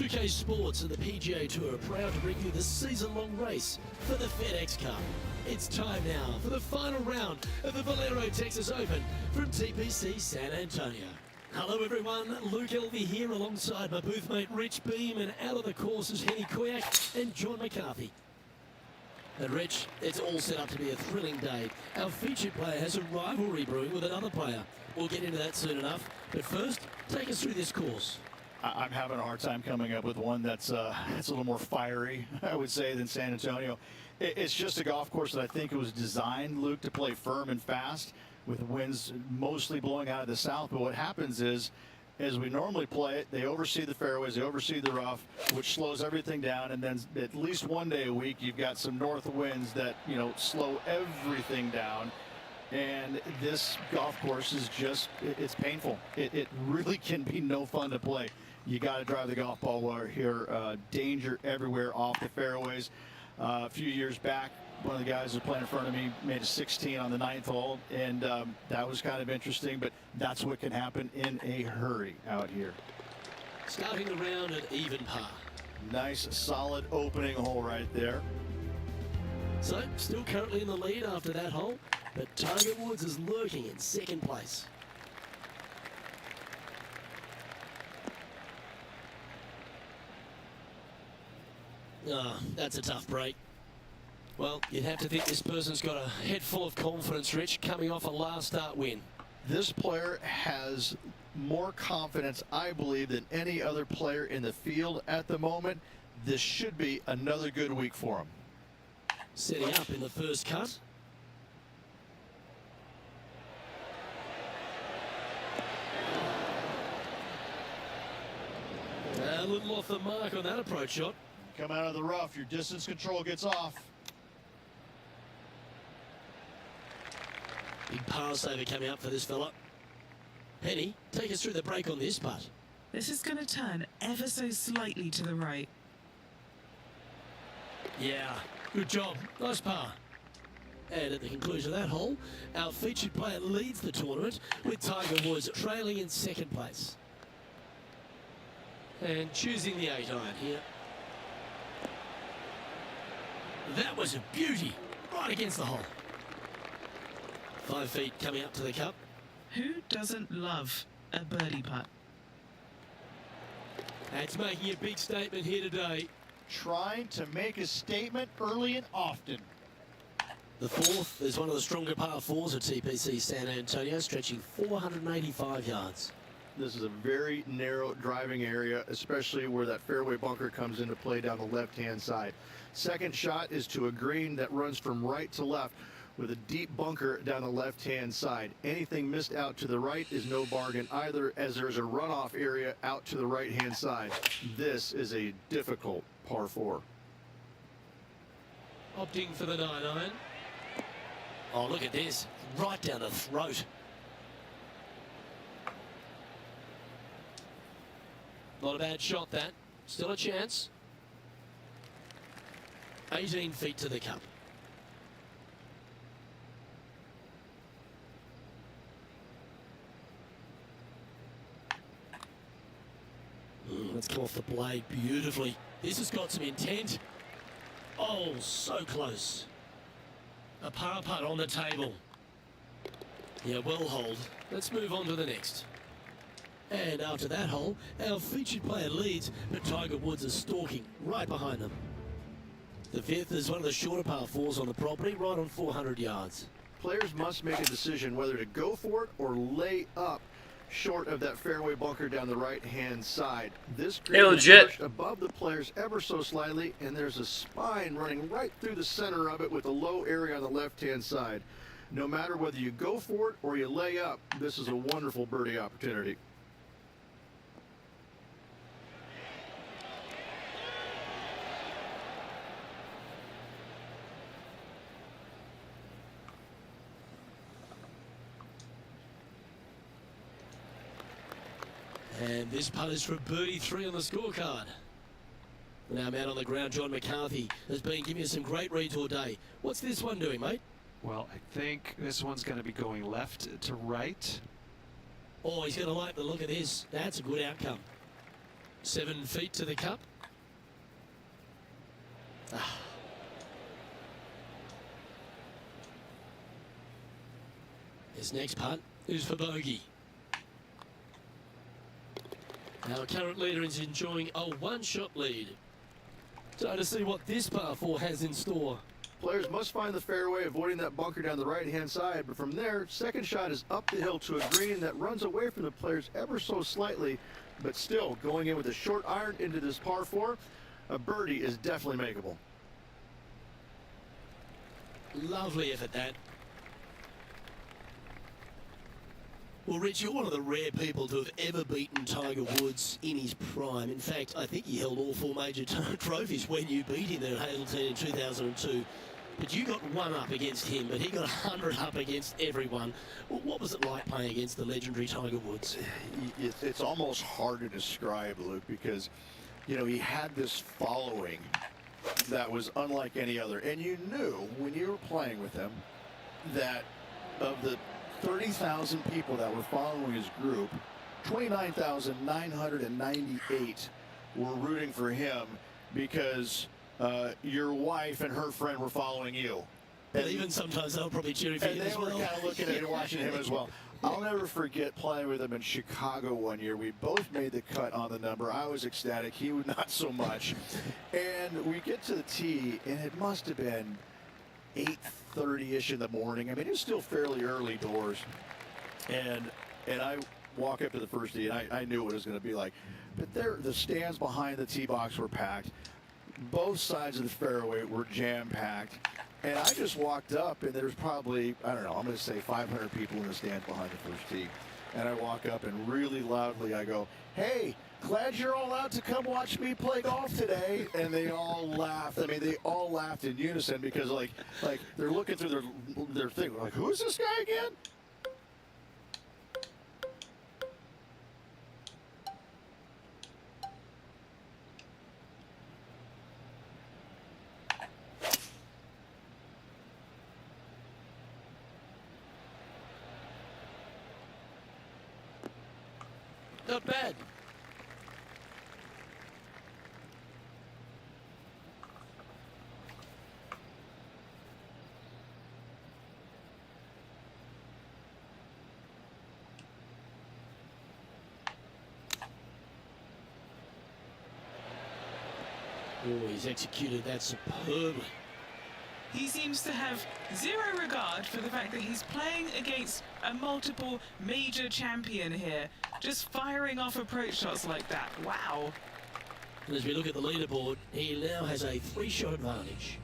2K Sports and the PGA Tour are proud to bring you the season-long race for the FedEx Cup. It's time now for the final round of the Valero Texas Open from TPC San Antonio. Hello everyone, Luke Elvey here alongside my booth mate Rich Beam, and out of the course is Henny Koyak and John McCarthy. And Rich, it's all set up to be a thrilling day. Our featured player has a rivalry brewing with another player. We'll get into that soon enough, but first, take us through this course. I'm having a hard time coming up with one that's a little more fiery, I would say, than San Antonio. It's just a golf course that I think it was designed, Luke, to play firm and fast with winds mostly blowing out of the south. But what happens is, as we normally play it, they oversee the fairways, they oversee the rough, which slows everything down. And then at least one day a week, you've got some north winds that, slow everything down. And this golf course is just, it's painful. It really can be no fun to play. You got to drive the golf ball well here. Danger everywhere off the fairways. A few years back, one of the guys who was playing in front of me made a 16 on the 9th hole, and that was kind of interesting, but that's what can happen in a hurry out here. Starting the round at even par. Nice, solid opening hole right there. So, still currently in the lead after that hole, but Tiger Woods is lurking in second place. That's a tough break. Well, you'd have to think this person's got a head full of confidence, Rich, coming off a last start win. This player has more confidence, I believe, than any other player in the field at the moment. This should be another good week for him. Setting up in the first cut. A little off the mark on that approach shot. Come out of the rough, your distance control gets off. Big par saver coming up for this fella. Penny, take us through the break on this putt. This is going to turn ever so slightly to the right. Yeah, good job. Nice par. And at the conclusion of that hole, our featured player leads the tournament with Tiger Woods trailing in second place. And choosing the 8-iron here. That was a beauty, right against the hole. 5 feet coming up to the cup. Who doesn't love a birdie putt? That's making a big statement here today. Trying to make a statement early and often. The fourth is one of the stronger par fours at TPC San Antonio, stretching 485 yards. This is a very narrow driving area, especially where that fairway bunker comes into play down the left-hand side. Second shot is to a green that runs from right to left with a deep bunker down the left-hand side. Anything missed out to the right is no bargain either, as there's a runoff area out to the right-hand side. This is a difficult par 4. Opting for the 9-iron. Oh, look at this. Right down the throat. Not a bad shot, that. Still a chance. 18 feet to the cup. Let's come off the blade beautifully. This has got some intent. Oh, so close. A par putt on the table. Yeah, well hold. Let's move on to the next. And after that hole, our featured player leads, but Tiger Woods is stalking right behind them. The fifth is one of the shorter par 4s on the property, right on 400 yards. Players must make a decision whether to go for it or lay up short of that fairway bunker down the right-hand side. This green is pushed above the players ever so slightly, and there's a spine running right through the center of it with a low area on the left-hand side. No matter whether you go for it or you lay up, this is a wonderful birdie opportunity. And this putt is for birdie 3 on the scorecard. Now, man on the ground, John McCarthy, has been giving us some great reads all day. What's this one doing, mate? Well, I think this one's going to be going left to right. Oh, he's going to like the look of this. That's a good outcome. 7 feet to the cup. His next putt is for bogey. Our current leader is enjoying a one-shot lead. Time to see what this par 4 has in store. Players must find the fairway, avoiding that bunker down the right-hand side. But from there, second shot is up the hill to a green that runs away from the players ever so slightly. But still, going in with a short iron into this par 4, a birdie is definitely makeable. Lovely effort, that. Well, Rich, you're one of the rare people to have ever beaten Tiger Woods in his prime. In fact, I think he held all 4 major trophies when you beat him there at Hazleton in 2002. But you got 1 up against him, but he got 100 up against everyone. Well, what was it like playing against the legendary Tiger Woods? It's almost hard to describe, Luke, because, you know, he had this following that was unlike any other. And you knew when you were playing with him that of the 30,000 people that were following his group, 29,998 were rooting for him because your wife and her friend were following you. And even sometimes they were probably cheering for you as well. And they were kind of looking at you, watching him as well. I'll never forget playing with him in Chicago one year. We both made the cut on the number. I was ecstatic. He would not so much. And we get to the tee, and it must have been 8:30-ish in the morning. I mean, it was still fairly early doors. And I walk up to the first tee, and I knew what it was going to be like. But the stands behind the tee box were packed. Both sides of the fairway were jam-packed. And I just walked up, and there's probably, I don't know, I'm going to say 500 people in the stands behind the first tee. And I walk up, and really loudly I go, "Hey, glad you're all out to come watch me play golf today." And they all laughed. I mean, they all laughed in unison because, like they're looking through their thing. Like, who is this guy again? Not bad. Oh, he's executed that superbly. He seems to have zero regard for the fact that he's playing against a multiple major champion here, just firing off approach shots like that. Wow. And as we look at the leaderboard, he now has a 3-shot advantage.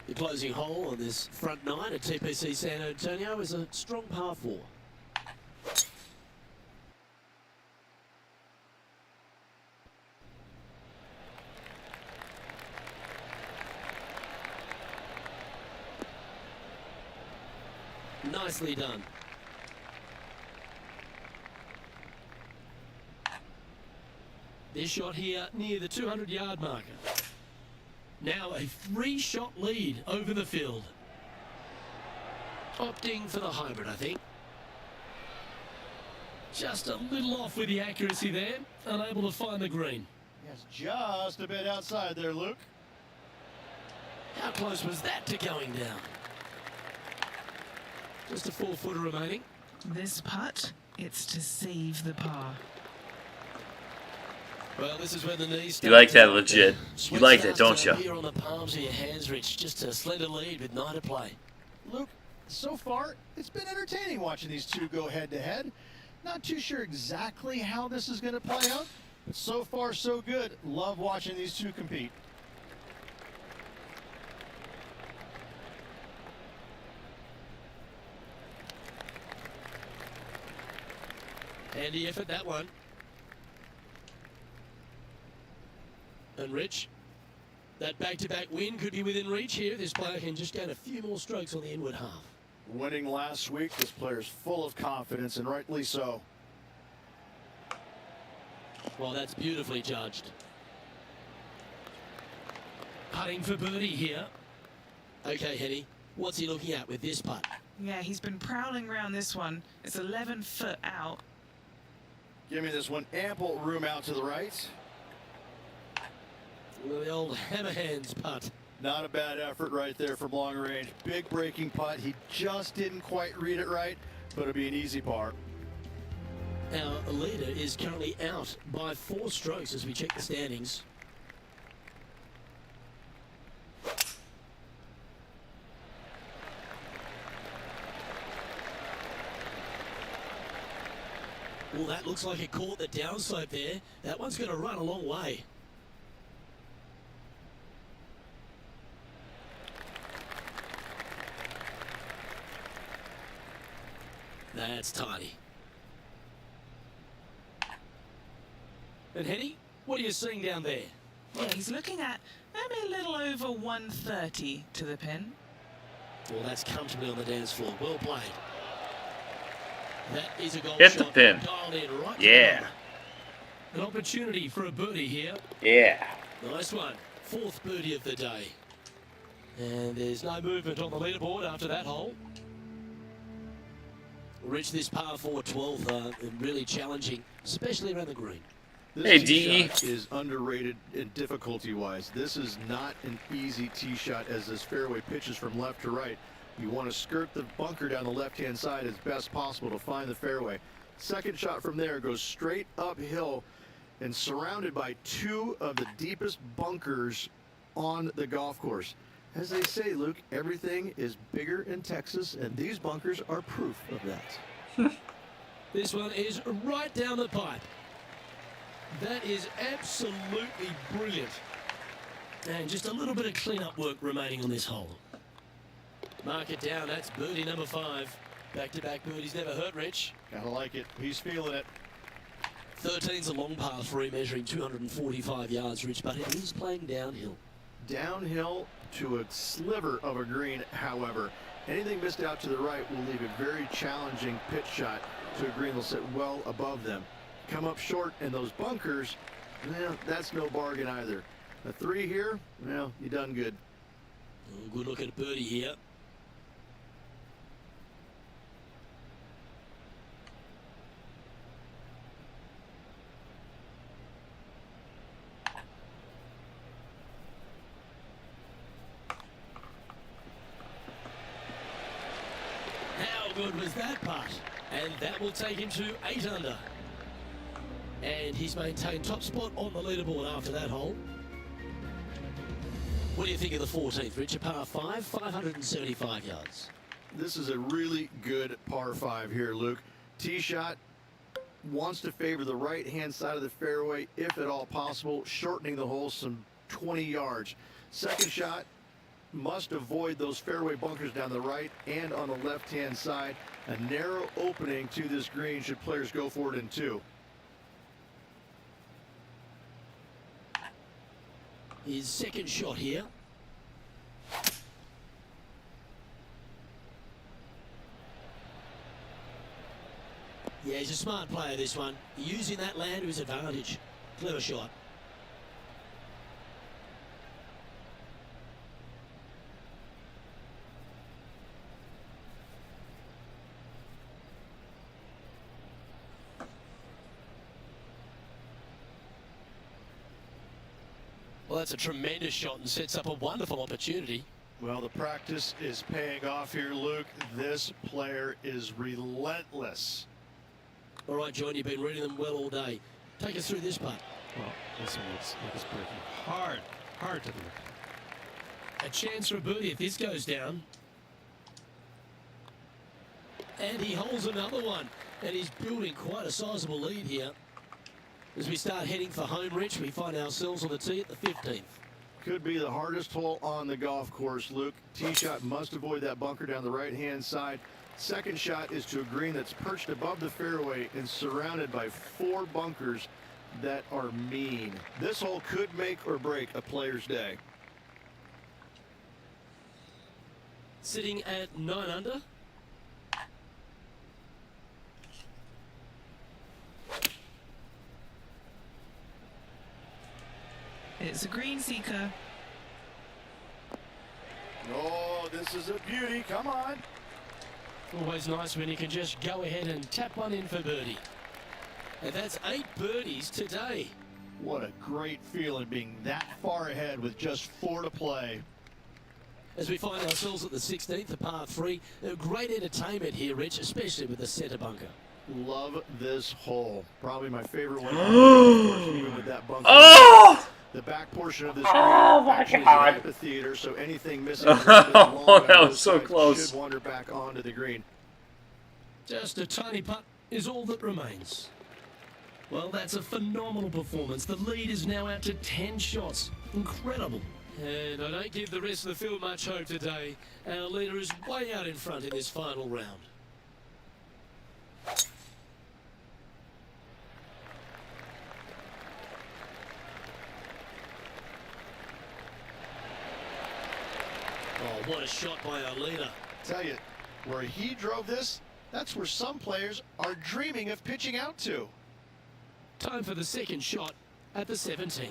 The closing hole on this front 9 at TPC San Antonio is a strong par 4. Nicely done. This shot here near the 200-yard marker. Now a 3-shot lead over the field. Opting for the hybrid, I think. Just a little off with the accuracy there, unable to find the green. Yes, just a bit outside there, Luke. How close was that to going down? Just a 4-footer remaining. This putt, it's to save the par. Well, this is where the knees. You like that legit. You like that, don't you? Here on the palms of your hands, Rich. Just a slender lead with 9 to play. Luke, so far, it's been entertaining watching these two go head-to-head. Not too sure exactly how this is going to play out, but so far, so good. Love watching these two compete. Handy effort, that one. And Rich, that back-to-back win could be within reach here. This player can just gain a few more strokes on the inward half. Winning last week, this player's full of confidence, and rightly so. Well, that's beautifully judged. Putting for birdie here. Okay, Henny, what's he looking at with this putt? Yeah, he's been prowling around this one. It's 11 foot out. Give me this one. Ample room out to the right. The old hammerhands putt. Not a bad effort right there from long range. Big breaking putt. He just didn't quite read it right, but it'll be an easy par. Our leader is currently out by 4 strokes as we check the standings. Well, that looks like it caught the downslope there. That one's going to run a long way. That's tidy. And Henny, what are you seeing down there? Yeah, he's looking at maybe a little over 130 to the pin. Well, that's comfortably on the dance floor. Well played. That is a goal Hit the shot. pin. Dialed in right to Yeah. the number. An opportunity for a birdie here. Yeah. Nice one. 4th birdie of the day. And there's no movement on the leaderboard after that hole. Rich, this par 4 12th, really challenging, especially around the green. This Hey, tee DE. shot is underrated in difficulty-wise. This is not an easy tee shot as this fairway pitches from left to right. You want to skirt the bunker down the left-hand side as best possible to find the fairway. Second shot from there goes straight uphill and surrounded by 2 of the deepest bunkers on the golf course. As they say, Luke, everything is bigger in Texas, and these bunkers are proof of that. This one is right down the pipe. That is absolutely brilliant. And just a little bit of clean-up work remaining on this hole. Mark it down. That's birdie number 5. Back-to-back birdies never hurt, Rich. Gotta like it. He's feeling it. 13's a long par 3 measuring 245 yards, Rich, but it is playing downhill. Downhill to a sliver of a green, however. Anything missed out to the right will leave a very challenging pitch shot to a green that'll sit well above them. Come up short in those bunkers, well, that's no bargain either. A 3 here, well, you done good. Oh, good look at a birdie here. How good was that putt? And that will take him to 8 under. And he's maintained top spot on the leaderboard after that hole. What do you think of the 14th, Richard? Par 5, 575 yards. This is a really good par 5 here, Luke. Tee shot wants to favor the right-hand side of the fairway, if at all possible, shortening the hole some 20 yards. Second shot must avoid those fairway bunkers down the right and on the left-hand side. A narrow opening to this green should players go for it in 2. His second shot here. Yeah, he's a smart player, this one. Using that land to his advantage. Clever shot. Well, that's a tremendous shot and sets up a wonderful opportunity. Well, the practice is paying off here, Luke. This player is relentless. All right, John, you've been reading them well all day. Take us through this part. Well, this one looks like it's breaking hard to look. A chance for a birdie if this goes down. And he holds another one. And he's building quite a sizable lead here. As we start heading for home, Rich, we find ourselves on the tee at the 15th. Could be the hardest hole on the golf course, Luke. Tee shot must avoid that bunker down the right-hand side. Second shot is to a green that's perched above the fairway and surrounded by 4 bunkers that are mean. This hole could make or break a player's day. Sitting at 9 under. It's a green seeker. Oh, this is a beauty. Come on. Always nice when you can just go ahead and tap one in for birdie. And that's 8 birdies today. What a great feeling being that far ahead with just 4 to play. As we find ourselves at the 16th, the par 3, great entertainment here, Rich, especially with the centre bunker. Love this hole. Probably my favorite one. Even with that bunker. Oh! The back portion of this Oh my actually God. is an amphitheater, so anything missing a little bit along Oh, that on was this so side close. should wander back onto the green. Just a tiny putt is all that remains. Well, that's a phenomenal performance. The lead is now out to 10 shots. Incredible. And I don't give the rest of the field much hope today. Our leader is way out in front in this final round. Oh, what a shot by our leader. Tell you, where he drove this, that's where some players are dreaming of pitching out to. Time for the second shot at the 17th.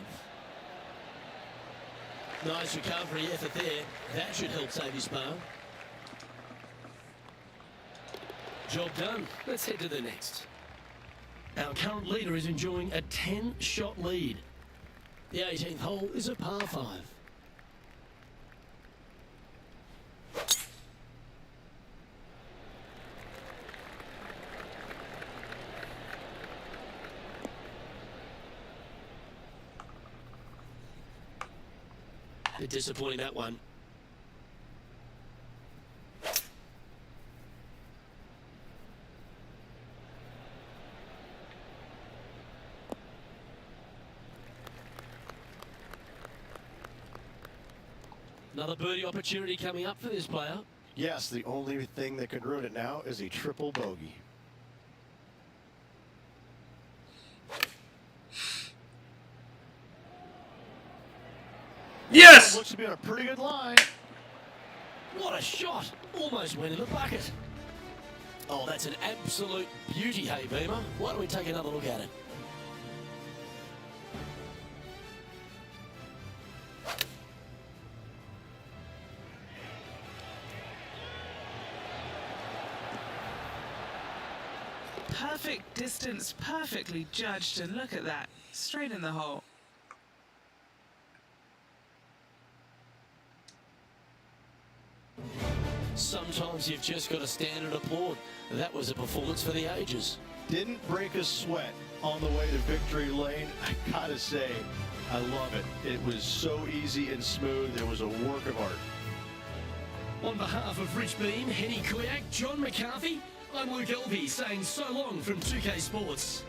Nice recovery effort there. That should help save his par. Job done. Let's head to the next. Our current leader is enjoying a 10-shot lead. The 18th hole is a par 5. Bit disappointing, that one. Another birdie opportunity coming up for this player. Yes, the only thing that could ruin it now is a triple bogey. Yes! Looks to be on a pretty good line. What a shot! Almost went in the bucket. Oh, that's an absolute beauty, hey Beamer. Why don't we take another look at it? Perfect distance, perfectly judged, and look at that. Straight in the hole. Sometimes you've just got to stand and applaud. That was a performance for the ages. Didn't break a sweat on the way to victory lane. I gotta say, I love it. It was so easy and smooth. It was a work of art. On behalf of Rich Beam, Henny Kuyak, John McCarthy, I'm Luke Elvey saying so long from 2K Sports.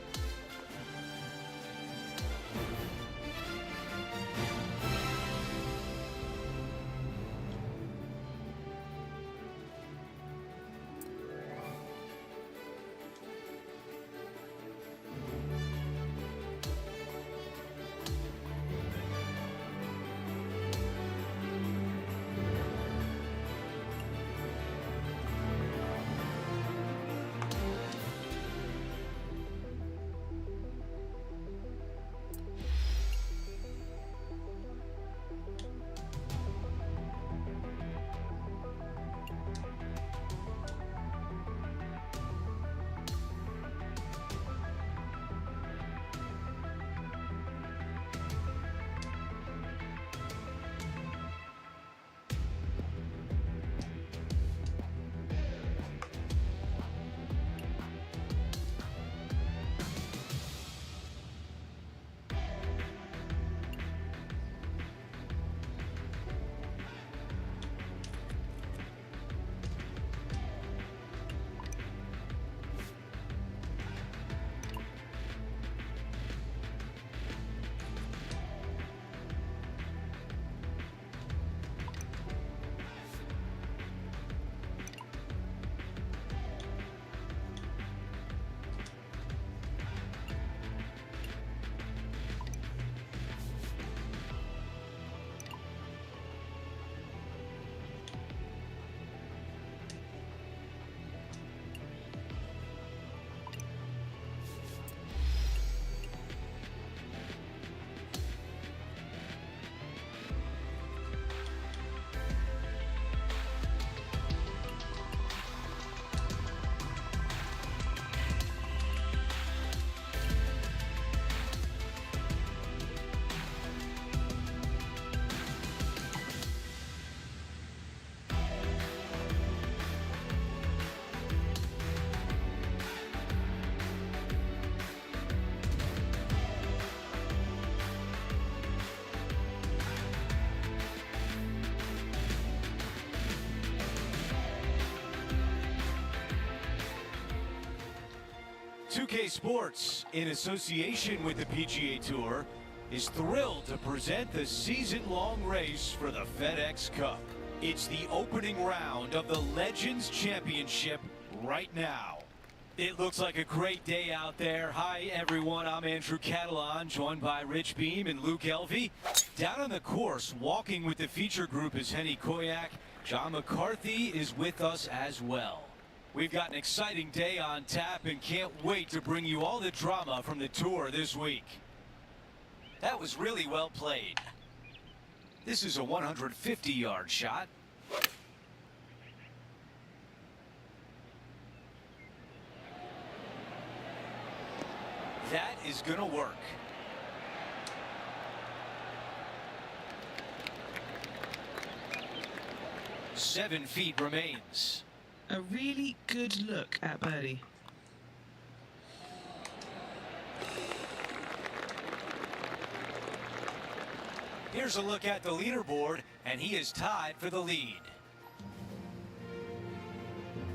2K Sports, in association with the PGA Tour, is thrilled to present the season-long race for the FedEx Cup. It's the opening round of the Legends Championship right now. It looks like a great day out there. Hi, everyone. I'm Andrew Catalan, joined by Rich Beam and Luke Elvey. Down on the course, walking with the feature group is Henny Koyak. John McCarthy is with us as well. We've got an exciting day on tap and can't wait to bring you all the drama from the tour this week. That was really well played. This is a 150-yard shot. That is going to work. Seven feet remains. A really good look at birdie. Here's a look at the leaderboard, and he is tied for the lead.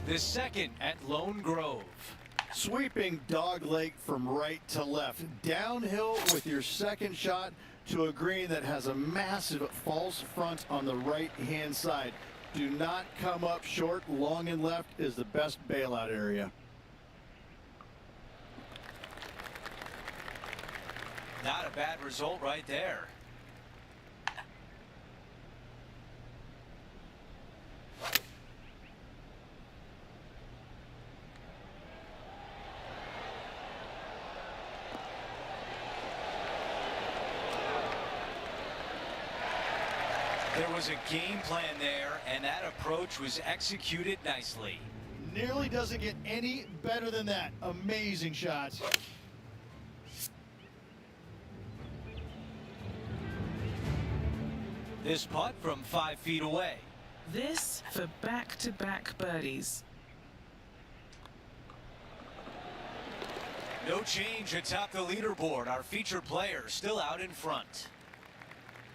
The second at Lone Grove. Sweeping dog leg from right to left. Downhill with your second shot to a green that has a massive false front on the right-hand side. Do not come up short. Long and left is the best bailout area. Not a bad result right there. There was a game plan there, and that approach was executed nicely. Nearly doesn't get any better than that. Amazing shots. This putt from 5 feet away. This for back-to-back birdies. No change atop the leaderboard. Our feature player still out in front.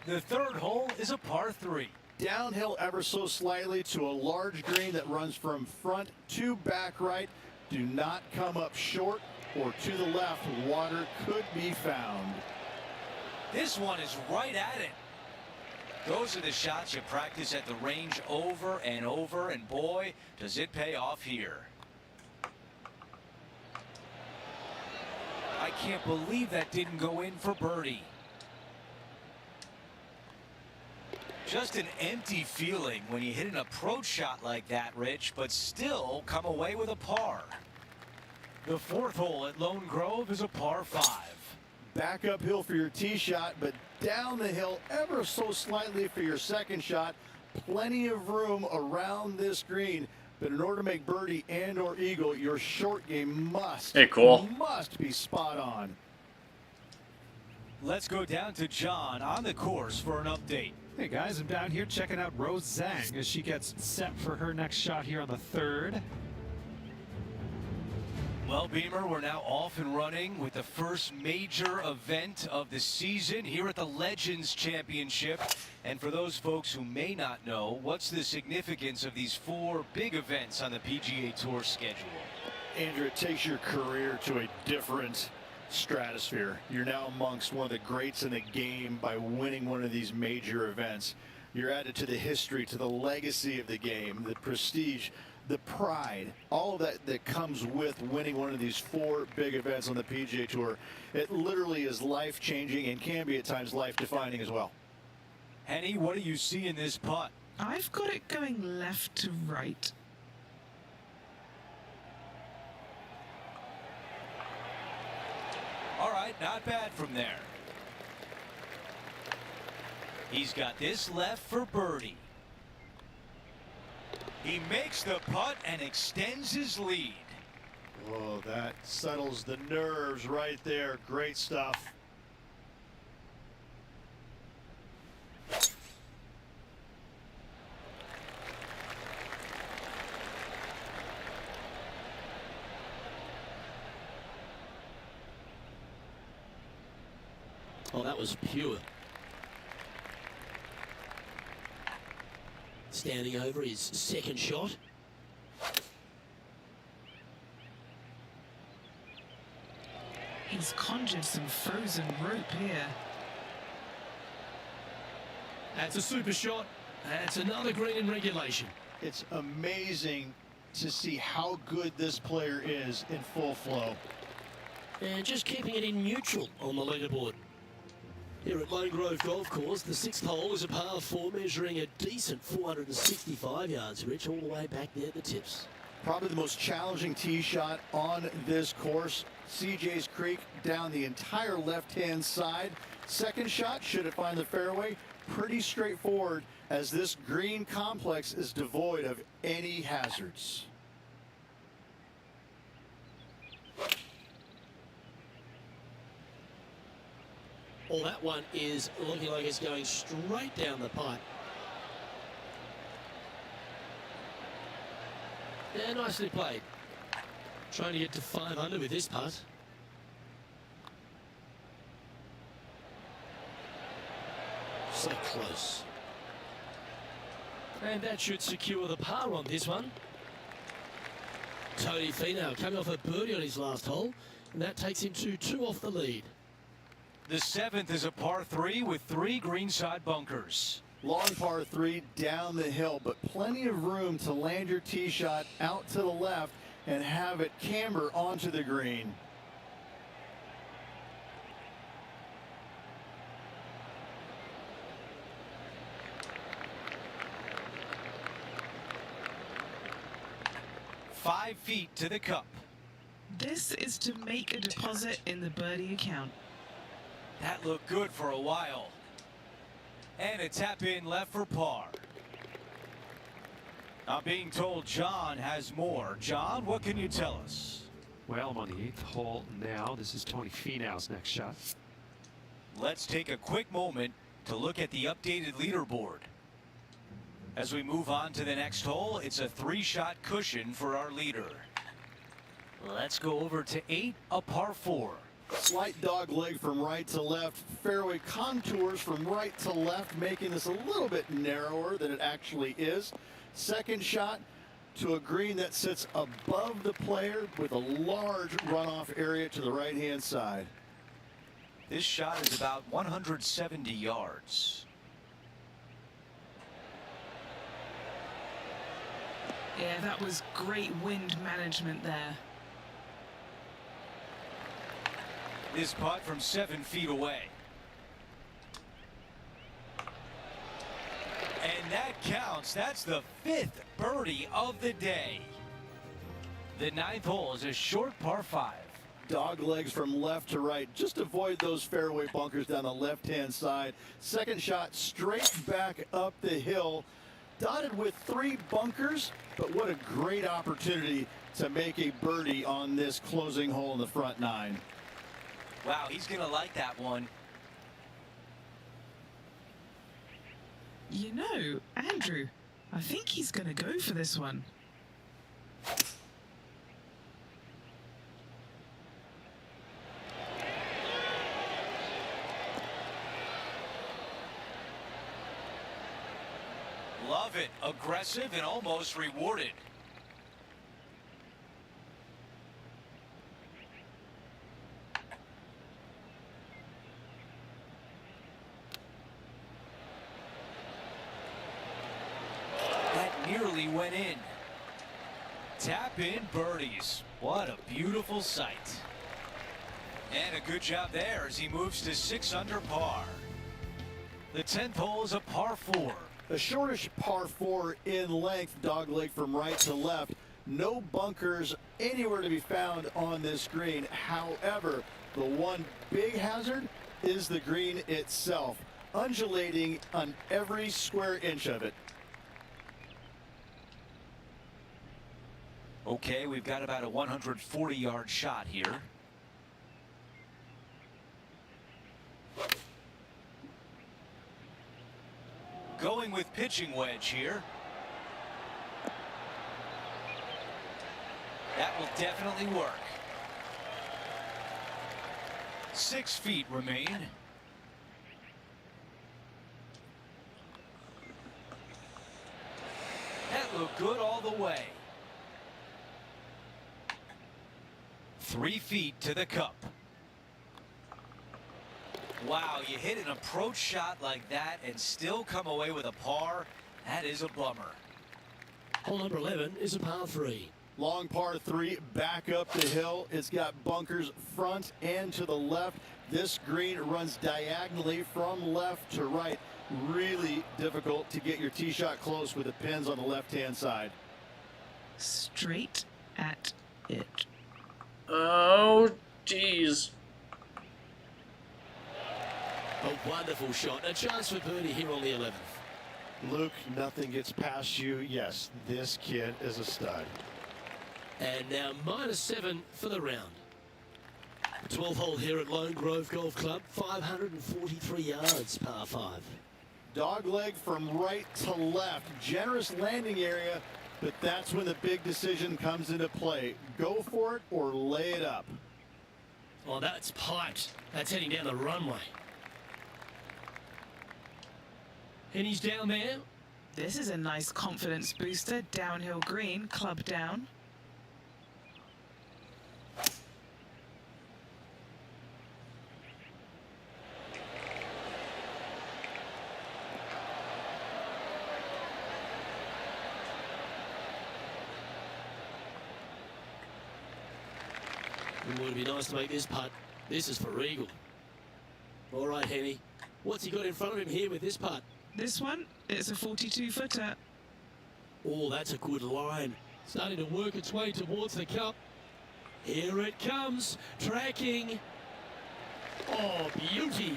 The third hole is a par 3. Downhill ever so slightly to a large green that runs from front to back right. Do not come up short or to the left. Water could be found. This one is right at it. Those are the shots you practice at the range over and over, and boy, does it pay off here. I can't believe that didn't go in for birdie. Just an empty feeling when you hit an approach shot like that, Rich, but still come away with a par. The fourth hole at Lone Grove is a par 5. Back uphill for your tee shot, but down the hill ever so slightly for your second shot. Plenty of room around this green, but in order to make birdie and or eagle, your short game must be spot on. Let's go down to John on the course for an update. Hey guys, I'm down here checking out Rose Zhang as she gets set for her next shot here on the third. Well, Beamer, we're now off and running with the first major event of the season here at the Legends Championship. And for those folks who may not know, what's the significance of these 4 big events on the PGA Tour schedule? Andrew, it takes your career to a different stratosphere. You're now amongst one of the greats in the game by winning one of these major events. You're added to the history, to the legacy of the game, the prestige, the pride, all of that comes with winning one of these 4 big events on the PGA Tour. It literally is life-changing and can be at times life-defining as well. Henny, what do you see in this putt? I've got it going left to right. All right, not bad from there. He's got this left for birdie. He makes the putt and extends his lead. Oh, that settles the nerves right there. Great stuff. Oh, that was pure. Standing over his second shot. He's conjured some frozen rope here. That's a super shot. That's another green in regulation. It's amazing to see how good this player is in full flow. And just keeping it in neutral on the leaderboard. Here at Lone Grove Golf Course, the 6th hole is a par 4 measuring a decent 465 yards, Rich, all the way back there at the tips. Probably the most challenging tee shot on this course. CJ's Creek down the entire left-hand side. Second shot, should it find the fairway, pretty straightforward as this green complex is devoid of any hazards. Well, that one is looking like it's going straight down the pipe. Yeah, nicely played. Trying to get to 5 under with this putt. So close. And that should secure the par on this one. Tony Finau coming off a birdie on his last hole, and that takes him to 2 off the lead. The 7th is a par 3 with 3 greenside bunkers. Long par 3 down the hill, but plenty of room to land your tee shot out to the left and have it camber onto the green. Five feet to the cup. This is to make a deposit in the birdie account. That looked good for a while. And a tap in left for par. I'm being told John has more. John, what can you tell us? Well, I'm on the 8th hole now. This is Tony Finau's next shot. Let's take a quick moment to look at the updated leaderboard. As we move on to the next hole, it's a 3-shot cushion for our leader. Let's go over to 8, a par 4. Slight dog leg from right to left, fairway contours from right to left, making this a little bit narrower than it actually is. Second shot to a green that sits above the player with a large runoff area to the right-hand side. This shot is about 170 yards. Yeah, that was great wind management there. This putt from 7 feet away. And that counts. That's the 5th birdie of the day. The 9th hole is a short par 5. Dog legs from left to right. Just avoid those fairway bunkers down the left-hand side. Second shot straight back up the hill. Dotted with 3 bunkers, but what a great opportunity to make a birdie on this closing hole in the front 9. Wow, he's going to like that one. You know, Andrew, I think he's going to go for this one. Love it. Aggressive and almost rewarded. That nearly went in. Tap in birdies. What a beautiful sight. And a good job there as he moves to 6 under par. The 10th hole is a par 4. A shortish par 4 in length, dog leg from right to left. No bunkers anywhere to be found on this green. However, the one big hazard is the green itself, undulating on every square inch of it. Okay, we've got about a 140-yard shot here. Going with pitching wedge here. That will definitely work. 6 feet remain. That looked good all the way. 3 feet to the cup. Wow, you hit an approach shot like that and still come away with a par. That is a bummer. Hole number 11 is a par 3. Long par 3, back up the hill. It's got bunkers front and to the left. This green runs diagonally from left to right. Really difficult to get your tee shot close with the pins on the left-hand side. Straight at it. Oh, jeez. A wonderful shot. A chance for birdie here on the 11th. Luke, nothing gets past you. Yes, this kid is a stud. And now -7 for the round. The 12th hole here at Lone Grove Golf Club, 543 yards, par 5. Dogleg from right to left. Generous landing area, but that's when the big decision comes into play. Go for it or lay it up. Oh, that's piped. That's heading down the runway. And he's down there. This is a nice confidence booster. Downhill green, club down. It would be nice to make this putt. This is for eagle. All right, Henny. What's he got in front of him here with this putt? This one, it's a 42-footer. Oh, that's a good line. Starting to work its way towards the cup. Here it comes. Tracking. Oh, beauty.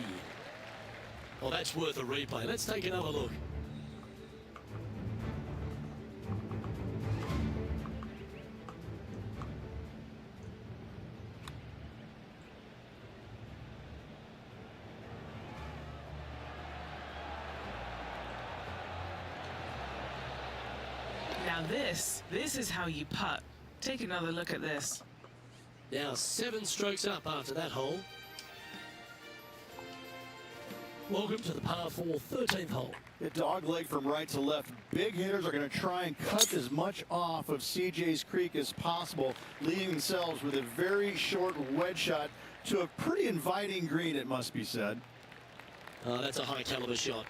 Oh, that's worth a replay. Let's take another look. Now this is how you putt. Take another look at this. Now 7 strokes up after that hole. Welcome to the par 4 13th hole. A dogleg from right to left. Big hitters are going to try and cut as much off of CJ's Creek as possible, leaving themselves with a very short wedge shot to a pretty inviting green, it must be said. Oh, that's a high caliber shot.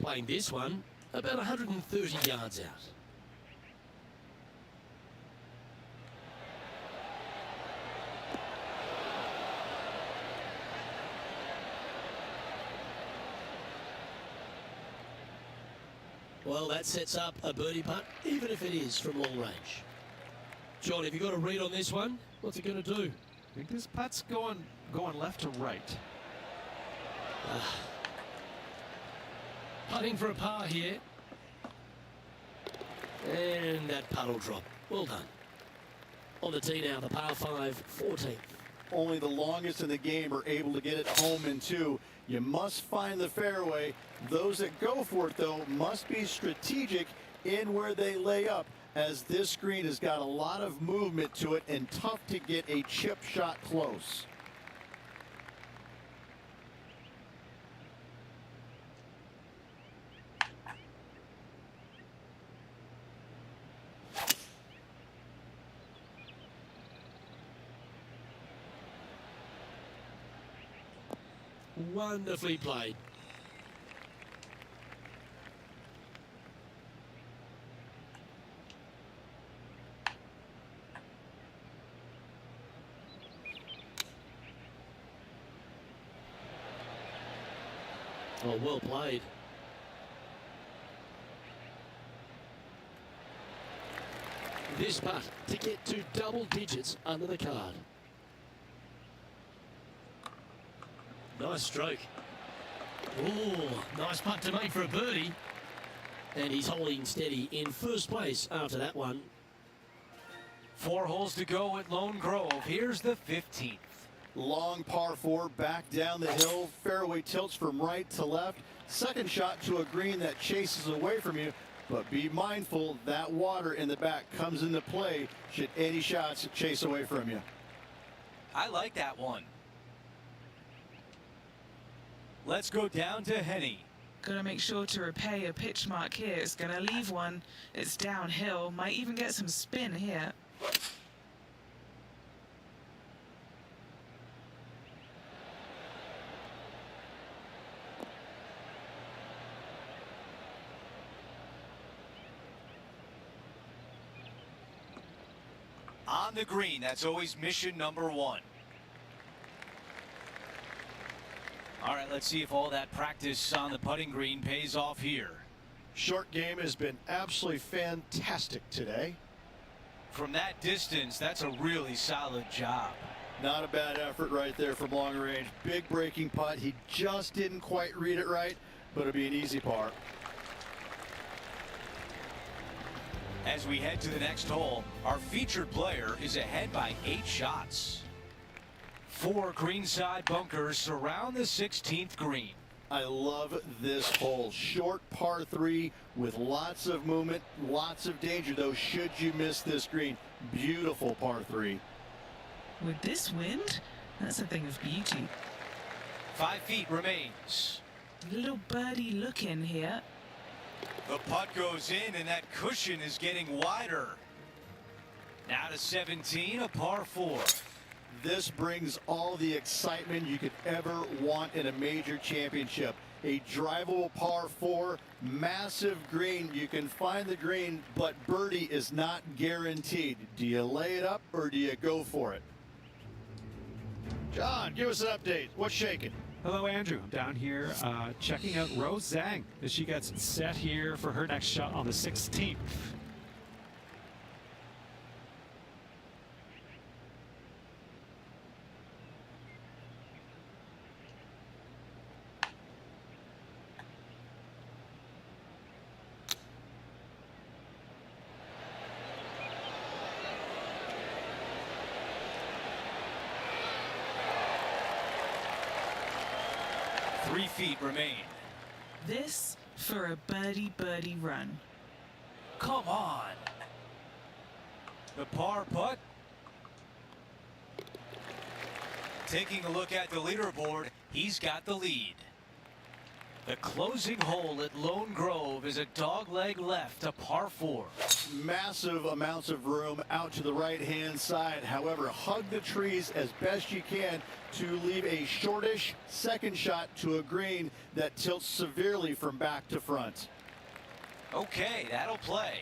Playing this one about 130 yards out. Well, that sets up a birdie putt, even if it is from long range. John, have you got a read on this one? What's it going to do? I think this putt's going left to right. Putting for a par here. And that putt will drop. Well done. On the tee now, the par 5 14th. Only the longest in the game are able to get it home in 2. You must find the fairway. Those that go for it, though, must be strategic in where they lay up, as this green has got a lot of movement to it and tough to get a chip shot close. Wonderfully played. Oh, well played. This putt to get to double digits under the card. Nice stroke. Oh, nice putt to make for a birdie. And he's holding steady in first place after that one. 4 holes to go at Lone Grove. Here's the 15th. Long par 4, back down the hill. Fairway tilts from right to left. Second shot to a green that chases away from you. But be mindful, that water in the back comes into play should any shots chase away from you. I like that one. Let's go down to Henny. Gotta make sure to repair your pitch mark here. It's gonna leave one. It's downhill. Might even get some spin here. on the green. That's always mission number one. All right, let's see if all that practice on the putting green pays off here. Short game has been absolutely fantastic today. From that distance, that's a really solid job. Not a bad effort right there from long range. Big breaking putt. He just didn't quite read it right, but it'll be an easy par. As we head to the next hole, our featured player is ahead by 8 shots. 4 greenside bunkers surround the 16th green. I love this hole. Short par 3 with lots of movement, lots of danger though should you miss this green. Beautiful par 3. With this wind, that's a thing of beauty. 5 feet remains. Little birdie look in here. The putt goes in and that cushion is getting wider. Now to 17, a par 4. This brings all the excitement you could ever want in a major championship. A drivable par 4, massive green. You can find the green, but birdie is not guaranteed. Do you lay it up or do you go for it? John, give us an update. What's shaking? Hello, Andrew. I'm down here checking out Rose Zhang as she gets set here for her next shot on the 16th. Three feet remain. This for a birdie run. Come on. The par putt. Taking a look at the leaderboard, he's got the lead. The closing hole at Lone Grove is a dogleg left, a par 4. Massive amounts of room out to the right-hand side. However, hug the trees as best you can to leave a shortish second shot to a green that tilts severely from back to front. Okay, that'll play.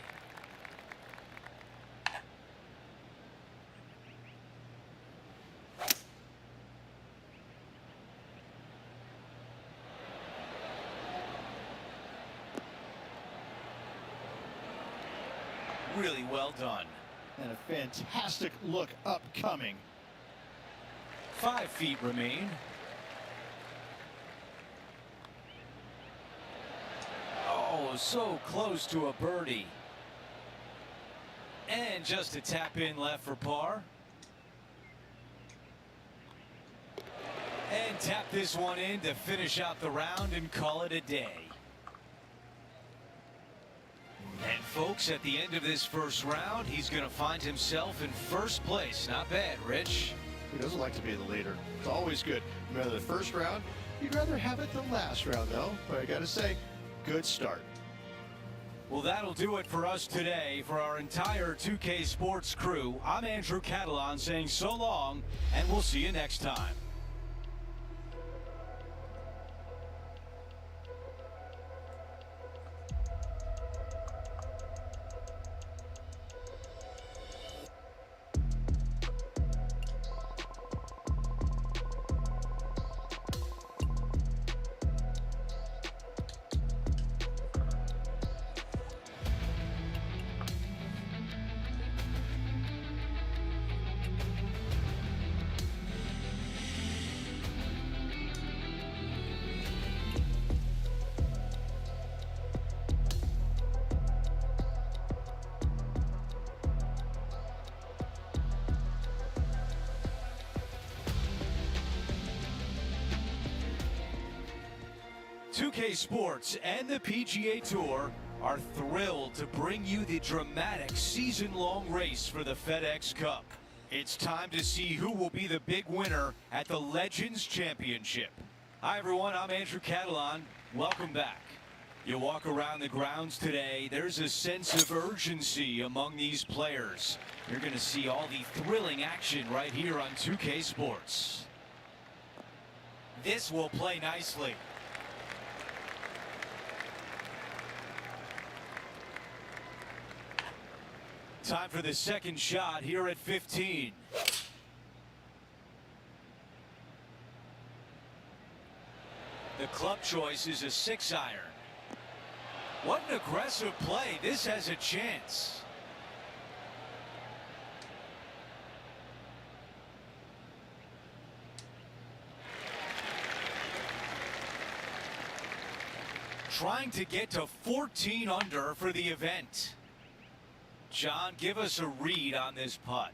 Really well done. And a fantastic look upcoming. 5 feet remain. Oh, so close to a birdie. And just a tap in left for par. And tap this one in to finish out the round and call it a day. And folks, at the end of this first round, he's going to find himself in first place. Not bad, Rich. He doesn't like to be the leader. It's always good. Remember the first round? You'd rather have it the last round, though. But I got to say, good start. Well, that'll do it for us today. For our entire 2K Sports crew, I'm Andrew Catalan saying so long, and we'll see you next time. UK Sports and the PGA Tour are thrilled to bring you the dramatic season-long race for the FedEx Cup. It's time to see who will be the big winner at the Legends Championship. Hi everyone, I'm Andrew Catalan. Welcome back. You walk around the grounds today, there's a sense of urgency among these players. You're going to see all the thrilling action right here on 2K Sports. This will play nicely. Time for the second shot here at 15. The club choice is a 6-iron. What an aggressive play. This has a chance. Trying to get to 14 under for the event. John, give us a read on this putt.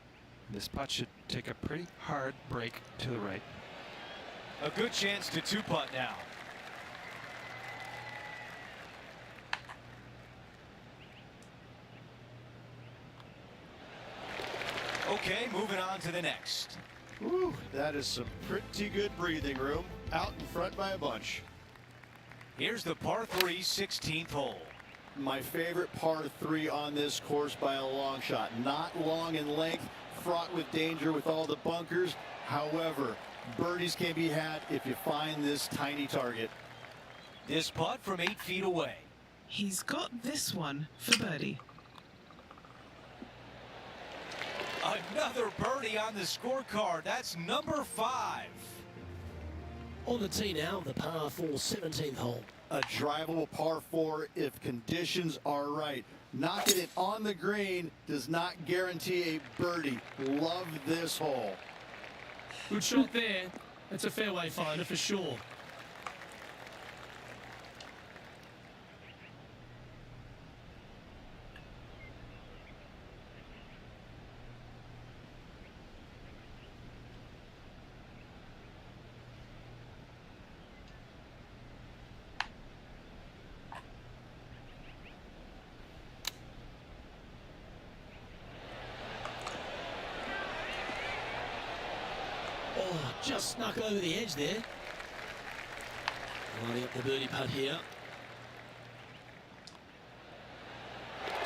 This putt should take a pretty hard break to the right. A good chance to 2-putt now. Okay, moving on to the next. Ooh, that is some pretty good breathing room. Out in front by a bunch. Here's the par 3 16th hole. My favorite par 3 on this course by a long shot. Not long in length, fraught with danger with all the bunkers. However, birdies can be had if you find this tiny target. This putt from 8 feet away. He's got this one for birdie. Another birdie on the scorecard. That's number 5. On the tee now, the par 4 17th hole. A drivable par 4 if conditions are right. Knocking it on the green does not guarantee a birdie. Love this hole. Good shot there. That's a fairway finder for sure. Oh, just snuck over the edge there. Lining up the birdie putt here.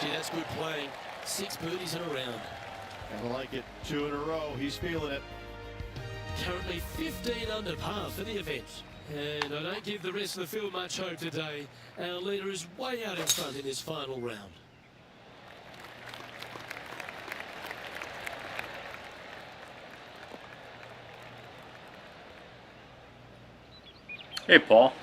Gee, that's good playing. 6 birdies in a round. I like it. 2 in a row. He's feeling it. Currently 15 under par for the event. And I don't give the rest of the field much hope today. Our leader is way out in front in this final round. Hey, Paul.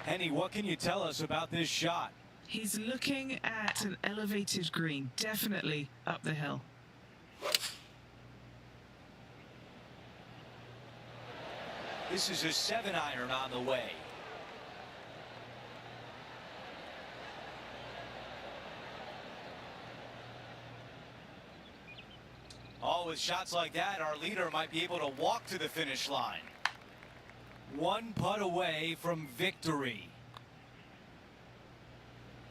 Henny, what can you tell us about this shot? He's looking at an elevated green, definitely up the hill. This is a 7-iron on the way. Oh, with shots like that, our leader might be able to walk to the finish line. 1 putt away from victory.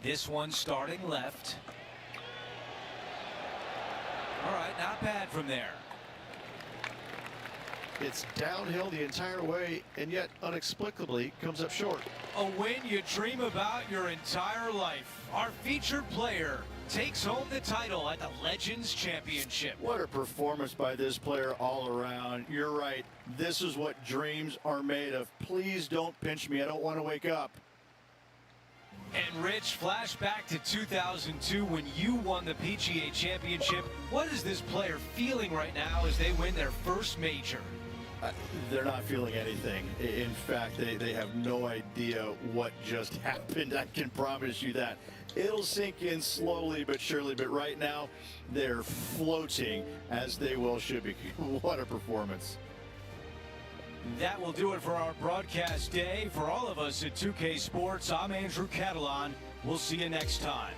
This one starting left. All right, not bad from there. It's downhill the entire way, and yet inexplicably comes up short. A win you dream about your entire life. Our featured player takes home the title at the Legends Championship. What a performance by this player all around. You're right. This is what dreams are made of. Please don't pinch me. I don't want to wake up. And Rich, flashback to 2002 when you won the PGA Championship. What is this player feeling right now as they win their first major? They're not feeling anything. In fact, they have no idea what just happened. I can promise you that. It'll sink in slowly but surely, but right now they're floating as they well should be. What a performance. That will do it for our broadcast day. For all of us at 2K Sports, I'm Andrew Catalan. We'll see you next time.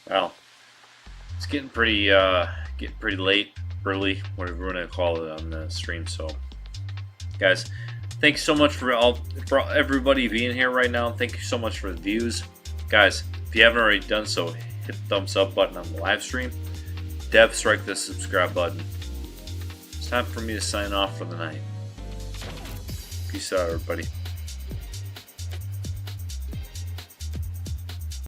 Well, it's getting pretty late, early, whatever we're gonna call it on the stream. So, guys, thanks so much for everybody being here right now. Thank you so much for the views, guys. If you haven't already done so, hit the thumbs up button on the live stream. Dev, strike the subscribe button. It's time for me to sign off for the night. Peace out, everybody.